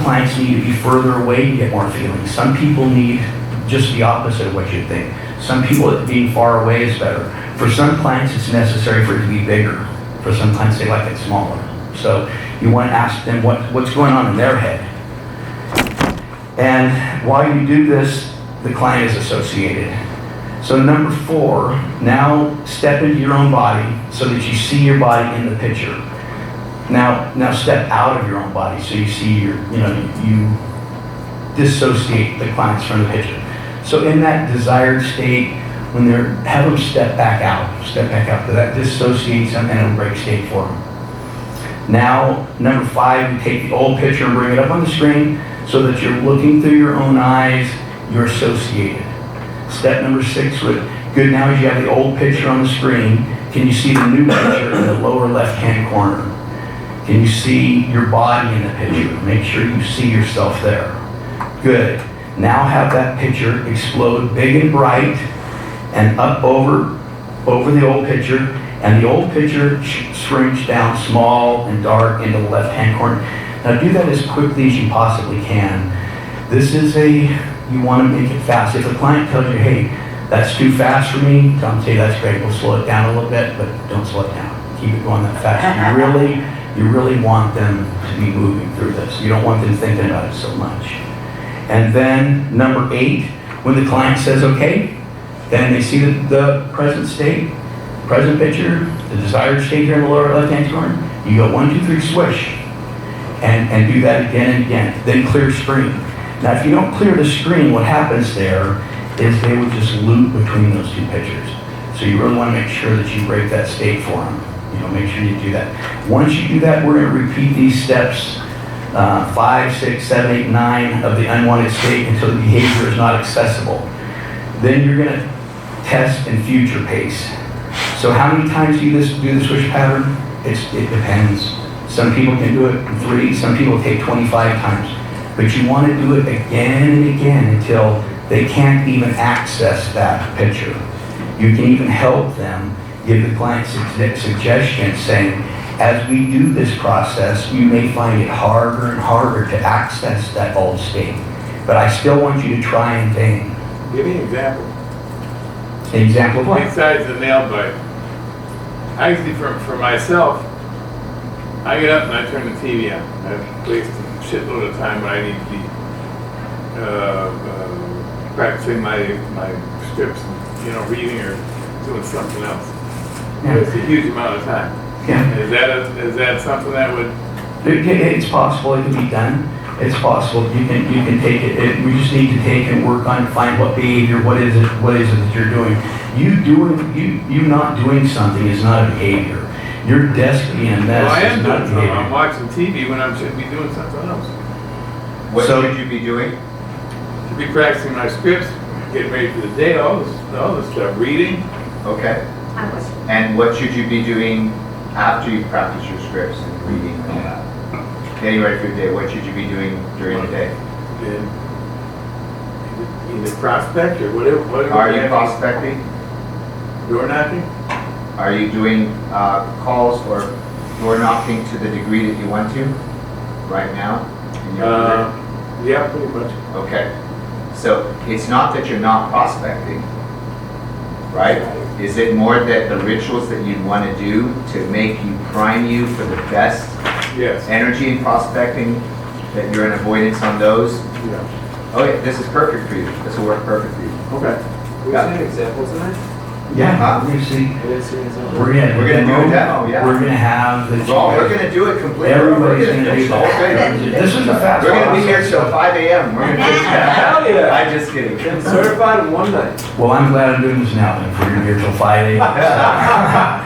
clients need to be further away to get more feelings. Some people need just the opposite of what you think. Some people, being far away is better. For some clients, it's necessary for it to be bigger. For some clients, they like it smaller. So you want to ask them what's going on in their head. And while you do this, the client is associated. So number 4, now step into your own body so that you see your body in the picture. Now step out of your own body so you see you dissociate the clients from the picture. So in that desired state, when they're, have them step back out, so that dissociates them and it'll break state for them. Now, number 5, you take the old picture and bring it up on the screen so that you're looking through your own eyes, you're associated. Step number 6, good now is you have the old picture on the screen. Can you see the new picture in the lower left-hand corner? Can you see your body in the picture? Make sure you see yourself there. Good. Now have that picture explode big and bright and up over the old picture, and the old picture shrinks down small and dark into the left-hand corner. Now do that as quickly as you possibly can. This is you want to make it fast. If a client tells you, hey, that's too fast for me, tell them, hey, that's great, we'll slow it down a little bit, but don't slow it down. Keep it going that fast. You really want them to be moving through this. You don't want them thinking about it so much. And then number 8, when the client says, okay, then they see the present state, present picture, the desired state here in the lower left-hand corner. You go 1, 2, 3, swish, and do that again and again. Then clear screen. Now, if you don't clear the screen, what happens there is they would just loop between those 2 pictures. So you really want to make sure that you break that state for them. Make sure you do that. Once you do that, we're going to repeat these steps 5, 6, 7, 8, 9 of the unwanted state until the behavior is not accessible. Then you're going to test and future pace. So how many times do you do the switch pattern? It depends. Some people can do it in 3, some people take 25 times. But you want to do it again and again until they can't even access that picture. You can even help them, give the client suggestions saying, as we do this process, you may find it harder and harder to access that old state. But I still want you to try and think. Give me an example. An example of what? Besides the nail bite. Actually, for myself, I get up and I turn the TV on. I've wasted a shitload of time when I need to be practicing my scripts, you know, reading or doing something else. Yeah. It's a huge amount of time. Yeah. Is that something that would? It's possible it can be done. It's possible you can take it. We just need to take and work on find what behavior, what is it that you're doing. You not doing something is not a behavior. Your desk being a mess Well, I am is not doing something. behavior. I'm watching TV when I should be doing something else. What So- should you be doing? Should be practicing my scripts, getting ready for the day, all this stuff, reading. Okay. And what should you be doing after you practice your scripts and reading and all that? Getting ready for the day, what should you be doing during the day? Either prospect or whatever. Are you prospecting? Door knocking? Are you doing calls or door knocking to the degree that you want to right now? in your career? Yeah, pretty much. Okay. So it's not that you're not prospecting, right? Is it more that the rituals that you'd want to do to make you prime you for the best Yes. energy in prospecting, that you're in avoidance on those? Yeah. Okay, this is perfect for you. This will work perfect for you. Okay. We've Yeah. seen examples of that. Yeah, you see, We didn't see examples. we're gonna We're gonna do a demo, yeah. We're gonna have the. Well, we're gonna do it completely. Everybody's We're gonna do the whole thing. that. This is a fast. We're gonna be here process. till 5 a.m. We're gonna finish that. Hell yeah. I'm just kidding. Been certified in one night. Well, I'm glad I'm doing this now, then, if we're gonna be here till 5 a.m.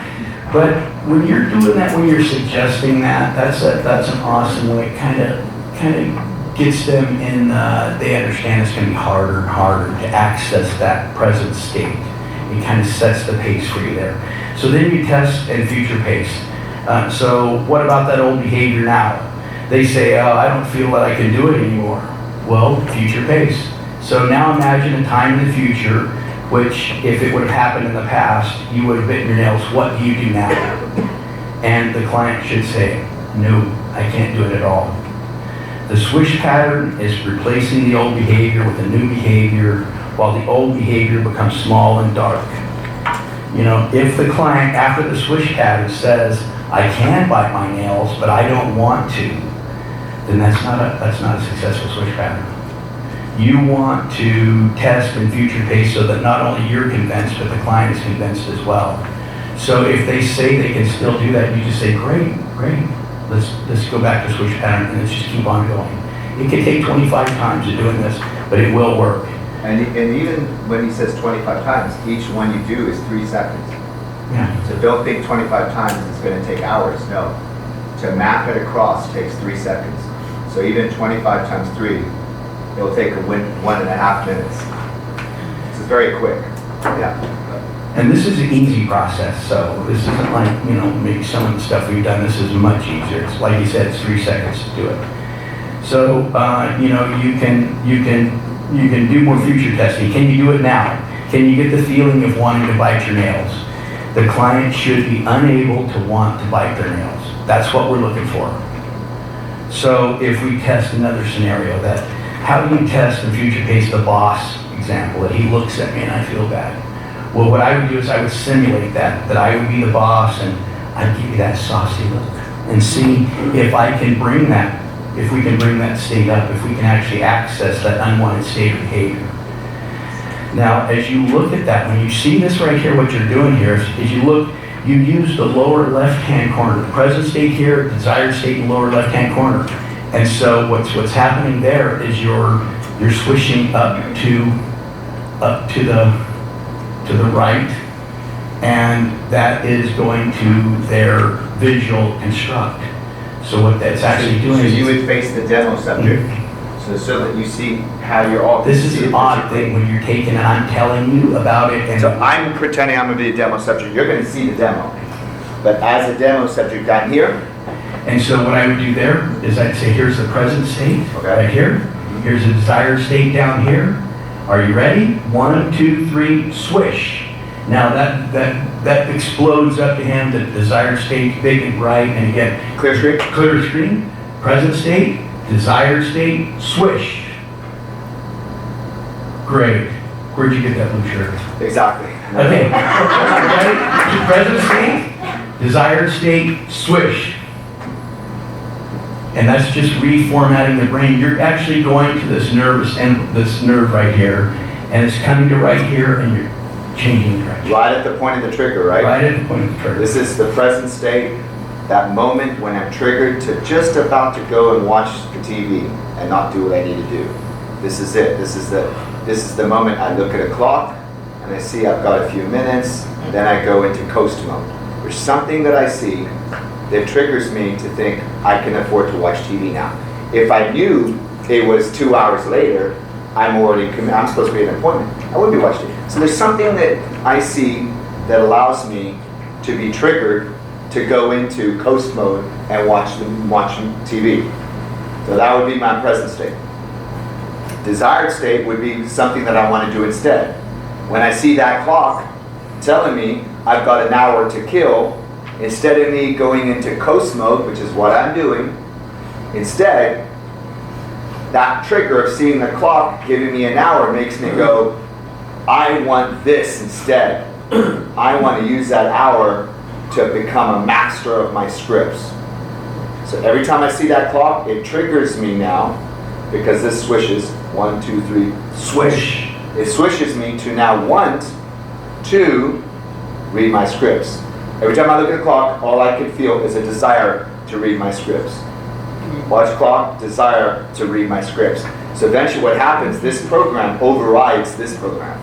But when you're doing that, when you're suggesting that, that's an awesome way. Kind of gets them in. They understand it's going to be harder and harder to access that present state. It kind of sets the pace for you there. So then you test and future pace. So what about that old behavior now? They say, oh, I don't feel that I can do it anymore. Well, future pace. So now imagine a time in the future which, if it would have happened in the past, you would have bitten your nails. What do you do now? And the client should say, no, I can't do it at all. The swish pattern is replacing the old behavior with a new behavior while the old behavior becomes small and dark. You know, if the client, after the swish pattern, says, I can bite my nails, but I don't want to, then that's not a successful swish pattern. You want to test and future pace so that not only you're convinced, but the client is convinced as well. So if they say they can still do that, you just say, great. Let's go back to switch pattern and let's just keep on going. It could take 25 times of doing this, but it will work. And even when he says 25 times, each one you do is 3 seconds. Yeah. So don't think 25 times is going to take hours. No. To map it across takes 3 seconds. So even 25 times 3, it'll take 1.5 minutes. This is very quick. Yeah. And this is an easy process, so this isn't like, maybe some of the stuff we've done, this is much easier. It's like you said, it's 3 seconds to do it. So, you can do more future testing. Can you do it now? Can you get the feeling of wanting to bite your nails? The client should be unable to want to bite their nails. That's what we're looking for. So if we test another scenario, that how do you test and future pace the boss example, that he looks at me and I feel bad? Well, what I would do is I would simulate that I would be the boss and I'd give you that saucy look and see if I can bring that, if we can bring that state up, if we can actually access that unwanted state of behavior. Now, as you look at that, when you see this right here, what you're doing here is you look, you use the lower left-hand corner, the present state here, desired state in the lower left-hand corner. And so what's happening there is you're swishing up to the right, and that is going to their visual construct. So what that's actually doing so is you would face the demo subject, so that you see how you're all. This is an odd thing when you're taking, and I'm telling you about it. And so I'm pretending I'm going to be a demo subject. You're going to see the demo, but as a demo subject down here. And so what I would do there is I'd say, here's the present state right here. Here's the desired state down here. Are you ready? 1, 2, 3, swish. Now that explodes up to him, the desired state, big and bright, and again, Clear screen? clear screen, present state, desired state, swish. Great. Where'd you get that blue shirt? Exactly. Okay. Ready? Present state, desired state, swish. And that's just reformatting the brain. You're actually going to this this nerve right here, and it's coming to right here, and you're changing direction. Right at the point of the trigger, right? Right at the point of the trigger. This is the present state, that moment when I'm triggered to just about to go and watch the TV and not do what I need to do. This is it. This is the moment I look at a clock and I see I've got a few minutes, and then I go into coast mode. There's something that I see that triggers me to think I can afford to watch TV now. If I knew it was 2 hours later, I'm supposed to be at an appointment, I wouldn't be watching TV. So there's something that I see that allows me to be triggered to go into coast mode and watch TV. So that would be my present state. Desired state would be something that I want to do instead. When I see that clock telling me I've got an hour to kill, instead of me going into coast mode, which is what I'm doing, instead, that trigger of seeing the clock giving me an hour makes me go, I want this instead. I want to use that hour to become a master of my scripts. So every time I see that clock, it triggers me now, because this swishes, 1, 2, 3, swish. It swishes me to now want to read my scripts. Every time I look at the clock, all I can feel is a desire to read my scripts. Watch clock, desire to read my scripts. So eventually what happens, this program overrides this program.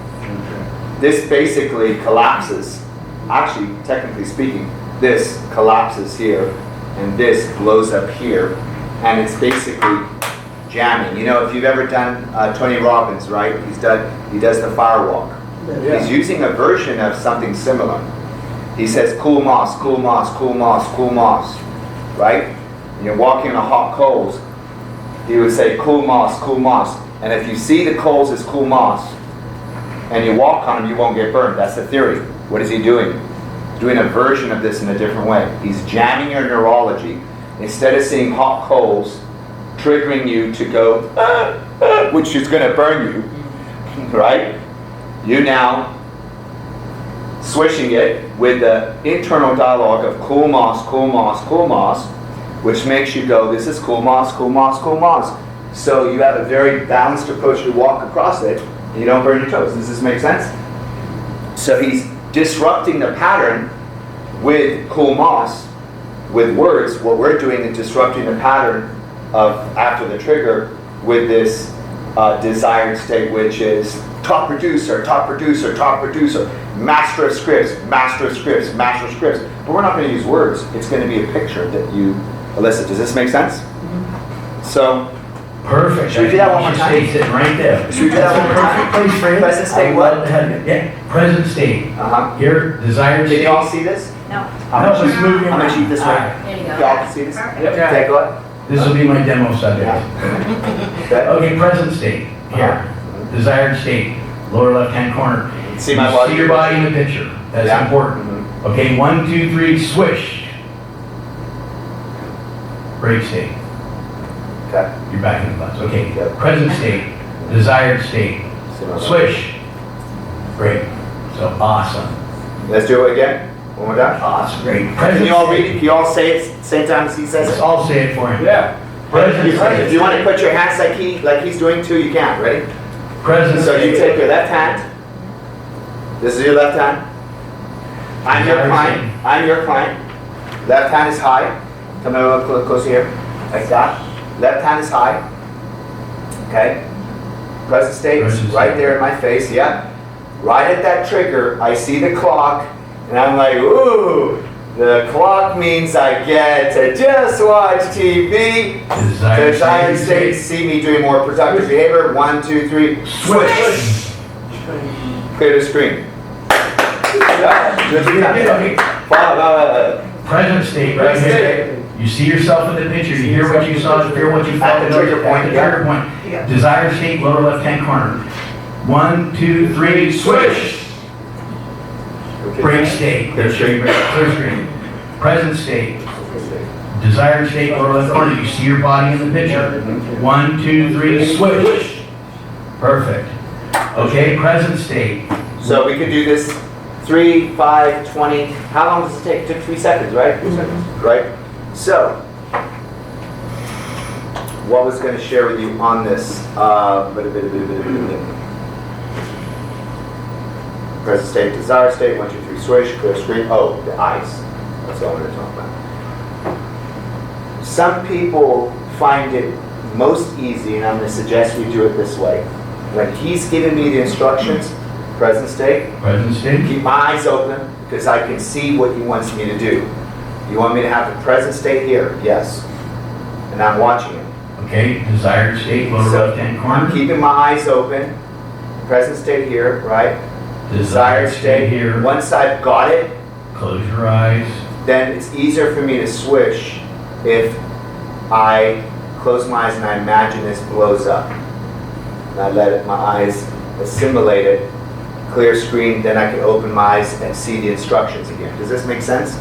This basically collapses. Actually, technically speaking, this collapses here, and this blows up here, and it's basically jamming. You know, if you've ever done Tony Robbins, right? He does the fire walk. Yeah. He's using a version of something similar. He says, cool moss, cool moss, cool moss, cool moss, right? And you're walking on hot coals, he would say, cool moss, cool moss. And if you see the coals as cool moss, and you walk on them, you won't get burned. That's the theory. What is he doing? He's doing a version of this in a different way. He's jamming your neurology. Instead of seeing hot coals triggering you to go, which is going to burn you, right? You now swishing it with the internal dialogue of cool moss, cool moss, cool moss, which makes you go, this is cool moss, cool moss, cool moss. So you have a very balanced approach to walk across it, and you don't burn your toes. Does this make sense? So he's disrupting the pattern with cool moss, with words. What we're doing is disrupting the pattern of after the trigger with this desired state, which is top producer, top producer, top producer, master of scripts, master of scripts, master of scripts. But we're not going to use words. It's going to be a picture that you elicit. Does this make sense? So, perfect. Should we do that one more time? Sitting right there. Should we do that one more time? Perfect place for it. Present state what? Yeah, present state. Here, desired state. Can you all see this? No. I'm No, just move your going to mouse. cheat this way. There you go. Y'all can see this? Perfect. Okay, go ahead. This will be my demo subject. Okay, present state. Here. Desired state. Lower left-hand corner. See my You body? see your body in the picture. That's Yeah. important. Okay, 1, 2, 3, swish. Break state. Okay. You're back in the bus. Okay. Yep. Present state. Desired state. See my body? Swish. Great. So awesome. Let's do it again. One more time. Awesome. Great. Can Present you all state. read it? Can you all say it same time as he says Let's it? all say it for him. Yeah. Present If state. you want to put your hands like he's doing too, you can. Ready? Present So you state. take your left hand. This is your left hand. I'm your client. I'm your client. Left hand is high. Come a little closer here. Like that. Left hand is high. Okay. Present state is right there in my face. Yeah. Right at that trigger, I see the clock, and I'm like, ooh. The clock means I get to just watch TV. Desired state, see me doing more productive behavior. 1, 2, 3, switch. Clear the screen. Present state right here. You see yourself in the picture. You hear what you saw. You hear what you felt. At the trigger point, At the trigger point. Desired state, lower left-hand corner. 1, 2, 3, switch. Break state, clear screen. Present state. Desired state, lower left corner, you see your body in the picture. 1, 2, 3, switch. Perfect. Okay, present state. So we could do this 3, 5, 20. How long does it take? It took 3 seconds, right? 3 seconds. Right? So, what I was going to share with you on this. Present state, desired state, 1, 2, 3, switch, clear screen. Oh, the eyes. That's what I'm going to talk about. Some people find it most easy, and I'm going to suggest we do it this way. When he's giving me the instructions, present state, keep my eyes open because I can see what he wants me to do. You want me to have the present state here? Yes. And I'm watching it. Okay, desired state, lower left-hand corner. I'm keeping my eyes open. Present state here, right? Desired state here. Once I've got it, close your eyes. Then it's easier for me to switch if I close my eyes and I imagine this blows up. And I let my eyes assimilate it, clear screen, then I can open my eyes and see the instructions again. Does this make sense?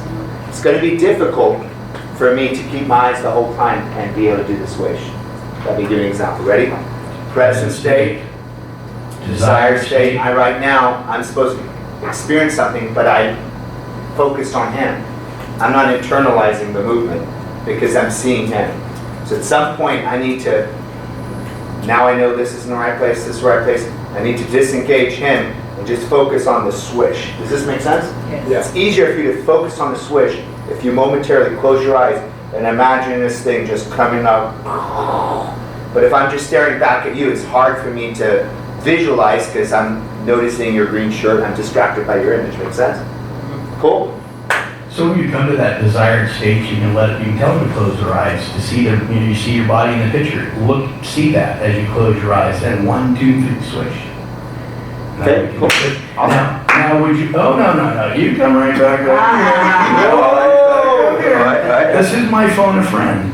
It's going to be difficult for me to keep my eyes the whole time and be able to do the switch. Let me give you an example. Ready? Present state, desired state. Right now, I'm supposed to experience something, but I focused on him. I'm not internalizing the movement because I'm seeing him. So at some point, I need to, now I know this is in the right place, this is the right place, I need to disengage him and just focus on the swish. Does this make sense? Yes. Yeah. It's easier for you to focus on the swish if you momentarily close your eyes and imagine this thing just coming up. But if I'm just staring back at you, it's hard for me to visualize because I'm noticing your green shirt, I'm distracted by your image. Make sense? Cool? So when you come to that desired state, you can tell them to close their eyes to see you see your body in the picture. See that as you close your eyes. And 1, 2, 3, switch. Okay, cool. Now would you? Oh no! You come right back. This is my phone a friend.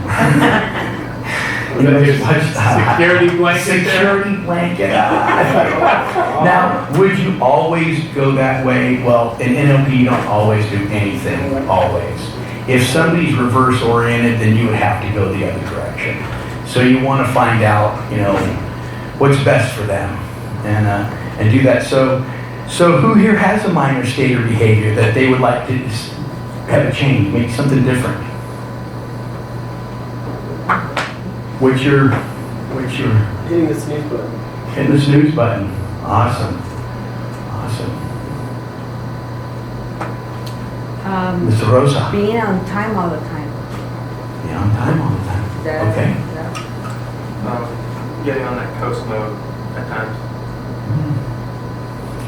Security blanket. Security blanket. Now, would you always go that way? Well, in NLP, you don't always do anything, always. If somebody's reverse oriented, then you would have to go the other direction. So you want to find out, what's best for them and do that. So who here has a minor state or behavior that they would like to have a change, make something different? What's your hitting the snooze button. Hitting the snooze button. Awesome. Mr. Rosa. Being on time all the time. Being on time all the time. Okay. Getting on that coast mode at times.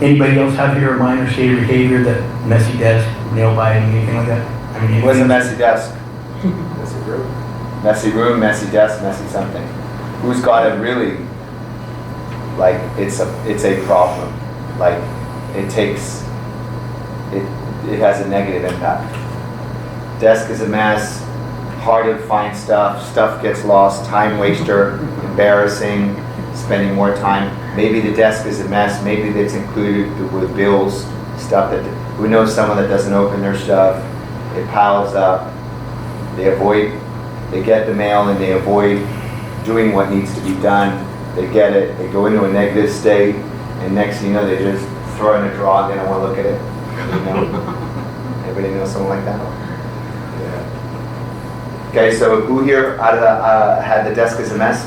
Anybody else have here a minor state of behavior, that messy desk, nail biting, anything like that? It was a messy desk. Messy room, messy desk, messy something. Who's got it really, it's a problem. It has a negative impact. Desk is a mess, hard to find stuff gets lost, time waster, embarrassing, spending more time. Maybe the desk is a mess, maybe it's included with bills, stuff that, we know someone that doesn't open their stuff, it piles up, they get the mail and they avoid doing what needs to be done. They get it, they go into a negative state, and next thing you know, they just throw it in a drawer and they don't want to look at it. Everybody know someone like that? Yeah. Okay, so who here had the desk as a mess?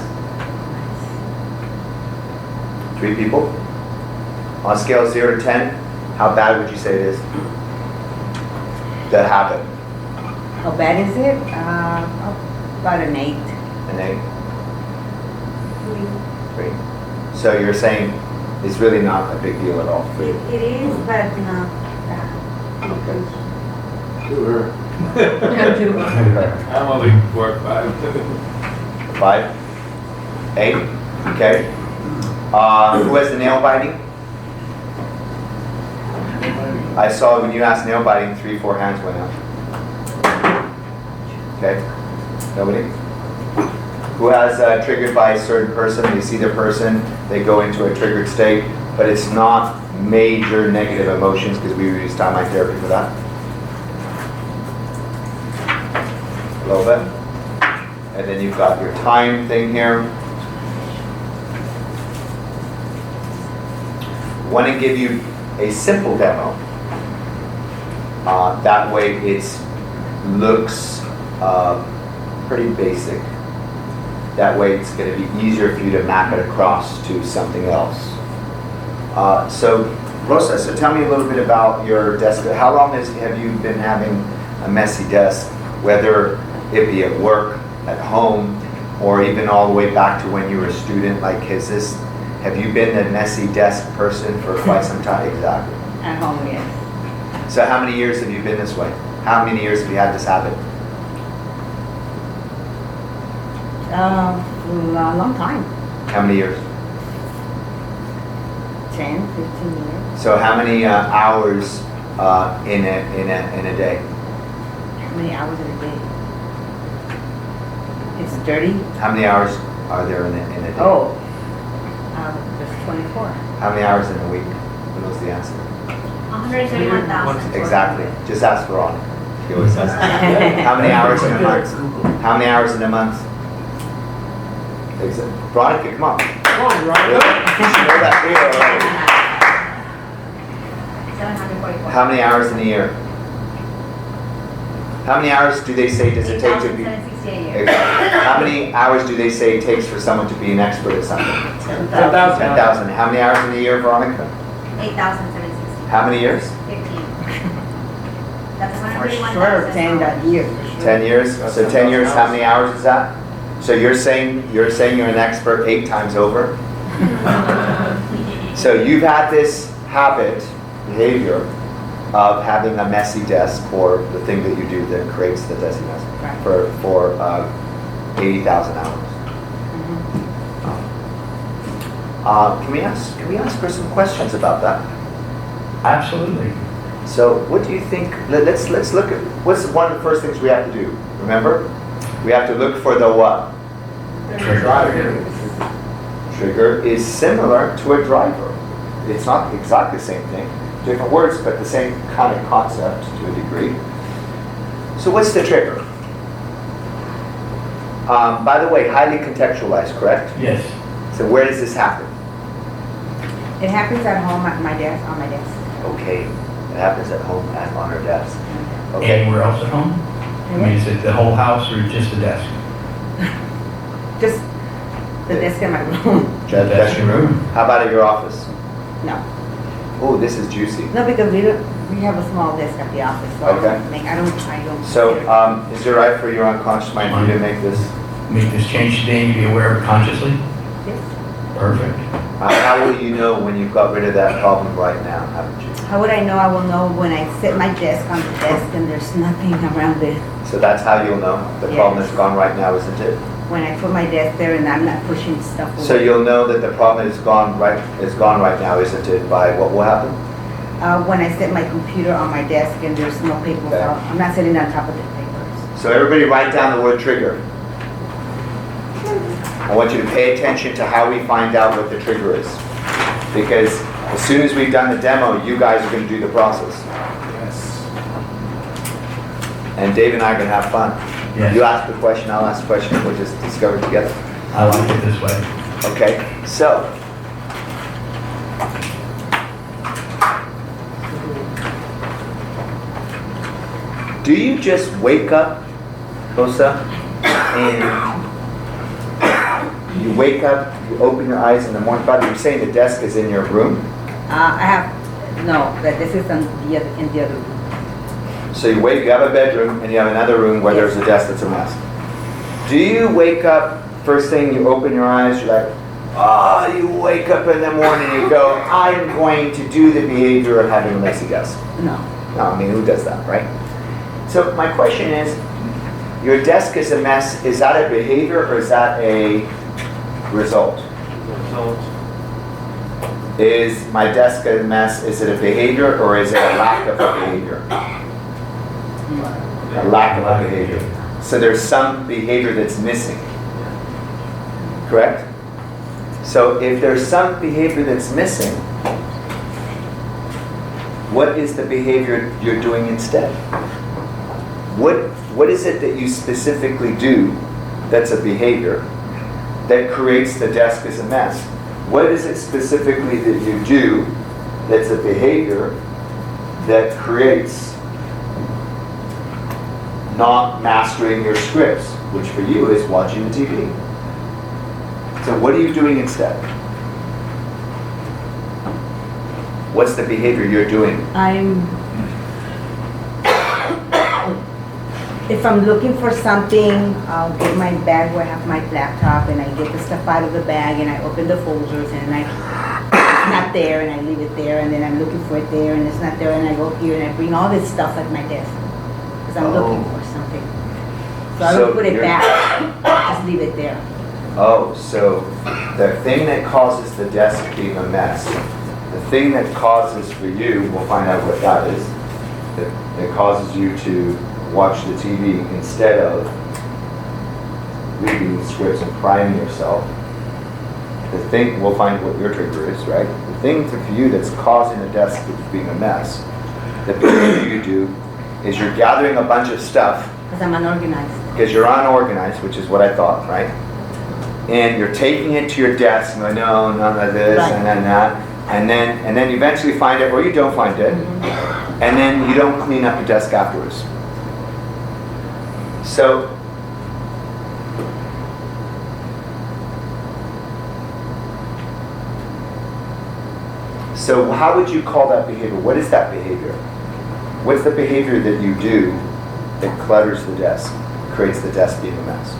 3 people? On a scale of 0 to 10, how bad would you say it is? That habit? How bad is it? About an 8. An 8? 3. So you're saying it's really not a big deal at all for you? It is, but not that. Okay. Sure. I'm only 4 or 5. 5? 8? Okay. Who has the nail biting? I saw when you asked nail biting, 3, 4 hands went up. Okay. Nobody? Who Who has triggered by a certain person? They see the person, they go into a triggered state, but it's not major negative emotions, because we use timeline therapy for that. A little bit. And then you've got your time thing here. Want to give you a simple demo. That way it looks pretty basic. That way it's going to be easier for you to map it across to something else. So Rosa, so tell me a little bit about your desk. How long have you been having a messy desk, whether it be at work, at home, or even all the way back to when you were a student? Like, have you been a messy desk person for quite some time? Exactly. At home, yes. So how many years have you been this way? How many years have you had this habit? A long time. How many years? 10, 15 years. So how many hours in a day? How many hours in a day? It's dirty. How many hours are there in a day? Oh, there's 24. How many hours in a week? Who knows the answer? 171,000. Exactly. Just ask Veronica. She always says that. How many hours in a month? How many hours in a month? Veronica, come on. Come on, Veronica. You should know that video already. 744. How many hours in a year? How many hours do they say does it take to be? 8,768 a year. Exactly. How many hours do they say it takes for someone to be an expert at something? 10,000. 10,000. How many hours in a year, Veronica? 8,760. How many years? 15. That's For 131,000. sure, 10 that year. 10 years. So 10 years, how many hours is that? So you're saying you're an expert 8 times over? So you've had this habit, behavior, of having a messy desk for the thing that you do that creates the messiness for 80,000 hours. Can we ask her some questions about that? Absolutely. So what do you think? Let's look at what's one of the first things we have to do. Remember, we have to look for the what? Trigger. Trigger is similar to a driver. It's not exactly the same thing, different words, but the same kind of concept to a degree. So what's the trigger? By the way, highly contextualized, correct? Yes. So where does this happen? It happens at home at my desk, on my desk. Okay, it happens at home and on our desk. Okay. Anywhere else at home? I mean, is it the whole house or just the desk? Just the desk in my room. Just the desk in your room? How about at your office? No. Oh, this is juicy. No, because we have a small desk at the office, so Okay. I don't. So, is it right for your unconscious mind for you to make this? Make this change today and be aware of it consciously? Yes. Perfect. How will you know when you've got rid of that problem right now, haven't you? How would I know? I will know when I set my desk on the desk and there's nothing around it. So that's how you'll know the problem is gone right now, isn't it? When I put my desk there and I'm not pushing stuff away. So you'll know that the problem is gone right now, isn't it? By what will happen? When I set my computer on my desk and there's no paper, Okay. I'm not sitting on top of the papers. So everybody write down the word trigger. I want you to pay attention to how we find out what the trigger is. Because as soon as we've done the demo, you guys are going to do the process. Yes. And Dave and I are going to have fun. Yes. You ask the question, I'll ask the question, we'll just discover it together. I like it this way. Okay, so. Do you just wake up, Rosa, and you wake up, you open your eyes in the morning? By the way, you're saying the desk is in your room? I have, no, but this is in the other room. So you have a bedroom and you have another room where there's a desk that's a mess. Do you wake up, first thing you open your eyes, you're like, you wake up in the morning and you go, I'm going to do the behavior of having a messy desk. No. No, I mean, who does that, right? So my question is, your desk is a mess, is that a behavior or is that a result? Result. Is my desk a mess, is it a behavior or is it a lack of a behavior? A lack of a behavior. So there's some behavior that's missing. correct? So if there's some behavior that's missing, what is the behavior you're doing instead? What is it that you specifically do that's a behavior that creates the desk as a mess? What is it specifically that you do that's a behavior that creates not mastering your scripts, which for you is watching the TV? So what are you doing instead? What's the behavior you're doing? If I'm looking for something, I'll get my bag where I have my laptop and I get the stuff out of the bag and I open the folders and it's not there and I leave it there and then I'm looking for it there and it's not there and I go here and I bring all this stuff at my desk because I'm looking for something. So I don't put it back, I just leave it there. Oh, so the thing that causes the desk being a mess, the thing that causes for you, we'll find out what that is, that causes you to watch the TV instead of reading the scripts and priming yourself. The thing, we'll find what your trigger is, right? The thing for you that's causing the desk being a mess, the behavior you do is you're gathering a bunch of stuff. Because I'm unorganized. Because you're unorganized, which is what I thought, right? And you're taking it to your desk and going, no, none of this, right, and then that. And then you eventually find it, or you don't find it. Mm-hmm. And then you don't clean up your desk afterwards. So, how would you call that behavior? What is that behavior? What's the behavior that you do that clutters the desk, creates the desk being a mess?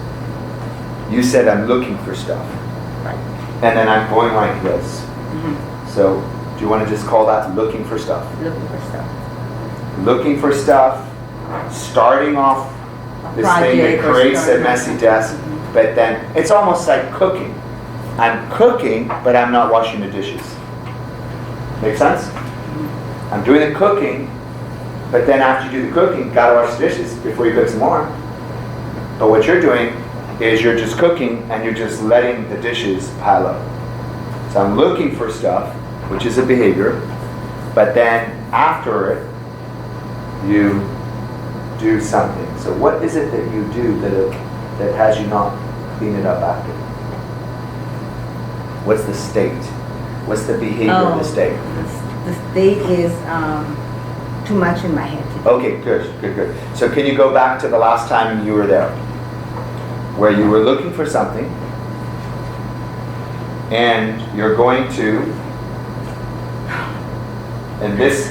You said, I'm looking for stuff. Right. And then I'm going like this. Mm-hmm. So, do you want to just call that looking for stuff? Looking for stuff. Looking for stuff, starting off this thing that creates a messy desk, mm-hmm, but then it's almost like cooking. I'm cooking, but I'm not washing the dishes. Make sense? Mm-hmm. I'm doing the cooking, but then after you do the cooking, you gotta wash the dishes before you cook some more. But what you're doing is you're just cooking and you're just letting the dishes pile up. So I'm looking for stuff, which is a behavior, but then after it, you do something. So what is it that you do that has you not clean it up after? What's the state? What's the behavior of the state? The state is too much in my head. Okay, good. So can you go back to the last time you were there? Where you were looking for something and you're going to, and this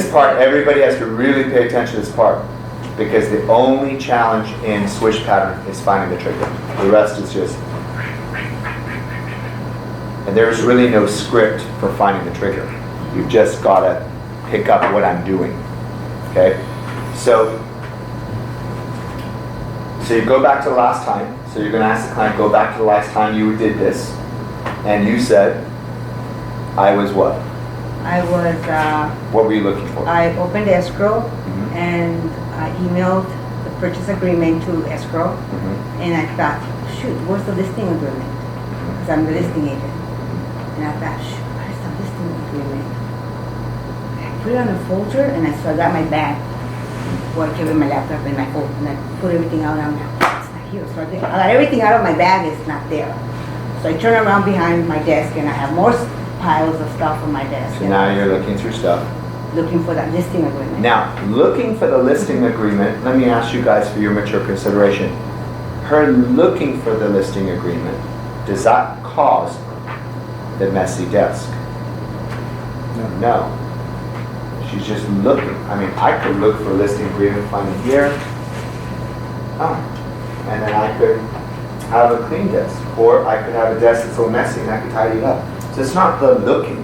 part, everybody has to really pay attention to this part, because the only challenge in swish pattern is finding the trigger. The rest is just, and there's really no script for finding the trigger. You've just got to pick up what I'm doing. Okay? So you go back to the last time. So you're going to ask the client, go back to the last time you did this, and you said, I was what? I was... what were you looking for? I opened escrow, mm-hmm, and I emailed the purchase agreement to escrow, mm-hmm, and I thought, shoot, where's the listing agreement? Because I'm the listing agent. And I thought, shoot, where's the listing agreement? I put it on a folder, and so I got my bag, where I carry my laptop and my phone, and I put everything out, and I'm like, it's not here. So I got everything out of my bag, it's not there. So I turn around behind my desk, and I have more piles of stuff on my desk. So now you're looking through stuff. Looking for that listing agreement. Now, looking for the listing agreement, let me ask you guys for your mature consideration. Her looking for the listing agreement, does that cause the messy desk? No. She's just looking. I mean, I could look for a listing agreement, find it here. Oh. And then I could have a clean desk. Or I could have a desk that's so messy and I could tidy it up. So it's not the looking.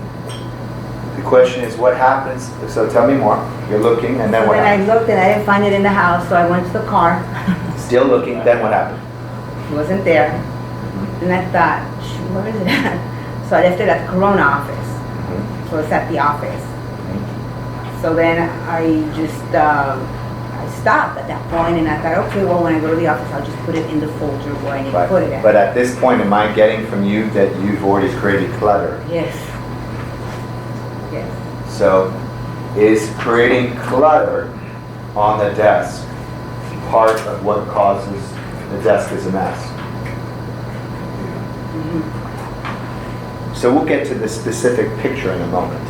The question is what happens. So tell me more. You're looking and then what happens? Then I looked and I didn't find it in the house, so I went to the car. Still looking, then what happened? It wasn't there. Mm-hmm. And I thought, shoot, where is it at? So I left it at the Corona office. Mm-hmm. So it's at the office. Mm-hmm. So then I just, I stopped at that point, and I thought, okay, well, when I go to the office, I'll just put it in the folder where I need to put it at. But at this point, am I getting from you that you've already created clutter? Yes. Yes. So, is creating clutter on the desk part of what causes the desk is a mess? So we'll get to the specific picture in a moment.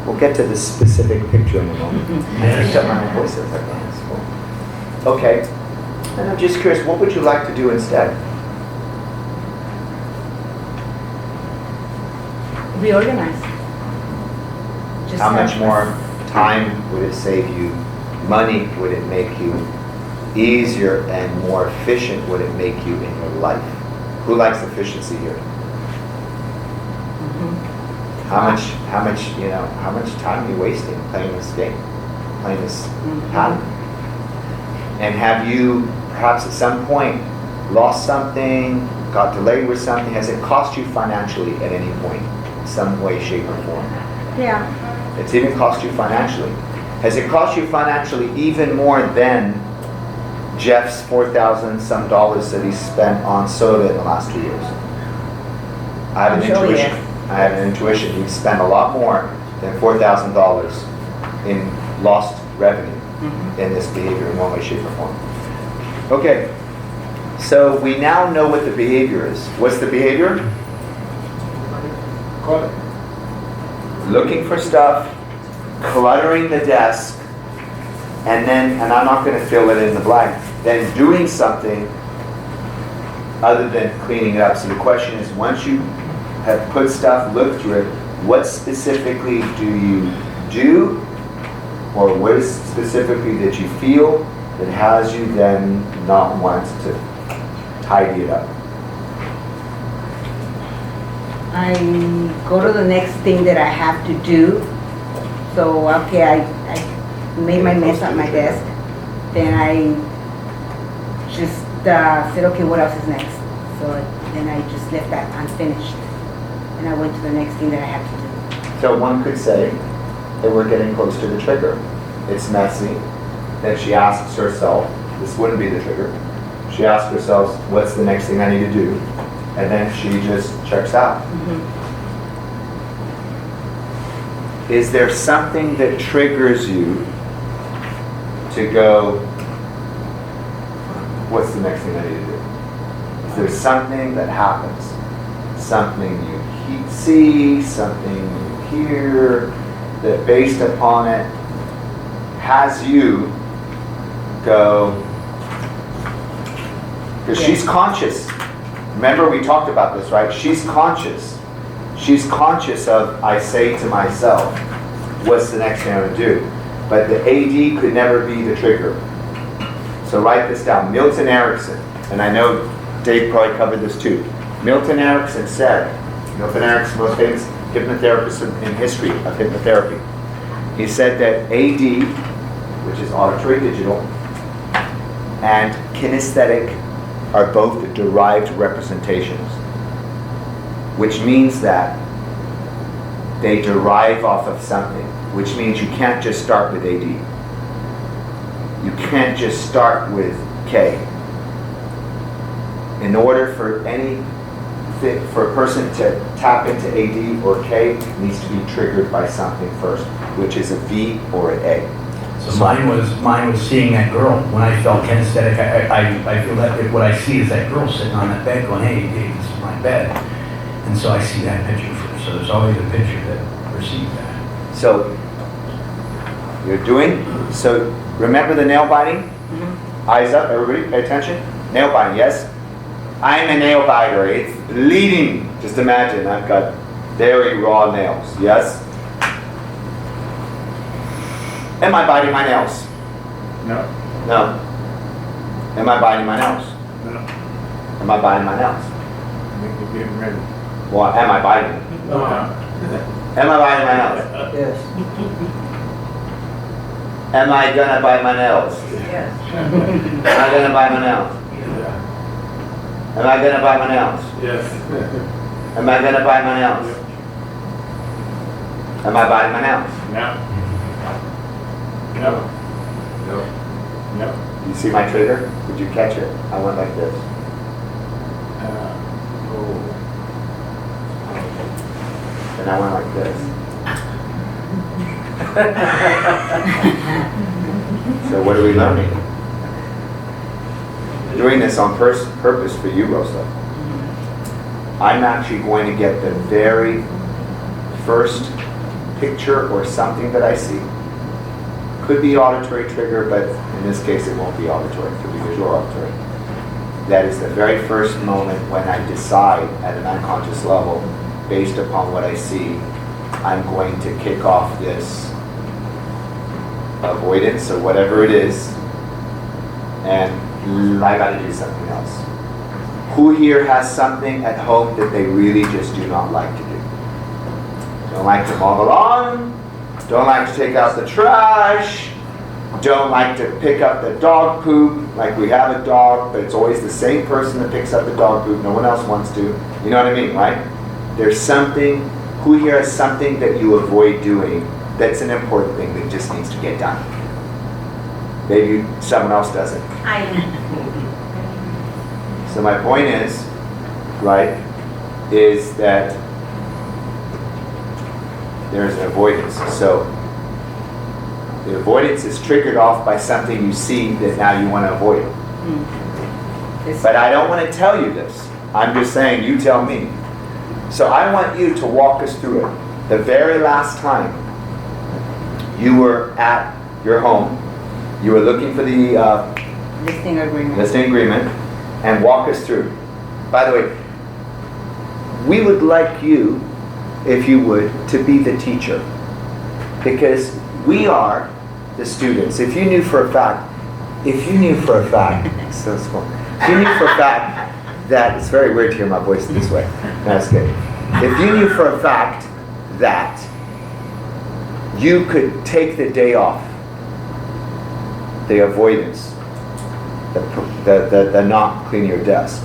We'll get to the specific picture in a moment. Except my voice is like that. Okay. And I'm just curious, what would you like to do instead? Reorganize. Just How much more time would it save you? Money would it make you? Easier and more efficient would it make you in your life? Who likes efficiency here? How much time are you wasting playing this game, playing this pattern? And have you perhaps at some point lost something, got delayed with something? Has it cost you financially at any point, some way, shape, or form? Yeah. It's even cost you financially. Has it cost you financially even more than Jeff's $4,000 some dollars that he spent on soda in the last 2 years? I have an intuition. Yes. I have an intuition. He spent a lot more than $4,000 in lost revenue in this behavior in one way, shape, or form. Okay, so we now know what the behavior is. What's the behavior? Looking for stuff, cluttering the desk, and I'm not going to fill it in the blank, then doing something other than cleaning it up. So the question is, once you have put stuff, looked through it, what specifically do you do, or what is specifically that you feel that has you then not want to tidy it up? I go to the next thing that I have to do. So, okay, I made my mess at my desk. Then I just said, okay, what else is next? So then I just left that unfinished. And I went to the next thing that I had to do. So one could say that we're getting close to the trigger. It's messy. Then she asks herself, this wouldn't be the trigger. She asks herself, what's the next thing I need to do? And then she just checks out. Is there something that triggers you to go, what's the next thing I need to do? Is there something that happens? Something you see, something you hear, that based upon it has you go, because she's conscious. Remember we talked about this, right? She's conscious. She's conscious of, I say to myself, what's the next thing I'm going to do? But the AD could never be the trigger. So write this down. Milton Erickson, and I know Dave probably covered this too. Milton Erickson said, Milton Erickson, most famous hypnotherapist in history of hypnotherapy. He said that AD, which is auditory digital, and kinesthetic are both derived representations, which means that they derive off of something, which means you can't just start with AD. You can't just start with K. In order for for a person to tap into AD or K, it needs to be triggered by something first, which is a V or an A. So mine was seeing that girl. When I felt kinesthetic, I feel that what I see is that girl sitting on that bed going, hey, this is my bed. And so I see that picture first. So there's always a picture that perceives that. So so remember the nail biting? Eyes up, everybody pay attention. Nail biting, yes? I'm a nail biter, it's bleeding. Just imagine, I've got very raw nails, yes? Am I biting my nails? No. No. Am I biting my nails? No. Am I biting my nails? I think you're getting ready. Well, am I biting them? No. Am I biting my nails? Yes. Am I gonna bite my nails? Yes. Am I gonna bite my nails? Am I gonna bite my nails? Yes. Am I gonna bite my nails? Am I biting my nails? No. No. No. No. You see my trigger? Did you catch it? I went like this. And I went like this. So what are we learning? Doing this on purpose for you, Rosa. I'm actually going to get the very first picture or something that I see. Could be auditory trigger, but in this case it won't be auditory. It could be visual auditory. That is the very first moment when I decide at an unconscious level, based upon what I see, I'm going to kick off this avoidance or whatever it is, and I got to do something else. Who here has something at home that they really just do not like to do? Don't like to mow the lawn, don't like to take out the trash, don't like to pick up the dog poop, like we have a dog, but it's always the same person that picks up the dog poop, no one else wants to. You know what I mean, right? There's something, who here has something that you avoid doing that's an important thing that just needs to get done? Maybe someone else doesn't. I So my point is, right, is that there's an avoidance. So the avoidance is triggered off by something you see that now you want to avoid. But I don't want to tell you this. I'm just saying, you tell me. So I want you to walk us through it. The very last time you were at your home, you were looking for the listing agreement. Listing agreement, and walk us through. By the way, we would like you, if you would, to be the teacher, because we are the students. If you knew for a fact, so it's cool. If you knew for a fact that, it's very weird to hear my voice this way. That's good. If you knew for a fact that you could take the day off, the avoidance, the not cleaning your desk,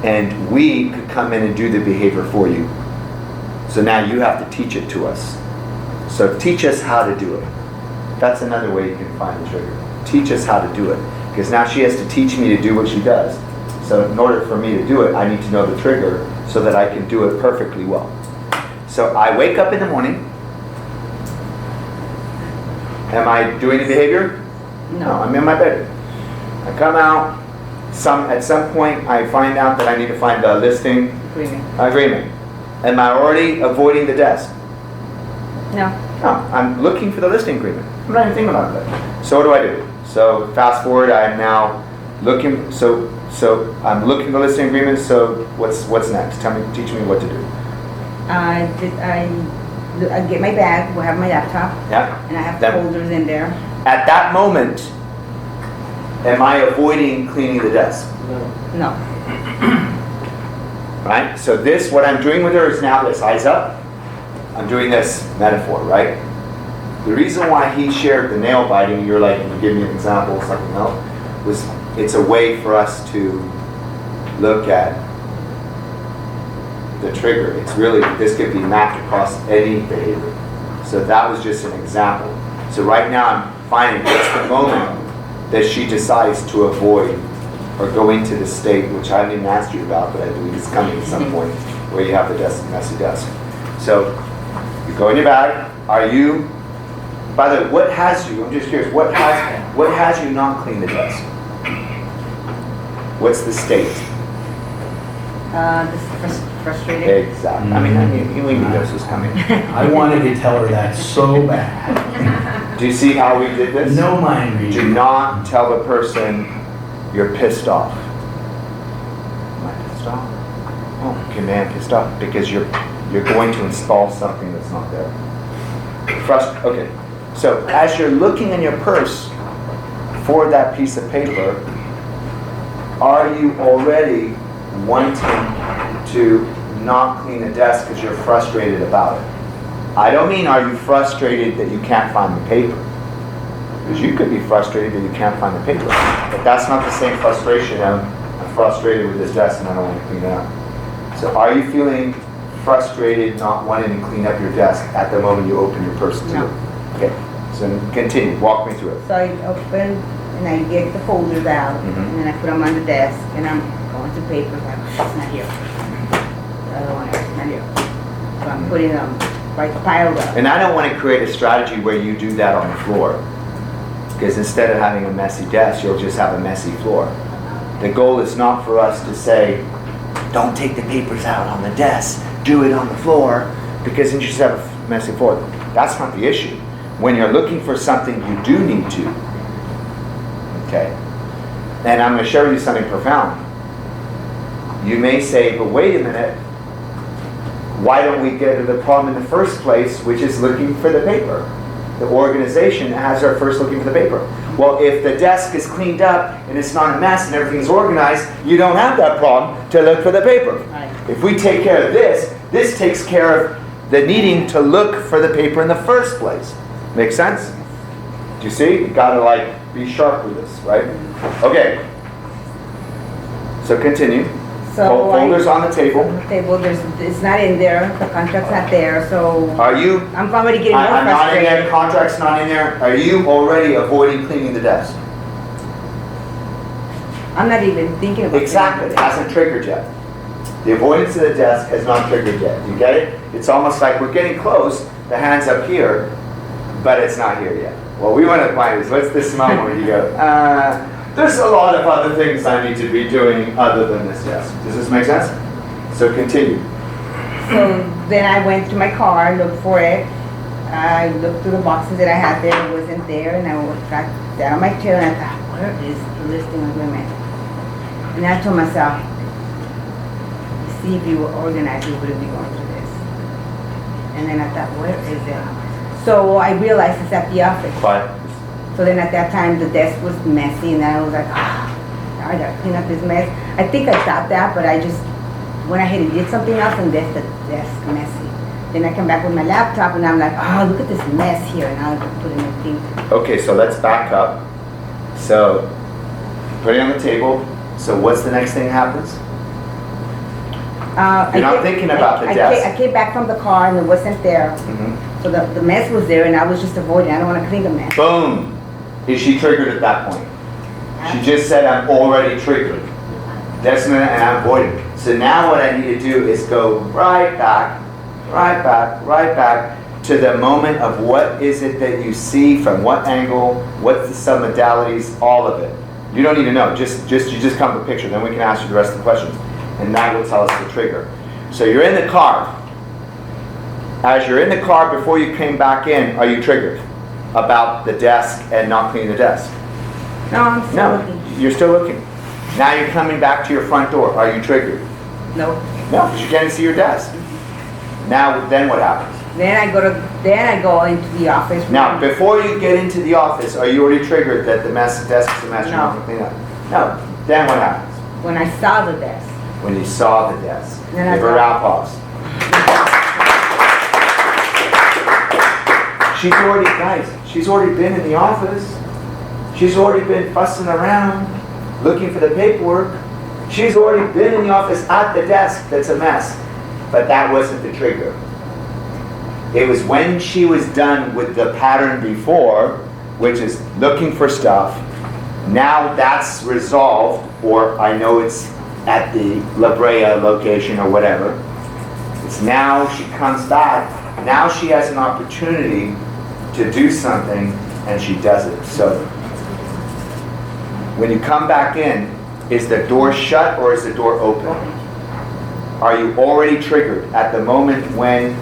and we could come in and do the behavior for you. So now you have to teach it to us. So teach us how to do it. That's another way you can find the trigger. Teach us how to do it. Because now she has to teach me to do what she does. So in order for me to do it, I need to know the trigger so that I can do it perfectly well. So I wake up in the morning. Am I doing the behavior? No, I'm in my bed. I come out. At some point, I find out that I need to find the listing agreement. Am I already avoiding the desk? No. No, I'm looking for the listing agreement. I'm not even thinking about that. So what do I do? So fast forward, I'm now looking. So I'm looking for the listing agreement. So what's next? Teach me what to do. I get my bag. We'll have my laptop. Yeah. And I have folders in there. At that moment, am I avoiding cleaning the desk? No. Right? So what I'm doing with her is now this, eyes up. I'm doing this metaphor, right? The reason why he shared the nail biting, you're like, you give me an example of something else, was it's a way for us to look at the trigger. It's really, this could be mapped across any behavior. So that was just an example. So right now I'm finding what's the moment that she decides to avoid or go into the state, which I haven't even asked you about, but I believe it's coming at some point, where you have the messy desk. So you go in your bag. Are you, by the way, what has you, I'm just curious, what has you not clean the desk? What's the state? Frustrated. Exactly. I mean, you knew this was coming. I wanted to tell her that so bad. Do you see how we did this? No mind reading. Do not tell the person you're pissed off. Am I pissed off? Oh, okay, man, pissed off because you're going to install something that's not there. Okay. So as you're looking in your purse for that piece of paper, are you already wanting to not clean the desk because you're frustrated about it? I don't mean are you frustrated that you can't find the paper. Because you could be frustrated that you can't find the paper. But that's not the same frustration. I'm frustrated with this desk and I don't want to clean it up. So are you feeling frustrated not wanting to clean up your desk at the moment you open your purse to No. it? Okay. So continue. Walk me through it. So I open and I get the folders out, Mhm. and then I put them on the desk, and I'm going to papers, like, it's not here. The other one, it's not here. So I'm putting them right piled up. And I don't want to create a strategy where you do that on the floor. Because instead of having a messy desk, you'll just have a messy floor. The goal is not for us to say, don't take the papers out on the desk, do it on the floor, because then you just have a messy floor. That's not the issue. When you're looking for something, you do need to. Okay? And I'm going to show you something profound. You may say, but wait a minute, why don't we get to the problem in the first place, which is looking for the paper? The organization has her first looking for the paper. Well, if the desk is cleaned up and it's not a mess and everything's organized, you don't have that problem to look for the paper. Right. If we take care of this takes care of the needing to look for the paper in the first place. Make sense? Do you see? You gotta like be sharp with this, right? Okay. So continue. So Folders on the table. On the table, it's not in there, the contract's not there, so Are you? I'm already getting more I'm not in there. frustrated. Contract's not in there. Are you already avoiding cleaning the desk? I'm not even thinking about Exactly. It hasn't triggered yet. The avoidance of the desk has not triggered yet. You get it? It's almost like we're getting close. The hand's up here, but it's not here yet. What we want to find is what's this moment where you go, there's a lot of other things I need to be doing other than this desk. Does this make sense? So continue. So then I went to my car, looked for it. I looked through the boxes that I had there, it wasn't there, and I got down on my chair and I thought, where is the listing agreement? And I told myself, see if you were organized, you wouldn't be going through this. And then I thought, where is it? So I realized it's at the office. Quiet. So then at that time, the desk was messy, and I was like, now I gotta clean up this mess. I think I thought that, but I just went ahead and did something else, and that's the desk messy. Then I come back with my laptop, and I'm like, oh, look at this mess here, and I'll put in a thing. Okay, so let's back up. So put it on the table. So what's the next thing that happens? You're not thinking about the desk. I came back from the car, and it wasn't there. Mhm. So the mess was there, and I was just avoiding. I don't want to clean the mess. Boom. Is she triggered at that point? She just said, I'm already triggered. That's and I'm avoiding. So now what I need to do is go right back to the moment of what is it that you see, from what angle, what's the submodalities, all of it. You don't need to know. You just come to a picture. Then we can ask you the rest of the questions. And that will tell us the trigger. So you're in the car. As you're in the car before you came back in, are you triggered about the desk and not cleaning the desk? No, I'm still looking. You're still looking. Now you're coming back to your front door. Are you triggered? No. No, because you can't see your desk. Now, then what happens? Then I go into the office. Now, before you get into the office, are you already triggered that the desk is a mess? You're not clean up? No. Then what happens? When I saw the desk. When you saw the desk. Then I Give her a round of applause. She's already been in the office. She's already been fussing around, looking for the paperwork. She's already been in the office at the desk that's a mess. But that wasn't the trigger. It was when she was done with the pattern before, which is looking for stuff. Now that's resolved, or I know it's at the La Brea location or whatever. It's now she comes back. Now she has an opportunity to do something, and she does it. So when you come back in, is the door shut or is the door open? Are you already triggered at the moment when,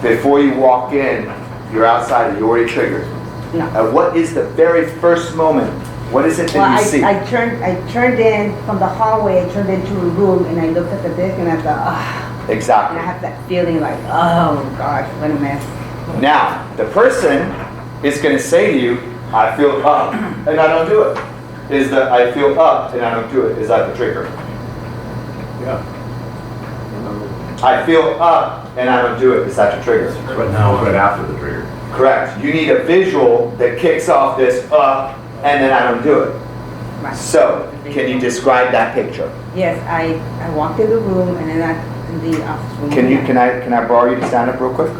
before you walk in, you're outside, are you already triggered? No. What is the very first moment? What is it that you see? I turned in from the hallway, I turned into a room, and I looked at the desk, and I thought, Exactly. And I have that feeling like, oh gosh, what a mess. Now, the person is going to say to you, I feel up, and I don't do it. Is the I feel up, and I don't do it. Is that the trigger? Yeah. I feel up, and I don't do it. Is that the trigger? But now, right after the trigger. Correct. You need a visual that kicks off this up, and then I don't do it. Right. So, can you describe that picture? Yes, I walked in the room, and then in the office room. Can I borrow you to stand up real quick?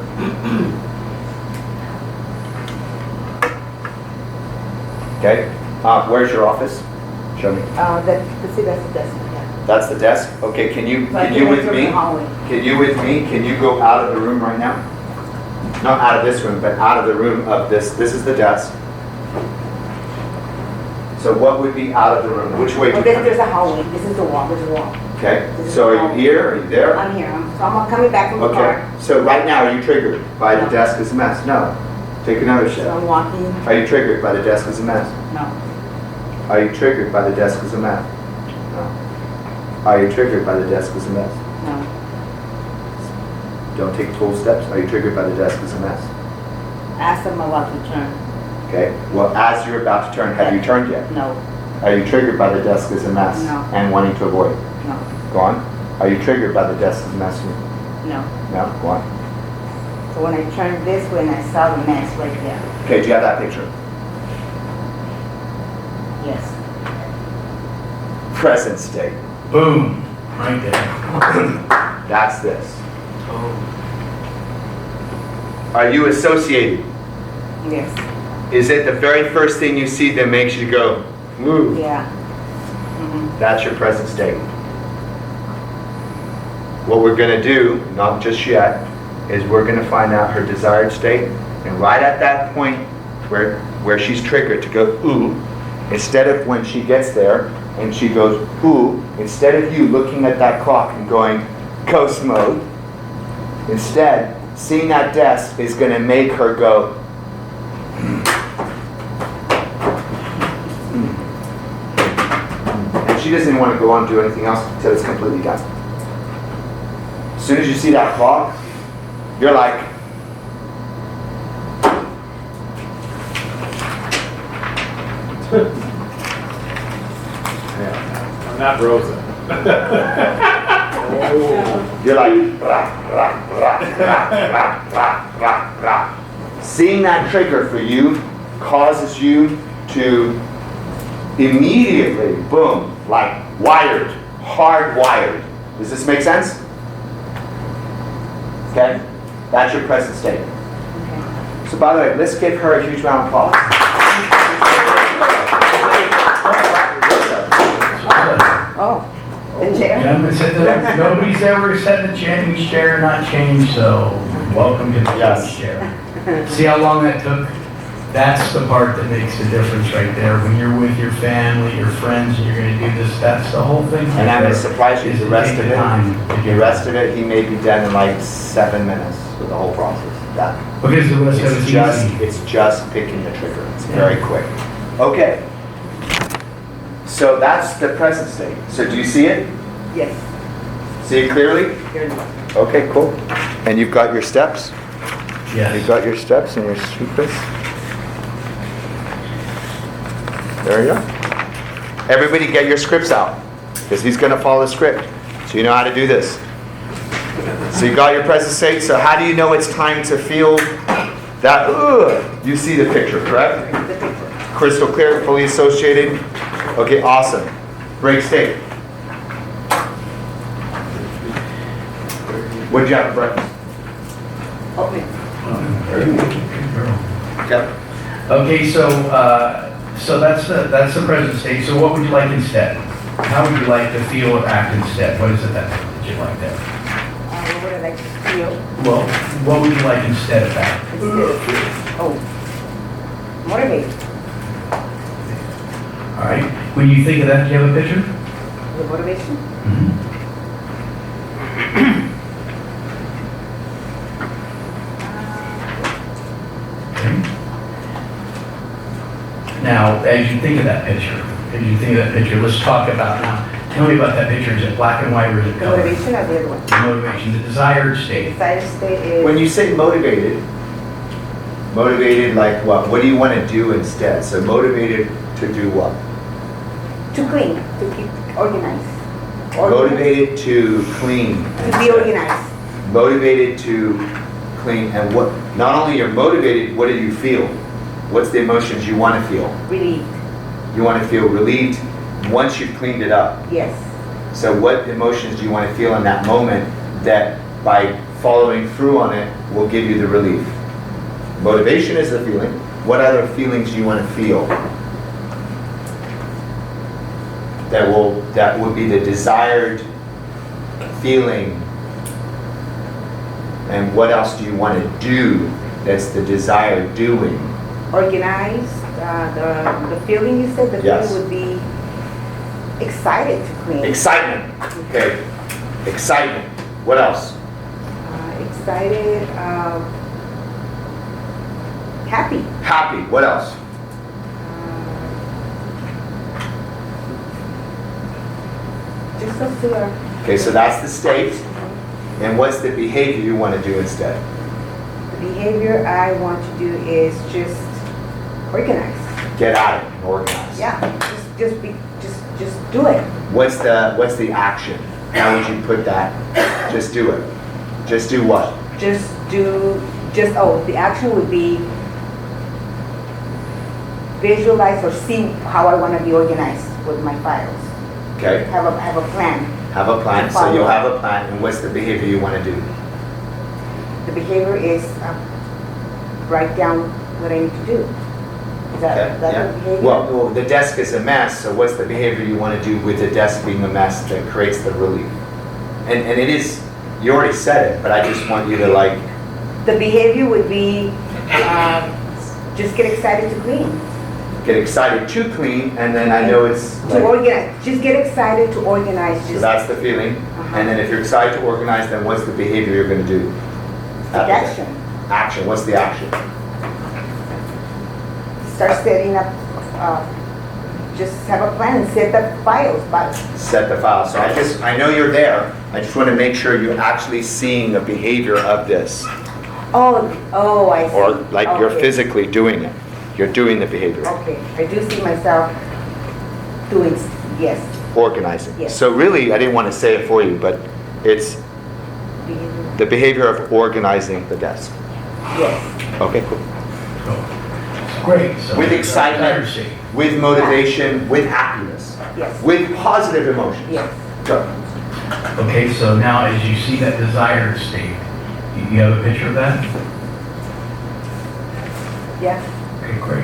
Okay. Where's your office? Show me. That's the desk, yeah. That's the desk? Okay, can you with me? Can you go out of the room right now? Not out of this room, but out of the room of this. This is the desk. So what would be out of the room? Which way? There's a hallway. This is the wall. There's a wall. Okay. So are you here? Are you there? I'm here. So I'm coming back from the car. Okay. So right now, are you triggered by the desk is a mess? No. Take another So step. I'm walking. Are you triggered by the desk is a mess? No. Are you triggered by the desk is a mess? No. Are you triggered by the desk is a mess? No. Don't take full steps. Are you triggered by the desk is a mess? As I'm about to turn. Okay. Well, as you're about to turn, have you turned yet? No. Are you triggered by the desk is a mess? No. And wanting to avoid? No. Go on. Are you triggered by the desk is a mess? No. No. Go on. So when I turned this way and I saw the mess right there. Okay. Do you have that picture? Yes. Present state. Boom, right there. That's this. Are you associated? Yes. Is it the very first thing you see that makes you go, ooh? Yeah. That's your present state. What we're going to do, not just yet, is we're going to find out her desired state. And right at that point where she's triggered to go, ooh, instead of when she gets there and she goes, ooh, instead of you looking at that clock and going, ghost mode, instead, seeing that desk is going to make her go, and she doesn't even want to go on and do anything else until it's completely done. As soon as you see that clock, you're like, Yeah, I'm not Rosa. you're like, rah, rah, rah, rah, rah, rah, rah, rah. Seeing that trigger for you causes you to immediately, boom, like wired, hardwired. Does this make sense? Okay? That's your present state. So by the way, let's give her a huge round of applause. Oh, the chair? Gentlemen said that nobody's ever said the change chair not change, so welcome to the change chair. See how long that took? That's the part that makes the difference right there. When you're with your family, your friends, and you're going to do this, that's the whole thing. And I'm going to surprise you, the rest of it, he may be done in like 7 minutes with the whole process. Done. Because the rest of it's it's just picking the trigger. It's very quick. Okay. So that's the present state. So do you see it? Yes. See it clearly? Clearly. Okay, cool. And you've got your steps? Yes. You've got your steps and your sequence? There you go. Everybody get your scripts out, because he's going to follow the script. So you know how to do this. So you got your present state. So how do you know it's time to feel that, you see the picture, correct? The picture. Crystal clear, fully associated. Okay, awesome. Break state. What did you have for breakfast? Oatmeal. Okay. Okay, so that's the present state. So what would you like instead? How would you like to feel or act instead? What is it that you like there? What would I like to feel? Well, what would you like instead of that? Motivated. All right. When you think of that, do you have a picture? The motivation? Now, as you think of that picture, let's talk about now. Tell me about that picture. Is it black and white or is it The color? motivation or the other one? The motivation, the desired state. Desired state is. When you say motivated like what? What do you want to do instead? So motivated to do what? To clean, to keep organized. Motivated to clean. To be organized. Motivated to clean, and what? Not only you're motivated, what do you feel? What's the emotions you want to feel? Relieved. You want to feel relieved once you've cleaned it up. Yes. So what emotions do you want to feel in that moment that by following through on it will give you the relief? Motivation is the feeling. What other feelings do you want to feel? that would be the desired feeling. And what else do you want to do that's the desired doing? Organized, the feeling you said, the Yes. feeling would be excited to clean. Excitement. Okay. Excitement. What else? Excited, happy. Happy. What else? Just so sure. Okay, so that's the state. And what's the behavior you want to do instead? The behavior I want to do is just organize. Get at it and organize. Yeah, just do it. What's the action? How would you put that? Just do it. Just do what? The action would be visualize or see how I want to be organized with my files. Okay. Have a plan. Have a plan. So you'll have a plan. And what's the behavior you want to do? The behavior is write down what I need to do. Is that the behavior? Well, the desk is a mess, so what's the behavior you want to do with the desk being a mess that creates the relief? And it is, you already said it, but I just want you to like... The behavior would be just get excited to clean. Get excited to clean, and then I know it's... To organize. Just get excited to organize. So that's the feeling. And then if you're excited to organize, then what's the behavior you're going to do? Action. Action. What's the action? Start setting up, just have a plan and set the files. Set the file. So I know you're there. I just want to make sure you're actually seeing a behavior of this. Oh, I see. Or like you're Okay. physically doing it. You're doing the behavior. Okay, I do see myself doing, yes. Organizing. Yes. So really, I didn't want to say it for you, but it's the behavior of organizing the desk. Yes. Okay, cool. Great. So With excitement, with motivation, with happiness, Yes. with positive emotions. Yes. Go. Okay, so now as you see that desired state, you have a picture of that? Yeah. Okay, great.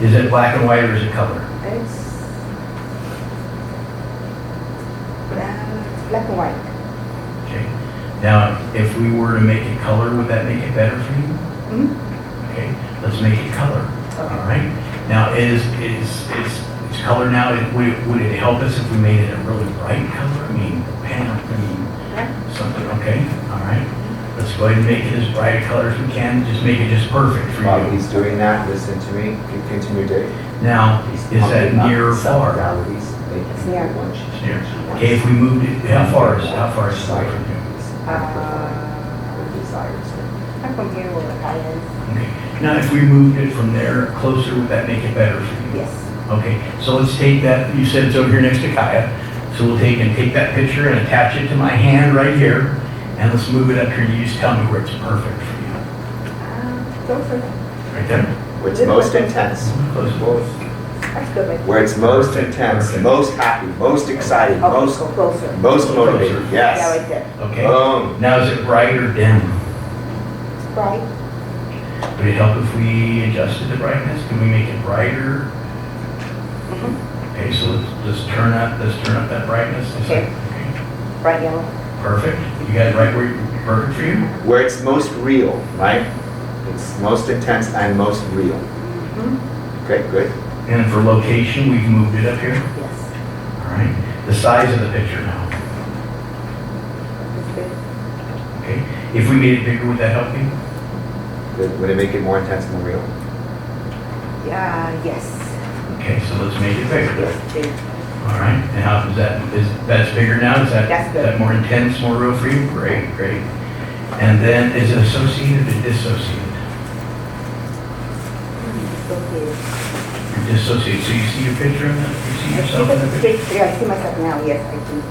Is it black and white or is it color? It's black and white. Okay. Now, if we were to make it color, would that make it better for you? Mm-hmm. Okay, let's make it color. All right. Now, is color now? Would it help us if we made it a really bright color? I mean, something. Okay. All right. Let's go ahead and make it as bright a color as we can. Just make it just perfect for While you. he's doing that, listen to me. Continue, Dave. Now, is that near or far? It's near. Near. Okay, if we moved it, how far is it away from you? I'm from here where the high is. Okay. Now, if we moved it from there closer, would that make it better for you? Yes. Okay, so let's take that, you said it's over here next to Kaya, so we'll take that picture and attach it to my hand right here, and let's move it up here, you just tell me where it's perfect for you. Closer. Right there? Where it's most intense. Close. That's good. Right? Where it's most intense, most happy, most excited, Okay, most go closer. motivated. Yeah, Yes. right there. Okay, Boom. now is it bright or dim? It's bright. Would it help if we adjusted the brightness? Can we make it brighter? Okay, so let's turn up that brightness. Okay. Bright yellow. Perfect. You got it right where perfect for you? Where it's most real, right? It's most intense and most real. Okay, good. And for location, we've moved it up here. Yes. All right. The size of the picture now. It's good. Okay. If we made it bigger, would that help you? Would it make it more intense, more real? Yeah, yes. Okay, so let's make it bigger. Yes, big. All right. And how is that? That's bigger now? Is that more intense, more real for you? Great. And then is it associated or dissociated? You're dissociated. So you see your picture in that? You see yourself in that picture? Yeah, I see myself now. Yes, I do.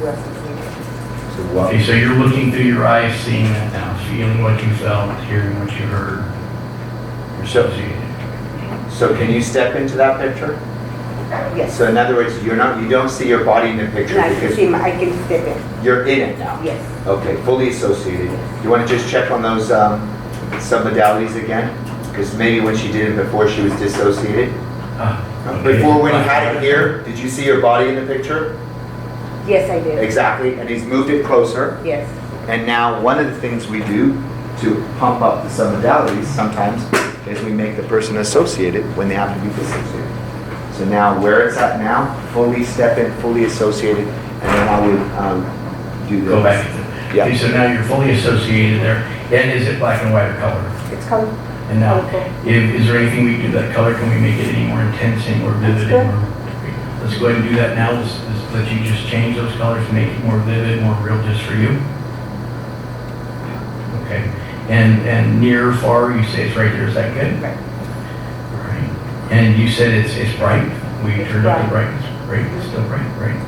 Okay, so you're looking through your eyes, seeing that now, feeling what you felt, hearing what you heard. You're associated. So can you step into that picture? Yes. So in other words, you don't see your body in the picture No, I because can step in. you're in it now. Yes. Okay, fully associated. You want to just check on those submodalities again? Because maybe when she did it before, she was dissociated. Before, when he had it here, did you see your body in the picture? Yes, I did. Exactly, and he's moved it closer. Yes. And now, one of the things we do to pump up the submodalities sometimes is we make the person associated when they have to be dissociated. So now, where it's at now, fully step in, fully associated, and then I would do this. Go back. Yeah. Okay, so now you're fully associated there. And is it black and white or color? It's color. And now, Colorful. is there anything we can do that color? Can we make it any more intense, any more vivid? That's good. Any more, let's go ahead and do that now. Let's let you just change those colors to make it more vivid, more real just for you. Okay. And near or far, you say it's right there. Is that good? Right. All right. And you said it's bright. We turned up the brightness. Great. It's still bright, right?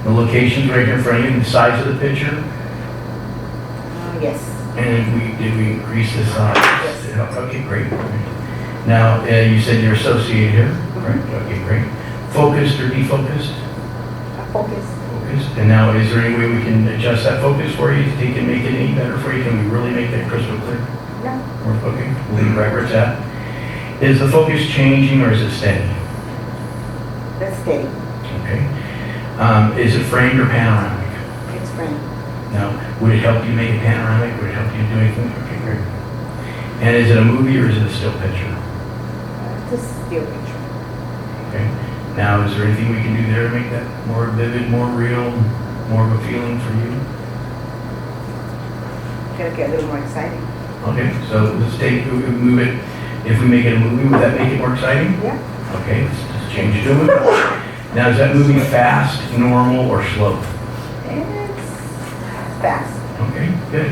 The location's right here in front of you. The size of the picture. Yes. And did we increase the size? Yes. Okay, great. Now, you said you're associated here, right? Okay, great. Focused or defocused? Focused. Focused. And now, is there any way we can adjust that focus for you? Think can make it any better for you? Can we really make that crystal clear? No. More focused? We'll leave right where it's at. Is the focus changing or is it steady? That's steady. Okay. Is it framed or panoramic? It's framed. Now, would it help you make it panoramic? Would it help you do anything? Okay, great. And is it a movie or is it a still picture? It's a still picture. Okay. Now, is there anything we can do there to make that more vivid, more real, more of a feeling for you? Gotta get a little more exciting. Okay, so let's move it. If we make it a movie, would that make it more exciting? Yeah. Okay, let's just change it to a movie. Now, is that movie fast, normal, or slow? It's fast. Okay, good.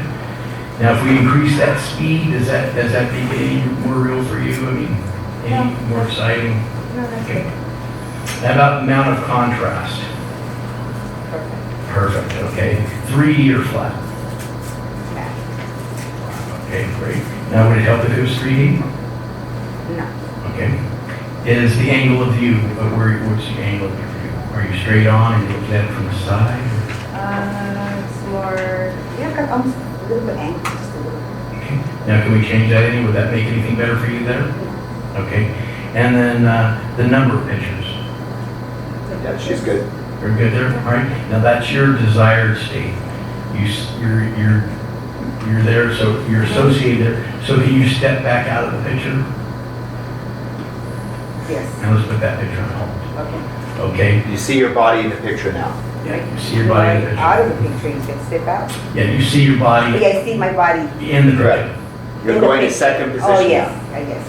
Now, if we increase that speed, does that make it any more real for you? I mean, any more exciting? No, that's Okay. good. How about amount of contrast? Perfect. Perfect, okay. 3D or flat? Fast. Okay, great. Now, would it help if it was 3D? No. Okay. Is the angle of view, what's the angle of your view? Are you straight on and you look at it from the side? It's more, yeah, almost a little bit angry, just a little. Okay. Now, can we change that any? Would that make anything better for you there? Okay. And then the number of pictures. Yeah, she's good. You're good there, all right? Now, that's your desired state. You're there, so you're associated there. So can you step back out of the picture? Yes. And let's put that picture on hold. Okay. Okay? You see your body in the picture now. Yeah, you see your body in the picture. Out of the picture, you can step out. Yeah, you see your body Yeah, I see my body. in the picture. Correct. You're In the going to picture. second position Oh, yes, now. I guess.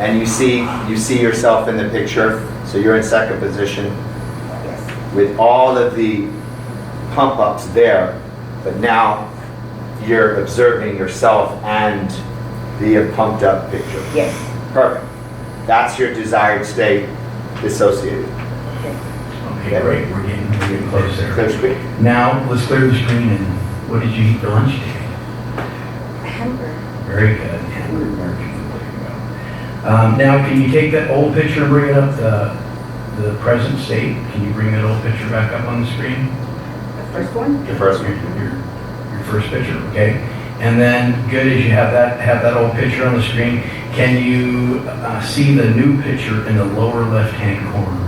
And you see yourself in the picture, so you're in second position Yes. with all of the pump ups there, but now you're observing yourself and the pumped up picture. Yes. Perfect. That's your desired state dissociated. Okay, great. We're getting close there. Clear screen. Now, let's clear the screen and what did you eat for lunch today? Hamburger. Very good. Hamburger. There you go. Now, can you take that old picture and bring it up the present state? Can you bring that old picture back up on the screen? The first one? The first one. Your first picture, okay? And then, good as you have that old picture on the screen, can you see the new picture in the lower left-hand corner?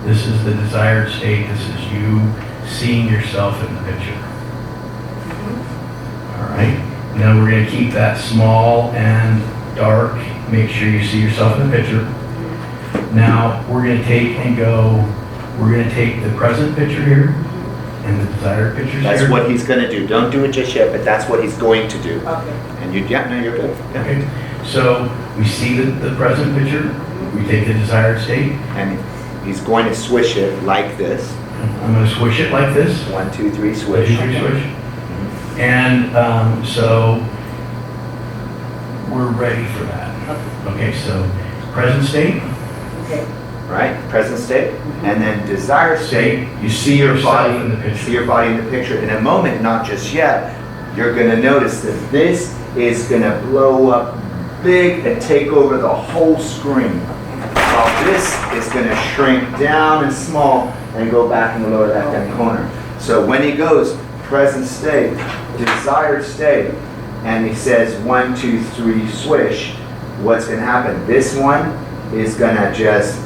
This is the desired state. This is you seeing yourself in the picture. All right. Now we're going to keep that small and dark. Make sure you see yourself in the picture. Now we're going to we're going to take the present picture here and the desired pictures That's here. what he's going to do. Don't do it just yet, but that's what he's going to do. Okay. And you're good. Yeah. Okay. So we see the present picture. We take the desired state. And he's going to swish it like this. I'm going to swish it like this. 1, 2, 3, 1, swish. 2, 3, swish. And so we're ready for that. Okay, so present state. Okay. Right? Present state. And then desired state. You see your body in the picture. See your body in the picture. In a moment, not just yet, you're going to notice that this is going to blow up big and take over the whole screen. While this is going to shrink down and small and go back in the lower left-hand corner. So when he goes present state, desired state, and he says 1, 2, 3, swish, what's going to happen? This one is going to just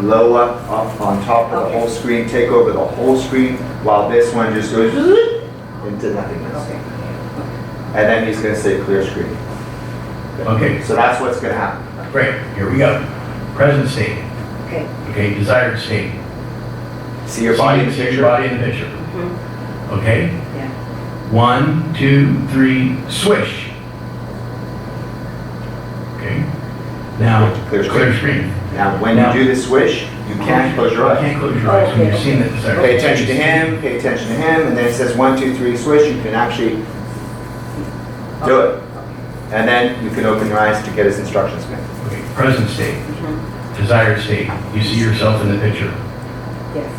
blow up on top of the whole screen, take over the whole screen, while this one just goes into nothingness. And then he's going to say clear screen. Okay. So that's what's going to happen. Great, here we go. Present state. Okay. Okay, desired state. See your body in the See picture? your body in the picture. Okay? Yeah. 1, 2, 3, swish. Okay. Now, clear screen. Now, when you do the swish, you can't close your eyes. You can't close your eyes when you're seeing the desired Pay attention to him, pay attention to him, and then it says 1, 2, 3, swish. You can actually do it. And then you can open your eyes to get his instructions. Okay, present state. Desired state. You see yourself in the picture. Yes.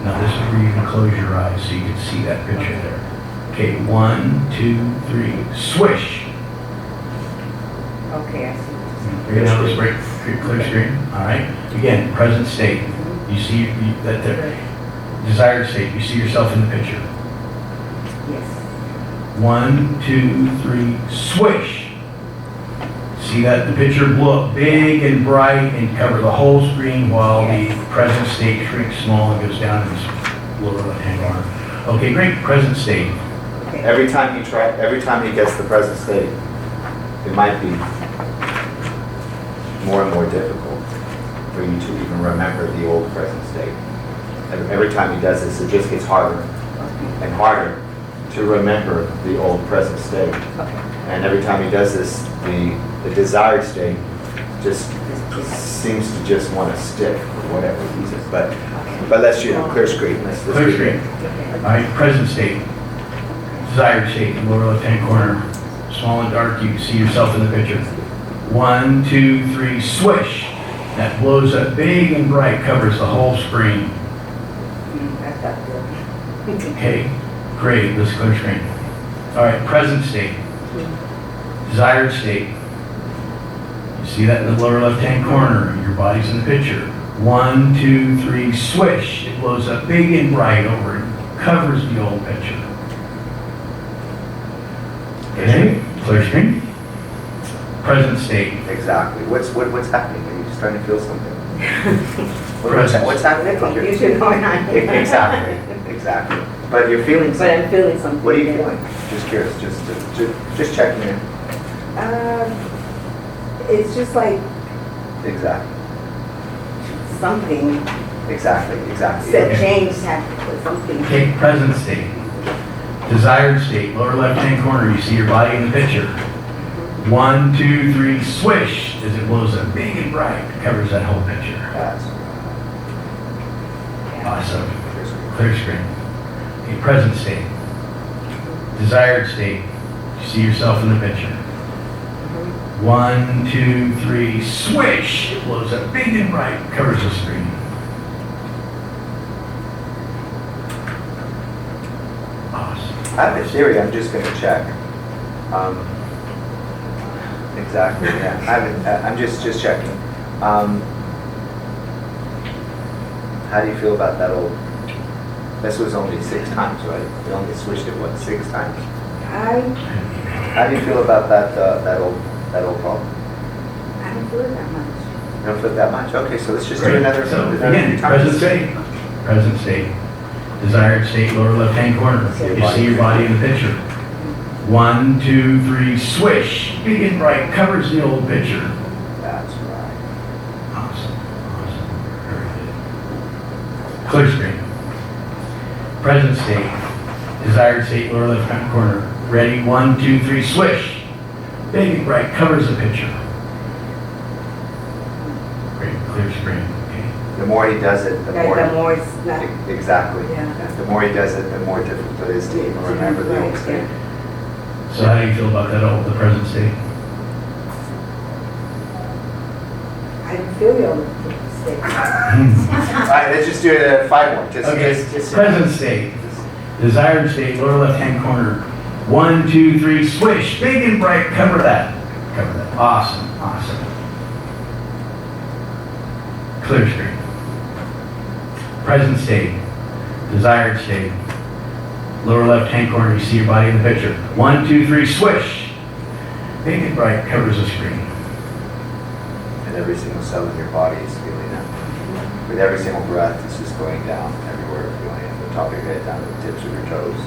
Now this is where you can close your eyes so you can see that picture there. Okay, 1, 2, 3, swish. Okay, I see. Okay, now let's break clear screen. All right. Again, present state. You see that there. Desired state. You see yourself in the picture. Yes. 1, 2, 3, swish. See that the picture blow up big and bright and cover the whole screen while the present state shrinks small and goes down in this lower left-hand corner. Okay, great. Present state. Every time he gets the present state, it might be more and more difficult for you to even remember the old present state. Every time he does this, it just gets harder and harder to remember the old present state. And every time he does this, the desired state just seems to just want to stick for whatever reason. But let's clear screen. Let's Clear screen. All right, present state. Desired state in the lower left-hand corner. Small and dark, you can see yourself in the picture. 1, 2, 3, swish. That blows up big and bright, covers the whole screen. Okay, great, let's clear screen. All right, present state. Desired state. You see that in the lower left-hand corner. Your body's in the picture. 1, 2, 3, swish. It blows up big and bright over it, covers the old picture. Okay, clear screen. Present state. Exactly. What's happening? Are you just trying to feel something? Present. What's happening? Confusion going on. Exactly. But you're feeling something. But I'm feeling something. What are you feeling? Just curious. Just checking in. It's just like Exactly. something. Exactly. Said change happened, something. Okay, present state. Desired state, lower left-hand corner, you see your body in the picture. 1, 2, 3, swish, as it blows up big and bright, covers that whole picture. That's Awesome. Clear screen. Okay, present state. Desired state, you see yourself in the picture. 1, 2, 3, swish, it blows up big and bright, covers the screen. I have a theory. I'm just going to check. Exactly. Yeah. I'm just checking. How do you feel about that old? This was only 6 times, right? We only switched it 6 times. How do you feel about that old problem? I don't feel it that much. You don't feel it that much? Okay, so let's just do Great. another. So another again, few times. present state. Present state. Desired state, lower left-hand corner. You see your body in the picture. 1, 2, 3, swish. Big and bright, covers the old picture. That's right. Awesome. Very good. Clear screen. Present state. Desired state, lower left-hand corner. Ready? 1, 2, 3, swish. Big and bright, covers the picture. Great. Clear screen. The more he does it, the more it's not. Exactly. Yeah. The more he does it, the more difficult it is to even remember the old state. So how do you feel about the present state? I don't feel the old state. All right, let's just do it 5 more. Okay, present state. Desired state, lower left-hand corner. 1, 2, 3, swish. Big and bright, cover that. Cover that. Awesome. Clear screen. Present state. Desired state. Lower left-hand corner, you see your body in the picture. 1, 2, 3, swish. Big and bright, covers the screen. And every single cell in your body is feeling that. With every single breath, it's just going down everywhere, feeling it from the top of your head down to the tips of your toes.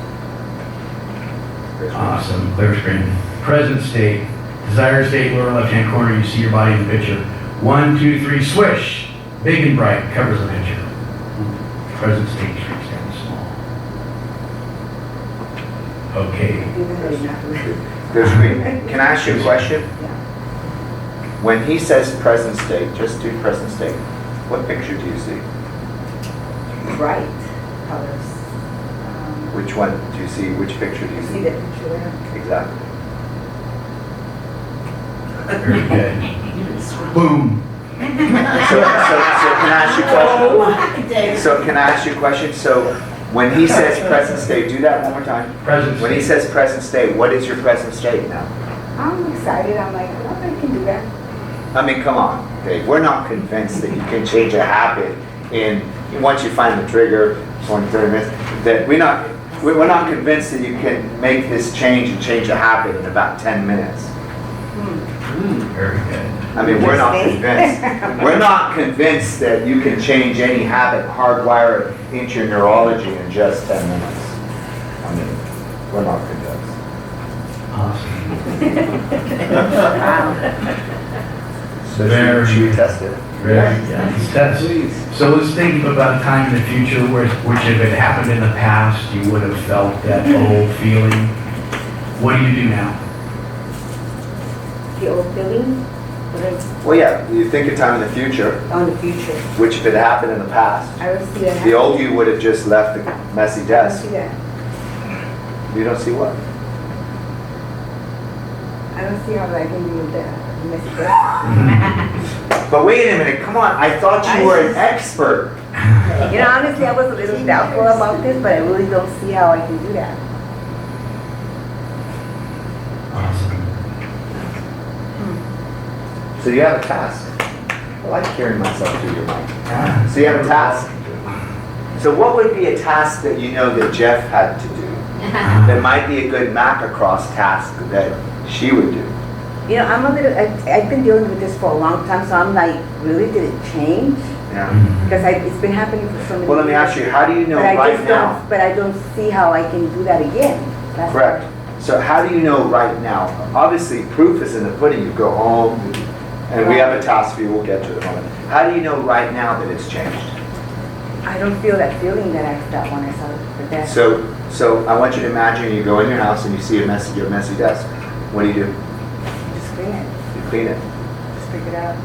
Awesome. Clear screen. Present state. Desired state, lower left-hand corner, you see your body in the picture. 1, 2, 3, swish. Big and bright, covers the picture. Present state, shrink down small. Okay. Clear screen. Can I ask you a question? When he says present state, just do present state, what picture do you see? Bright colors. Which one do you see? Which picture do you see? See the picture there? Exactly. Very good. Boom. So can I ask you a question? So can I ask you a question? So when he says present state, do that one more time. Present When he says present state, what is your present state now? I'm excited. I'm like, oh, I can do that. I mean, come on, Dave. We're not convinced that you can change a habit once you find the trigger, 20, 30 minutes. That we're not convinced that you can make this change and change a habit in about 10 minutes. Very good. I mean, we're not convinced. We're not convinced that you can change any habit, hardwire it into your neurology in just 10 minutes. I mean, we're not convinced. Awesome. So should we test it? Very good. Let's test. So let's think about a time in the future which if it happened in the past, you would have felt that old feeling. What do you do now? The old feeling? Well, yeah, you think of time in the future, On the future. which if it happened in the past, I don't see that. the old you would have just left the messy I don't desk. see that. You don't see what? I don't see how I can do that. But wait a minute, come on, I thought you were an expert. You know, honestly, I was a little doubtful about this, but I really don't see how I can do that. So you have a task. I like hearing myself through your mic. So you have a task. So what would be a task that you know that Jeff had to do? That might be a good macrocross task that she would do. You know, I've been dealing with this for a long time, so I'm like, really, did it change? Yeah. Because it's been happening for so many years. Well, let me ask you, how do you know But I right just now? But I don't see how I can do that again. That's Correct. So how do you know right now? Obviously, proof is in the pudding. You go home, and we have a task for you. We'll get to it in a moment. How do you know right now that it's changed? I don't feel that feeling that I felt when I saw the desk. So I want you to imagine you go in your house and you see your messy desk. What do? Just clean it. You clean it. Just pick it up.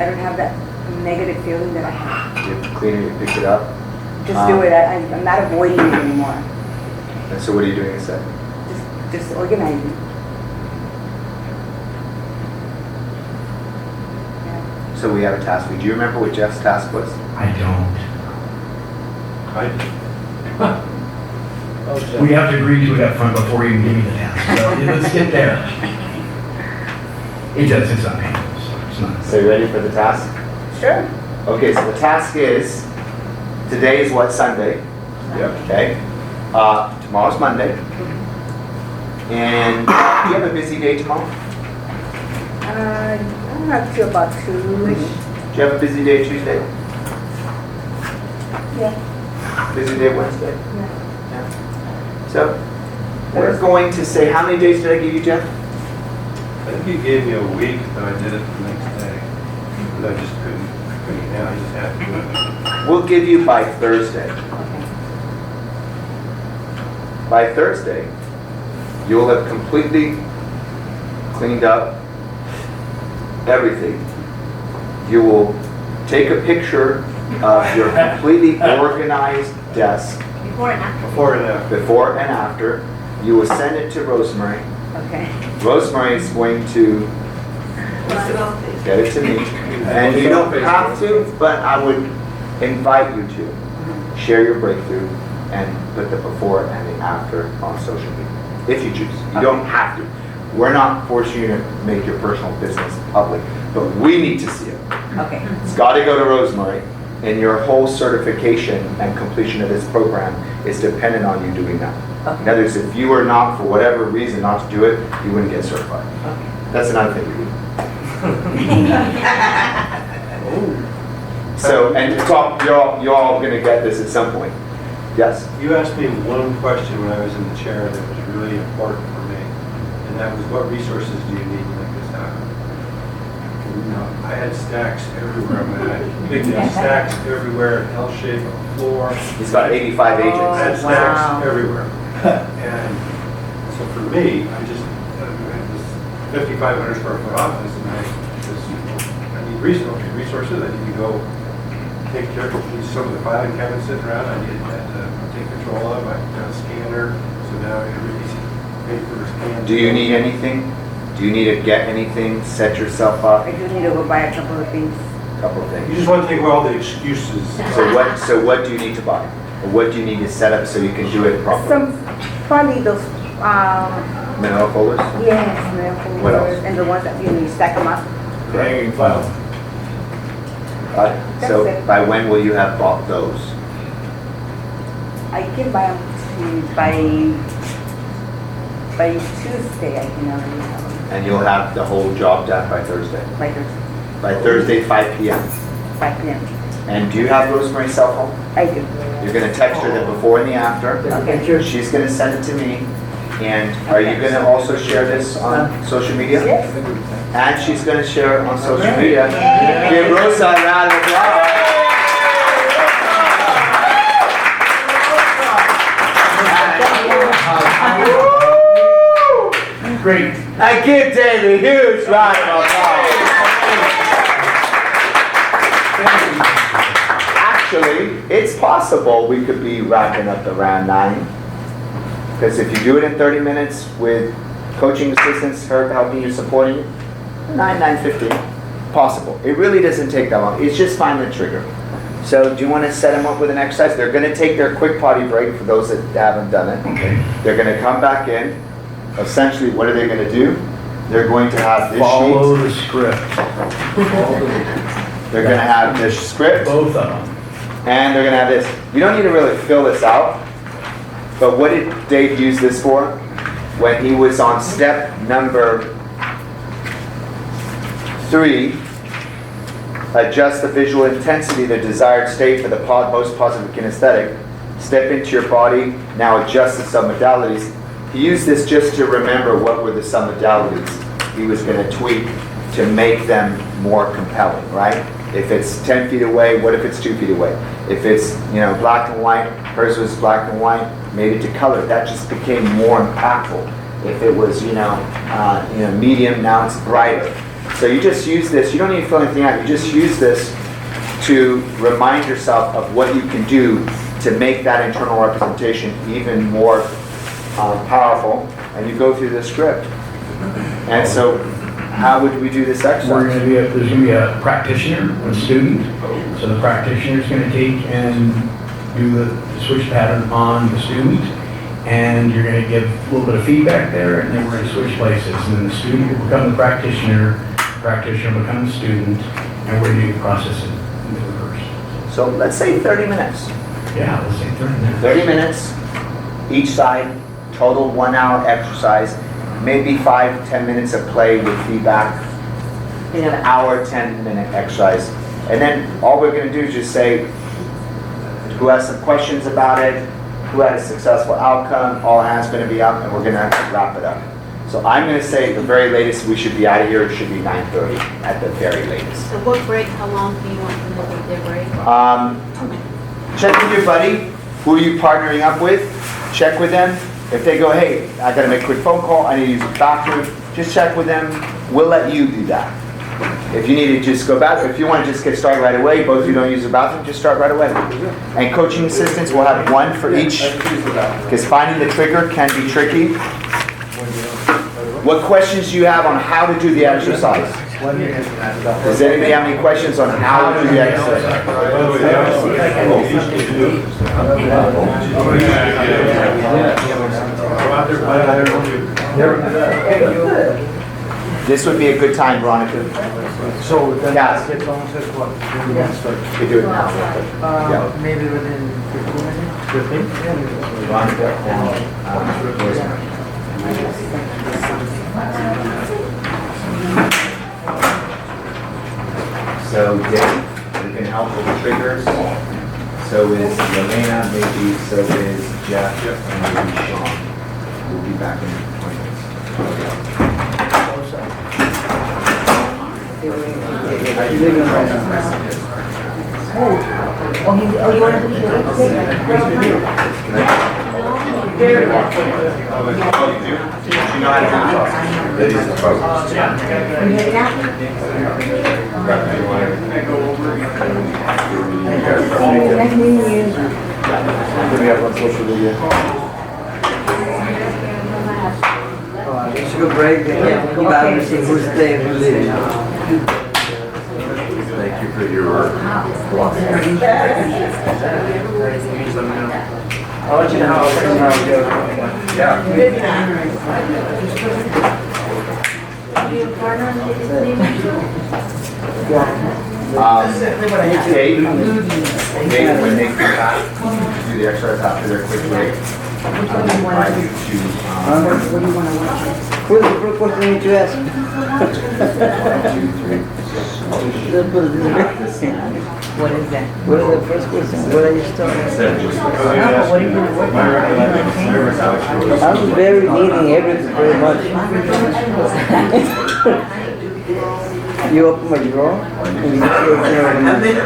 I don't have that negative feeling that I have. You clean it. You pick it up. Just do it. I'm not avoiding it anymore. And so what are you doing instead? Just organizing. So we have a task. Do you remember what Jeff's task was? I don't. Oh, Jeff. We have to agree to it up front before you even give me the task. So let's get there. It's not painful. It's not. So you ready for the task? Sure. Okay, so the task is, today is what, Sunday? Yep. Okay. Tomorrow's Monday. And do you have a busy day tomorrow? I'm not sure about 2-ish. Do you have a busy day Tuesday? Yeah. Busy day Wednesday? Yeah. So, we're going to say, how many days did I give you, Jeff? I think you gave me a week, but I did it the next day. But I just couldn't, I just had to do it. We'll give you by Thursday. By Thursday, you'll have completely cleaned up everything. You will take a picture of your completely organized desk. Before and after. Before and after. You will send it to Rosemary. Okay. Rosemary is going to get it to me. And you don't have to, but I would invite you to share your breakthrough and put the before and the after on social media, if you choose. You don't have to. We're not forcing you to make your personal business public, but we need to see it. Okay. It's got to go to Rosemary, and your whole certification and completion of this program is dependent on you doing that. Okay. In other words, if you were not, for whatever reason, not to do it, you wouldn't get certified. Okay. That's another thing we do. So, and you're all gonna get this at some point. Yes? You asked me one question when I was in the chair that was really important for me, and that was what resources do you need to make this happen? You know, I had stacks everywhere, I had big stacks everywhere, L-shaped on the floor. He's got 85 agents. I had stacks everywhere. And so for me, I had this 5,500 square foot office, and I need resources, I need to go take care of some of the filing cabinets sitting around. I needed that to take control of. I got a scanner, so now I can really pay for a scan. Do you need anything? Do you need to get anything? Set yourself up? I do need to go buy a couple of things. Couple of things. You just want to take away all the excuses. So what do you need to buy? Or what do you need to set up so you can do it properly? Probably those, Manila folders? yes, mail folders. What else? And the ones that you stack them up. Hanging file. So by when will you have bought those? I can buy them by Tuesday, I can already have them. And you'll have the whole job done by Thursday? By Thursday. By Thursday, 5 p.m.? 5 p.m. And do you have Rosemary's cell phone? I do. You're going to text her the before and the after. Okay. She's going to send it to me. And are you going to also share this on social media? Yes. And she's going to share it on social media. Give Rosa a round of applause. Great. And give David a huge round of applause. Actually, it's possible we could be wrapping up around 9. Because if you do it in 30 minutes with coaching assistants, her helping you, supporting you, 9:15, possible. It really doesn't take that long. It's just find the trigger. So do you want to set them up with an exercise? They're going to take their quick potty break for those that haven't done it. Okay. They're going to come back in. Essentially, what are they going to do? They're going to have this Follow sheet. the script. They're going to have this script. Both of them. And they're going to have this. You don't need to really fill this out. But what did Dave use this for? When he was on step number 3, adjust the visual intensity, the desired state for the most positive kinesthetic. Step into your body, now adjust the submodalities. He used this just to remember what were the submodalities he was going to tweak to make them more compelling, right? If it's 10 feet away, what if it's 2 feet away? If it's, black and white, hers was black and white, made it to color. That just became more impactful. If it was, medium, now it's brighter. So you just use this. You don't need to fill anything out. You just use this to remind yourself of what you can do to make that internal representation even more powerful. And you go through the script. And so, how would we do this exercise? There's going to be a practitioner, a student. So the practitioner is going to take and do the switch pattern on the student. And you're going to give a little bit of feedback there, and then we're going to switch places. And then the student will become the practitioner will become the student, and we're going to do the process in the reverse. So let's say 30 minutes. Yeah, let's say 30 minutes. 30 minutes, each side, total 1 hour exercise, maybe 5-10 minutes of play with feedback, in an hour, 10-minute exercise. And then all we're going to do is just say, who has some questions about it, who had a successful outcome, all hands going to be up, and we're going to wrap it up. So I'm going to say the very latest we should be out of here, it should be 9:30 at the very latest. So what break, how long do you want them to take their break? Check with your buddy, who are you partnering up with, check with them. If they go, hey, I got to make a quick phone call, I need to use the bathroom, just check with them, we'll let you do that. If you need to just go back, if you want to just get started right away, both of you don't use the bathroom, just start right away. And coaching assistants will have one for each, because finding the trigger can be tricky. What questions do you have on how to do the exercise? Does anybody have any questions on how to do the exercise? This would be a good time, Veronica. So then Yes. it's almost like what? We can start. You can do it now. Maybe within 15 minutes? 15? So, Dave, can help with the triggers. So is Yelena, maybe, so is Jeff, and maybe Sean. We'll be back in 20 minutes. You want to Very well. Do you know how to do it? That is the focus. Nice meeting you. Do we have on social media? Let's go break, then come back and see who's staying, who's leaving. Thank you for your work. I'll let you know how it goes. Yeah. Kate, when they come back, do the exercise after their quick break. I would invite you to, What do you want to watch? Who's the first question you need to ask? 1, 2, 3. What is that? What is the first question? Where are you starting? What are you going to work on? I was very needing everything very much. You open my drawer and you see everything.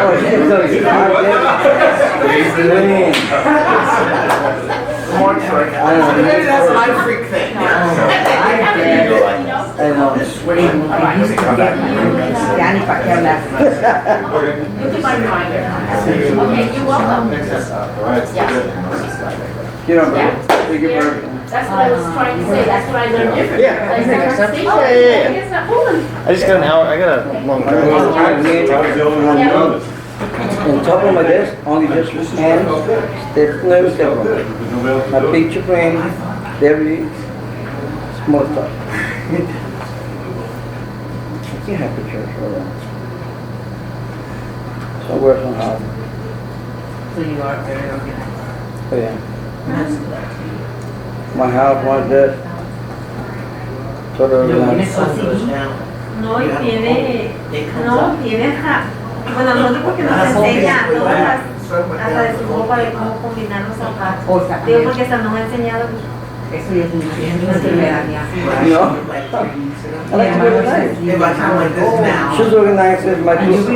Oh, shit, so it's hard there. I don't know. Maybe that's my freak thing. I know. Danny, para que hablar. Okay, you're welcome. You know, thank you for. That's what I was trying to say, that's what I learned different. Yeah. Like, Yeah. first station, Yeah. it's not pulling. I just got an hour, I got a long drive. On top of my desk, only just pen, stapler, stapler. My picture frame, very small stuff. I can't have pictures for that. So I work on hard. So you are very organized. Oh, yeah. That's good. My house, my desk. Sort of organized. No, y tiene, no, tiene, bueno, nosotros porque nos enseña todas las, hasta de su ropa de cómo combinar los zapatos. Digo, porque hasta nos ha enseñado. Eso ya es una enfermedad ya. No. I like to be organized. She's organized with my clothes.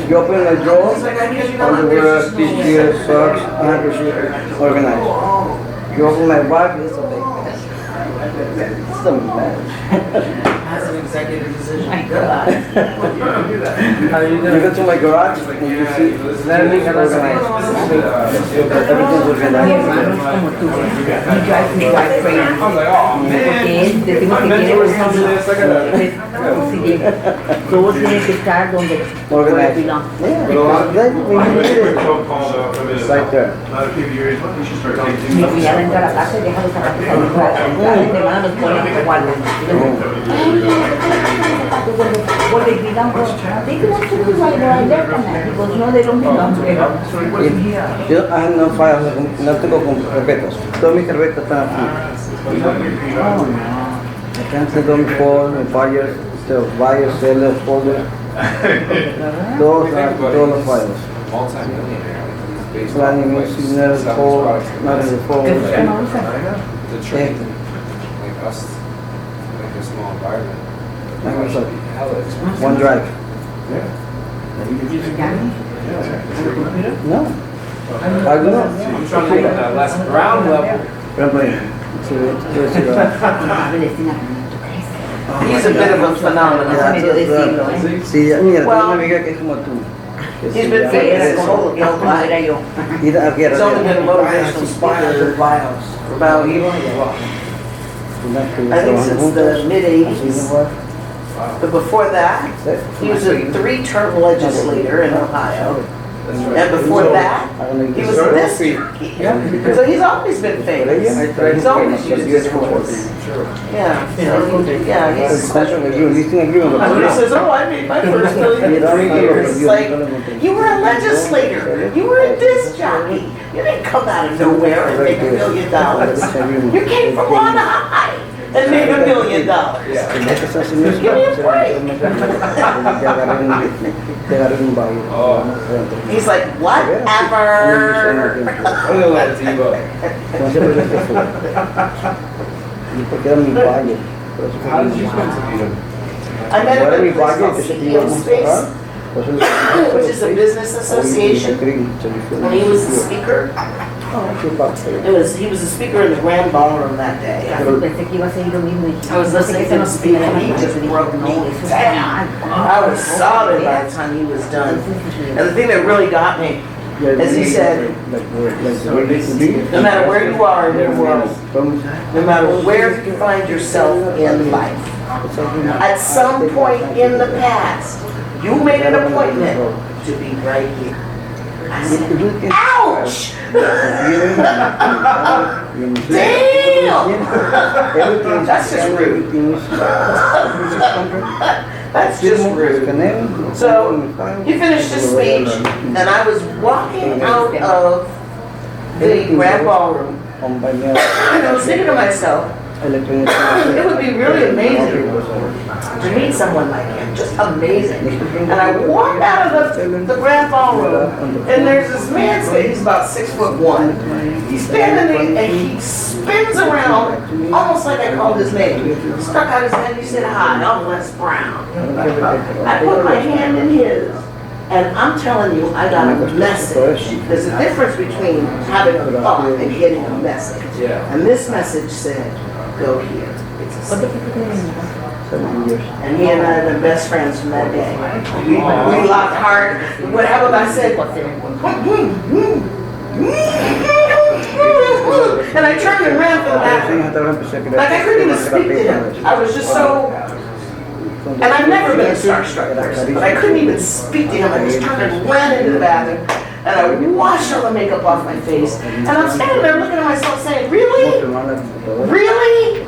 You open my drawer, underwear, t-shirts, socks, handkerchief, organized. You open my bag, it's a big mess. It's a mess. As an executive decision. My God. You go to my garage and you see everything's organized. Everything's organized. Como tú. He drives me right crazy. Porque él, decimos que quiere todo tiene que estar donde Organized. belong. It's like that. Mi cuñada entra a la casa y deja los zapatos ahí. Mi hermana los pone igual. What they belong to, they belong to me right where I left them at. He goes, no, they don't belong to me. Yo I have no files, no tengo carpetas. Todas mis carpetas están aquí. Acá están todos mis folders, mis buyers, sellers, folders. Todos los files. Planning, music, nerves, fold, not in the fold. The training, like us, like a small environment. One drive. No. I don't know. I'm trying to get that last ground level. He's a bit of a phenomenon. Sí, mira, tengo una amiga que es como tú. He's been famous all of your life. He's only been a motivational speaker for about, I think since the mid-80s. But before that, he was a 3-term legislator in Ohio. And before that, he was a disc jockey. So he's always been famous. He's always used his voice. Yeah, so he's special. He says, oh, I made my first $1 million. It's like, you were a legislator. You were a disc jockey. You didn't come out of nowhere and make $1 million. You came from on high. and made $1 million. Give me a break. He's like, whatever. How did you spend some time? I met him at a place called CEO Space, which is a business association. When he was the speaker, he was a speaker in the Grand Ballroom that day. I was listening to him speak and he just broke me down. I was sobbing by the time he was done. And the thing that really got me is he said, no matter where you are in the world, no matter where you find yourself in life, at some point in the past, you made an appointment to be right here. I said, ouch! Damn! That's just rude. That's just rude. So, he finished his speech, and I was walking out of the Grand Ballroom, and I was thinking to myself, it would be really amazing to meet someone like him, just amazing. And I walked out of the Grand Ballroom, and there's this man sitting, he's about 6'1". He's standing there, and he spins around, almost like I called his name. He stuck out his hand, he said, hi, I'm Les Brown. I put my hand in his, and I'm telling you, I got a message. There's a difference between having a thought and getting a message. And this message said, go here. It's a safe place. And he and I have been best friends from that day. We locked hard. Whatever I said, and I turned and ran for the bathroom. Like I couldn't even speak to him. I was just so, and I've never been a starstruck person, but I couldn't even speak to him. I just turned and ran into the bathroom. And I washed all the makeup off my face. And I'm standing there looking at myself saying, really? Really?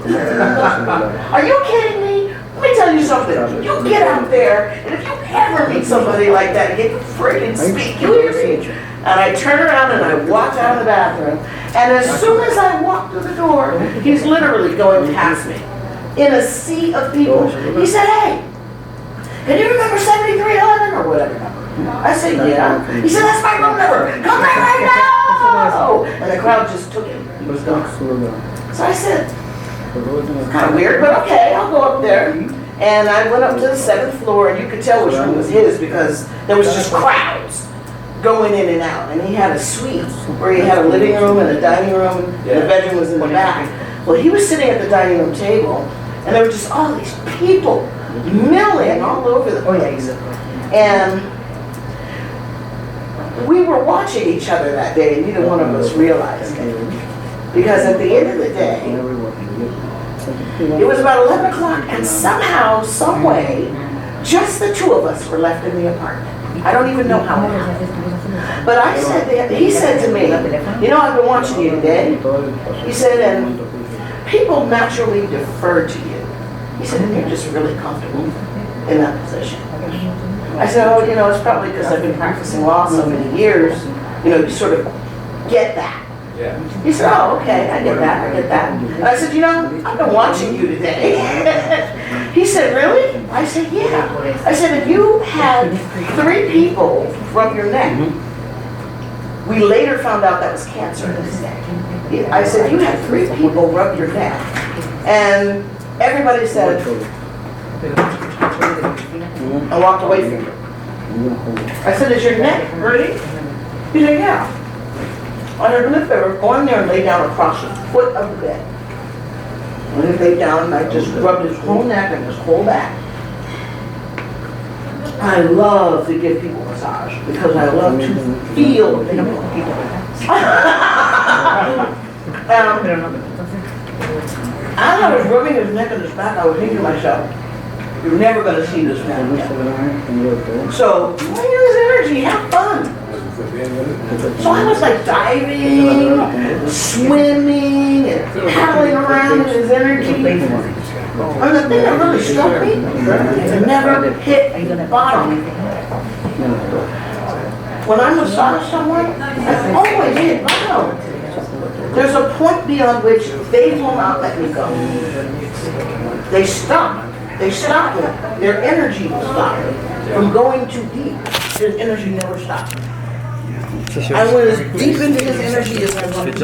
Are you kidding me? Let me tell you something. You get out there, and if you ever meet somebody like that, you freaking speak. You hear me? And I turned around and I walked out of the bathroom. And as soon as I walked through the door, he's literally going past me in a sea of people. He said, hey, can you remember 7311 or whatever number? I said, yeah. He said, that's my room number. Come there right now. And the crowd just took him. He was gone. So I said, kind of weird, but okay, I'll go up there. And I went up to the 7th floor, and you could tell which room was his because there was just crowds going in and out. And he had a suite where he had a living room and a dining room, and the bedroom was in the back. Well, he was sitting at the dining room table, and there were just all these people milling all over the place. And we were watching each other that day, and neither one of us realized it. Because at the end of the day, it was about 11 o'clock, and somehow, some way, just the two of us were left in the apartment. I don't even know how it happened. But I said to him, he said to me, you know, I've been watching you today. He said, and people naturally defer to you. He said, and you're just really comfortable in that position. I said, oh, you know, it's probably because I've been practicing law so many years. You know, you sort of get that. He said, oh, okay, I get that, I get that. And I said, you know, I've been watching you today. He said, really? I said, yeah. I said, if you had 3 people rub your neck, we later found out that was cancer in his neck. I said, you had 3 people rub your neck. And everybody said, I walked away from him. I said, is your neck hurting? He said, yeah. I said, lift over, go in there and lay down across the foot of the bed. When he laid down, I just rubbed his whole neck and his whole back. I love to give people massage because I love to feel people. As I was rubbing his neck and his back, I was thinking to myself, you're never going to see this man again. So, use his energy, have fun. So I was like diving, swimming, and paddling around in his energy. And the thing that really struck me, it never hit the bottom. When I massage someone, I always hit bottom. There's a point beyond which they will not let me go. They stop. They stop me. Their energy will stop me from going too deep. His energy never stopped. I went as deep into his energy as I wanted.